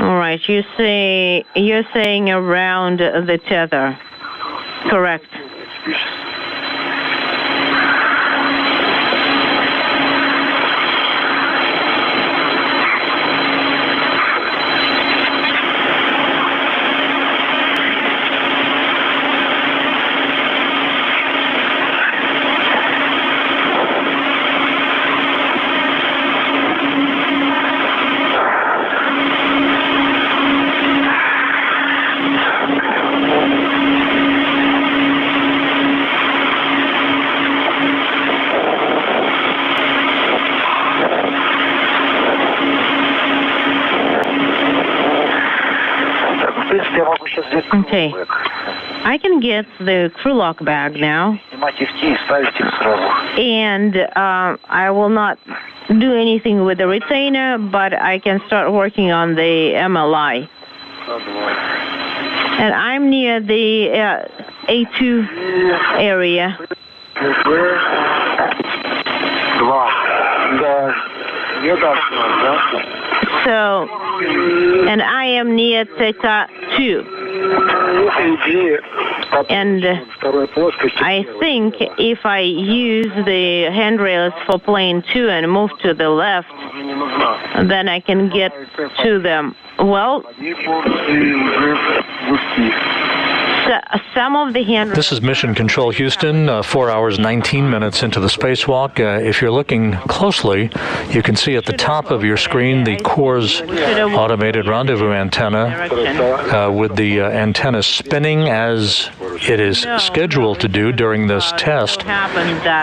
All right, you're saying around the tether, correct? Okay. I can get the crew lock bag now. And I will not do anything with the retainer, but I can start working on the MLI. And I'm near the A2 area. So, and I am near Theta 2. And I think if I use the handrails for plane 2 and move to the left, then I can get to them. Well, some of the handrails... This is Mission Control Houston, 4 hours, 19 minutes into the spacewalk. If you're looking closely, you can see at the top of your screen the Kurs automated rendezvous antenna with the antenna spinning as it is scheduled to do during this test,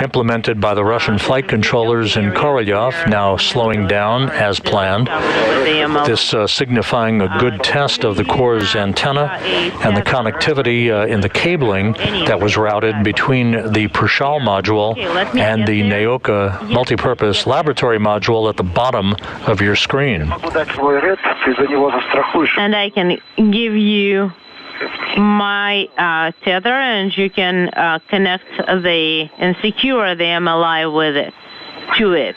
implemented by the Russian flight controllers in Korolyov, now slowing down as planned. This signifying a good test of the Kurs antenna and the connectivity in the cabling that was routed between the Prichal module and the Naoka multipurpose laboratory module at the bottom of your screen. And I can give you my tether, and you can connect and secure the MLI with it to it.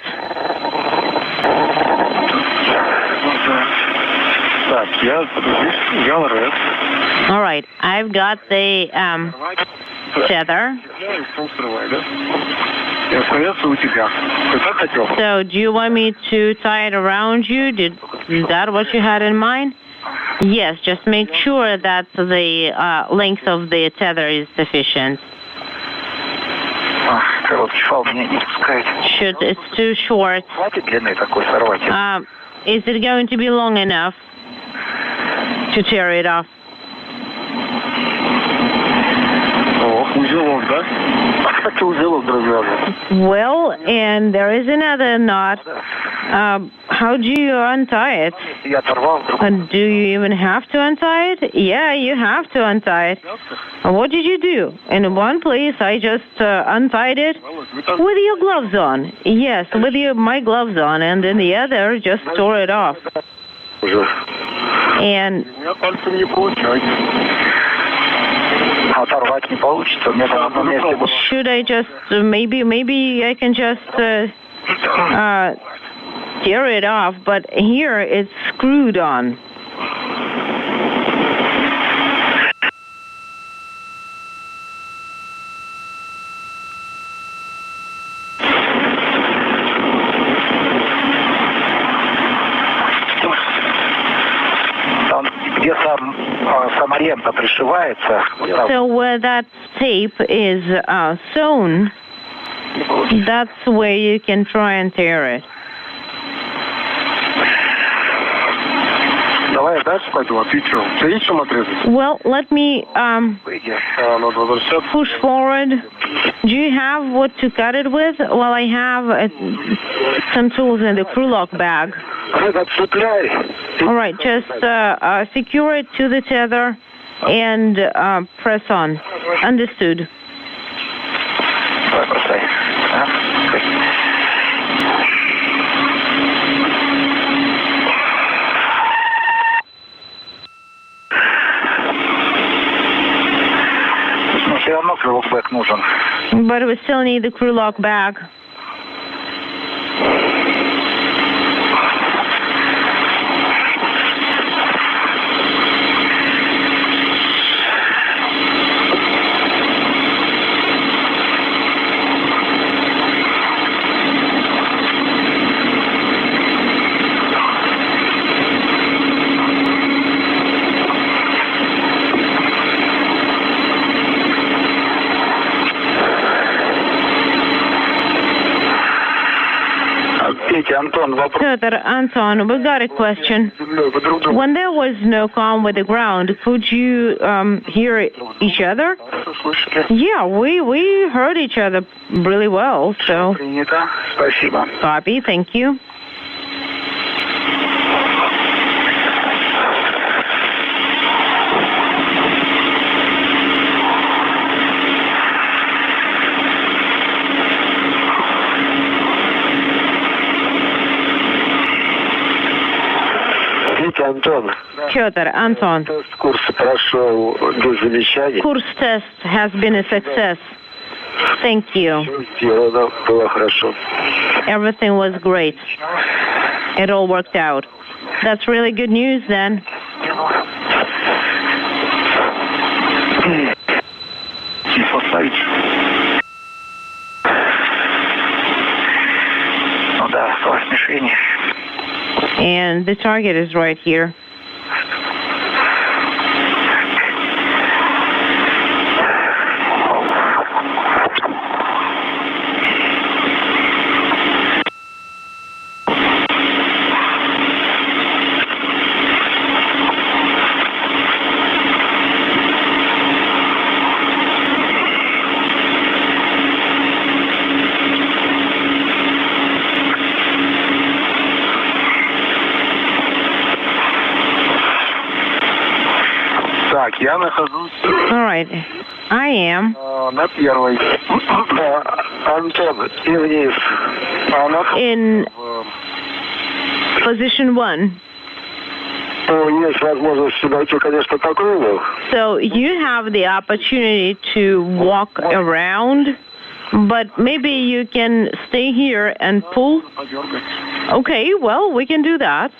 All right, I've got the tether. So do you want me to tie it around you? Is that what you had in mind? Yes, just make sure that the length of the tether is sufficient. It's too short. Is it going to be long enough to tear it off? Well, and there is another knot. How do you untie it? Do you even have to untie it? Yeah, you have to untie it. What did you do? In one place, I just untied it with your gloves on. Yes, with my gloves on, and in the other, just tore it off. And should I just, maybe I can just tear it off, but here it's screwed on. So where that tape is sewn, that's where you can try and tear it. Well, let me push forward. Do you have what to cut it with? Well, I have some tools in the crew lock bag. All right, just secure it to the tether and press on. Understood. But we still need the crew lock bag. Anton, we got a question. When there was no comm with the ground, could you hear each other? Yeah, we heard each other really well, so... Copy, thank you. Антон. Петр, Anton. Курс прошел без замечаний. Course test has been a success. Thank you. Сделано было хорошо. Everything was great. It all worked out. That's really good news then. And the target is right here. Я нахожусь. All right. I am. На первой. Антон, и вниз. In position 1. Ну, есть возможность дойти, конечно, по кругу. So you have the opportunity to walk around, but maybe you can stay here and pull. Okay, well, we can do that.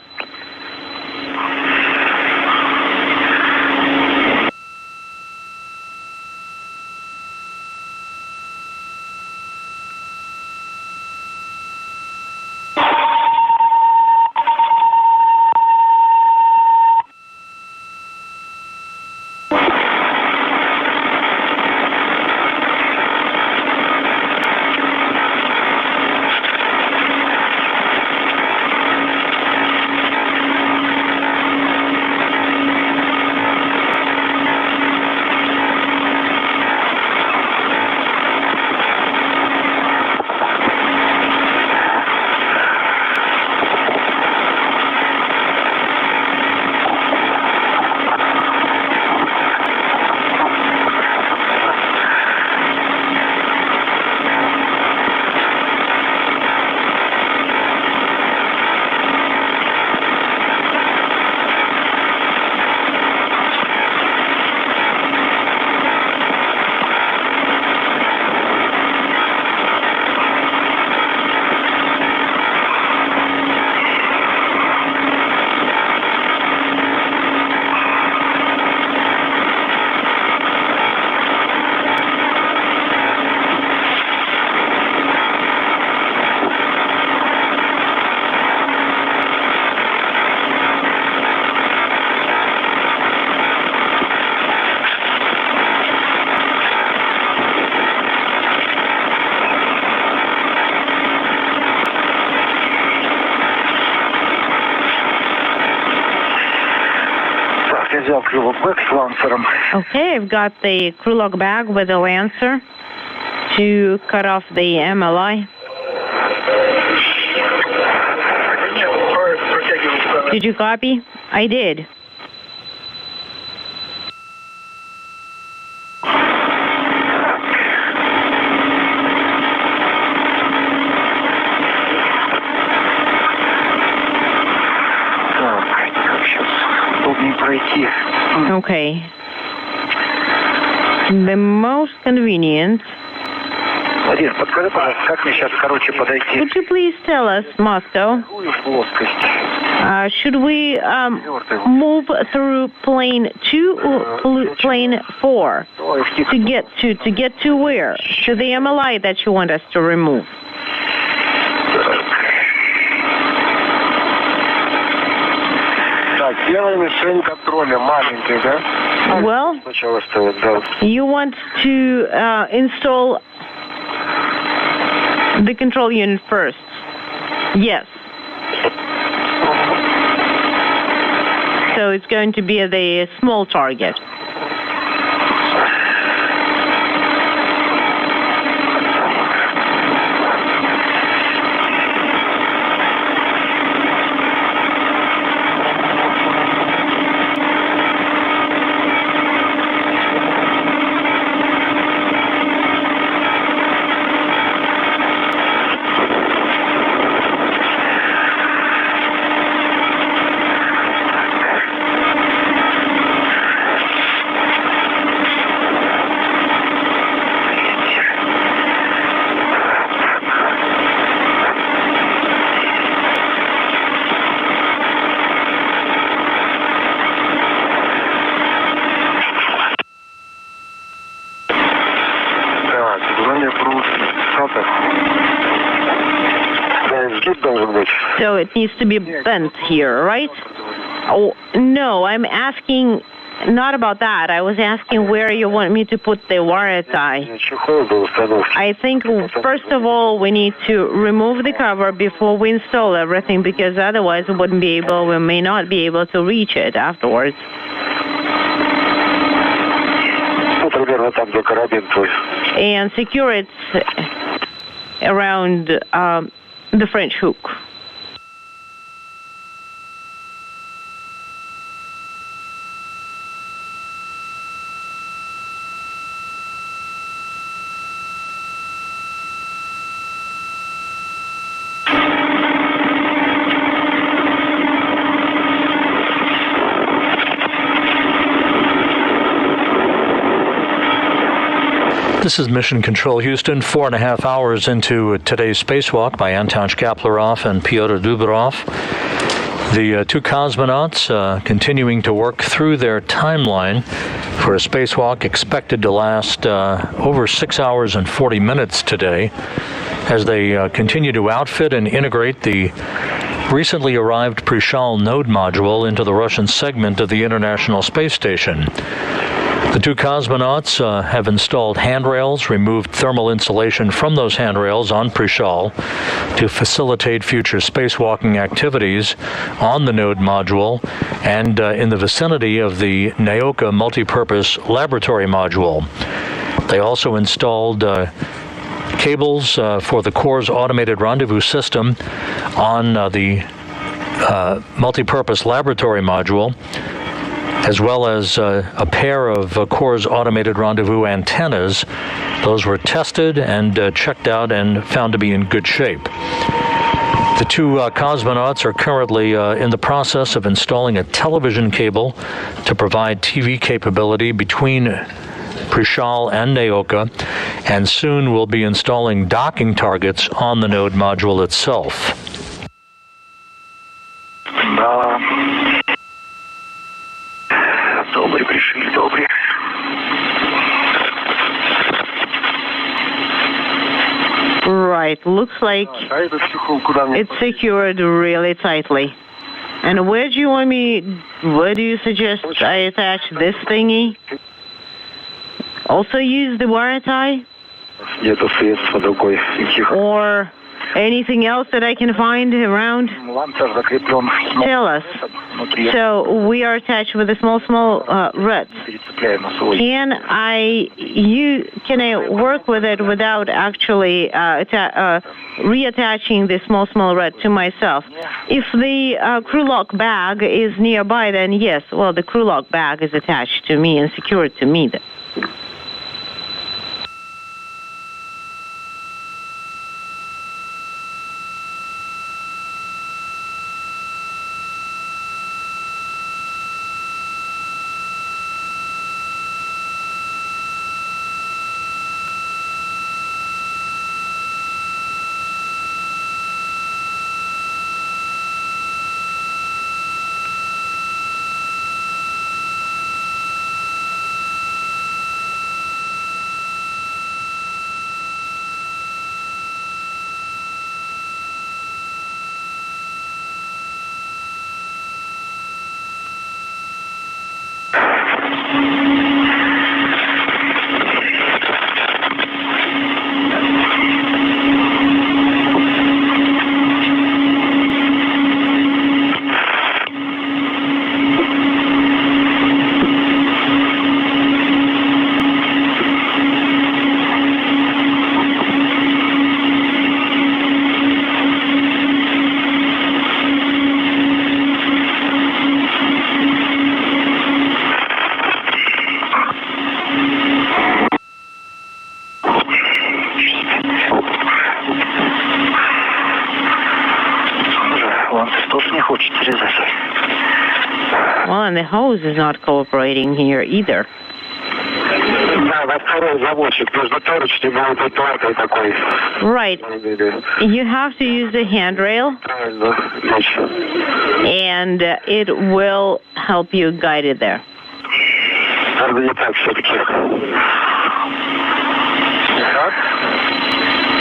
Okay, I've got the crew log bag with the Lancer to cut off the MLI. Did you copy? I did. Okay. The most convenient. Would you please tell us, Moscow? Should we move through plane 2 or plane 4 to get to where? To the MLI that you want us to remove. Well, you want to install the control unit first. Yes. So it's going to be the small target. So it needs to be bent here, right? Oh, no, I'm asking not about that. I was asking where you want me to put the wire tie. I think, first of all, we need to remove the cover before we install everything, because otherwise we may not be able to reach it afterwards. And secure it around the French hook. This is Mission Control Houston, 4.5 hours into today's spacewalk by Anton Shkaplerov and Pyotr Dubrov. The two cosmonauts continuing to work through their timeline for a spacewalk expected to last over 6 hours and 40 minutes today, as they continue to outfit and integrate the recently arrived Prichal node module into the Russian segment of the International Space Station. The two cosmonauts have installed handrails, removed thermal insulation from those handrails on Prichal to facilitate future spacewalking activities on the node module and in the vicinity of the Naoka multipurpose laboratory module. They also installed cables for the Kurs automated rendezvous system on the multipurpose laboratory module, as well as a pair of Kurs automated rendezvous antennas. Those were tested and checked out and found to be in good shape. The two cosmonauts are currently in the process of installing a television cable to provide TV capability between Prichal and Naoka, and soon will be installing docking targets on the node module itself. Right, looks like it's secured really tightly. And where do you suggest I attach this thingy? Also use the wire tie? Or anything else that I can find around? Tell us. So we are attached with a small rod. Can I work with it without actually reattaching the small rod to myself? If the crew lock bag is nearby, then yes. Well, the crew lock bag is attached to me and secured to me. Well, and the hose is not cooperating here either. Right. You have to use the handrail, and it will help you guide it there.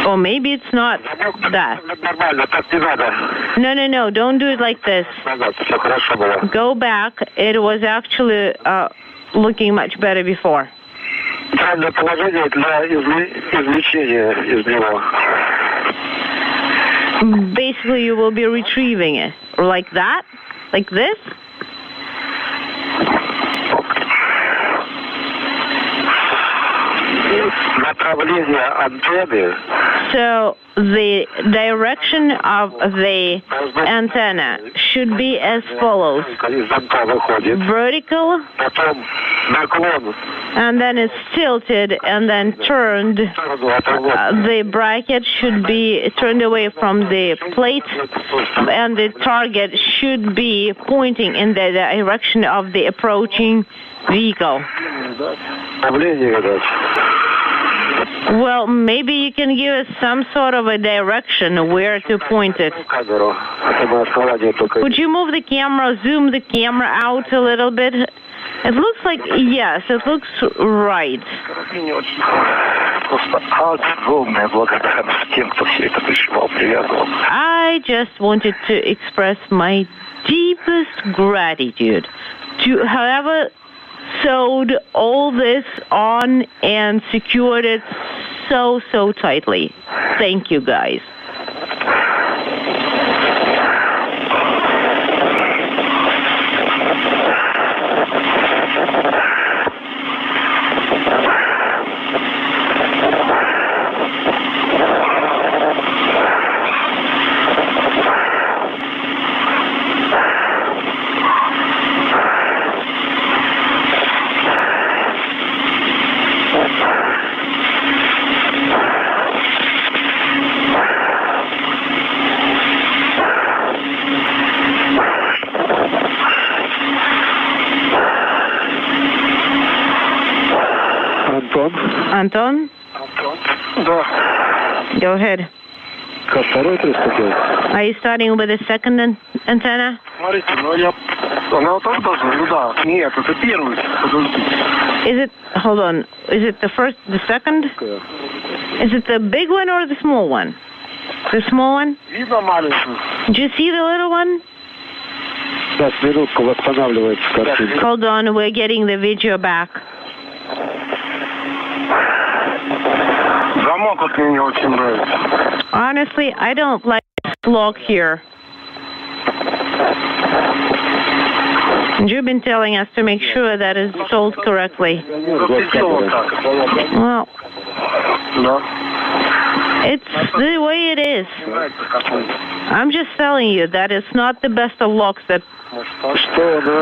Or maybe it's not that. No, don't do it like this. Go back. It was actually looking much better before. Basically, you will be retrieving it. Like that? Like this? So the direction of the antenna should be as follows. Vertical, and then it's tilted and then turned. The bracket should be turned away from the plate, and the target should be pointing in the direction of the approaching vehicle. Well, maybe you can give us some sort of a direction where to point it. Could you move the camera, zoom the camera out a little bit? It looks like, yes, it looks right. I just wanted to express my deepest gratitude to whoever sewed all this on and secured it so tightly. Thank you, guys. Anton? Go ahead. Are you starting with the second antenna? Is it, hold on, is it the first, the second? Is it the big one or the small one? The small one? Did you see the little one? Hold on, we're getting the video back. Honestly, I don't like this lock here. And you've been telling us to make sure that it's sold correctly. Well, it's the way it is. I'm just telling you that it's not the best of locks that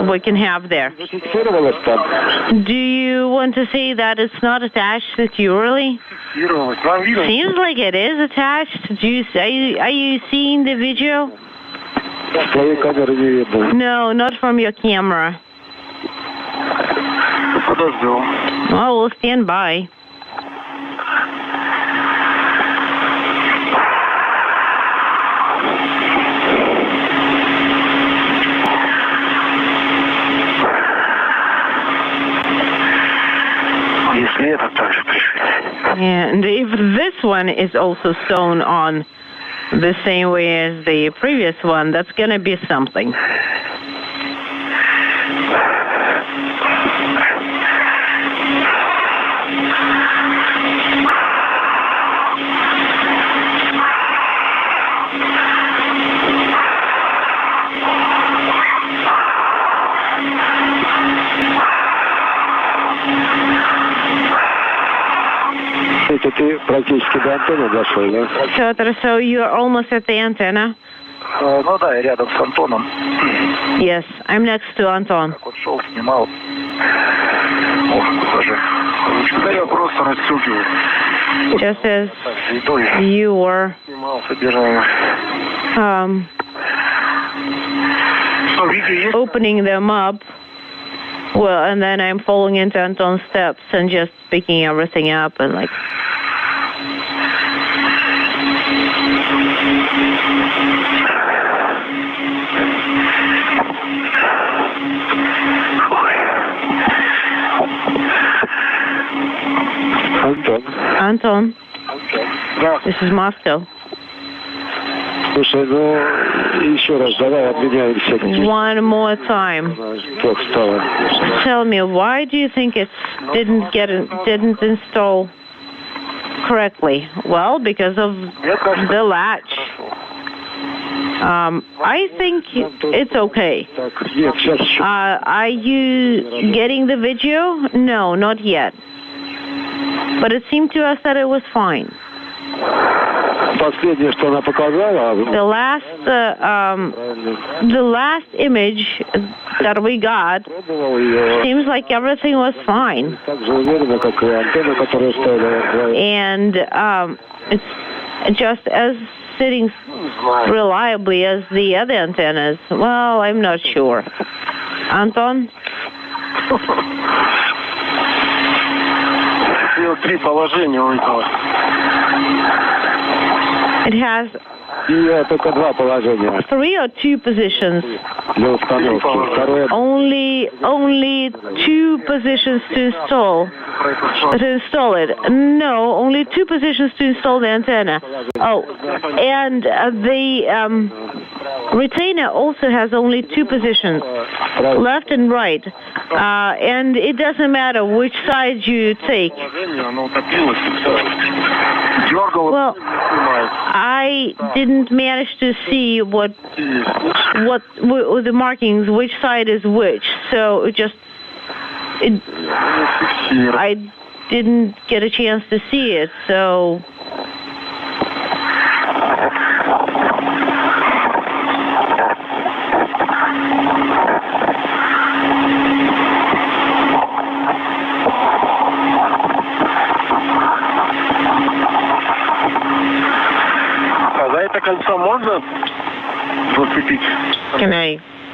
we can have there. Do you want to say that it's not attached securely? Seems like it is attached. Are you seeing the video? No, not from your camera. Well, we'll stand by. And if this one is also sewn on the same way as the previous one, that's going to be something. So you're almost at the antenna? Yes, I'm next to Anton. Just as you were opening them up, well, and then I'm falling into Anton's steps and just picking everything up and like... Anton. This is Moscow. Слушай, ну, еще раз, давай обменяемся. One more time. Tell me, why do you think it didn't install correctly? Well, because of the latch. I think it's okay. Are you getting the video? No, not yet. But it seemed to us that it was fine. The last image that we got seems like everything was fine. And it's just as sitting reliably as the other antennas. Well, I'm not sure. Anton? It has 3 or 2 positions. Only 2 positions to install it. No, only 2 positions to install the antenna. Oh, and the retainer also has only 2 positions, left and right. And it doesn't matter which side you take. Well, I didn't manage to see what the markings, which side is which. So I didn't get a chance to see it. So.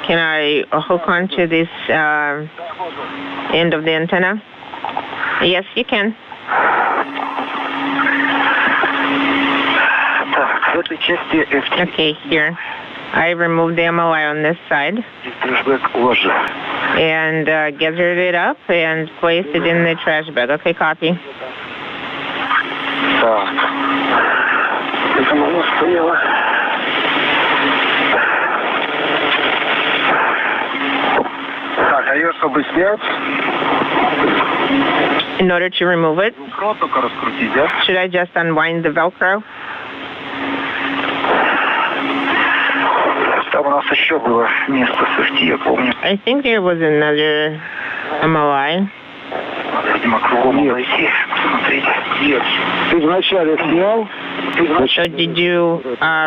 Can I hook onto this end of the antenna? Yes, you can. Okay, here. I removed the MOI on this side and gathered it up and placed it in the trash bag. Okay, copy. In order to remove it, should I just unwind the Velcro? I think there was another MOI. So did you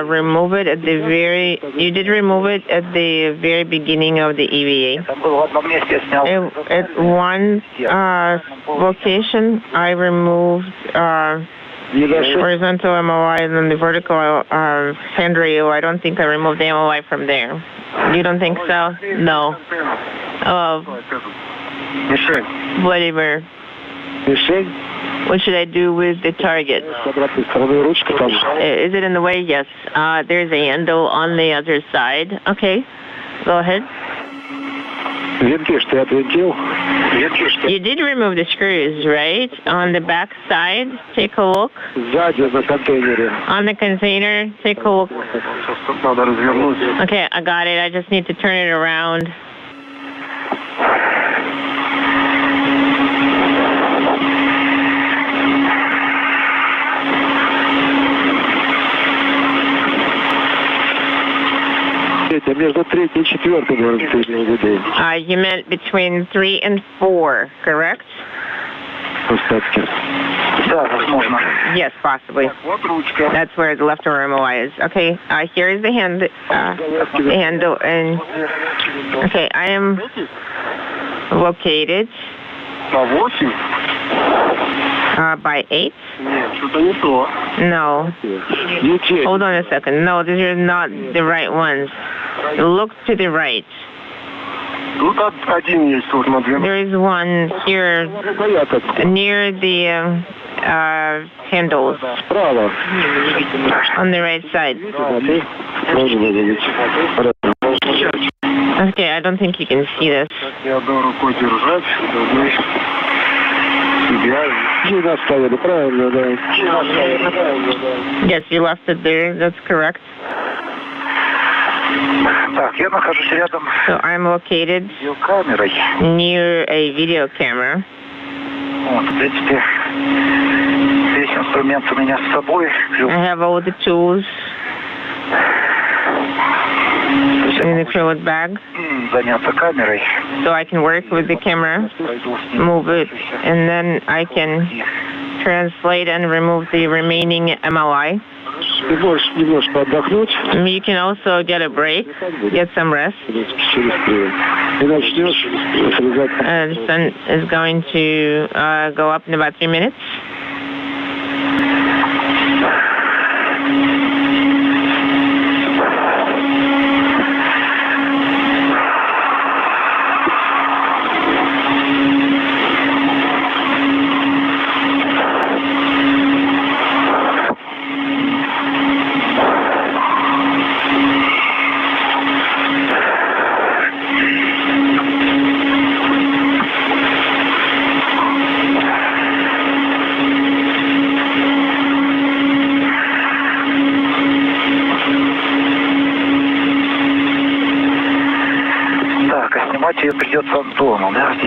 remove it at the very beginning of the EVA? At one location, I removed horizontal MOI and then the vertical handrail. I don't think I removed the MOI from there. You don't think so? No. Whatever. What should I do with the target? Is it in the way? Yes. There's a handle on the other side. Okay. Go ahead. You did remove the screws, right? On the back side, take a look. On the container, take a look. Okay, I got it. I just need to turn it around. You meant between 3 and 4, correct? Yes, possibly. That's where the leftover MOI is. Okay, here is the handle, and okay, I am located by 8. No. Hold on a second. No, these are not the right ones. Look to the right. There is one here near the handles on the right side. Okay, I don't think you can see this. Yes, you left it there. That's correct. So I'm located near a video camera. I have all the tools in the acrylic bag, so I can work with the camera, move it, and then I can translate and remove the remaining MLI. You can also get a break, get some rest. The sun is going to go up in about 3 minutes.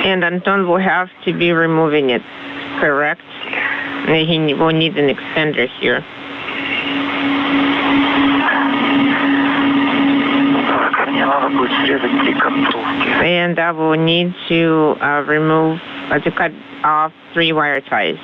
And Anton will have to be removing it, correct? He will need an extender here. And I will need to to cut off 3 wire ties.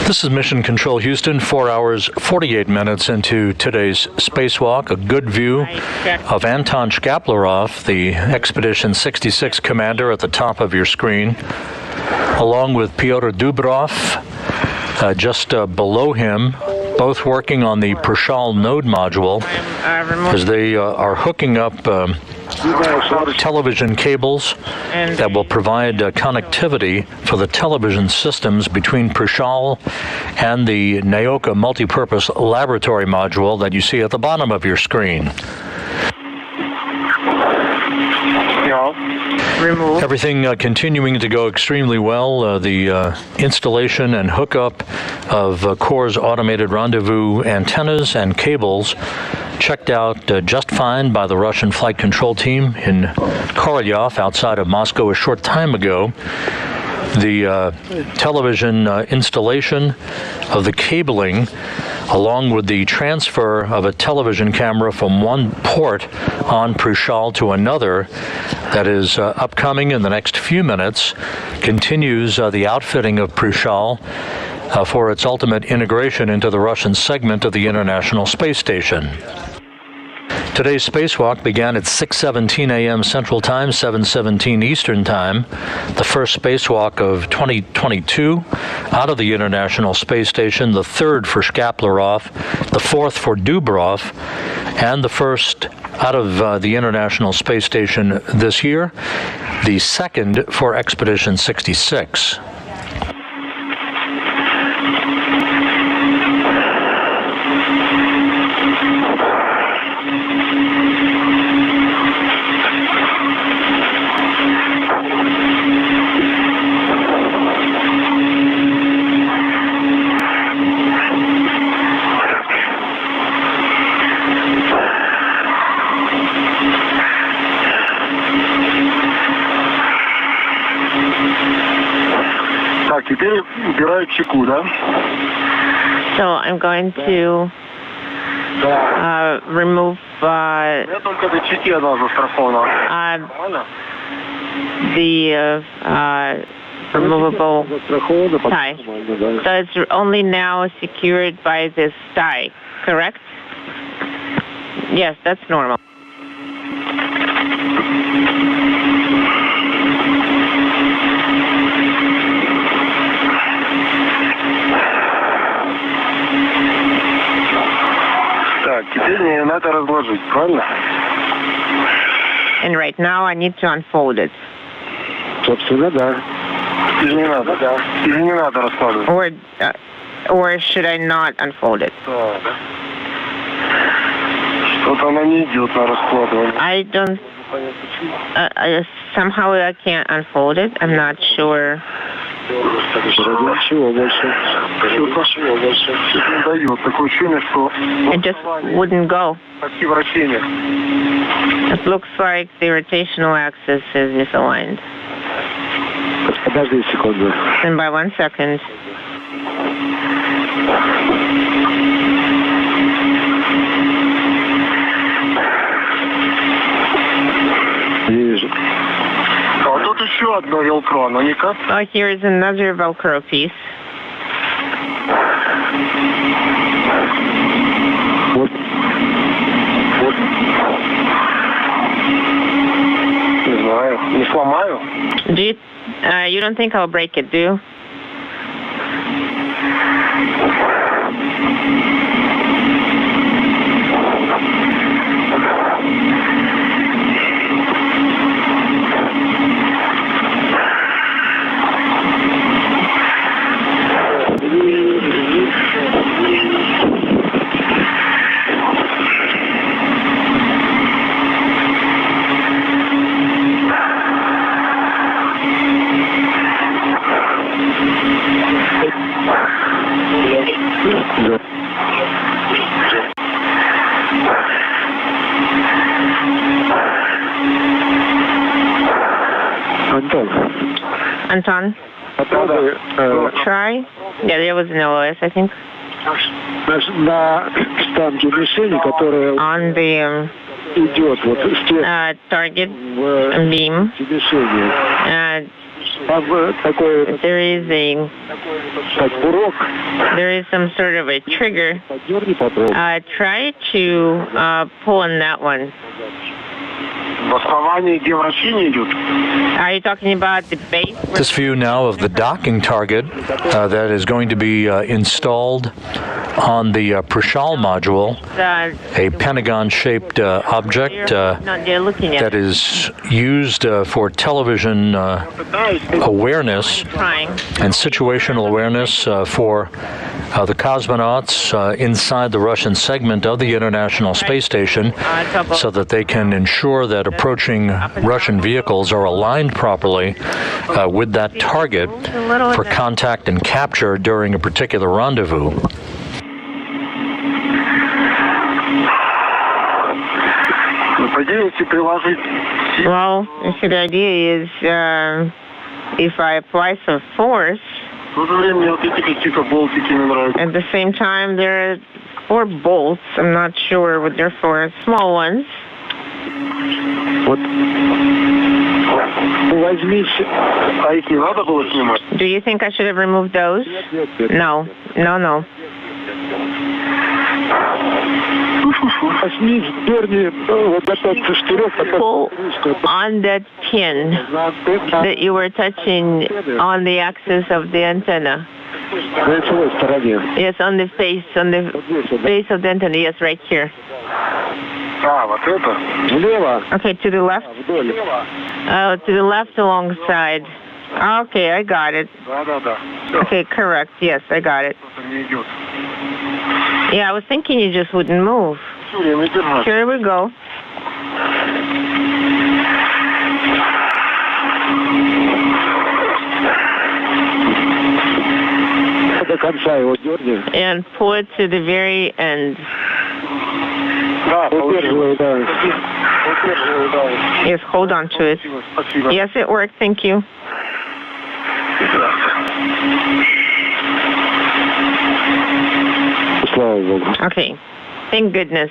This is Mission Control Houston, 4 hours, 48 minutes into today's spacewalk. A good view of Anton Shkaplerov, the Expedition 66 commander, at the top of your screen, along with Pyotr Dubrov just below him, both working on the Prichal node module as they are hooking up television cables that will provide connectivity for the television systems between Prichal and the Naoka multipurpose laboratory module that you see at the bottom of your screen. removed. Everything continuing to go extremely well. The installation and hookup of Kurs automated rendezvous antennas and cables checked out just fine by the Russian flight control team in Korolyov outside of Moscow a short time ago. The television installation of the cabling, along with the transfer of a television camera from one port on Prichal to another, that is upcoming in the next few minutes, continues the outfitting of Prichal for its ultimate integration into the Russian segment of the International Space Station. Today's spacewalk began at 6:17 a.m. Central Time, 7:17 Eastern Time. The first spacewalk of 2022 out of the International Space Station, the third for Shkaplerov, the fourth for Dubrov, and the first out of the International Space Station this year, the second for Expedition 66. So I'm going to remove the removable tie. So it's only now secured by this tie, correct? Yes, that's normal. And right now I need to unfold it. Or should I not unfold it? I don't... somehow I can't unfold it. I'm not sure. It just wouldn't go. It looks like the rotational axis is misaligned. And by 1 second. Oh, here is another Velcro piece. Do you, you don't think I'll break it, do you? Anton? Try? Yeah, there was an LOS, I think. On the target beam, there is some sort of a trigger. Try to pull on that one. Are you talking about the base? This view now of the docking target that is going to be installed on the Prichal module, a pentagon-shaped object that is used for television awareness and situational awareness for the cosmonauts inside the Russian segment of the International Space Station, so that they can ensure that that approaching Russian vehicles are aligned properly with that target for contact and capture during a particular rendezvous. Well, the idea is if I apply some force, at the same time there are 4 bolts. I'm not sure what they're for. Small ones. Do you think I should have removed those? No. Pull on that pin that you were touching on the axis of the antenna. Yes, on the face of the antenna. Yes, right here. Okay, to the left? To the left alongside. Okay, I got it. Okay, correct. Yes, I got it. Yeah, I was thinking you just wouldn't move. Here we go. And pull it to the very end. Yes, hold on to it. Yes, it worked. Thank you. Okay. Thank goodness.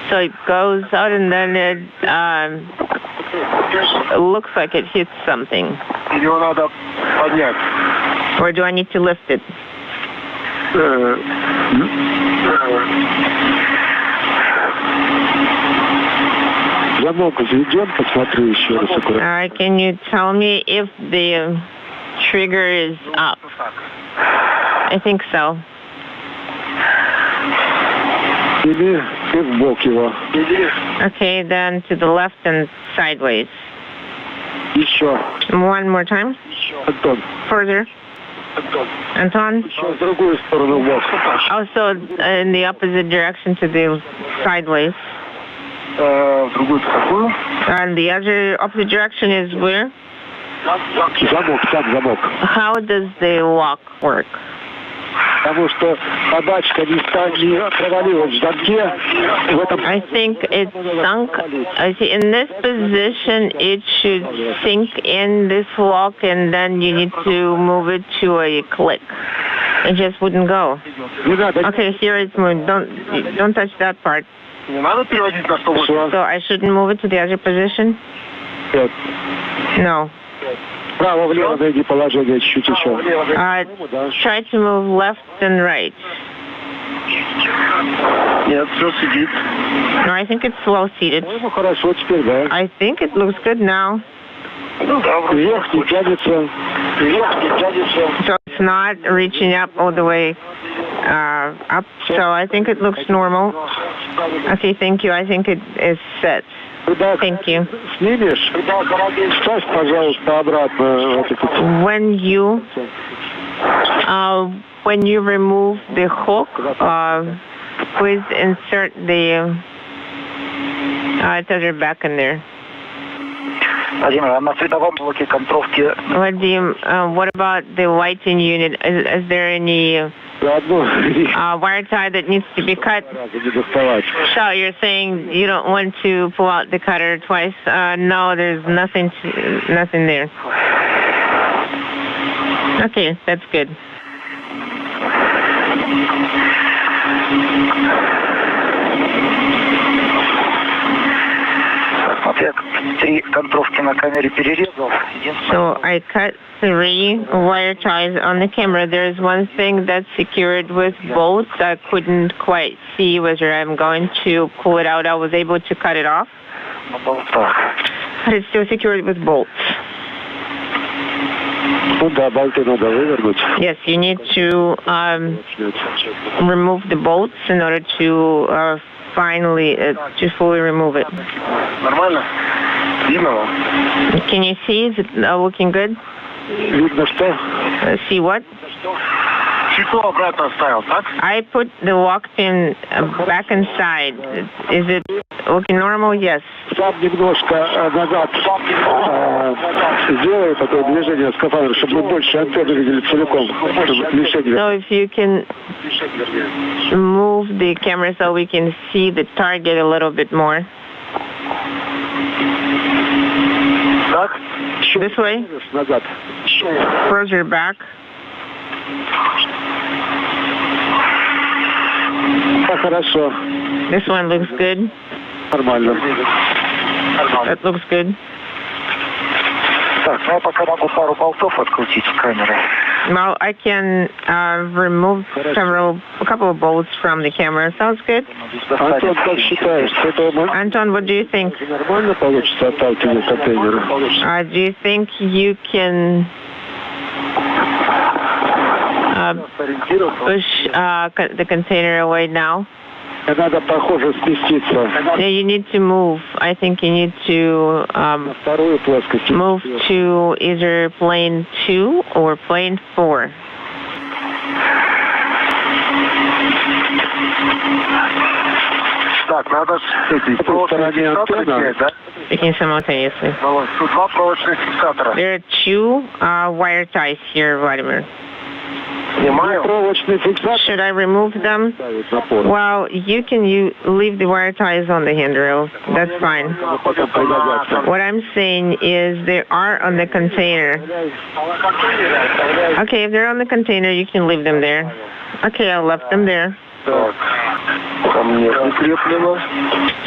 So it goes out and then it looks like it hits something. Or do I need to lift it? Can you tell me if the trigger is up? I think so. Okay, then to the left and sideways. One more time. Further. Anton? Also in the opposite direction to the sideways. And the other opposite direction is where? How does the lock work? I think it sunk. I see in this position it should sink in this lock and then you need to move it to a click. It just wouldn't go. Okay, here it's moving. Don't touch that part. So I shouldn't move it to the other position? No. Try to move left and right. No, I think it's slow seated. I think it looks good now. So it's not reaching up all the way up, so I think it looks normal. Okay, thank you. I think it is set. Thank you. When you remove the hook, please insert the tether back in there. Vadim, what about the lighting unit? Is there any wire tie that needs to be cut? So you're saying you don't want to pull out the cutter twice? No, there's nothing there. Okay, that's good. So I cut 3 wire ties on the camera. There's one thing that's secured with bolts. I couldn't quite see whether I'm going to pull it out. I was able to cut it off, but it's still secured with bolts. Yes, you need to remove the bolts in order to finally to fully remove it. Can you see? Is it looking good? See what? I put the lock pin back inside. Is it looking normal? Yes. So if you can move the camera so we can see the target a little bit more. This way? Further back. This one looks good. That looks good. Well, I can remove a couple of bolts from the camera. Sounds good. Anton, what do you think? Do you think you can push the container away now? Yeah, you need to move. I think you need to move to either plane 2 or plane 4. Speaking simultaneously. There are 2 wire ties here, Vladimir. Should I remove them? Well, you can leave the wire ties on the handrail. That's fine. What I'm saying is they are on the container. Okay, if they're on the container, you can leave them there. Okay, I left them there.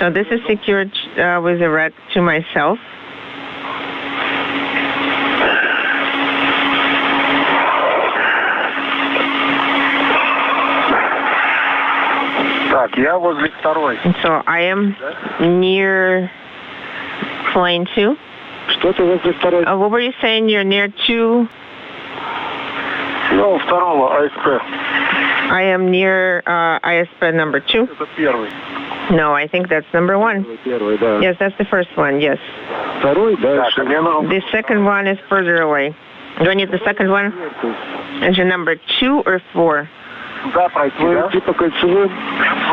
So this is secured with a rack to myself. So I am near plane 2. What were you saying? You're near 2? I am near ISP number 2. No, I think that's number 1. Yes, that's the first one, yes. The second one is further away. Do I need the second one? Is your number 2 or 4?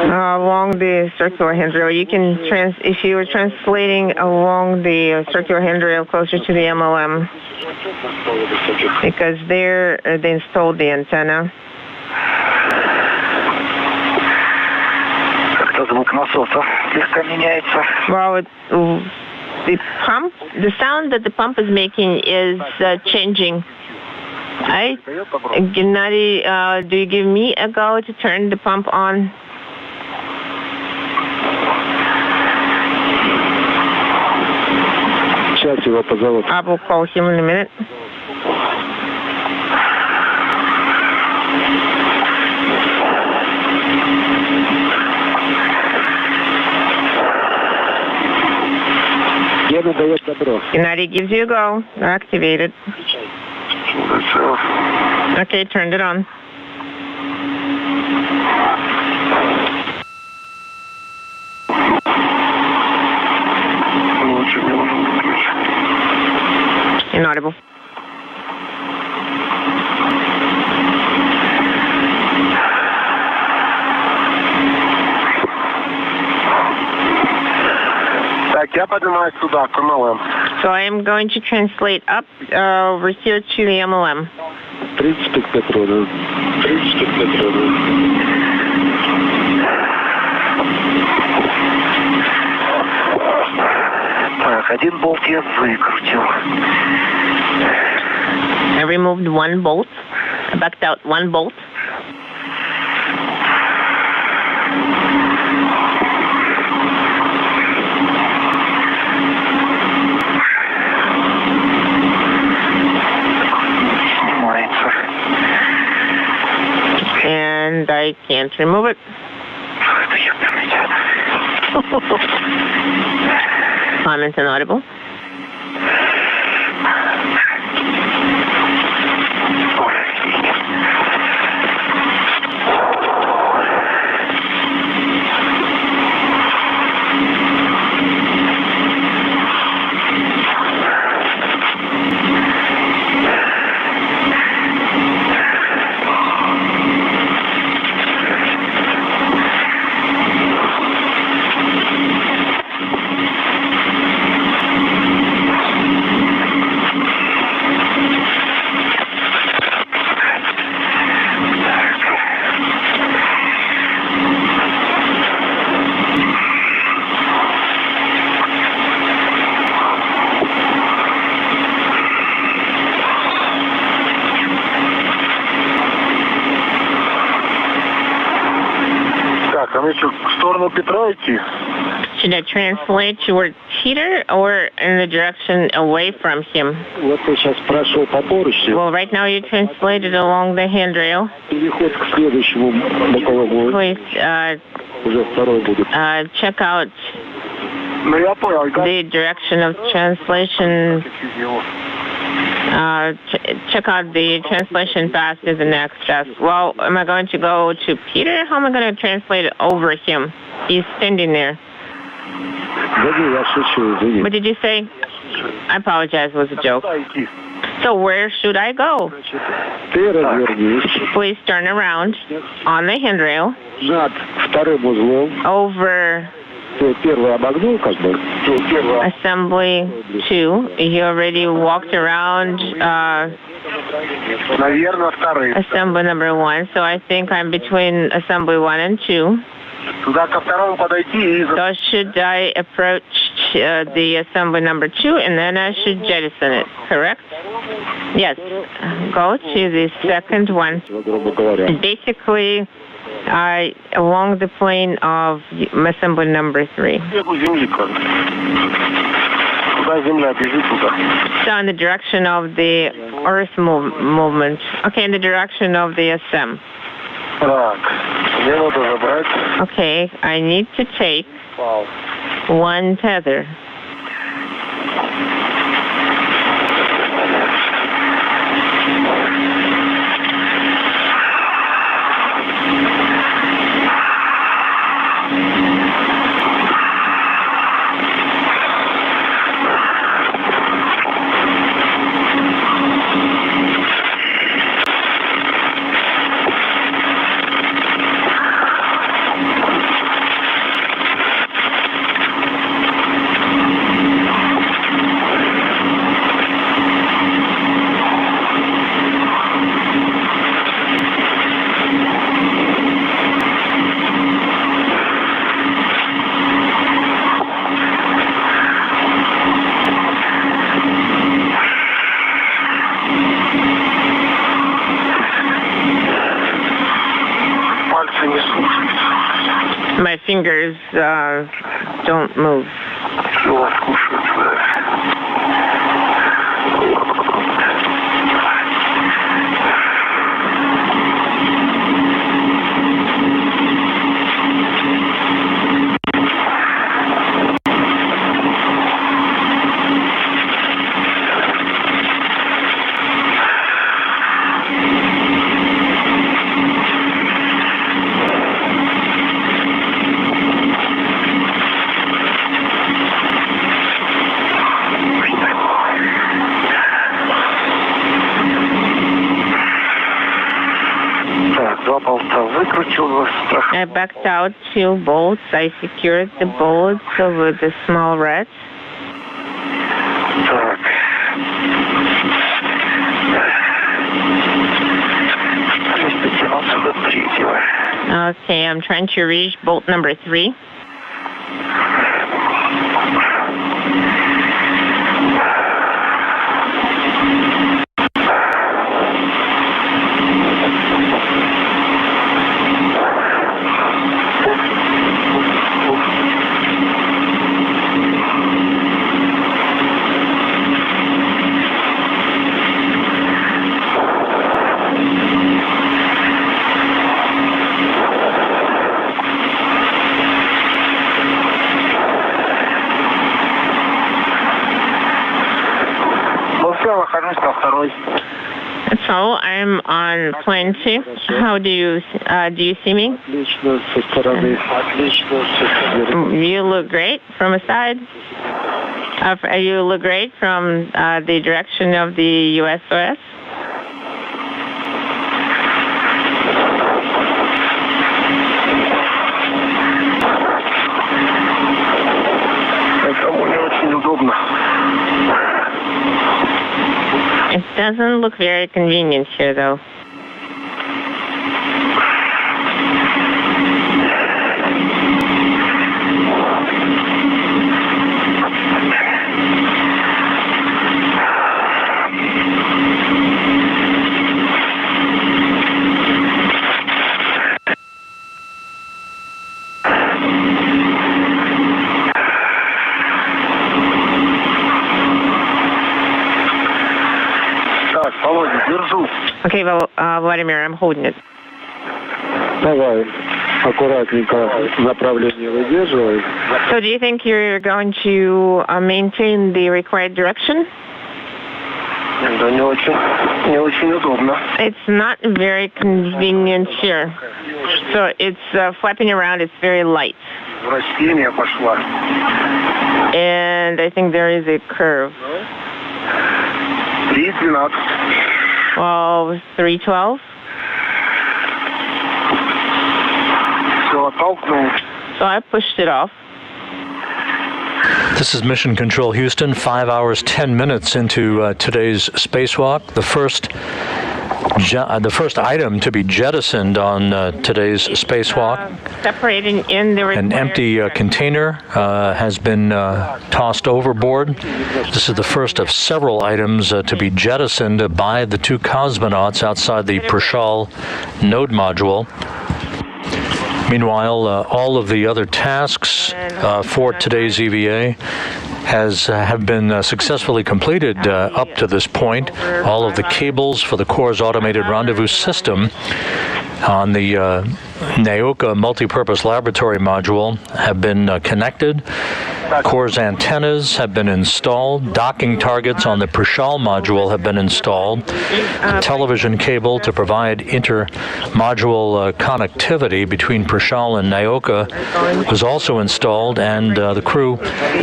Along the circular handrail. You can if you were translating along the circular handrail closer to the MLM, because there they installed the antenna. Well, the pump, the sound that the pump is making is changing. Gennady, do you give me a go to turn the pump on? I will call him in a minute. Gennady gives you a go. Activate it. Okay, turned it on. Inaudible. So I am going to translate up over here to the MLM. I removed 1 bolt. I backed out 1 bolt. I can't remove it. Comments inaudible. Should I translate toward Peter or in the direction away from him? Well, right now you translated along the handrail. Please check out the direction of translation. Check out the translation path to the next step. Well, am I going to go to Peter? How am I going to translate it over him? He's standing there. What did you say? I apologize, it was a joke. So where should I go? Please turn around on the handrail. Over Assembly 2. You already walked around Assembly number 1, so I think I'm between Assembly 1 and 2. So should I approach the Assembly number 2 and then I should jettison it, correct? Yes. Go to the second one. Basically, along the plane of Assembly number 3. So in the direction of the Earth movement. Okay, in the direction of the SM. Okay, I need to take one tether. My fingers don't move. I backed out 2 bolts. I secured the bolts with the small rats. Okay, I'm trying to reach bolt number 3. So I'm on plane 2. How do you see me? You look great from a side. You look great from the direction of the USOS. It doesn't look very convenient here, though. Okay, well, Vladimir, I'm holding it. Давай, аккуратненько направление выдерживай. So do you think you're going to maintain the required direction? Да, не очень удобно. It's not very convenient here. So it's flapping around, it's very light. Вращение пошла. And I think there is a curve. 3:12. Well, 3:12. So I pushed it off. This is Mission Control Houston, 5 hours, 10 minutes into today's spacewalk. The first item to be jettisoned on today's spacewalk. Separating in the an empty container has been tossed overboard. This is the first of several items to be jettisoned by the two cosmonauts outside the Prichal node module. Meanwhile, all of the other tasks for today's EVA have been successfully completed up to this point. All of the cables for the Kurs automated rendezvous system on the Naoka multipurpose laboratory module have been connected. Kurs antennas have been installed. Docking targets on the Prichal module have been installed. A television cable to provide inter-module connectivity between Prichal and Naoka was also installed, and the crew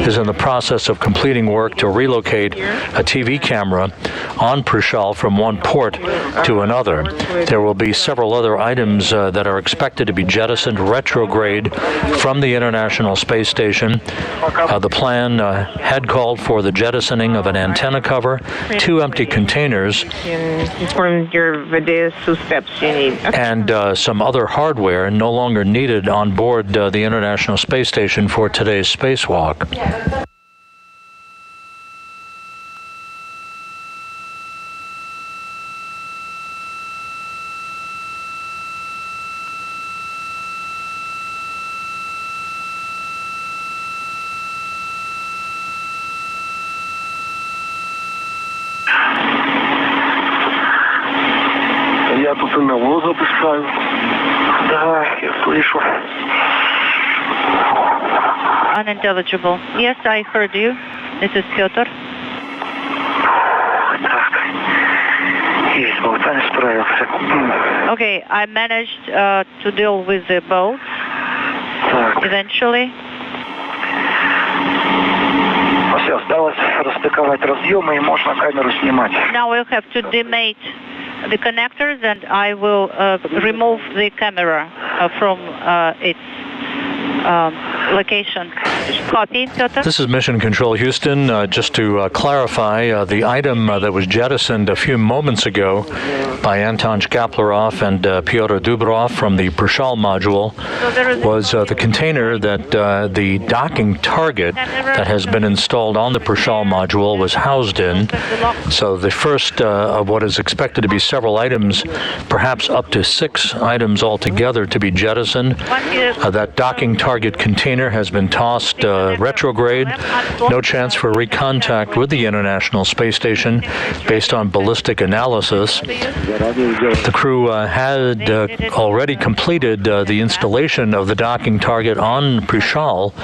is in the process of completing work to relocate a TV camera on Prichal from one port to another. There will be several other items that are expected to be jettisoned retrograde from the International Space Station. The plan had called for the jettisoning of an antenna cover, two empty containers, and some other hardware no longer needed on board the International Space Station for today's spacewalk. Я тут НЛО запускаю. Да, я слышу. Unintelligible. Yes, I heard you. This is Piotr. Так. Есть, болтание справился. Okay, I managed to deal with the boat eventually. Все, осталось распаковать разъемы, и можно камеру снимать. Now we'll have to demate the connectors, and I will remove the camera from its location. Copy, Piotr? This is Mission Control Houston. Just to clarify, the item that was jettisoned a few moments ago by Anton Shkaplerov and Pyotr Dubrov from the Prichal module was the container that the docking target that has been installed on the Prichal module was housed in. So the first of what is expected to be several items, perhaps up to 6 items altogether to be jettisoned. That docking target container liner has been tossed retrograde. No chance for recontact with the International Space Station based on ballistic analysis. The crew had already completed the installation of the docking target on Prichal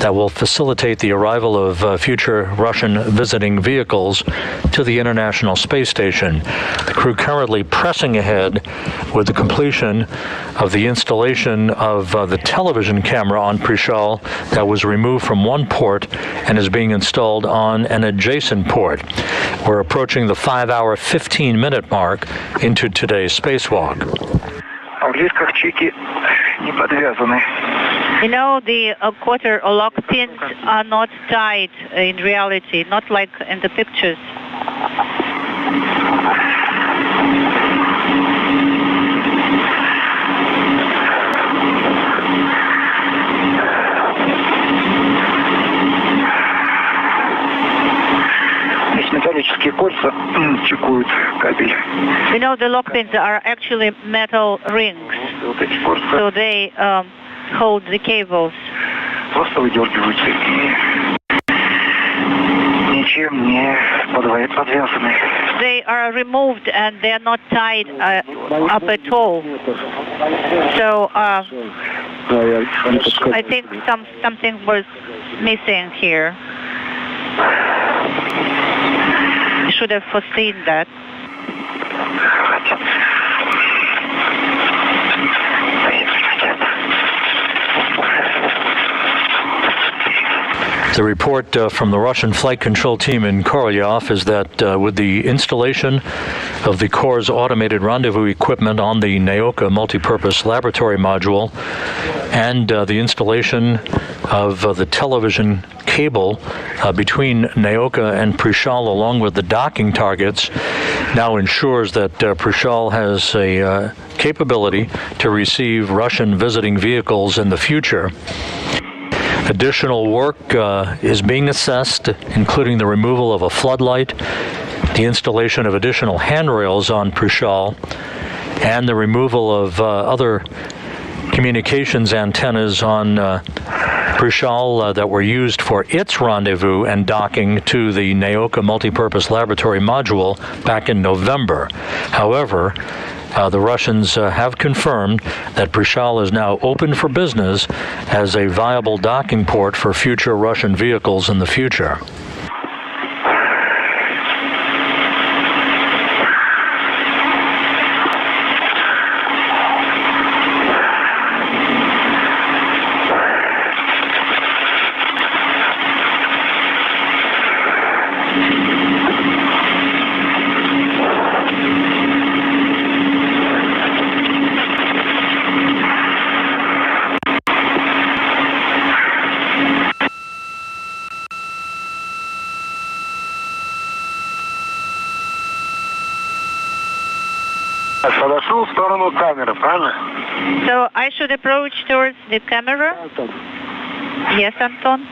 that will facilitate the arrival of future Russian visiting vehicles to the International Space Station. The crew currently pressing ahead with the completion of the installation of the television camera on Prichal that was removed from one port and is being installed on an adjacent port. We're approaching the 5-hour, 15-minute mark into today's spacewalk. You know, the quarter lock pins are not tied in reality, not like in the pictures. You know, the lock pins are actually metal rings, so they hold the cables. They are removed and they are not tied up at all. So I think something was missing here. You should have foreseen that. The report from the Russian flight control team in Korolyov is that with the installation of the Kurs automated rendezvous equipment on the Naoka multipurpose laboratory module and the installation of the television cable between Naoka and Prichal along with the docking targets now ensures that Prichal has a capability to receive Russian visiting vehicles in the future. Additional work is being assessed, including the removal of a floodlight, the installation of additional handrails on Prichal, and the removal of other communications antennas on Prichal that were used for its rendezvous and docking to the Naoka multipurpose laboratory module back in November. However, the Russians have confirmed that Prichal is now open for business as a viable docking port for future Russian vehicles in the future. So I should approach towards the camera? Yes, Anton?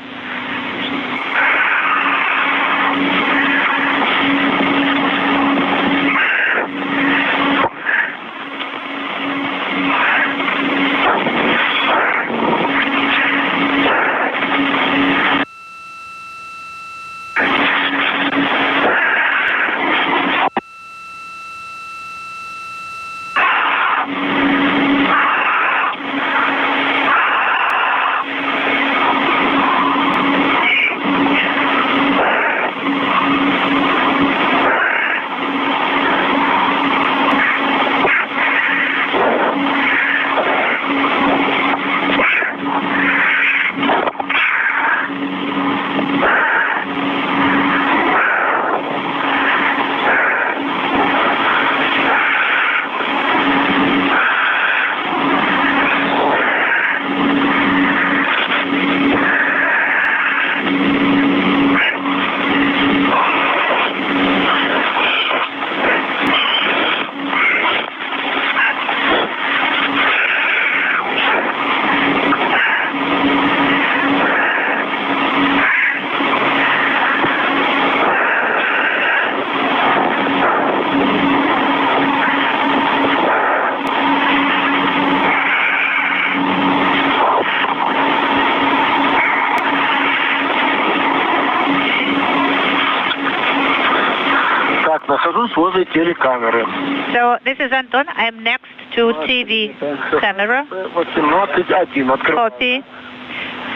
нахожусь возле телекамеры. So this is Anton. I'm next to TV camera. 18.1. Copy.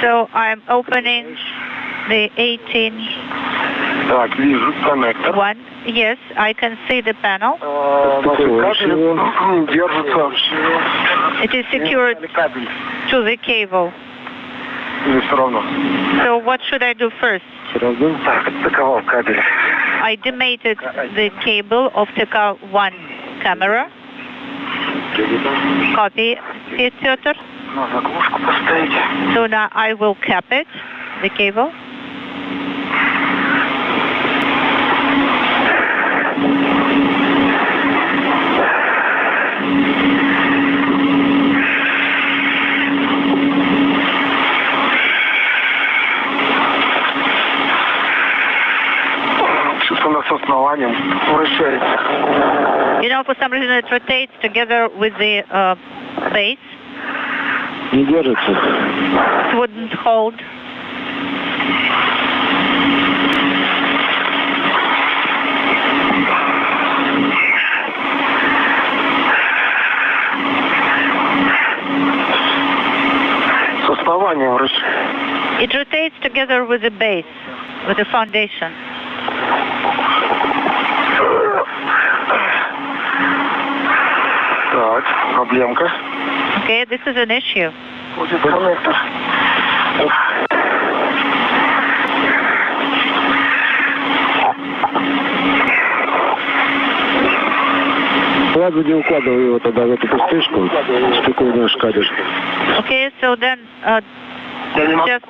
So I'm opening the 18. Так, вижу коннектор. One. Yes, I can see the panel. Кабель держится. It is secured to the cable. Или все равно? So what should I do first? Так, атаковал кабель. I dematted the cable of TK1 camera. Copy, Piotr. На заглушку поставить. So now I will cap it, the cable. You know, for some reason it rotates together with the base. Не держится. It wouldn't hold. С основанием. It rotates together with the base, with the foundation. Так, проблемка. Okay, this is an issue. Будет коннектор. Ладно, не укладывай его тогда в эту пустышку, спокойно шкадишь. Okay, so then just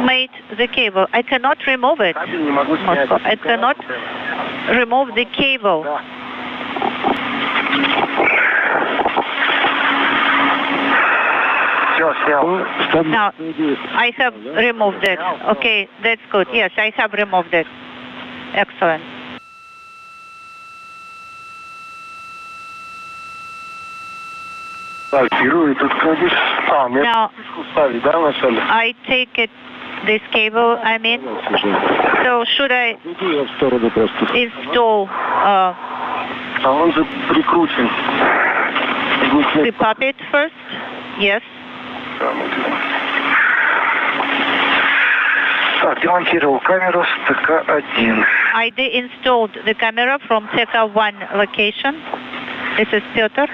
mate the cable. I cannot remove it. Moscow. I cannot remove the cable. Now, I have removed it. Okay, that's good. Yes, I have removed it. Excellent. Now, I take it, this cable, I mean, so should I install the puppet first? Yes. I deinstalled the camera from TK1 location. This is Piotr.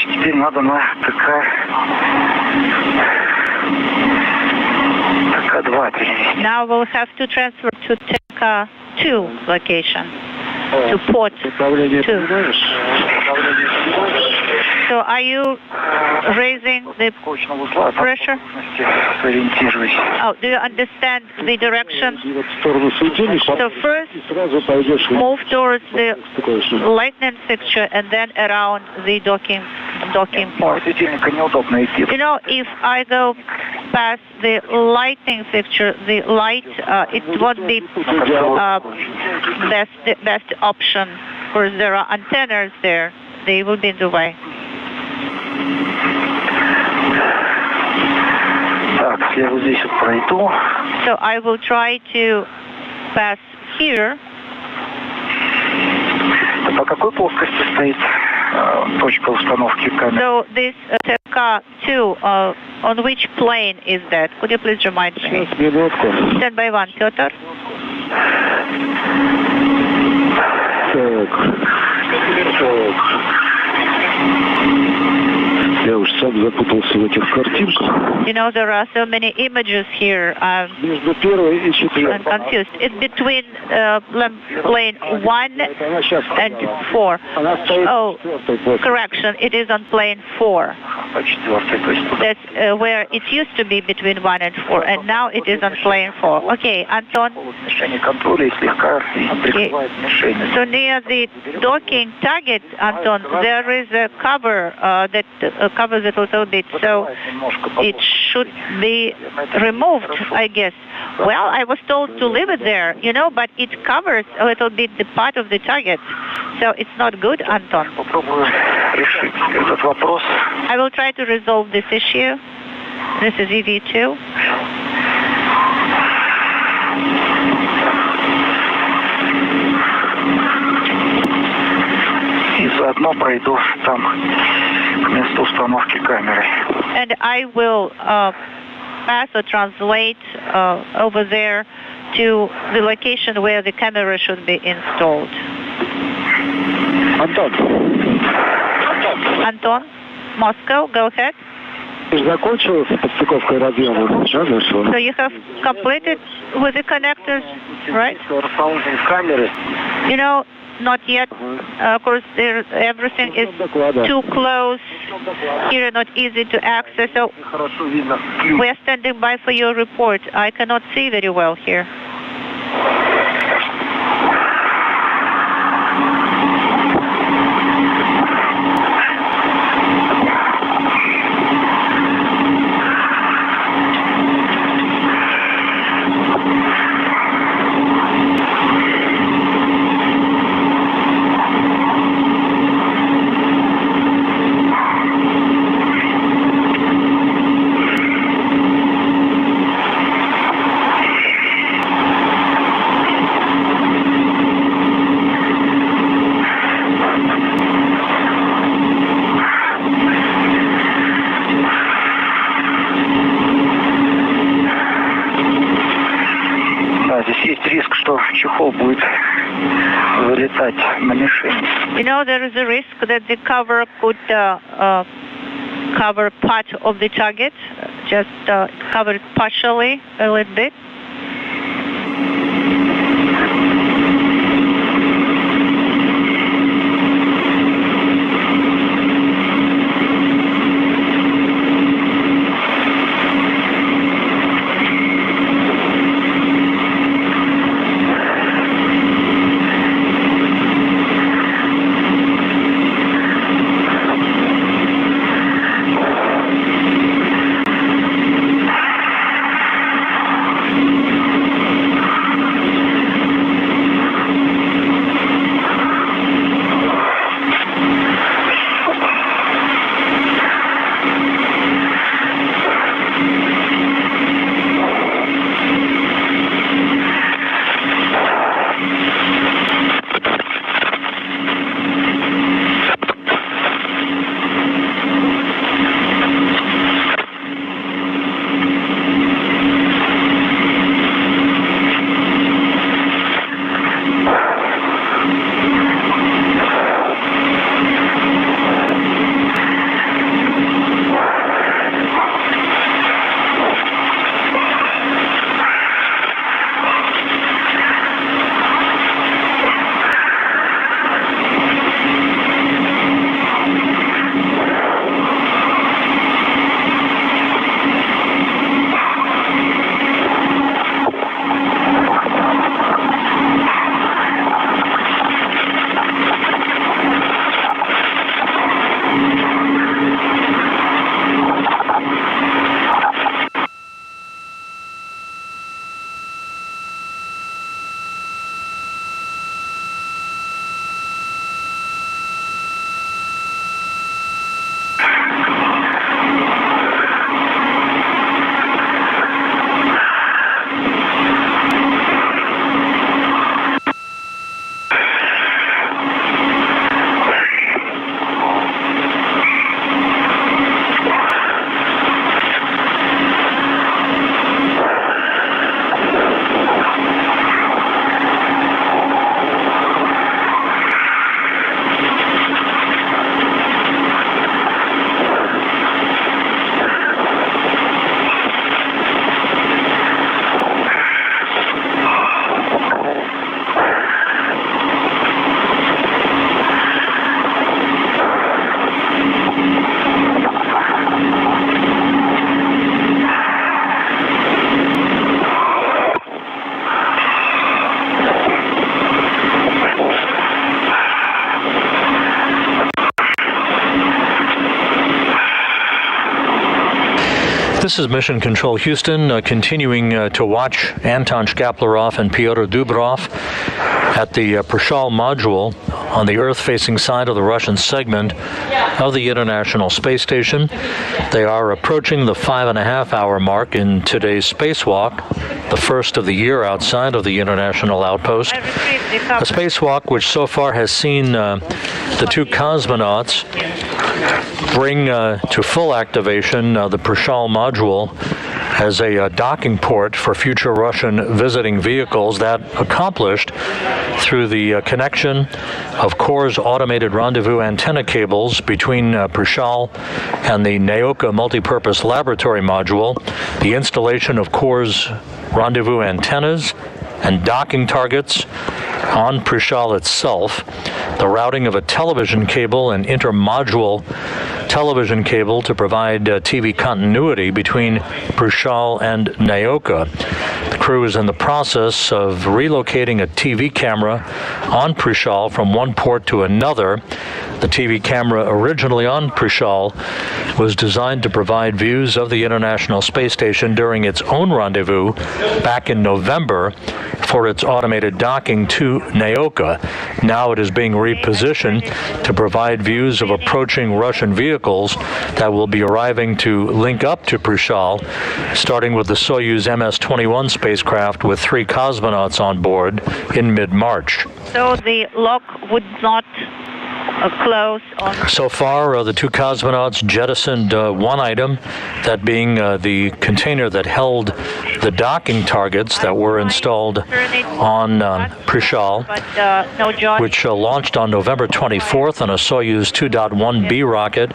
Теперь надо на ТК-2 перенести. Now we'll have to transfer to TK2 location, to port 2. So are you raising the pressure? Oh, do you understand the direction? So first move towards the lightning fixture and then around the docking port. You know, if I go past the lighting fixture, the light, it won't be best option, because there are antennas there. They will be in the way. So I will try to pass here. So this TK2, on which plane is that? Could you please remind me? Stand by 1, Piotr. Я уж сам запутался в этих картинках. You know, there are so many images here. Между первой и четвертой. I'm confused. It's between plane 1 and 4. Oh, correction. It is on plane 4. That's where it used to be between 1 and 4, and now it is on plane 4. Okay, Anton. Okay. So near the docking target, Anton, there is a cover that covers it a little bit, so it should be removed, I guess. Well, I was told to leave it there, but it covers a little bit the part of the target, so it's not good, Anton. I will try to resolve this issue. This is EV2. And I will pass or translate over there to the location where the camera should be installed. Anton, Moscow, go ahead. So you have completed with the connectors, right? Not yet. Of course, everything is too close. Here, not easy to access. So we are standing by for your report. I cannot see very well here. There is a risk that the cover could cover part of the target, just cover it partially a little bit. This is Mission Control Houston, continuing to watch Anton Shkaplerov and Pyotr Dubrov at the Prichal module on the Earth-facing side of the Russian segment of the International Space Station. They are approaching the 5.5-hour mark in today's spacewalk, the first of the year outside of the International Outpost. A spacewalk which so far has seen the two cosmonauts bring to full activation the Prichal module as a docking port for future Russian visiting vehicles, that accomplished through the connection of Kurs' automated rendezvous antenna cables between Prichal and the Naoka multipurpose laboratory module, the installation of Kurs' rendezvous antennas and docking targets on Prichal itself, the routing of a television cable and intermodule television cable to provide TV continuity between Prichal and Naoka. The crew is in the process of relocating a TV camera on Prichal from one port to another. The TV camera originally on Prichal was designed to provide views of the International Space Station during its own rendezvous back in November for its automated docking to Naoka. Now it is being repositioned to provide views of approaching Russian vehicles that will be arriving to link up to Prichal, starting with the Soyuz MS-21 spacecraft with 3 cosmonauts on board in mid-March. So the lock would not close on... So far, the 2 cosmonauts jettisoned one item, that being the container that held the docking targets that were installed on Prichal, which launched on November 24th on a Soyuz 2.1B rocket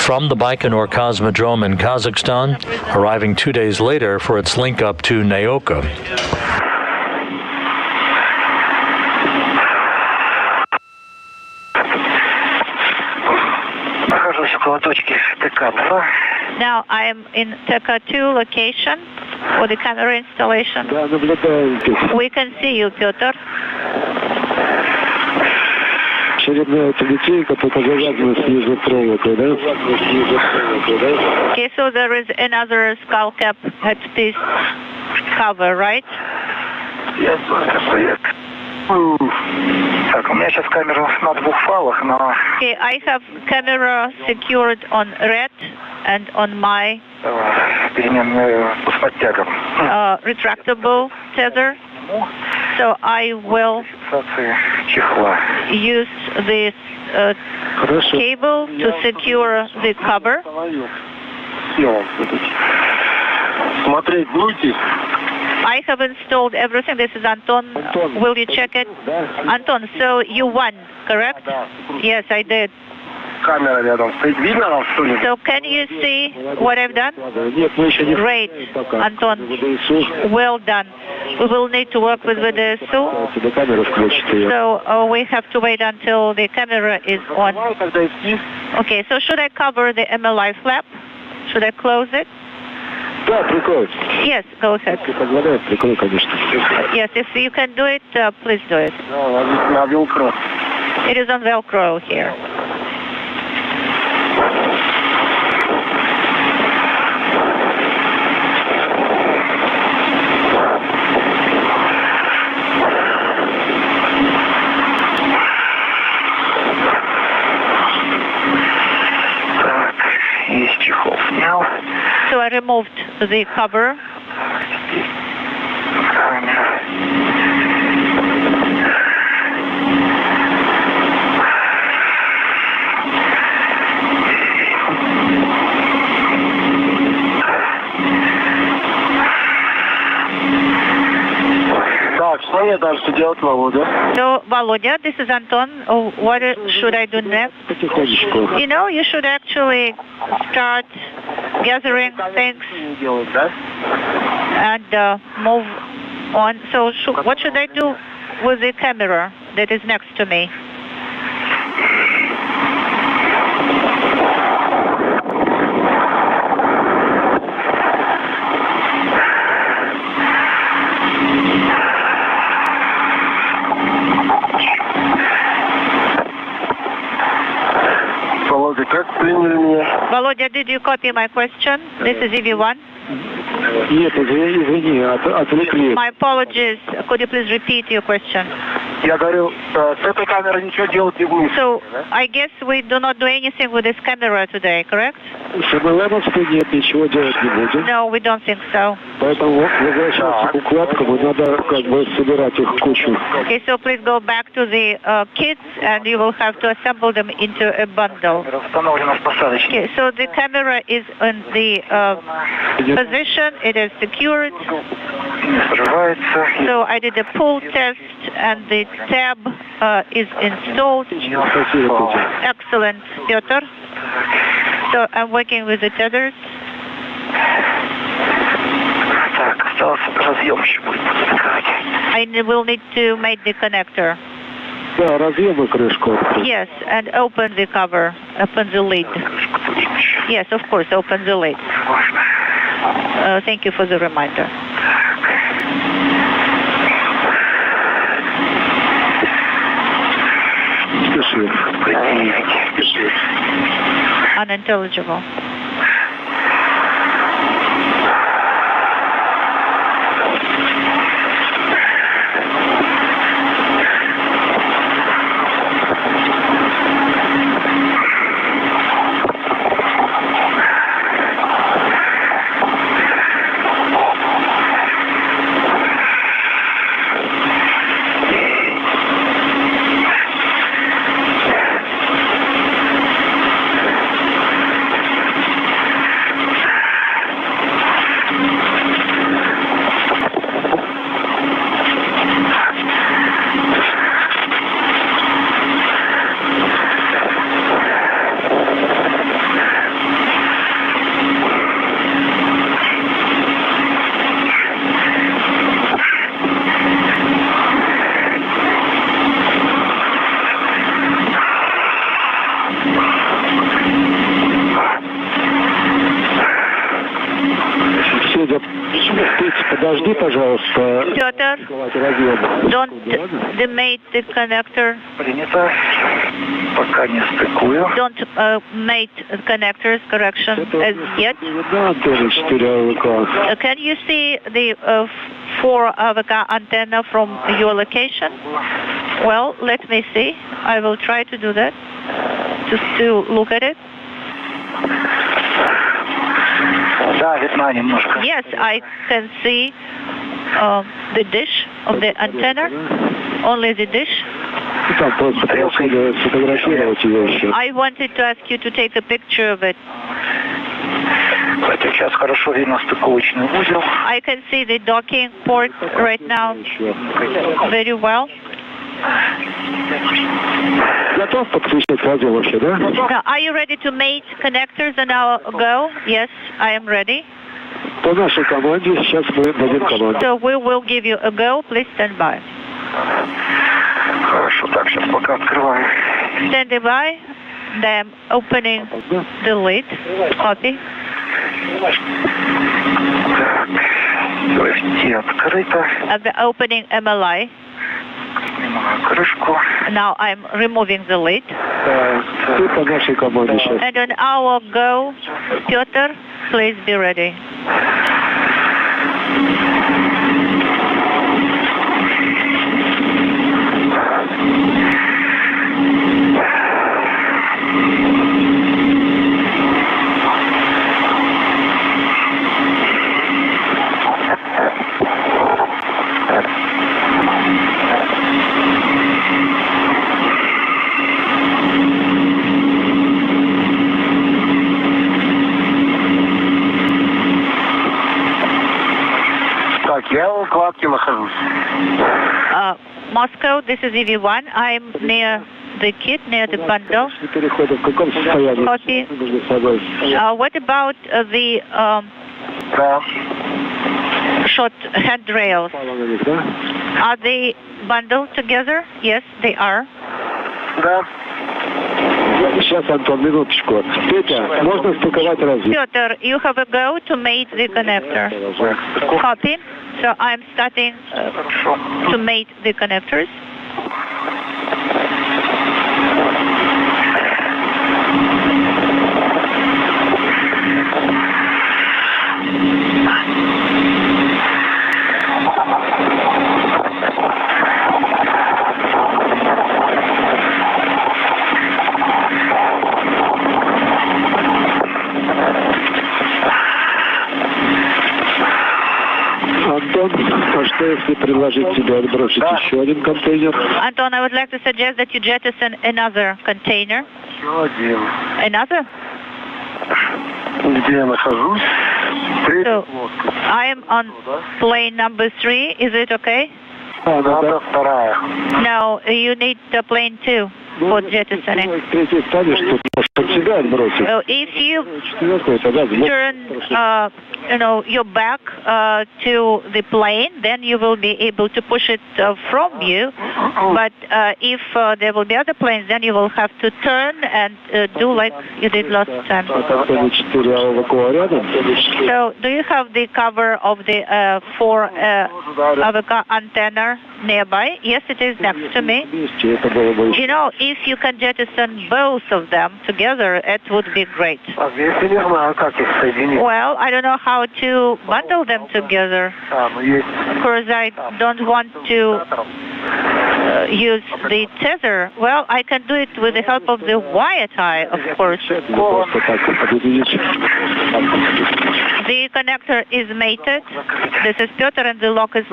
from the Baikonur Cosmodrome in Kazakhstan, arriving 2 days later for its link up to Naoka. Now I am in TK2 location for the camera installation. We can see you, Pyotr. Okay, so there is another skull cap at this cover, right? Yes, Okay, I have camera secured on red and on my retractable tether. So I will use this cable to secure the cover. I have installed everything. This is Anton. Will you check it? Anton, so you won, correct? Yes, I did. So can you see what I've done? Great, Anton. Well done. We will need to work with VDSU. So we have to wait until the camera is on. Okay, so should I cover the MLI flap? Should I close it? Yes, go ahead. Yes, if you can do it, please do it. It is on Velcro here. So I removed the cover. So, Volodya, this is Anton. What should I do next? You know, you should actually start gathering things and move on. So, what should I do with the camera that is next to me? Volodya, did you copy my question? This is EV1. Нет, извини, отвлекли. My apologies. Could you please repeat your question? Я говорю, с этой камерой ничего делать не будем. So, I guess we do not do anything with this camera today, correct? С МЛМовской нет, ничего делать не будем. No, we don't think so. Поэтому возвращаться к укладкам, и надо как бы собирать их в кучу. Okay, so please go back to the kits and you will have to assemble them into a bundle. Okay, so the camera is in the position, it is secured. So I did a pull test and the tab is installed. Excellent, Pyotr. So I'm working with the tethers. I will need to make the connector. Да, разъем и крышку. Yes, and open the cover, open the lid. Yes, of course, open the lid. Thank you for the reminder. Unintelligible. Подожди, пожалуйста. Pyotr, don't demate the connector. Принято. Пока не стыкую. Don't mate the connectors, correction, as yet. Can you see the 4 AVK antenna from your location? Well, let me see. I will try to do that, just to look at it. Да, видна немножко. Yes, I can see the dish of the antenna, only the dish. I wanted to ask you to take a picture of it. Сейчас хорошо видно стыковочный узел. I can see the docking port right now very well. Готов подключить радио вообще, да? Now, are you ready to mate connectors and now go? Yes, I am ready. По нашей команде сейчас мы дадим команду. So we will give you a go. Please stand by. Хорошо, так, сейчас пока открываю. Standing by. Then opening the lid. Copy. Так, открыто. Opening MLI. Крышку. Now I'm removing the lid. Ты по нашей команде сейчас. And on our go, Pyotr, please be ready. Я в укладке нахожусь. Moscow, this is EV1. I'm near the kit, near the bundle. Copy. What about the short handrails? Are they bundled together? Yes, they are. Да. Сейчас, Антон, минуточку. Петя, можно стыковать разъем? Pyotr, you have a go to mate the connector. Copy. So I'm starting to mate the connectors. Anton, I would like to suggest that you jettison another container. Another? So, I am on plane number 3. Is it okay? No, you need plane 2 for jettisoning. So if you turn your back to the plane, then you will be able to push it from you. But if there will be other planes, then you will have to turn and do like you did last time. So do you have the cover of the 4 AVK antenna nearby? Yes, it is next to me. You know, if you can jettison both of them together, it would be great. Well, I don't know how to bundle them together. Of course, I don't want to use the tether. Well, I can do it with the help of the wire tie, of course. The connector is mated. This is Piotr, and the lock is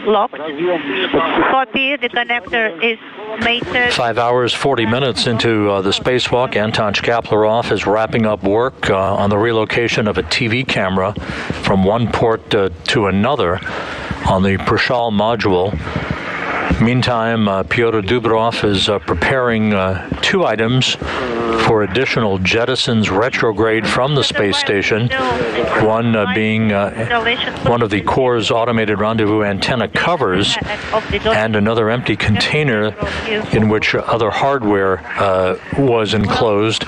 locked. Copy, the connector is mated. 5 hours, 40 minutes into the spacewalk, Anton Shkaplerov is wrapping up work on the relocation of a TV camera from one port to another on the Prichal module. Meantime, Pyotr Dubrov is preparing 2 items for additional jettisons retrograde from the space station, one being one of the Kurs automated rendezvous antenna covers, and another empty container in which other hardware was enclosed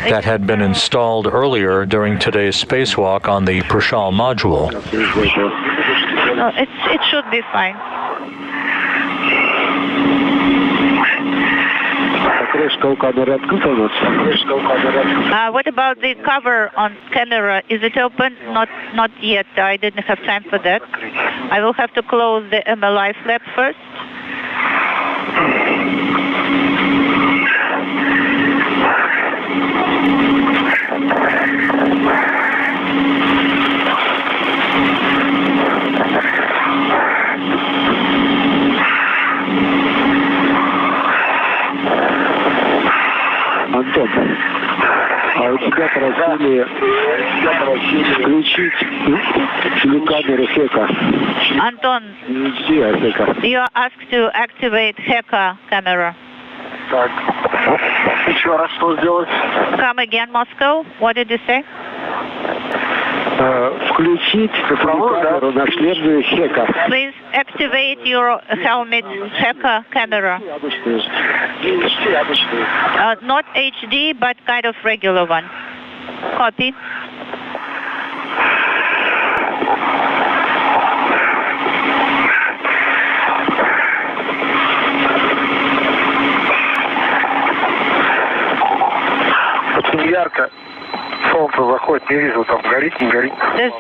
that had been installed earlier during today's spacewalk on the Prichal module. It should be fine. What about the cover on camera? Is it open? Not yet. I didn't have time for that. I will have to close the MLI flap first. Антон, а у тебя просили включить телекамеру HECA. Anton, you are asked to activate HECA camera. Так, еще раз что сделать? Come again, Moscow. What did you say? Включить телекамеру на шлемную HECA. Please activate your helmet HECA camera. Not HD, but kind of regular one. Copy. Очень ярко. Солнце заходит, не вижу, там горит, не горит. The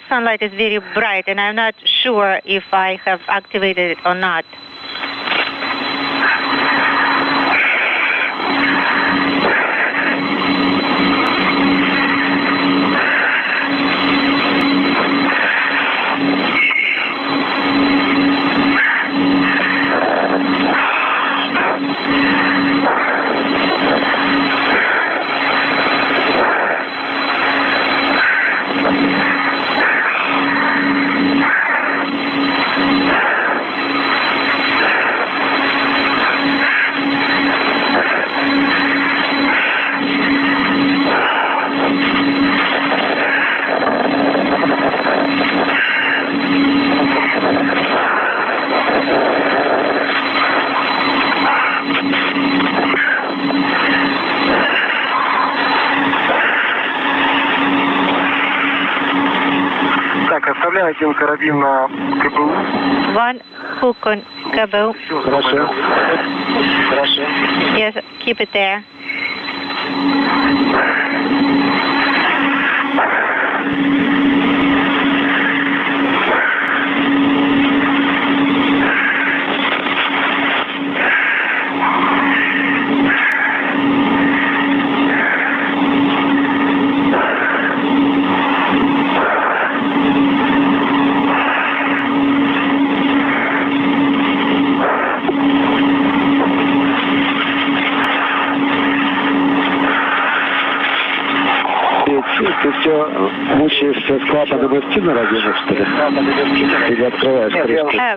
sunlight is very bright, and I'm not sure if I have activated it or not. Оставляю один карабин на КБУ. One hook on cable. Хорошо. Хорошо. Yes, keep it there.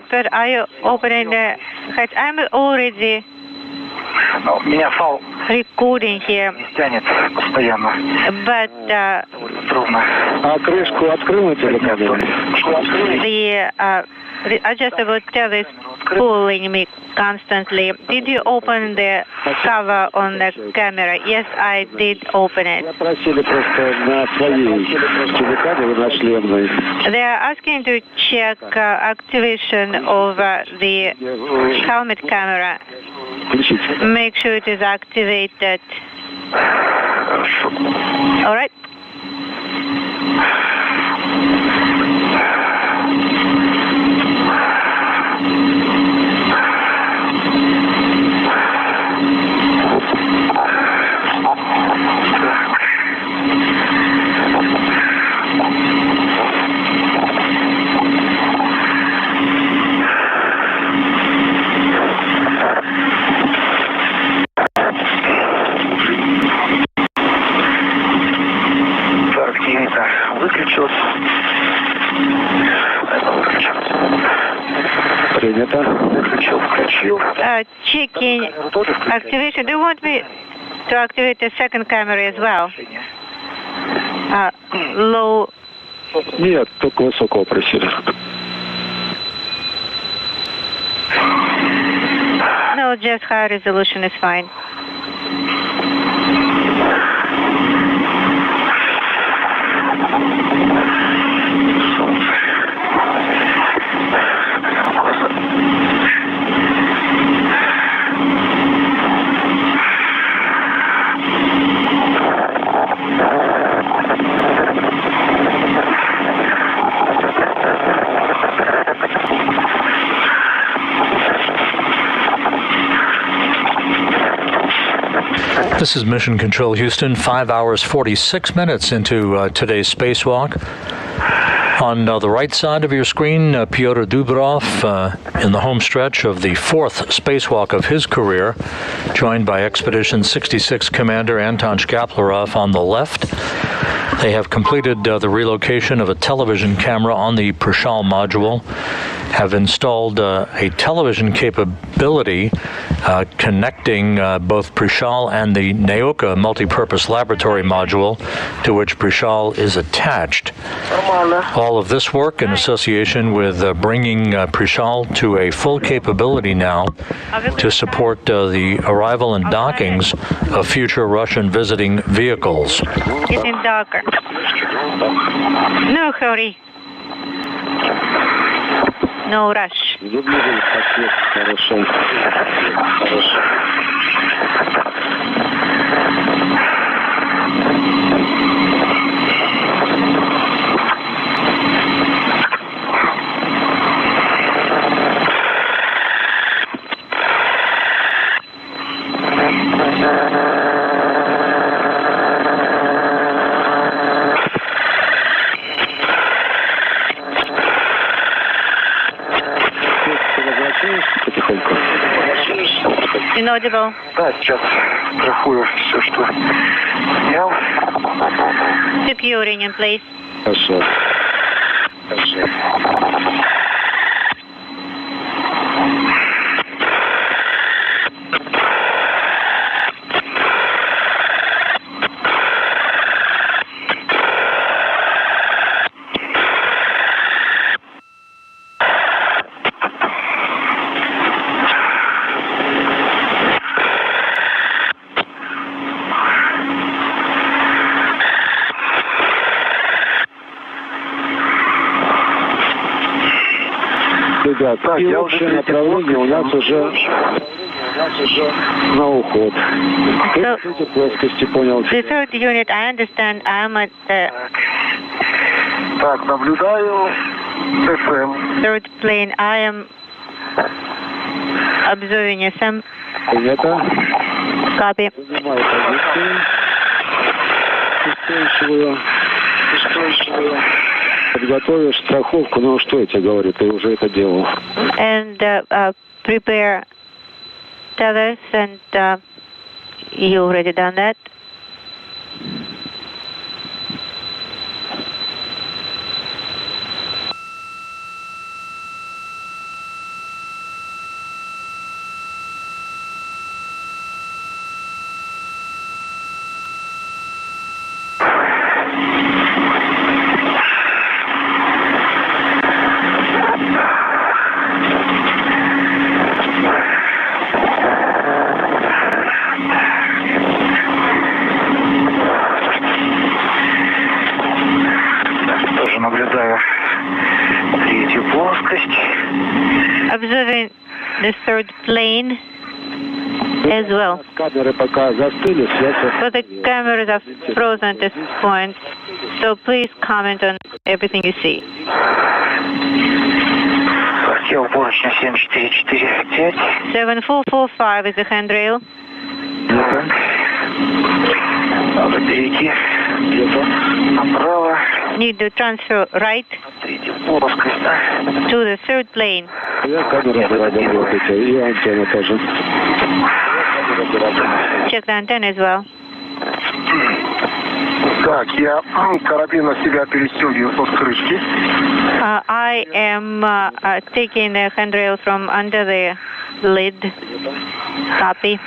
But are you opening the hatch? I'm already recording here. But the adjustable tail is pulling me constantly. Did you open the cover on the camera? Yes, I did open it. They are asking to check activation of the helmet camera. Make sure it is activated. All right. Checking activation. Do you want me to activate the second camera as well? Low. Нет, только высокого просили. No, just high resolution is fine. This is Mission Control Houston, 5 hours 46 minutes into today's spacewalk. On the right side of your screen, Pyotr Dubrov in the home stretch of the fourth spacewalk of his career, joined by Expedition 66 Commander Anton Shkaplerov on the left. They have completed the relocation of a television camera on the Prichal module, have installed a television capability connecting both Prichal and the Nauka multipurpose laboratory module to which Prichal is attached. All of this work in association with bringing Prichal to a full capability now to support the arrival and dockings of future Russian visiting vehicles. Getting darker. No hurry. No rush. Inaudible. Да, сейчас страхую все, что снял. Securing in place. Хорошо. Так, я уже направление у нас уже на уход. Эти плоскости понял. The third unit, I understand. I'm at the Так, наблюдаю СМ. third plane. I am observing SM. Принято. Copy. Занимаю позицию. Устойчивую. Подготовишь страховку, ну что я тебе говорю, ты уже это делал. And prepare tethers, and you already done that. observing the third plane as well. But the cameras are frozen at this point, so please comment on everything you see. 7445 is the handrail. Need to transfer right to the third plane. Check the antenna as well. Так, я карабин на себя перестегиваю с крышки. I am taking the handrail from under the lid. Copy.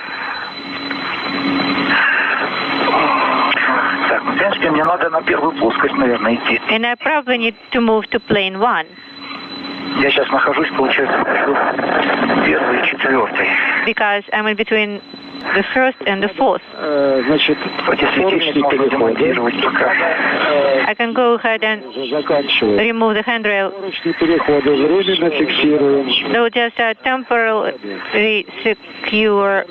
Так, в принципе, мне надо на первую плоскость, наверное, идти. And I probably need to move to plane 1. Я сейчас нахожусь, получается, между первой и четвертой. Because I'm in between the first and the fourth. Значит, I can go ahead and remove the handrail. No, just temporarily secure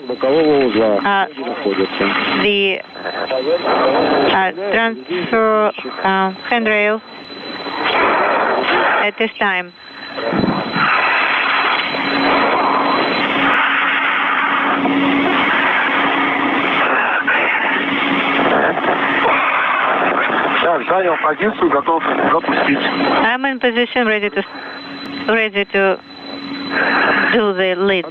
the transfer handrail at this time. Занял позицию, готов запустить. I'm in position, ready to do the lid.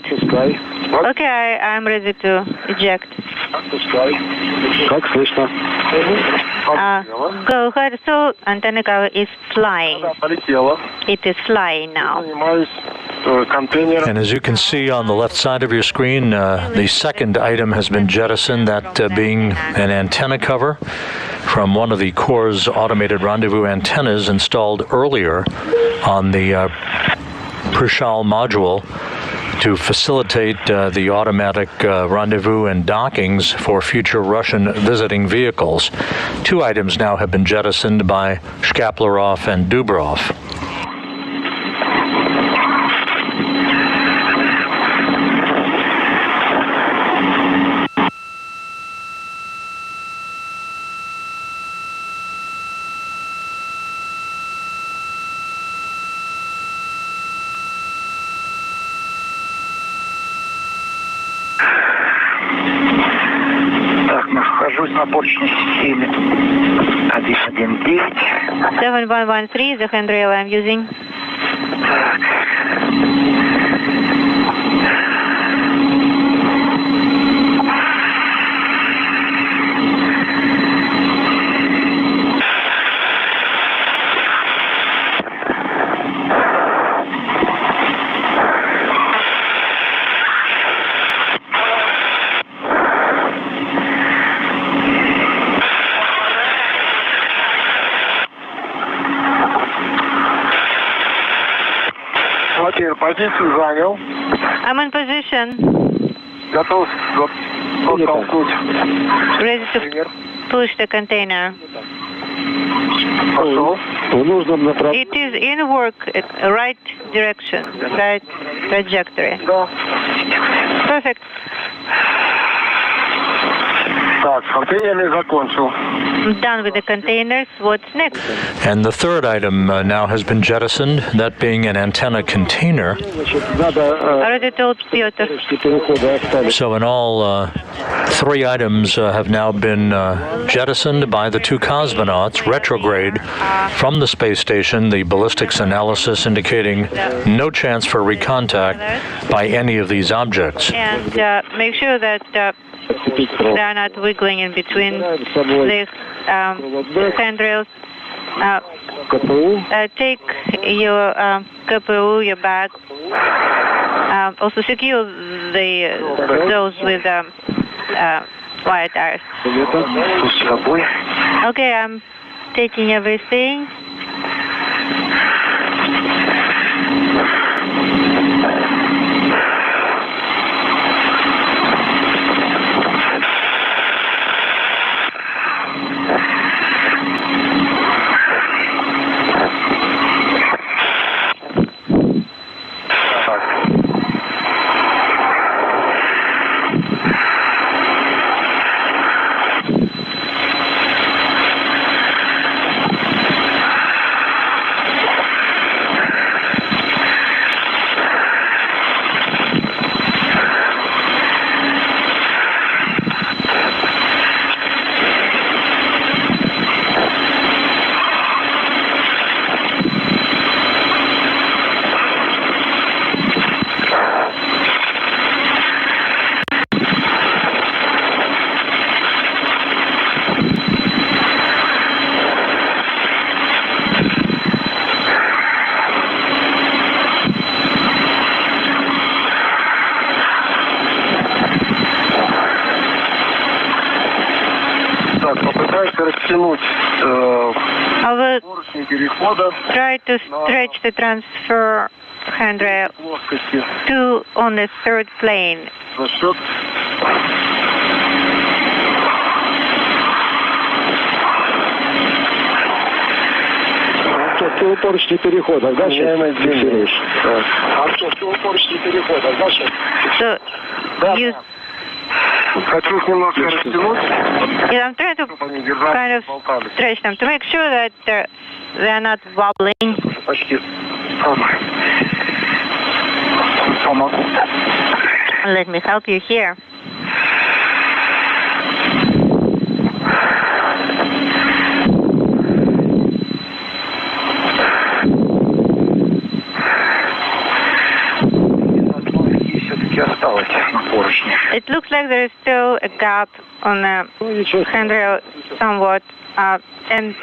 Okay, I'm ready to eject. Как слышно? Go ahead. So antenna cover is flying. It is flying now. And as you can see on the left side of your screen, the second item has been jettisoned, that being an antenna cover from one of the Kurs automated rendezvous antennas installed earlier on the Prichal module to facilitate the automatic rendezvous and dockings for future Russian visiting vehicles. Two items now have been jettisoned by Shkaplerov and Dubrov. На поручне 7119. 7113 is the handrail I'm using. Позицию занял. I'm in position. Готов оттолкнуть. Ready to push the container. Пошел. It is in work, right direction, right trajectory. Да. Perfect. Так, контейнерный закончил. I'm done with the containers. What's next? And the third item now has been jettisoned, that being an antenna container. Already told Piotr. So in all, three items have now been jettisoned by the two cosmonauts, retrograde, from the space station, the ballistics analysis indicating no chance for recontact by any of these objects. And make sure that they are not wiggling in between the handrails. Take your KPU, your bag. Also secure those with wire tires. Okay, I'm taking everything. I will try to stretch the transfer handrail to on the third plane. Поручни переходов, да, сейчас фиксируешь? Поручни переходов, да, сейчас? Хочу их немножко растянуть. Yeah, I'm trying to kind of stretch them to make sure that they're not wobbling. Почти. Let me help you here. It looks like there is still a gap on the handrail somewhat, and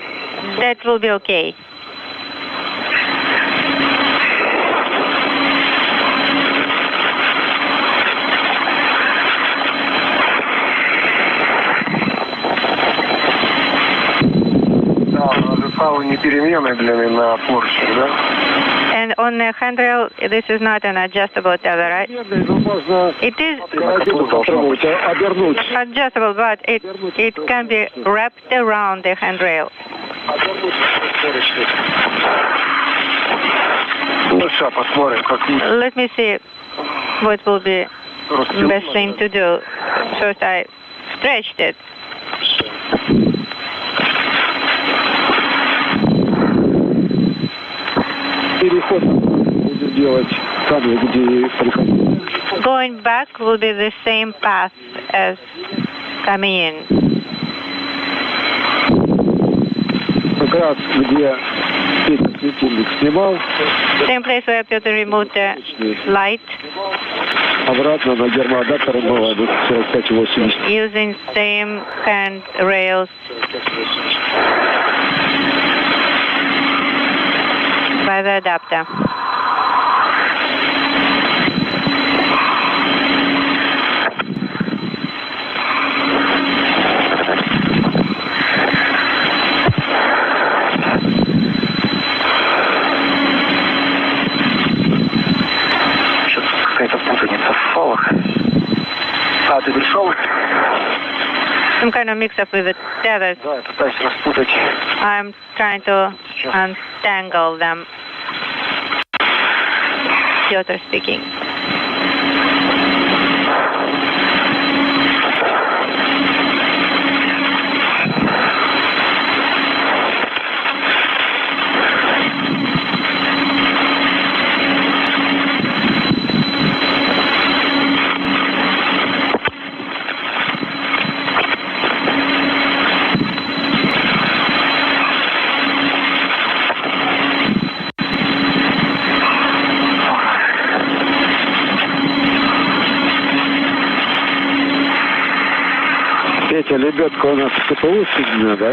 that will be okay. And on the handrail, this is not an adjustable tether, right? It is adjustable, but it can be wrapped around the handrail. Let me see what will be the best thing to do. First, I stretched it. Going back will be the same path as coming in. Same place where Peter removed the light. Using same handrails. By the adapter. Какая-то путаница в фалах. Ты пришел? Some kind of mix-up with the tethers. Да, я пытаюсь распутать. I'm trying to untangle them. Piotr speaking. Лебедка у нас в КПУ соединена, да?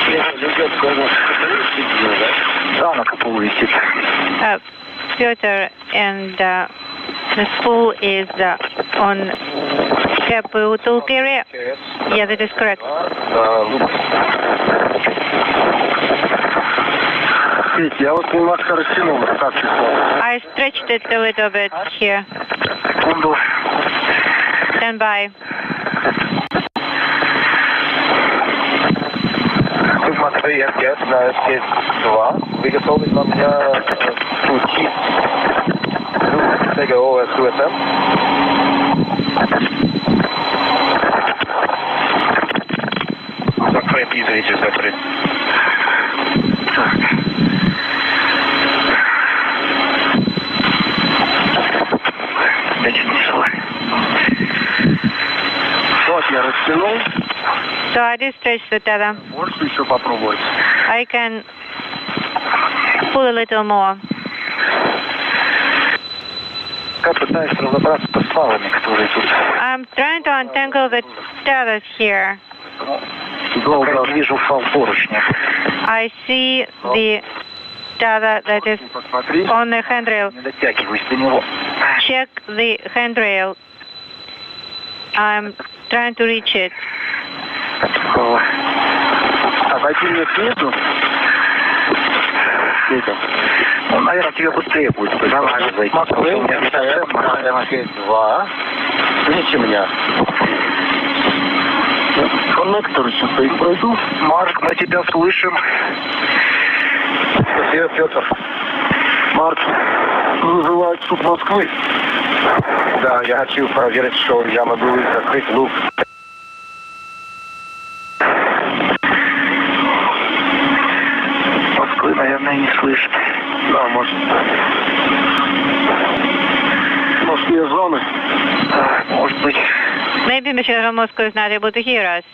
Лебедка у нас в КПУ соединена, да? Да, на КПУ висит. Piotr, and the spool is on КПУ Tulpiri. Yeah, that is correct. Я вот немножко растянул, как I stretched it a little bit here. Stand by. Матвей РГС на СК-2. Вы готовы на меня включить ТГО СУСМ? Закрой, извините, закрой. Вот, я растянул. So I did stretch the tether. Можешь еще попробовать? I can pull a little more. Как пытаюсь разобраться с фалами, которые тут. I'm trying to untangle the tethers here. Долго вижу фал поручня. I see the tether that is on the handrail. Не дотягиваюсь до него. Check the handrail. I'm trying to reach it. Обойти мне снизу. Ну, наверное, тебе быстрее будет. Давай, зайти. Москвы, у меня 2. Видите меня? Коннектор сейчас пройду. Марк, мы тебя слышим. Спасибо, Петр. Марк, вызывает суд Москвы. Да, я хочу проверить, что я могу закрыть люк. Москвы, наверное, не слышит. Да, может. Может, не зоны? Может быть. Maybe Mr. Moscow is not able to hear us.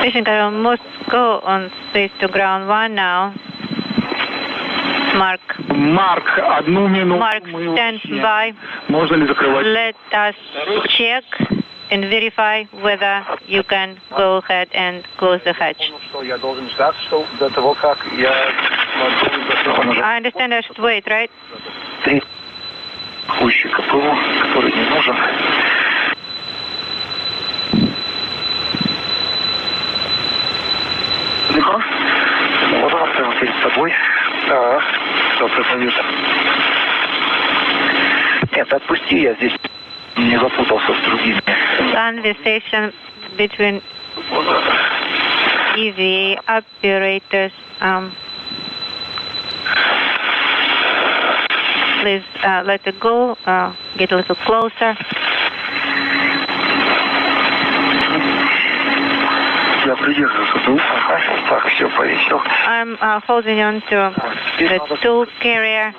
Mission Control Moscow on space to ground 1 now. Mark. Марк, 1 минуту. Mark, stand by. Можно ли закрывать? Let us check and verify whether you can go ahead and close the hatch. I understand I should wait, right? 3 пущика ПВО, который не нужен. Далеко? Вот он прямо перед тобой. Ага. Что, припомнишь? Нет, отпусти, я здесь не запутался с другими. Conversation between EVA operators. Please let it go. Get a little closer. Я придерживаюсь тут. Ага. Так, все, повесил. I'm holding on to the tool carrier.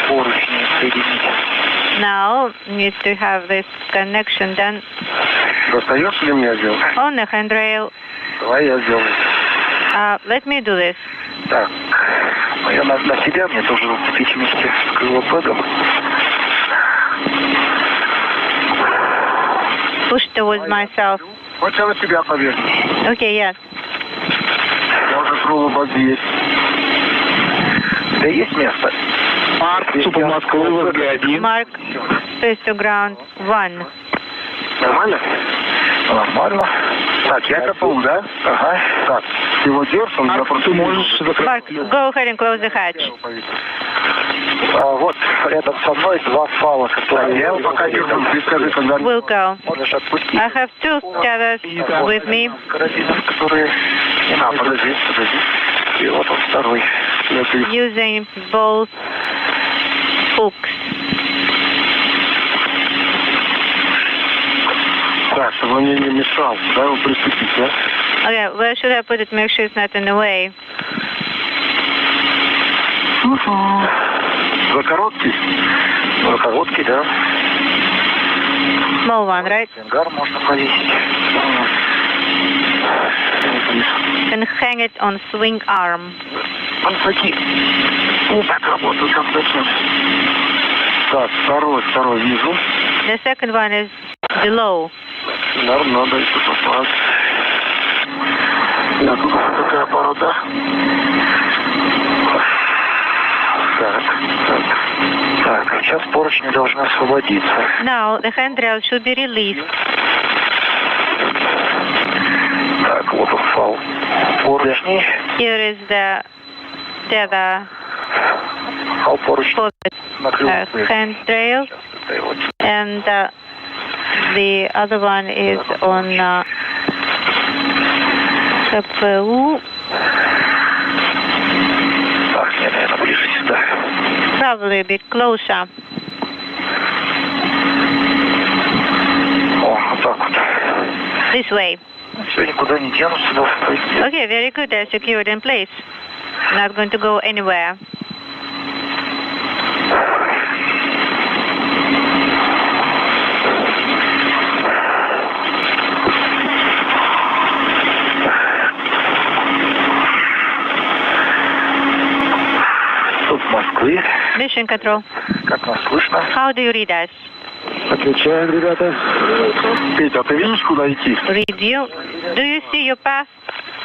Поручни соединить. Now need to have this connection done. Достаешь ли мне сделать? On the handrail. Давай я сделаю. Let me do this. Так, я на себя, мне тоже зацепить вместе с крылопэдом. Push towards myself. Вот я на себя повешу. Okay, yes. Можно крылопэд есть. Да есть место? Марк, супер Москвы, ВГ-1. Mark, space to ground 1. Нормально? Нормально. Так, я КПУ, да? Ага. Так, ты вот держишь, он меня просто... Ты можешь закрыть. Mark, go ahead and close the hatch. Вот, рядом со мной 2 фала, которые я пока держу. Ты скажи, когда... We'll go. Можешь отпустить. I have 2 tethers with me. Карабинов, которые... подожди. И вот он второй. Using both hooks. Так, чтобы он мне не мешал. Куда его приступить, да? Okay, where should I put it? Make sure it's not in the way. За короткий? За короткий, да. Small one, right? Ангар можно повесить. And hang it on swing arm. Панцаки. Не так работают, как начнем. Так, второй вижу. The second one is below. Надо еще попасть. Да, тут такая порода. Так, сейчас поручни должны освободиться. Now the handrail should be released. Так, вот он фал. Поручни. Here is the tether Фал поручни. for the handrail, and the other one is on КПУ. Так, мне, наверное, ближе сюда. Probably a bit closer. О, вот так вот. This way. Все, никуда не денутся, да. Okay, very good. They're secured in place. Not going to go anywhere. Тут Москвы. Mission Control. Как нас слышно? How do you read us? Отвечаем, ребята. Петя, а ты видишь, куда идти? Read you. Do you see your path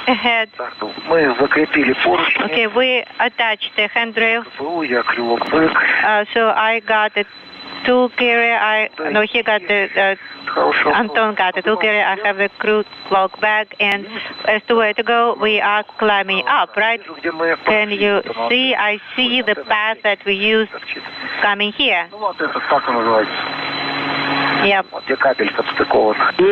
ahead? Мы закрепили поручни. Okay, we attached the handrails. Я крылок бык. So I got the tool carrier. He got the Anton got the tool carrier. I have the crew clock bag. And as to where to go, we are climbing up, right? Can you see? I see the path that we used coming here. Yep.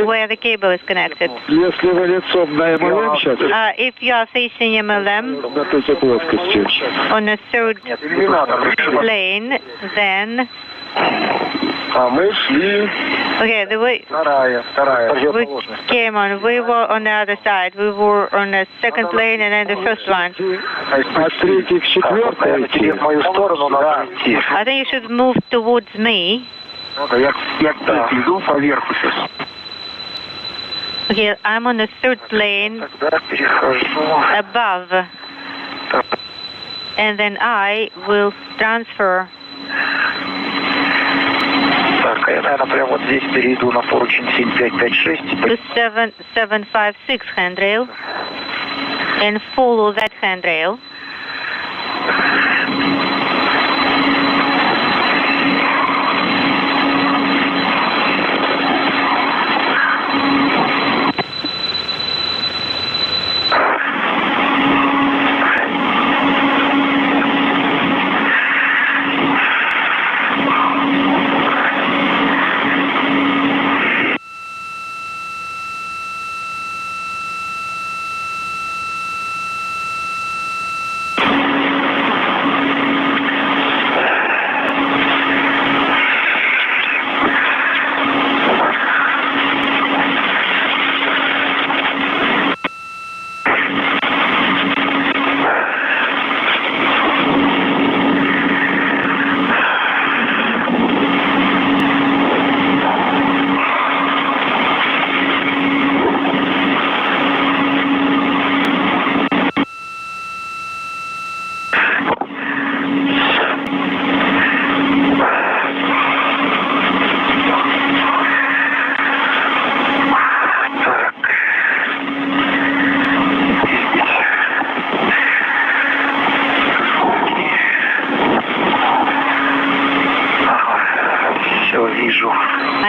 Where the cable is connected. Если вы лицом на МЛМ сейчас, if you are facing MLM на той плоскости. on a third plane, then мы шли. Okay, the way Вторая. we came on, we were on the other side. We were on the second plane and then the first one. От третьей к четвертой идти. В мою сторону надо идти. I think you should move towards me. Я иду поверху сейчас. Okay, I'm on the third plane above. And then I will transfer. Так, я, наверное, прямо вот здесь перейду на поручень 7556. To 7756 handrail. And follow that handrail.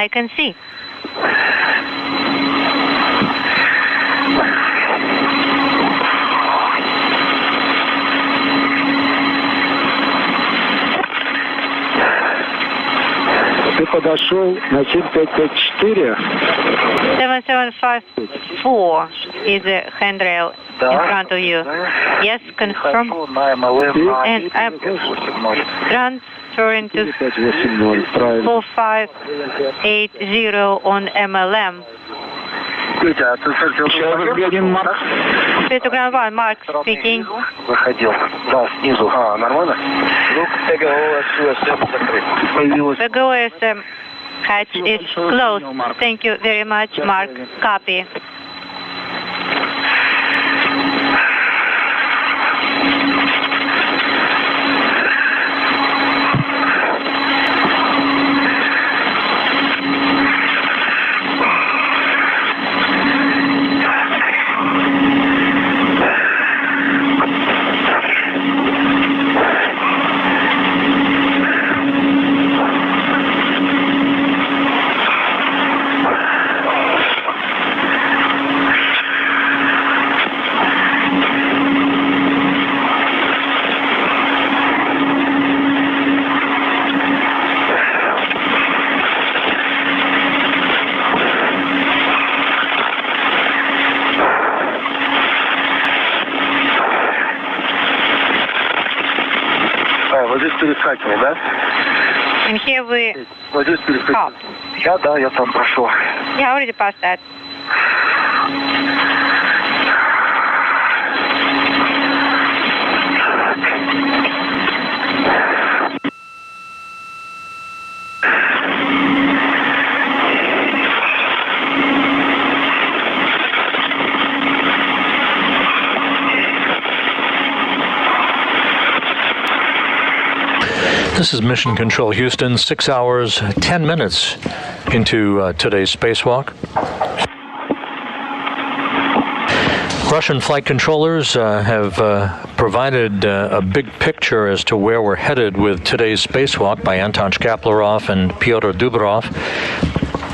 I can see. Ты подошел на 7554. 7754 is the handrail in front of you. Yes, confirm. And I'm transferring to 4580 on MLM. Петроgram 1, Mark speaking. Выходил. Да, снизу. Нормально? The GOSM hatch is closed. Thank you very much, Mark. Copy. Вот здесь перескакивал, да? And here we Вот здесь перескакивал. Я там прошел. Yeah, I already passed that. This is Mission Control Houston, 6 hours, 10 minutes into today's spacewalk. Russian flight controllers have provided a big picture as to where we're headed with today's spacewalk by Anton Shkaplerov and Pyotr Dubrov,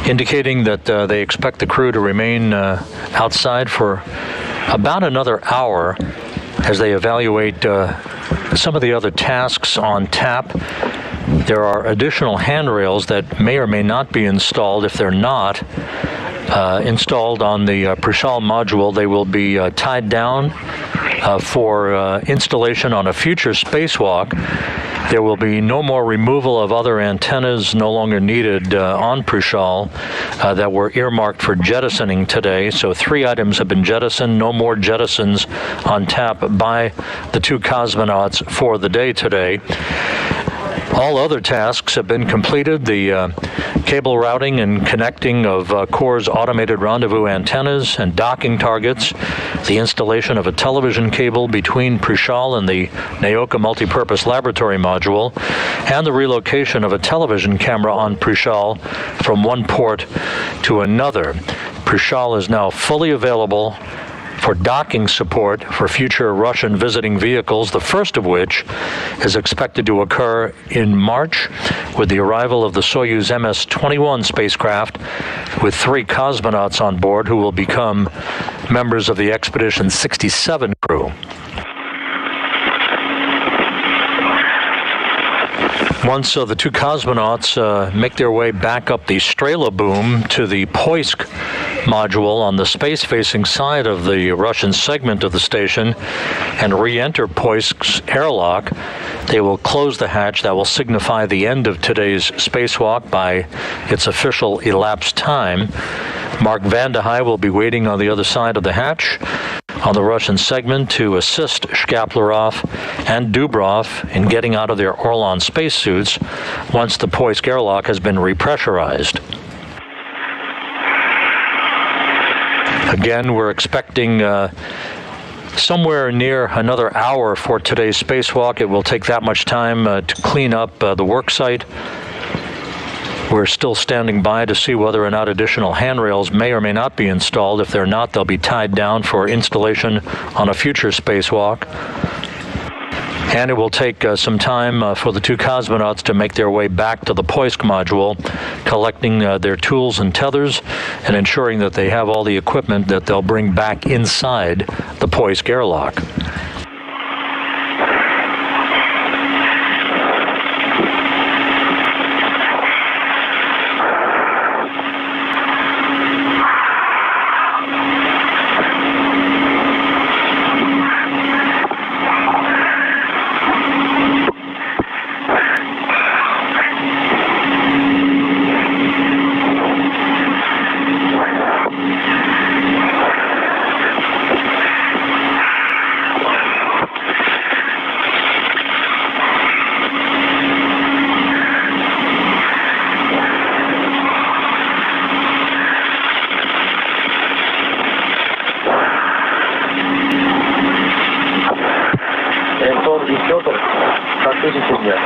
indicating that they expect the crew to remain outside for about another hour as they evaluate some of the other tasks on tap. There are additional handrails that may or may not be installed. If they're not installed on the Prichal module, they will be tied down for installation on a future spacewalk. There will be no more removal of other antennas no longer needed on Prichal that were earmarked for jettisoning today. So 3 items have been jettisoned, no more jettisons on tap by the 2 cosmonauts for the day today. All other tasks have been completed. The cable routing and connecting of Kurs automated rendezvous antennas and docking targets, the installation of a television cable between Prichal and the Naoka multipurpose laboratory module, and the relocation of a television camera on Prichal from one port to another. Prichal is now fully available for docking support for future Russian visiting vehicles, the first of which is expected to occur in March with the arrival of the Soyuz MS-21 spacecraft with 3 cosmonauts on board who will become members of the Expedition 67 crew. Once the 2 cosmonauts make their way back up the Strela boom to the Poisk module on the space-facing side of the Russian segment of the station and re-enter Poisk's airlock, they will close the hatch. That will signify the end of today's spacewalk by its official elapsed time. Mark Vande Hei will be waiting on the other side of the hatch on the Russian segment to assist Shkaplerov and Dubrov in getting out of their Orlan spacesuits once the Poisk airlock has been repressurized. Again, we're expecting somewhere near another hour for today's spacewalk. It will take that much time to clean up the work site. We're still standing by to see whether or not additional handrails may or may not be installed. If they're not, they'll be tied down for installation on a future spacewalk. And it will take some time for the 2 cosmonauts to make their way back to the Poisk module, collecting their tools and tethers and ensuring that they have all the equipment that they'll bring back inside the Poisk airlock.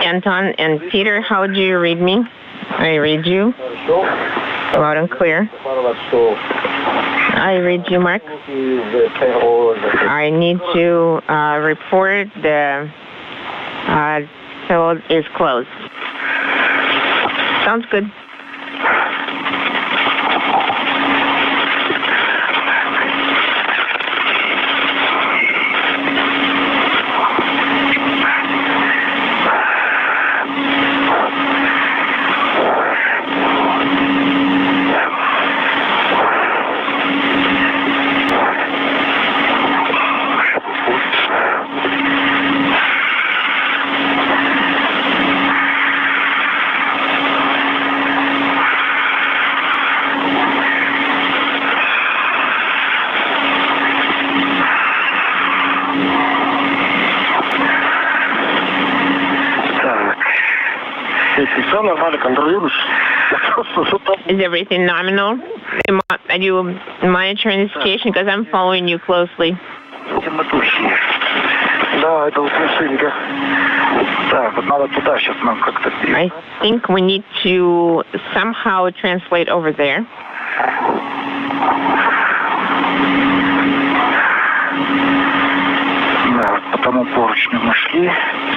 Anton and Peter, how do you read me? I read you loud and clear. I read you, Mark. I need to report the cell is closed. Sounds good. Is everything nominal? Are you monitoring the station? Because I'm following you closely. Да, это услышинка. Так, I think we need to somehow translate over there.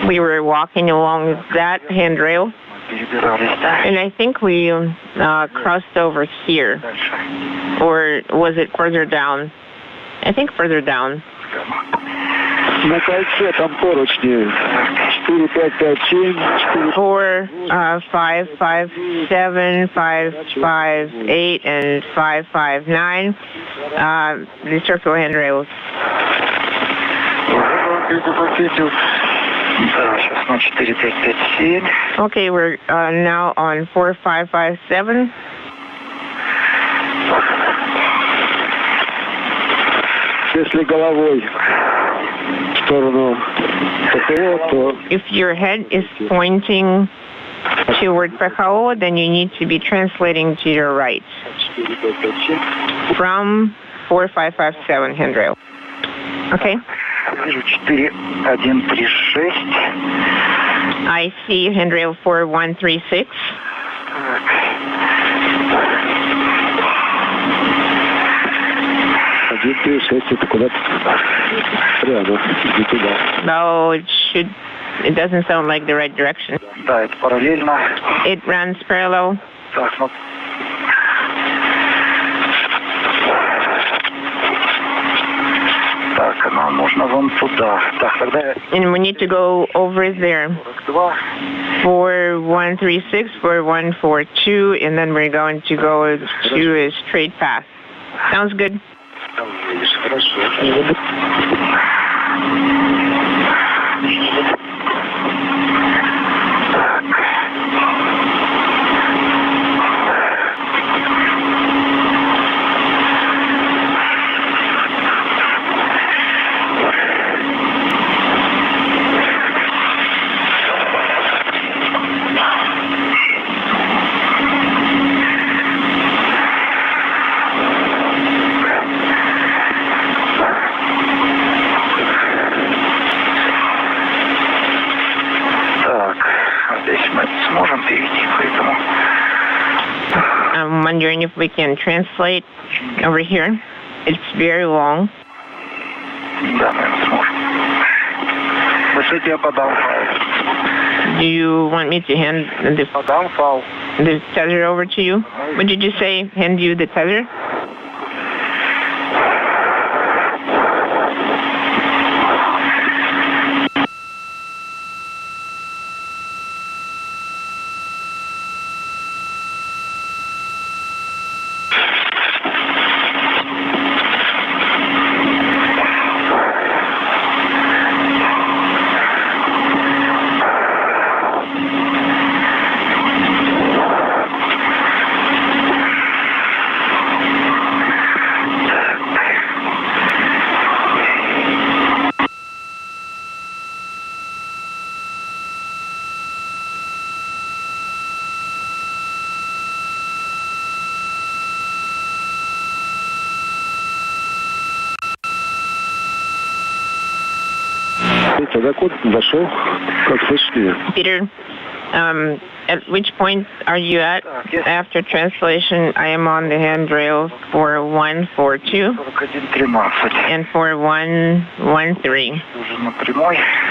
We were walking along that handrail, and I think we crossed over here. Or was it further down? I think further down. На кольце там поручни 4, 5, 5, 7, 4, 5, 5, 7, 5, 5, 8, and 5, 5, 9. The circle handrails. Okay, we're now on 4, 5, 5, 7. Если головой в сторону ПХО, то... If your head is pointing toward Prichal, then you need to be translating to your right from 4, 5, 5, 7 handrail. Okay? I see handrail 4136. No, it doesn't sound like the right direction. It runs parallel. And we need to go over there. 4136, 4142, and then we're going to go to a straight path. Sounds good. I'm wondering if we can translate over here. It's very long. Do you want me to hand the tether over to you? What did you say? Hand you the tether? Peter, at which point are you at? After translation, I am on the handrail 4142 and 4113.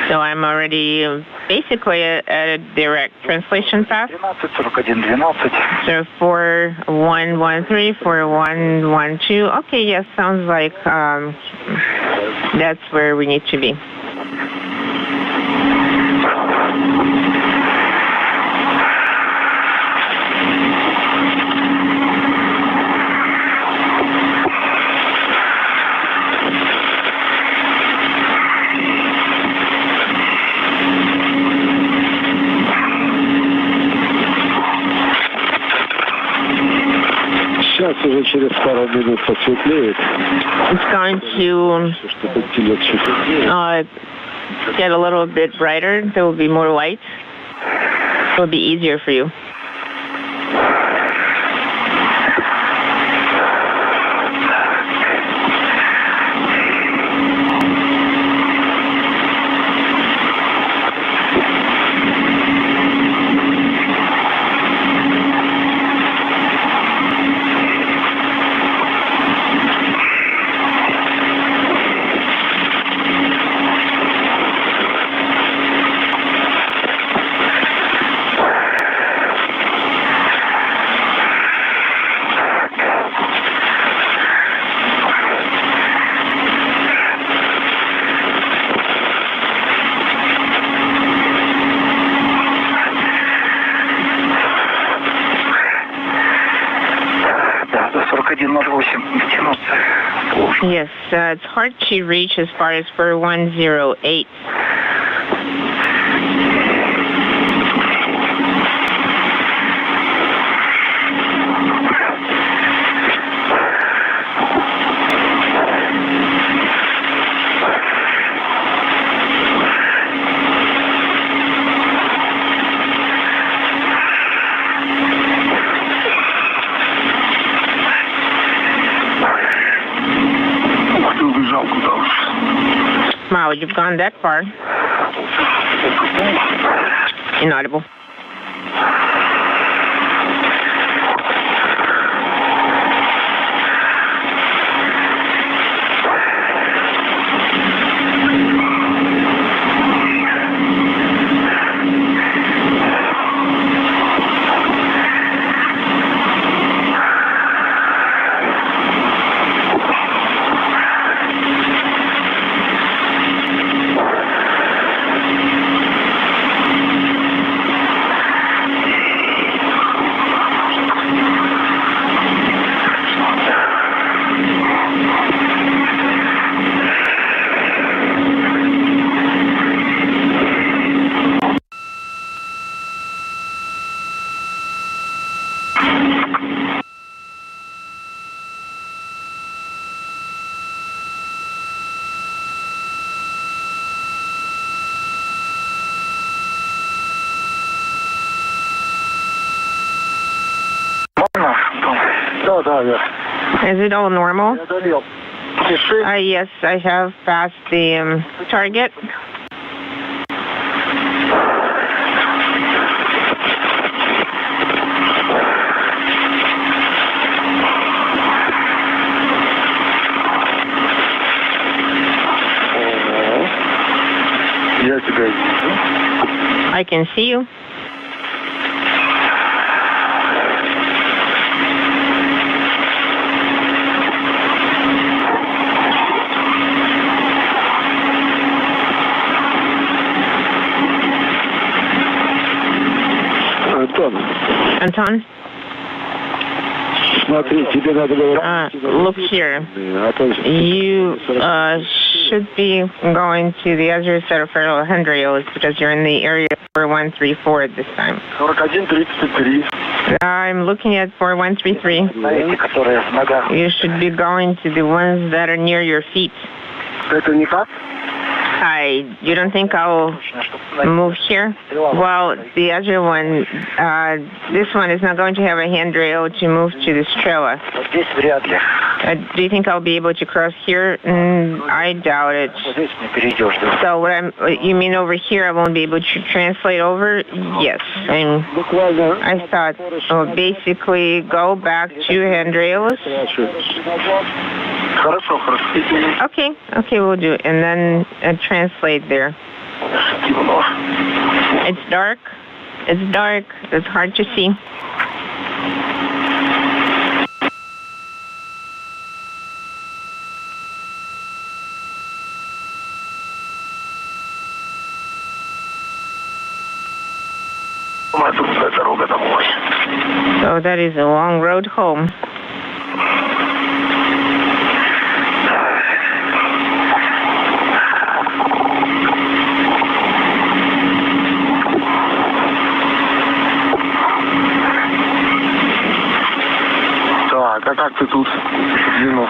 So I'm already basically at a direct translation path. So 4113, 4112. Okay, yes, sounds like that's where we need to be. It's going to get a little bit brighter. There will be more light. It will be easier for you. Yes, it's hard to reach as far as 4108. Wow, you've gone that far. Inaudible. Is it all normal? Yes, I have passed the target. I can see you. Anton? Look here. You should be going to the other set of federal handrails because you're in the area 4134 at this time. I'm looking at 4133. You should be going to the ones that are near your feet. You don't think I'll move here? Well, the other one, this one is not going to have a handrail to move to this trailer. Do you think I'll be able to cross here? I doubt it. So you mean over here I won't be able to translate over? Yes. I thought, basically go back to handrails. Okay, we'll do it. And then translate there. It's dark. It's hard to see. So that is a long road home.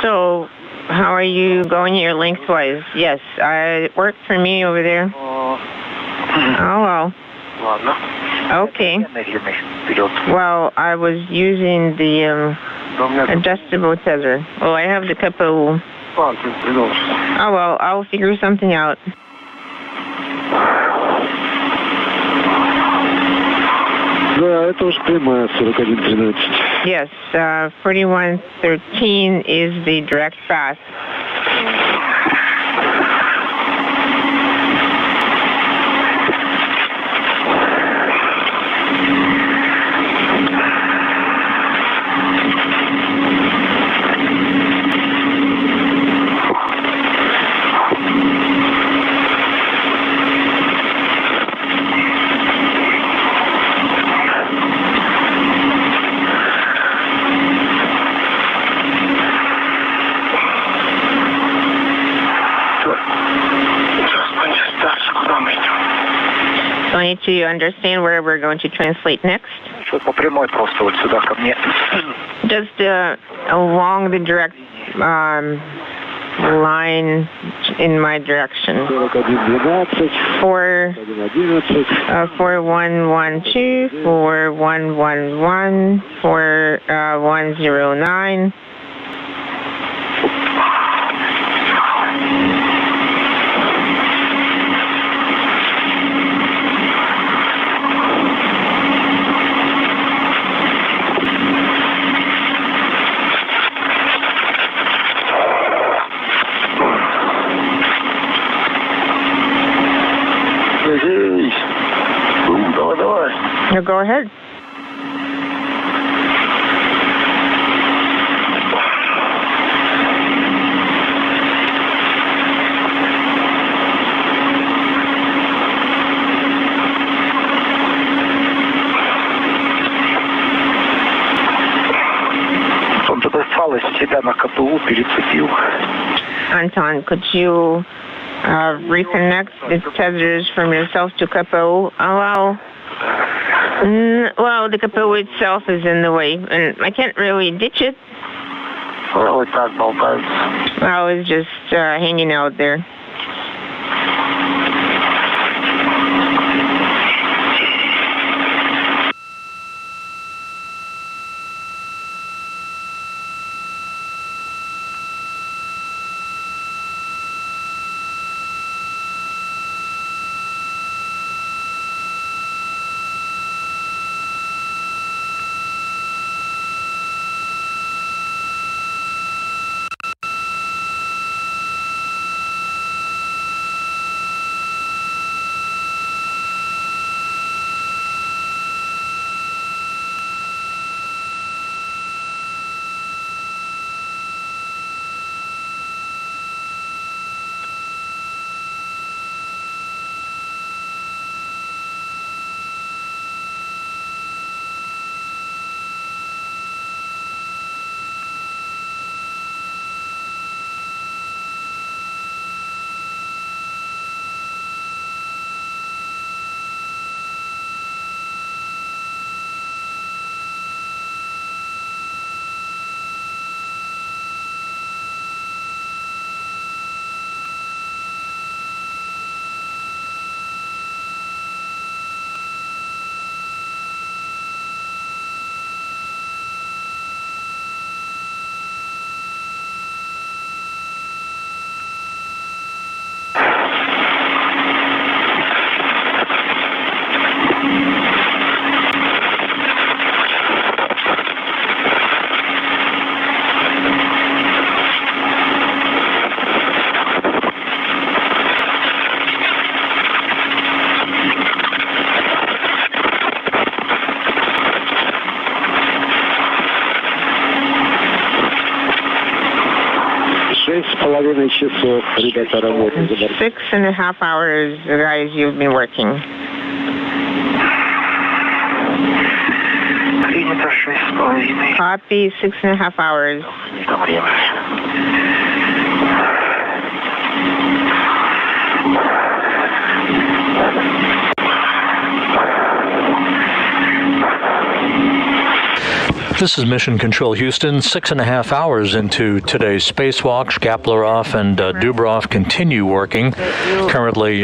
So, how are you going here lengthwise? Yes, it worked for me over there. Oh, well. Okay. Well, I was using the adjustable tether. Well, I have the couple. Oh, well, I'll figure something out. Yes, 4113 is the direct path. need to understand where we're going to translate next. Just along the direct line in my direction. 4112, 4111, 4109. No, go ahead. Anton, could you reconnect the tethers from yourself to KPO? Well, the KPO itself is in the way, and I can't really ditch it. I was just hanging out there. часов ребята работают. 6.5 hours, guys, you've been working. Copy, 6.5 hours. This is Mission Control Houston. 6.5 hours into today's spacewalk. Shkaplerov and Dubrov continue working, currently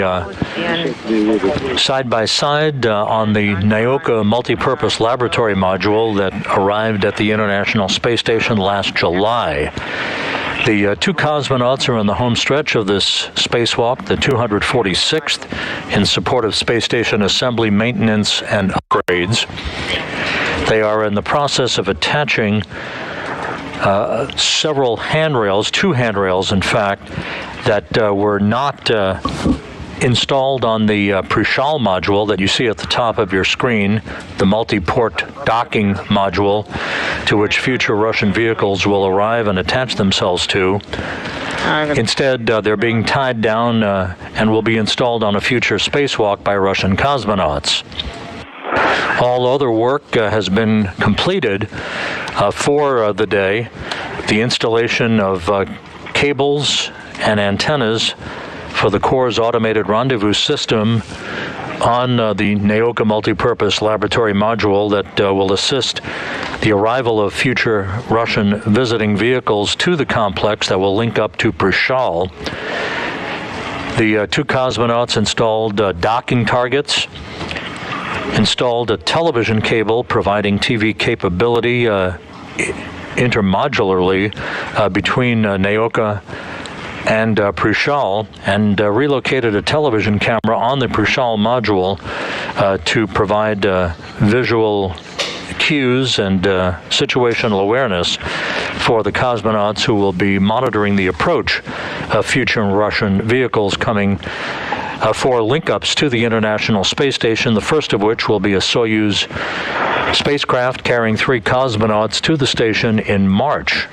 side by side on the Naoka multipurpose laboratory module that arrived at the International Space Station last July. The two cosmonauts are in the home stretch of this spacewalk, the 246th, in support of space station assembly, maintenance, and upgrades. They are in the process of attaching several handrails, two handrails, in fact, that were not installed on the Prichal module that you see at the top of your screen, the multi-port docking module to which future Russian vehicles will arrive and attach themselves to. Instead, they're being tied down and will be installed on a future spacewalk by Russian cosmonauts. All other work has been completed for the day. The installation of cables and antennas for the Kurs automated rendezvous system on the Naoka multipurpose laboratory module that will assist the arrival of future Russian visiting vehicles to the complex that will link up to Prichal. The two cosmonauts installed docking targets, installed a television cable providing TV capability intermodularly between Naoka and Prichal, and relocated a television camera on the Prichal module to provide visual cues and situational awareness for the cosmonauts who will be monitoring the approach of future Russian vehicles coming for link-ups to the International Space Station, the first of which will be a Soyuz spacecraft carrying 3 cosmonauts to the station in March.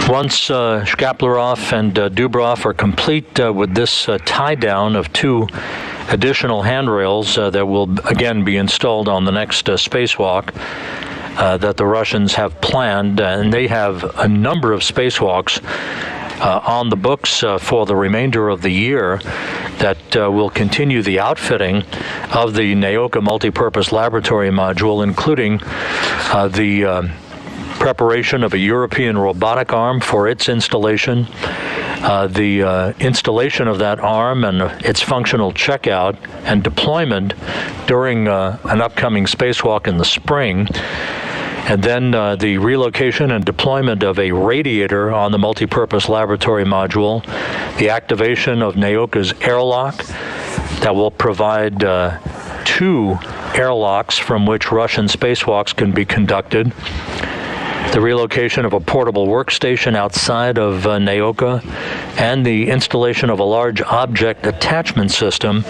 Once Shkaplerov and Dubrov are complete with this tie-down of 2 additional handrails that will again be installed on the next spacewalk that the Russians have planned, and they have a number of spacewalks on the books for the remainder of the year that will continue the outfitting of the Naoka multipurpose laboratory module, including the preparation of a European robotic arm for its installation, the installation of that arm and its functional checkout and deployment during an upcoming spacewalk in the spring, and then the relocation and deployment of a radiator on the multipurpose laboratory module, the activation of Naoka's airlock that will provide 2 airlocks from which Russian spacewalks can be conducted, the relocation of a portable workstation outside of Naoka, and the installation of a large object attachment system,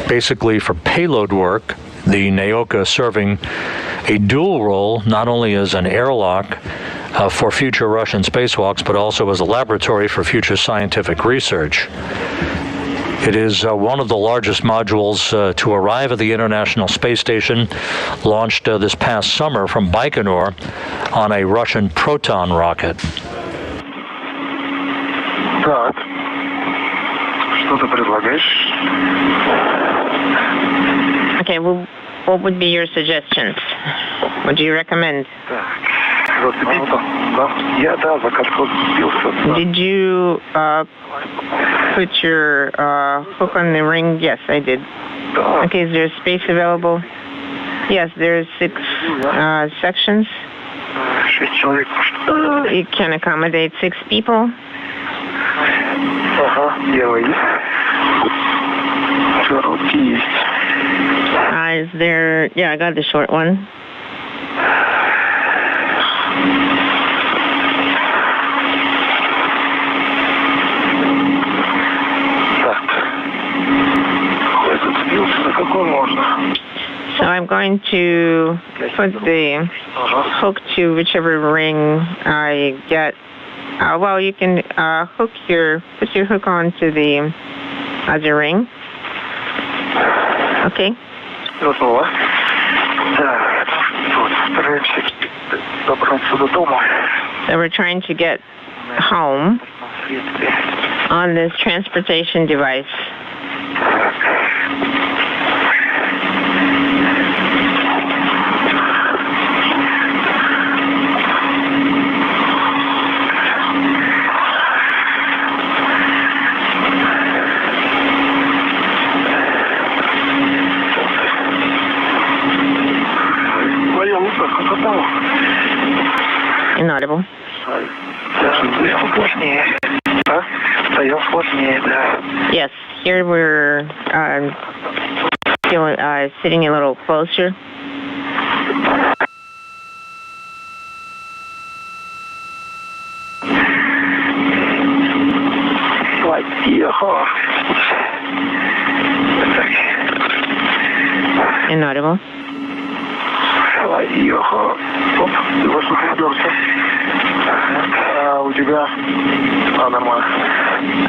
basically for payload work, the Naoka serving a dual role, not only as an airlock for future Russian spacewalks, but also as a laboratory for future scientific research. It is one of the largest modules to arrive at the International Space Station, launched this past summer from Baikonur on a Russian Proton rocket. Так. Что ты предлагаешь? Okay, well, what would be your suggestions? What do you recommend? Did you put your hook on the ring? Yes, I did. Okay, is there space available? Yes, there's 6 sections. You can accommodate 6 people. Is there? Yeah, I got the short one. So I'm going to put the hook to whichever ring I get. Well, you can put your hook onto the other ring. Okay. So we're trying to get home on this transportation device. Inaudible. Yes, here we're sitting a little closer. Inaudible. У тебя нормально.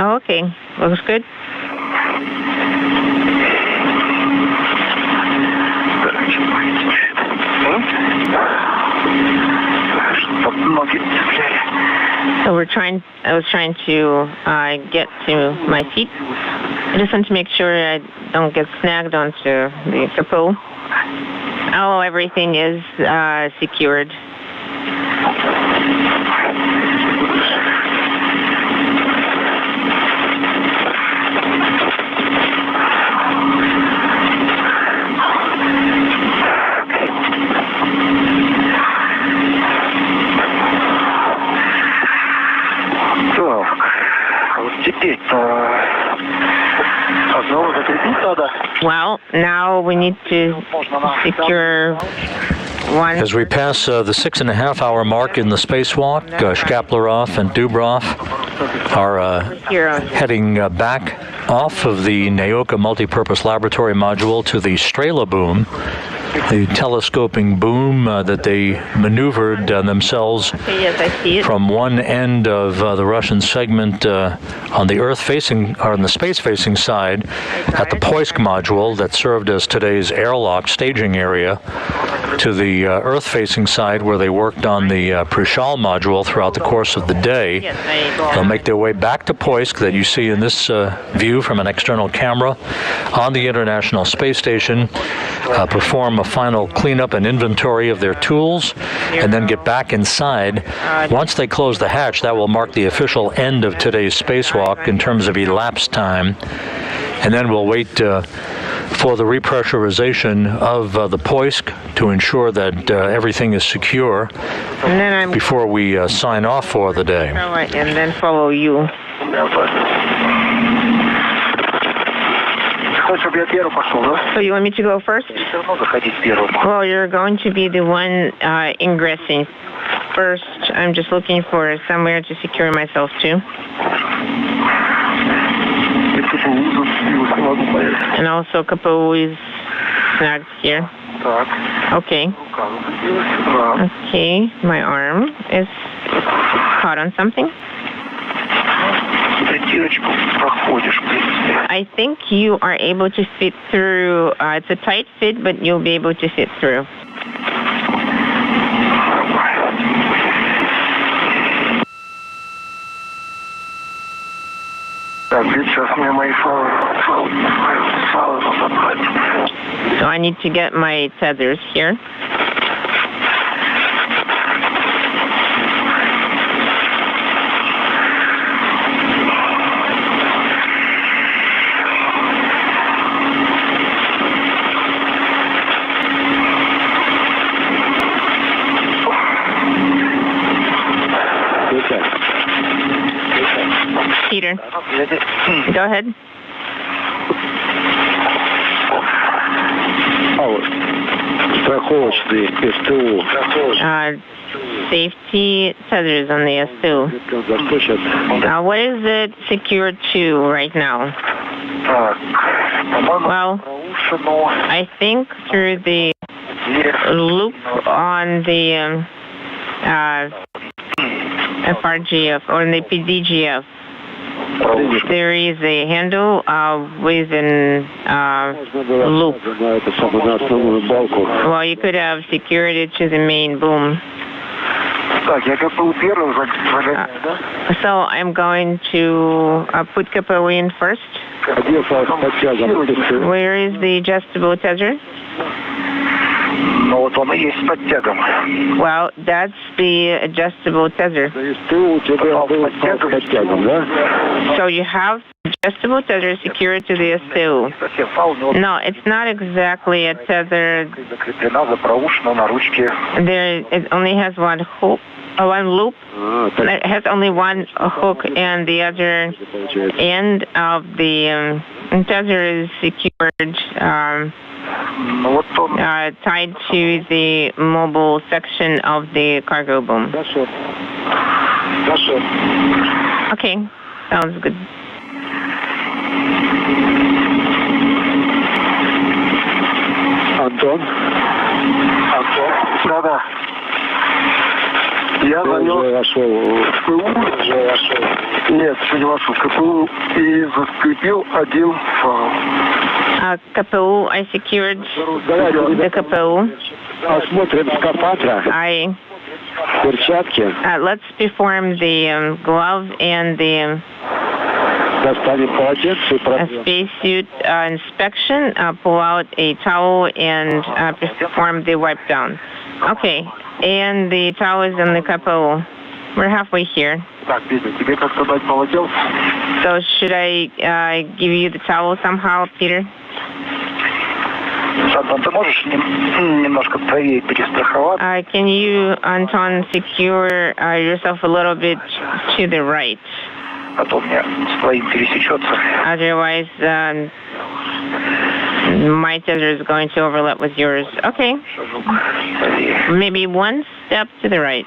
Oh, okay. Looks good. So I was trying to get to my feet. I just want to make sure I don't get snagged onto the capot. Oh, everything is secured. Well, now we need to secure one. As we pass the 6.5-hour mark in the spacewalk, Shkaplerov and Dubrov are heading back off of the Naoka Multipurpose Laboratory Module to the Strela boom, the telescoping boom that they maneuvered themselves from one end of the Russian segment on the Earth-facing, or on the space-facing side at the Poisk module that served as today's airlock staging area, to the Earth-facing side where they worked on the Prichal module throughout the course of the day. They'll make their way back to Poisk, that you see in this view from an external camera on the International Space Station, perform a final cleanup and inventory of their tools, and then get back inside. Once they close the hatch, that will mark the official end of today's spacewalk in terms of elapsed time. And then we'll wait for the repressurization of the Poisk to ensure that everything is secure before we sign off for the day. And then follow you. So you want me to go first? Well, you're going to be the one ingressing first. I'm just looking for somewhere to secure myself to. And also capot is snagged here. Okay. Okay, my arm is caught on something. I think you are able to fit through. It's a tight fit, but you'll be able to fit through. So I need to get my tethers here. Peter, go ahead. Safety tethers on the S2. What is it secured to right now? Well, I think through the loop on the FRGF or the PDGF, there is a handle with a loop. Well, you could have secured it to the main boom. So I'm going to put capot in first. Where is the adjustable tether? Well, that's the adjustable tether. So you have adjustable tether secured to the S2. No, it's not exactly a tether. It only has one hook, one loop. It has only one hook, and the other end of the tether is secured. Tied to the mobile section of the cargo boom. Okay, sounds good. Антон? Да. Я уже вошел в КПУ. Нет, не вошел в КПУ и закрепил один файл. КПУ, I secured the КПУ. Посмотрим скафандра. I перчатки. Let's perform the glove and the Достанем полотенце и spacesuit inspection. Pull out a towel and perform the wipe down. Okay, and the towel is in the capo. We're halfway here. So should I give you the towel somehow, Peter? Can you, Anton, secure yourself a little bit to the right? Otherwise, my tether is going to overlap with yours. Okay. Maybe one step to the right.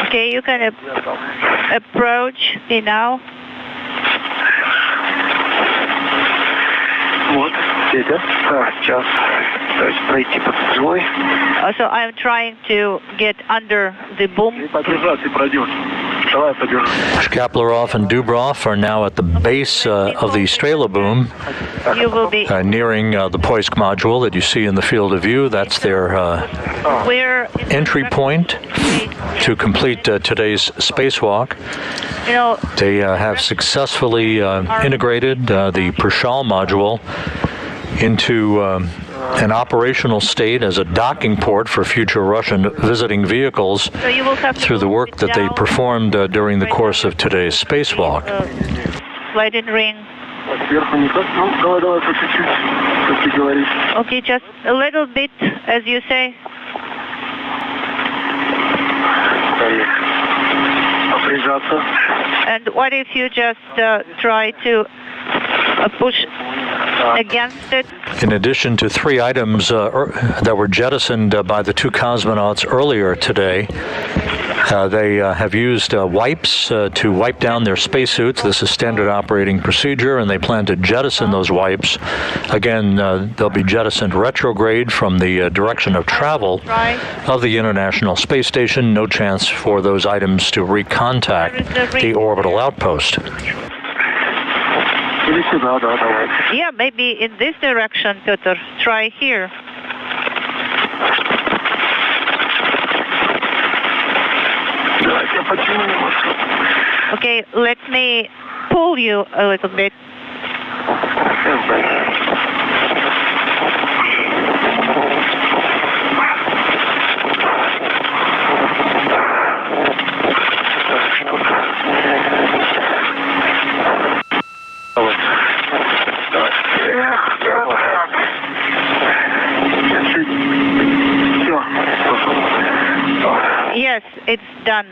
Okay, you can approach me now. Also, I'm trying to get under the boom. Shkaplerov and Dubrov are now at the base of the Strela boom, nearing the Poisk module that you see in the field of view. That's their entry point to complete today's spacewalk. They have successfully integrated the Prichal module into an operational state as a docking port for future Russian visiting vehicles through the work that they performed during the course of today's spacewalk. Sliding ring. Okay, just a little bit, as you say. And what if you just try to push against it? In addition to 3 items that were jettisoned by the 2 cosmonauts earlier today, they have used wipes to wipe down their spacesuits. This is standard operating procedure, and they plan to jettison those wipes. Again, they'll be jettisoned retrograde from the direction of travel of the International Space Station. No chance for those items to recontact the orbital outpost. Yeah, maybe in this direction, Piotr. Try here. Okay, let me pull you a little bit. Yes, it's done.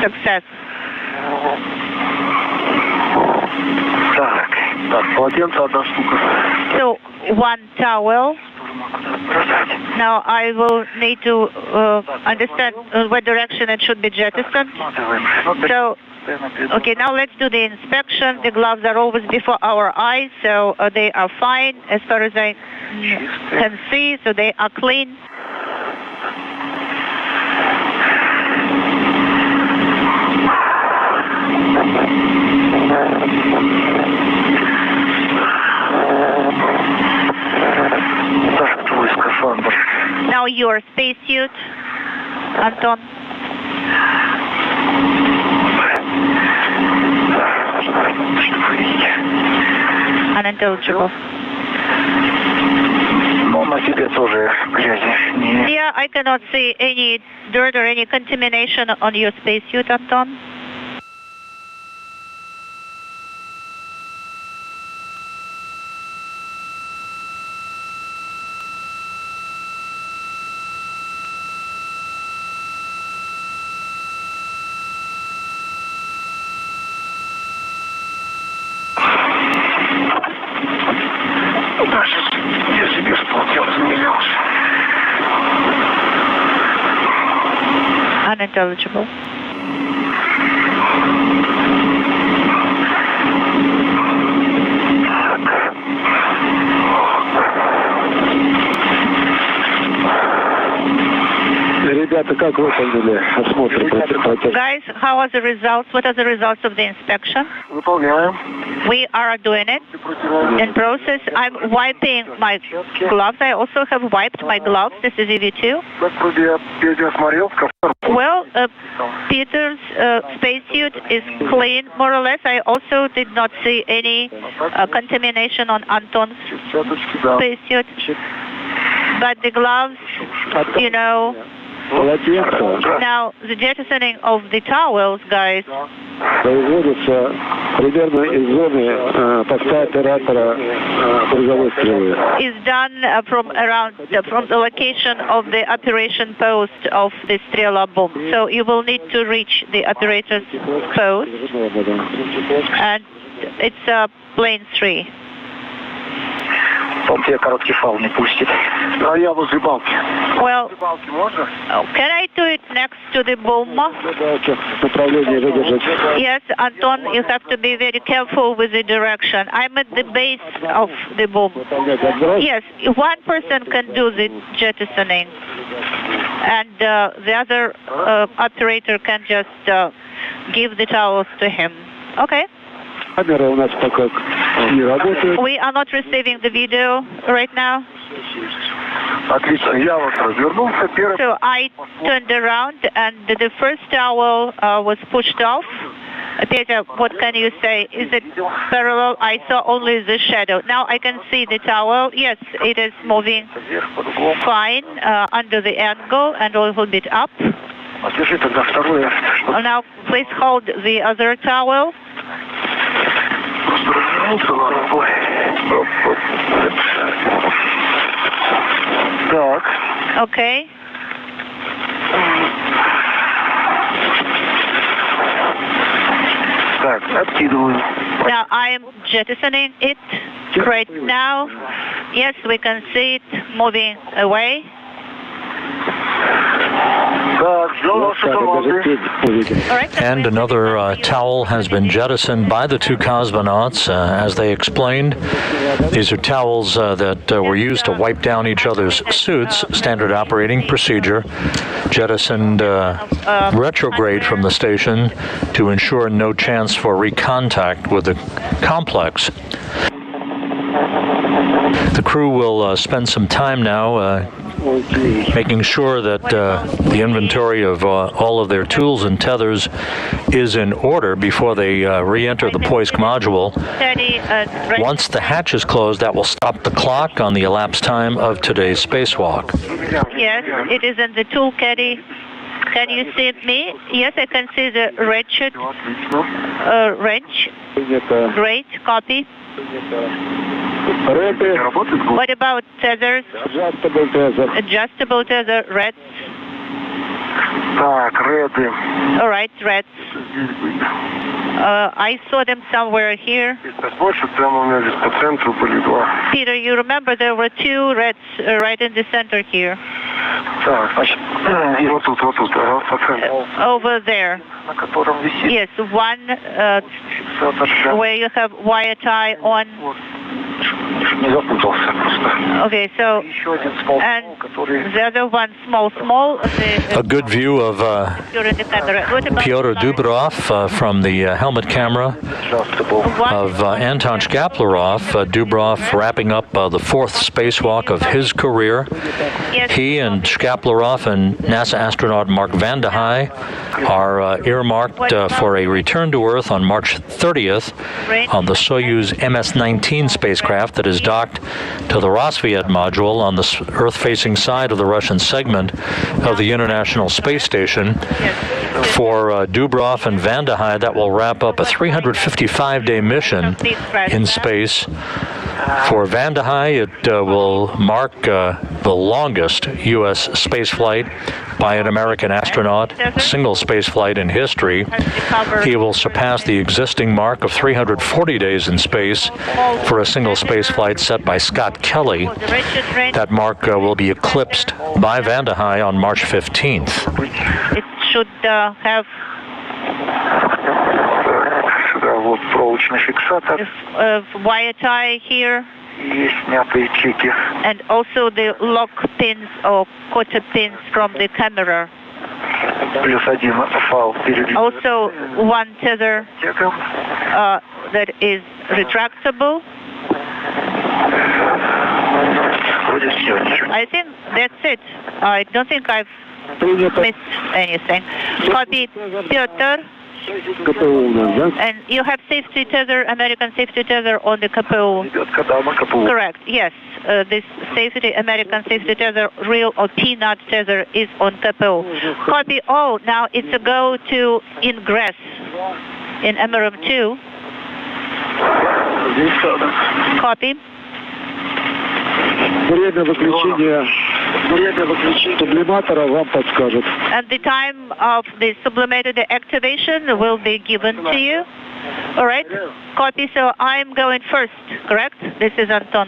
Success. So, 1 towel. Now I will need to understand what direction it should be jettisoned. So, okay, now let's do the inspection. The gloves are always before our eyes, so they are fine as far as I can see, so they are clean. Now your spacesuit, Anton. Unintelligible. Yeah, I cannot see any dirt or any contamination on your spacesuit, Anton. unintelligible. Guys, how are the results? What are the results of the inspection? We are doing it in process. I'm wiping my gloves. I also have wiped my gloves. This is EV2. Well, Peter's spacesuit is clean, more or less. I also did not see any contamination on Anton's spacesuit. But the gloves, you know. Now, the jettisoning of the towels, guys, is done from the location of the operation post of the Strela bomb. So you will need to reach the operator's post, and it's plane 3. Он тебе короткий фал не пустит. А я возле балки. Well, can I do it next to the boom? Yes, Anton, you have to be very careful with the direction. I'm at the base of the boom. Yes, one person can do the jettisoning, and the other operator can just give the towels to him. Okay. We are not receiving the video right now. So I turned around and the first towel was pushed off. Peter, what can you say? Is it parallel? I saw only the shadow. Now I can see the towel. Yes, it is moving fine under the angle and a little bit up. Now please hold the other towel. Okay. Now I am jettisoning it right now. Yes, we can see it moving away. And another towel has been jettisoned by the two cosmonauts. As they explained, these are towels that were used to wipe down each other's suits, standard operating procedure, jettisoned retrograde from the station to ensure no chance for recontact with the complex. The crew will spend some time now making sure that the inventory of all of their tools and tethers is in order before they re-enter the Poisk module. Once the hatch is closed, that will stop the clock on the elapsed time of today's spacewalk. Yes, it is in the tool caddy. Can you see me? Yes, I can see the ratchet wrench. Great, copy. What about tethers? Adjustable tether, reds. All right, reds. I saw them somewhere here. Peter, you remember there were two reds right in the center here. Over there. Yes, one where you have wire tie on. Okay, so, and the other one, small. A good view of Pyotr Dubrov from the helmet camera of Anton Shkaplerov. Dubrov wrapping up the fourth spacewalk of his career. He and Shkaplerov and NASA astronaut Mark Vande Hei are earmarked for a return to Earth on March 30th on the Soyuz MS-19 spacecraft that is docked to the Roscosmos module on the Earth-facing side of the Russian segment of the International Space Station. For Dubrov and Vande Hei, that will wrap up a 355-day mission in space. For Vande Hei, it will mark the longest U.S. spaceflight by an American astronaut, single spaceflight in history. He will surpass the existing mark of 340 days in space for a single spaceflight set by Scott Kelly. That mark will be eclipsed by Vande Hei on March 15th. should have вот проволочный фиксатор. Wire tie here. И снятые чеки. And also the lock pins or quarter pins from the camera. Плюс один фал впереди. Also one tether that is retractable. Вроде все. I think that's it. I don't think I've missed anything. Copy, Piotr. And you have safety tether, American safety tether on the KPU. Correct, yes. This safety, American safety tether, real or peanut tether is on KPU. Copy, now it's a go to ingress in MRM 2. Copy. Время выключения сублиматора вам подскажет. And the time of the sublimated activation will be given to you. All right? Copy. So I'm going first, correct? This is Anton.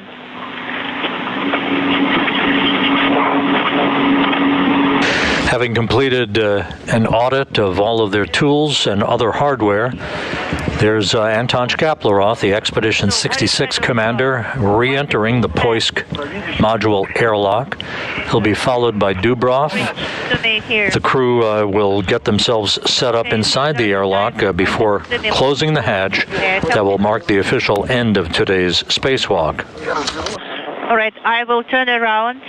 Having completed an audit of all of their tools and other hardware, there's Anton Shkaplerov, the Expedition 66 commander, re-entering the Poisk module airlock. He'll be followed by Dubrov. The crew will get themselves set up inside the airlock before closing the hatch that will mark the official end of today's spacewalk. All right, I will turn around.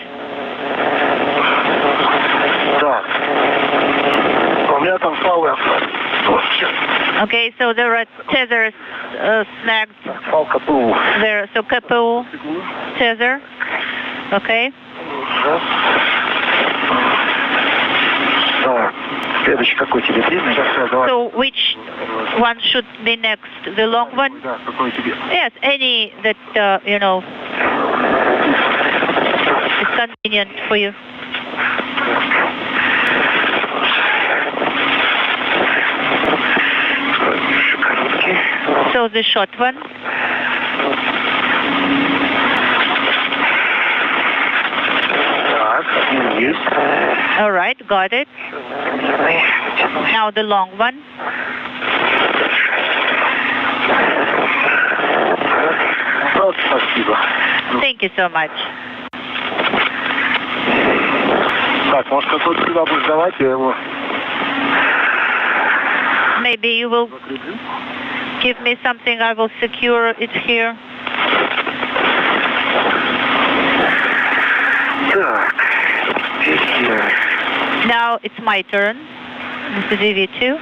Okay, so there are tethers snagged there. So KPU tether. Okay. So which one should be next? The long one? Yes, any that, is convenient for you. So the short one. All right, got it. Now the long one. Thank you so much. Maybe you will give me something, I will secure it here. Now it's my turn. This is EV2.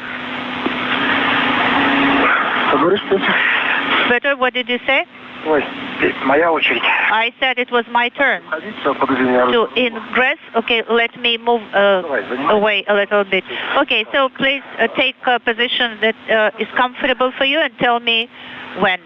Better, what did you say? I said it was my turn. To ingress, okay, let me move away a little bit. Okay, so please take a position that is comfortable for you and tell me when.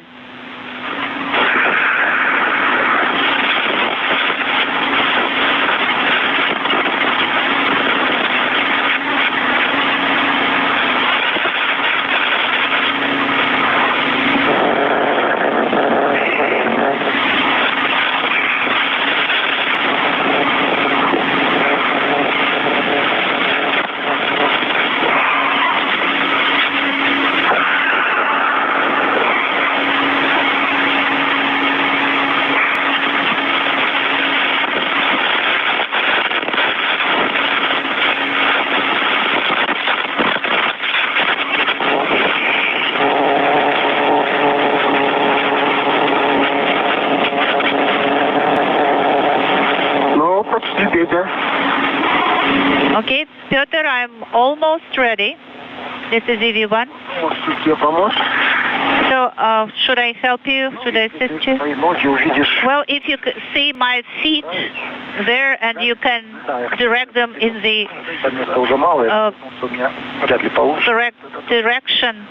Okay, Piotr, I'm almost ready. This is EV1. So, should I help you? Should I assist you? Well, if you could see my feet there and you can direct them in the correct direction,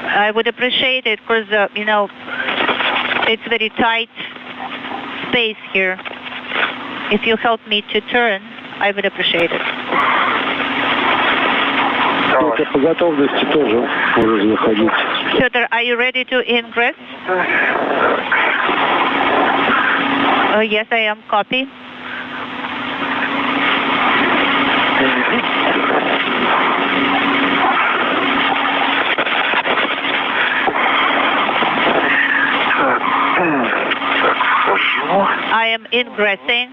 I would appreciate it because, it's very tight space here. If you help me to turn, I would appreciate it. Piotr, are you ready to ingress? Yes, I am. Copy. I am ingressing.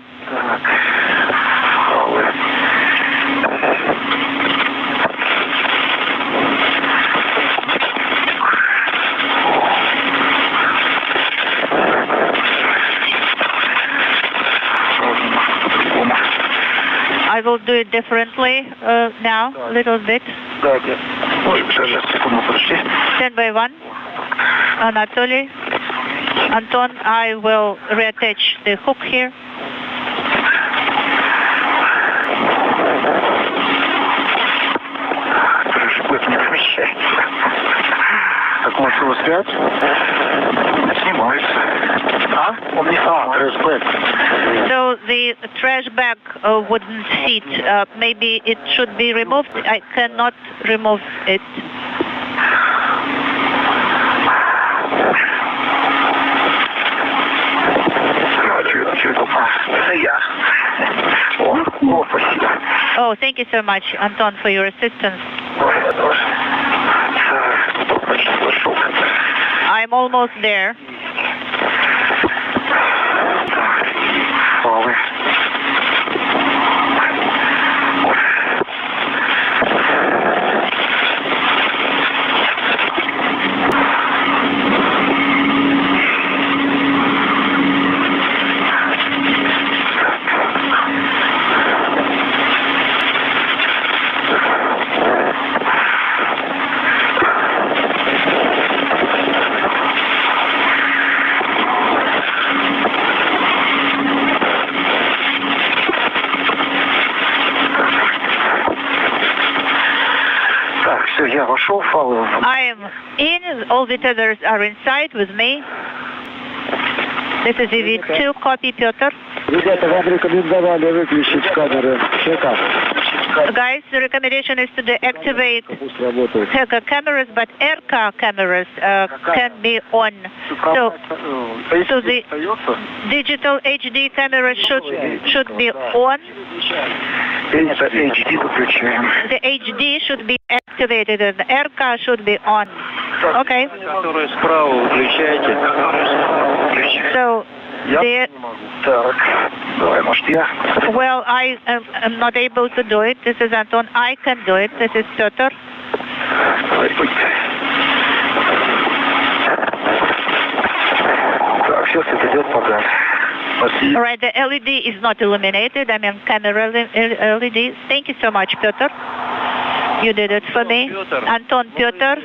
I will do it differently now, a little bit. Stand by 1. Anatoly. Anton, I will reattach the hook here. Как может его снять? Снимается. Он не So the trash bag wouldn't fit. Maybe it should be removed. I cannot remove it. Oh, thank you so much, Anton, for your assistance. I'm almost there. I am in, all the tethers are inside with me. This is EV2, copy, Pyotr. Guys, the recommendation is to deactivate HECA cameras, but ERCA cameras can be on. So the digital HD camera should be on. The HD should be activated and the ERCA should be on. Okay. So well, I am not able to do it. This is Anton. I can do it. This is Pyotr. All right, the LED is not illuminated. I mean, camera LED. Thank you so much, Pyotr. You did it for me. Anton, Pyotr.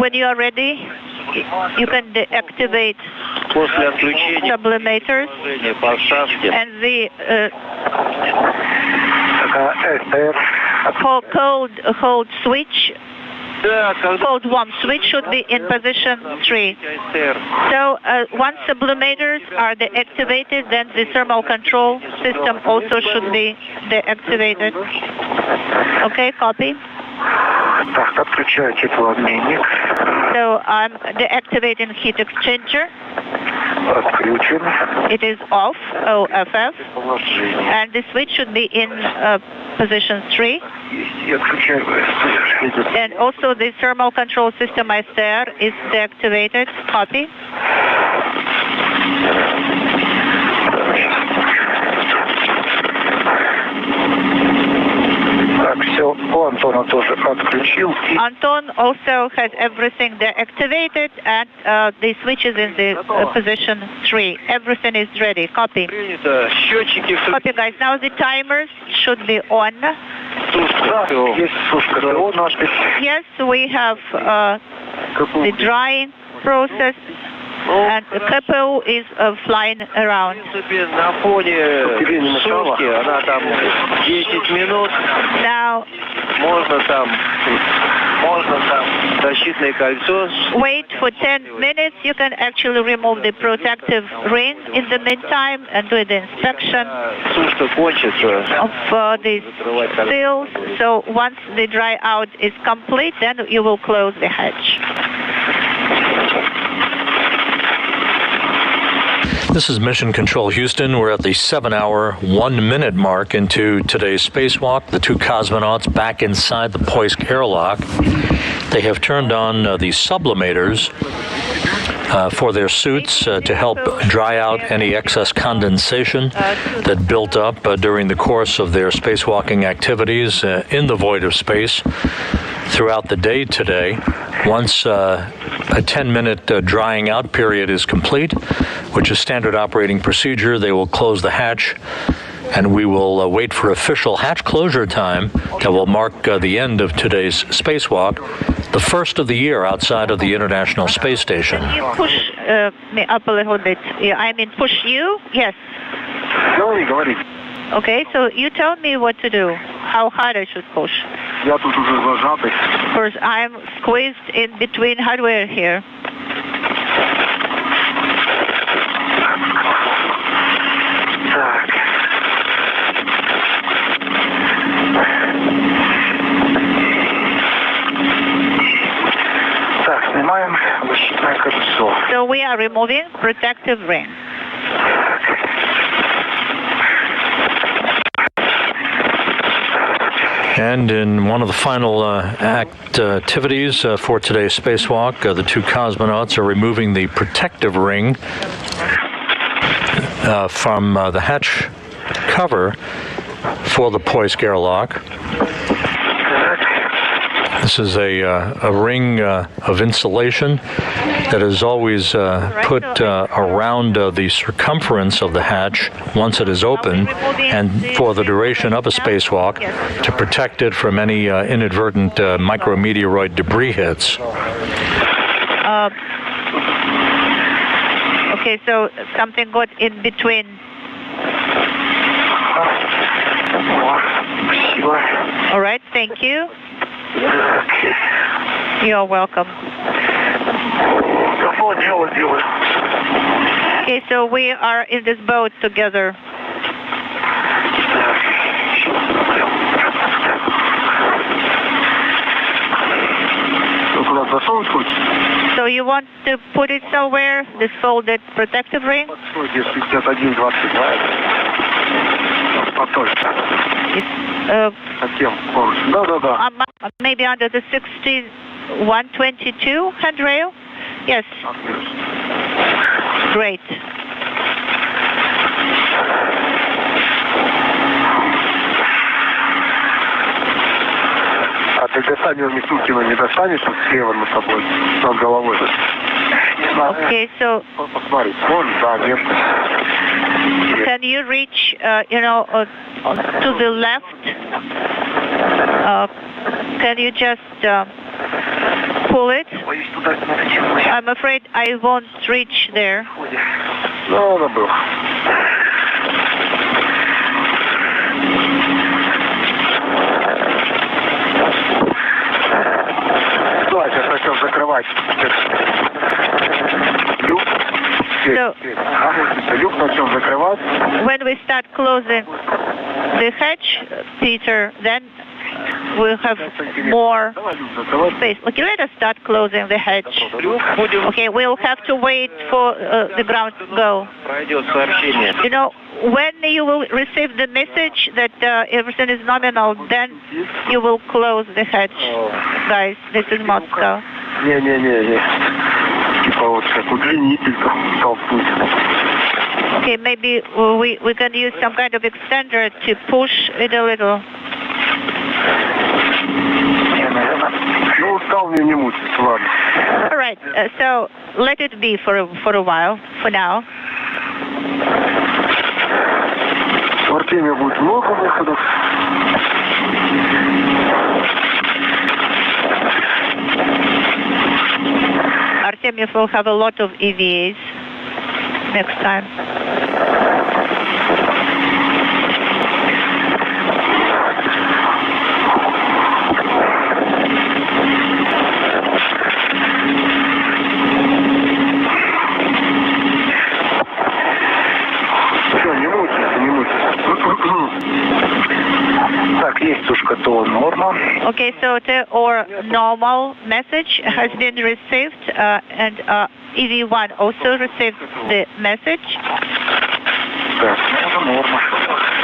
When you are ready, you can deactivate sublimators and the cold switch. Cold warm switch should be in position 3. So once sublimators are deactivated, then the thermal control system also should be deactivated. Okay, copy. So I'm deactivating heat exchanger. It is off, OFF, and the switch should be in position 3. And also the thermal control system ISR is deactivated. Copy. Anton also has everything deactivated and the switch is in the position 3. Everything is ready. Copy. Copy, guys. Now the timers should be on. Yes, we have the drying process. And the couple is flying around. Now, wait for 10 minutes. You can actually remove the protective ring in the meantime and do the inspection of the seals. So once the dry out is complete, then you will close the hatch. This is Mission Control Houston. We're at the 7-hour, 1-minute mark into today's spacewalk. The two cosmonauts back inside the Poisk airlock. They have turned on the sublimators for their suits to help dry out any excess condensation that built up during the course of their spacewalking activities in the void of space throughout the day today. Once a 10-minute drying out period is complete, which is standard operating procedure, they will close the hatch, and we will wait for official hatch closure time that will mark the end of today's spacewalk, the first of the year outside of the International Space Station. Can you push me up a little bit? I mean, push you? Yes. Okay, so you tell me what to do, how hard I should push. Of course, I'm squeezed in between hardware here. So we are removing protective ring. And in one of the final activities for today's spacewalk, the two cosmonauts are removing the protective ring from the hatch cover for the Poisk airlock. This is a ring of insulation that is always put around the circumference of the hatch once it is open, and for the duration of a spacewalk to protect it from any inadvertent micrometeoroid debris hits. Okay, so something got in between. All right, thank you. You're welcome. Okay, so we are in this boat together. So you want to put it somewhere, this folded protective ring? Maybe under the 6122 handrail? Yes. Great. Okay, so can you reach, to the left? Can you just pull it? I'm afraid I won't reach there. So, when we start closing the hatch, Peter, then we'll have more space. Okay, let us start closing the hatch. Okay, we'll have to wait for the ground to go. You know, when you will receive the message that everything is nominal, then you will close the hatch. Guys, this is Moscow. Okay, maybe we can use some kind of extender to push it a little. All right, so let it be for a while, for now. Artemyev will have a lot of EVAs next time. Okay, so our normal message has been received, and EV1 also received the message.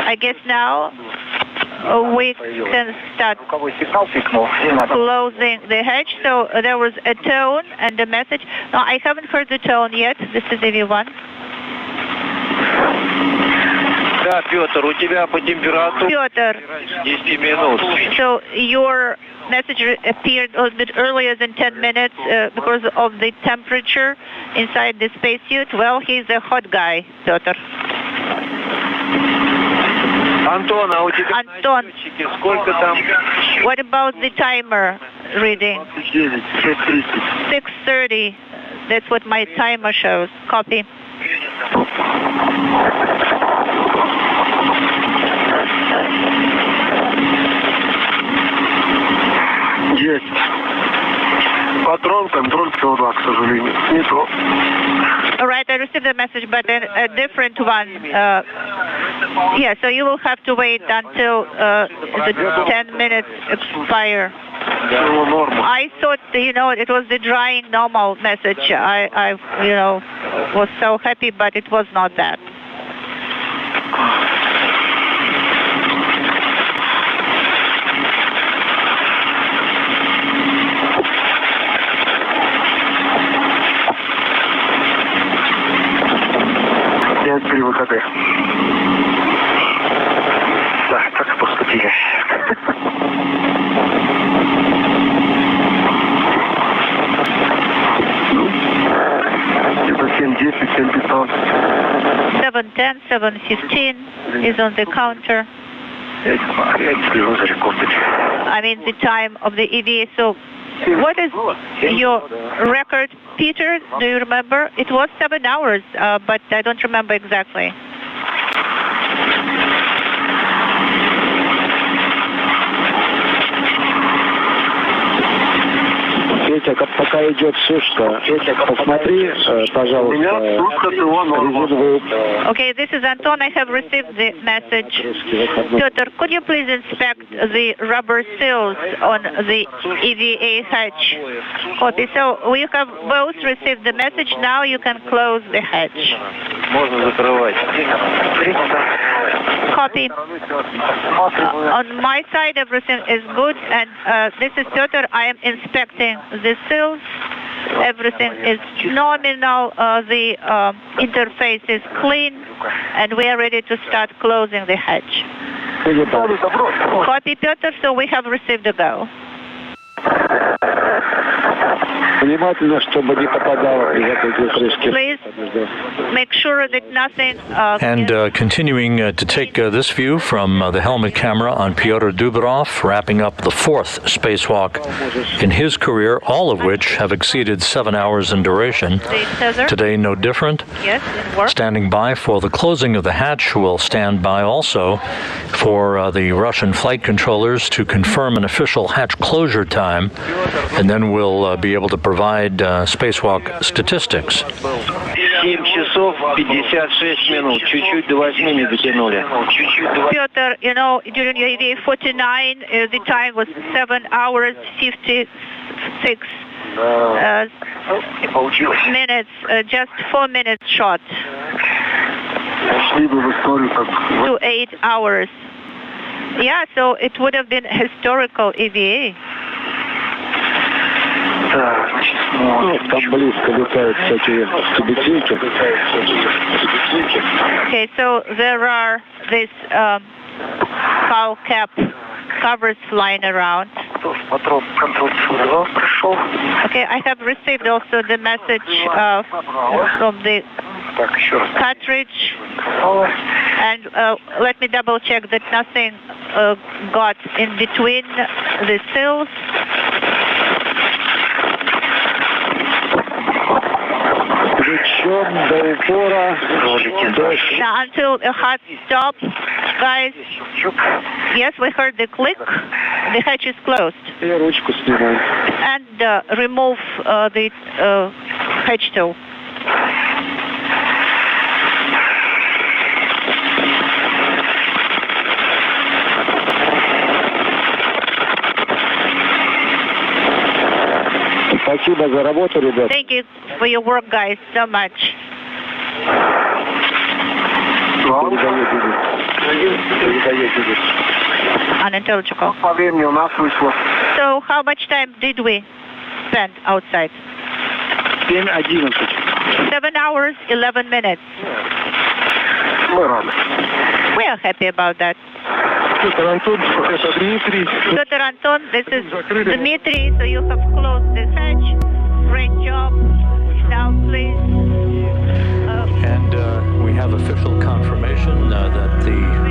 I guess now we can start closing the hatch. So there was a tone and a message. No, I haven't heard the tone yet. This is EV1. Да, Петр, у тебя по температуре Петр, 10 минут. so your message appeared a little bit earlier than 10 minutes because of the temperature inside the spacesuit. Well, he's a hot guy, Петр. Антон, а у тебя Антон, сколько там? what about the timer reading? 6:30. That's what my timer shows. Copy. Есть. Патрон, контроль СО2, к сожалению. Не то. All right, I received a message, but a different one. Yeah, so you will have to wait until the 10 minutes expire. I thought, it was the drying normal message. I was so happy, but it was not that. При выходе. Да, так поступили. Это 7:10, 7:15. 7:10, 7:15 is on the counter. I mean the time of the EVA. So what is your record, Peter? Do you remember? It was 7 hours, but I don't remember exactly. Петя, пока идет сушка, посмотри, пожалуйста, резиновую... Okay, this is Anton. I have received the message. Piotr, could you please inspect the rubber seals on the EVA hatch? Copy. So we have both received the message. Now you can close the hatch. Можно закрывать. Copy. On my side, everything is good, and this is Piotr. I am inspecting the seals. Everything is nominal. The interface is clean, and we are ready to start closing the hatch. Copy, Piotr. So we have received a go. Please make sure that nothing... And continuing to take this view from the helmet camera on Pyotr Dubrov, wrapping up the fourth spacewalk in his career, all of which have exceeded 7 hours in duration. Today, no different. Yes, it works. Standing by for the closing of the hatch. Will stand by also for the Russian flight controllers to confirm an official hatch closure time, and then we'll be able to provide spacewalk statistics. 7 часов 56 минут. Чуть-чуть до 8 не дотянули. Piotr, during your EVA 49, the time was 7 hours 56 minutes, just 4 minutes short. To 8 hours. Yeah, so it would have been historical EVA. Там близко летают всякие тибетейки. Okay, so there are these cowl cap covers flying around. Okay, I have received also the message from the cartridge, and let me double check that nothing got in between the seals. Now, until a hard stop, guys. Yes, we heard the click. The hatch is closed. And remove the hatch tool. Thank you for your work, guys, so much. Unintelligible. По времени у нас вышло. So how much time did we spend outside? 7:11. 7 hours, 11 minutes. Мы рады. We are happy about that. Петр Антон, это Дмитрий. Dr. Anton, this is Dmitry, so you have closed the hatch. Great job. Now please. And we have official confirmation that the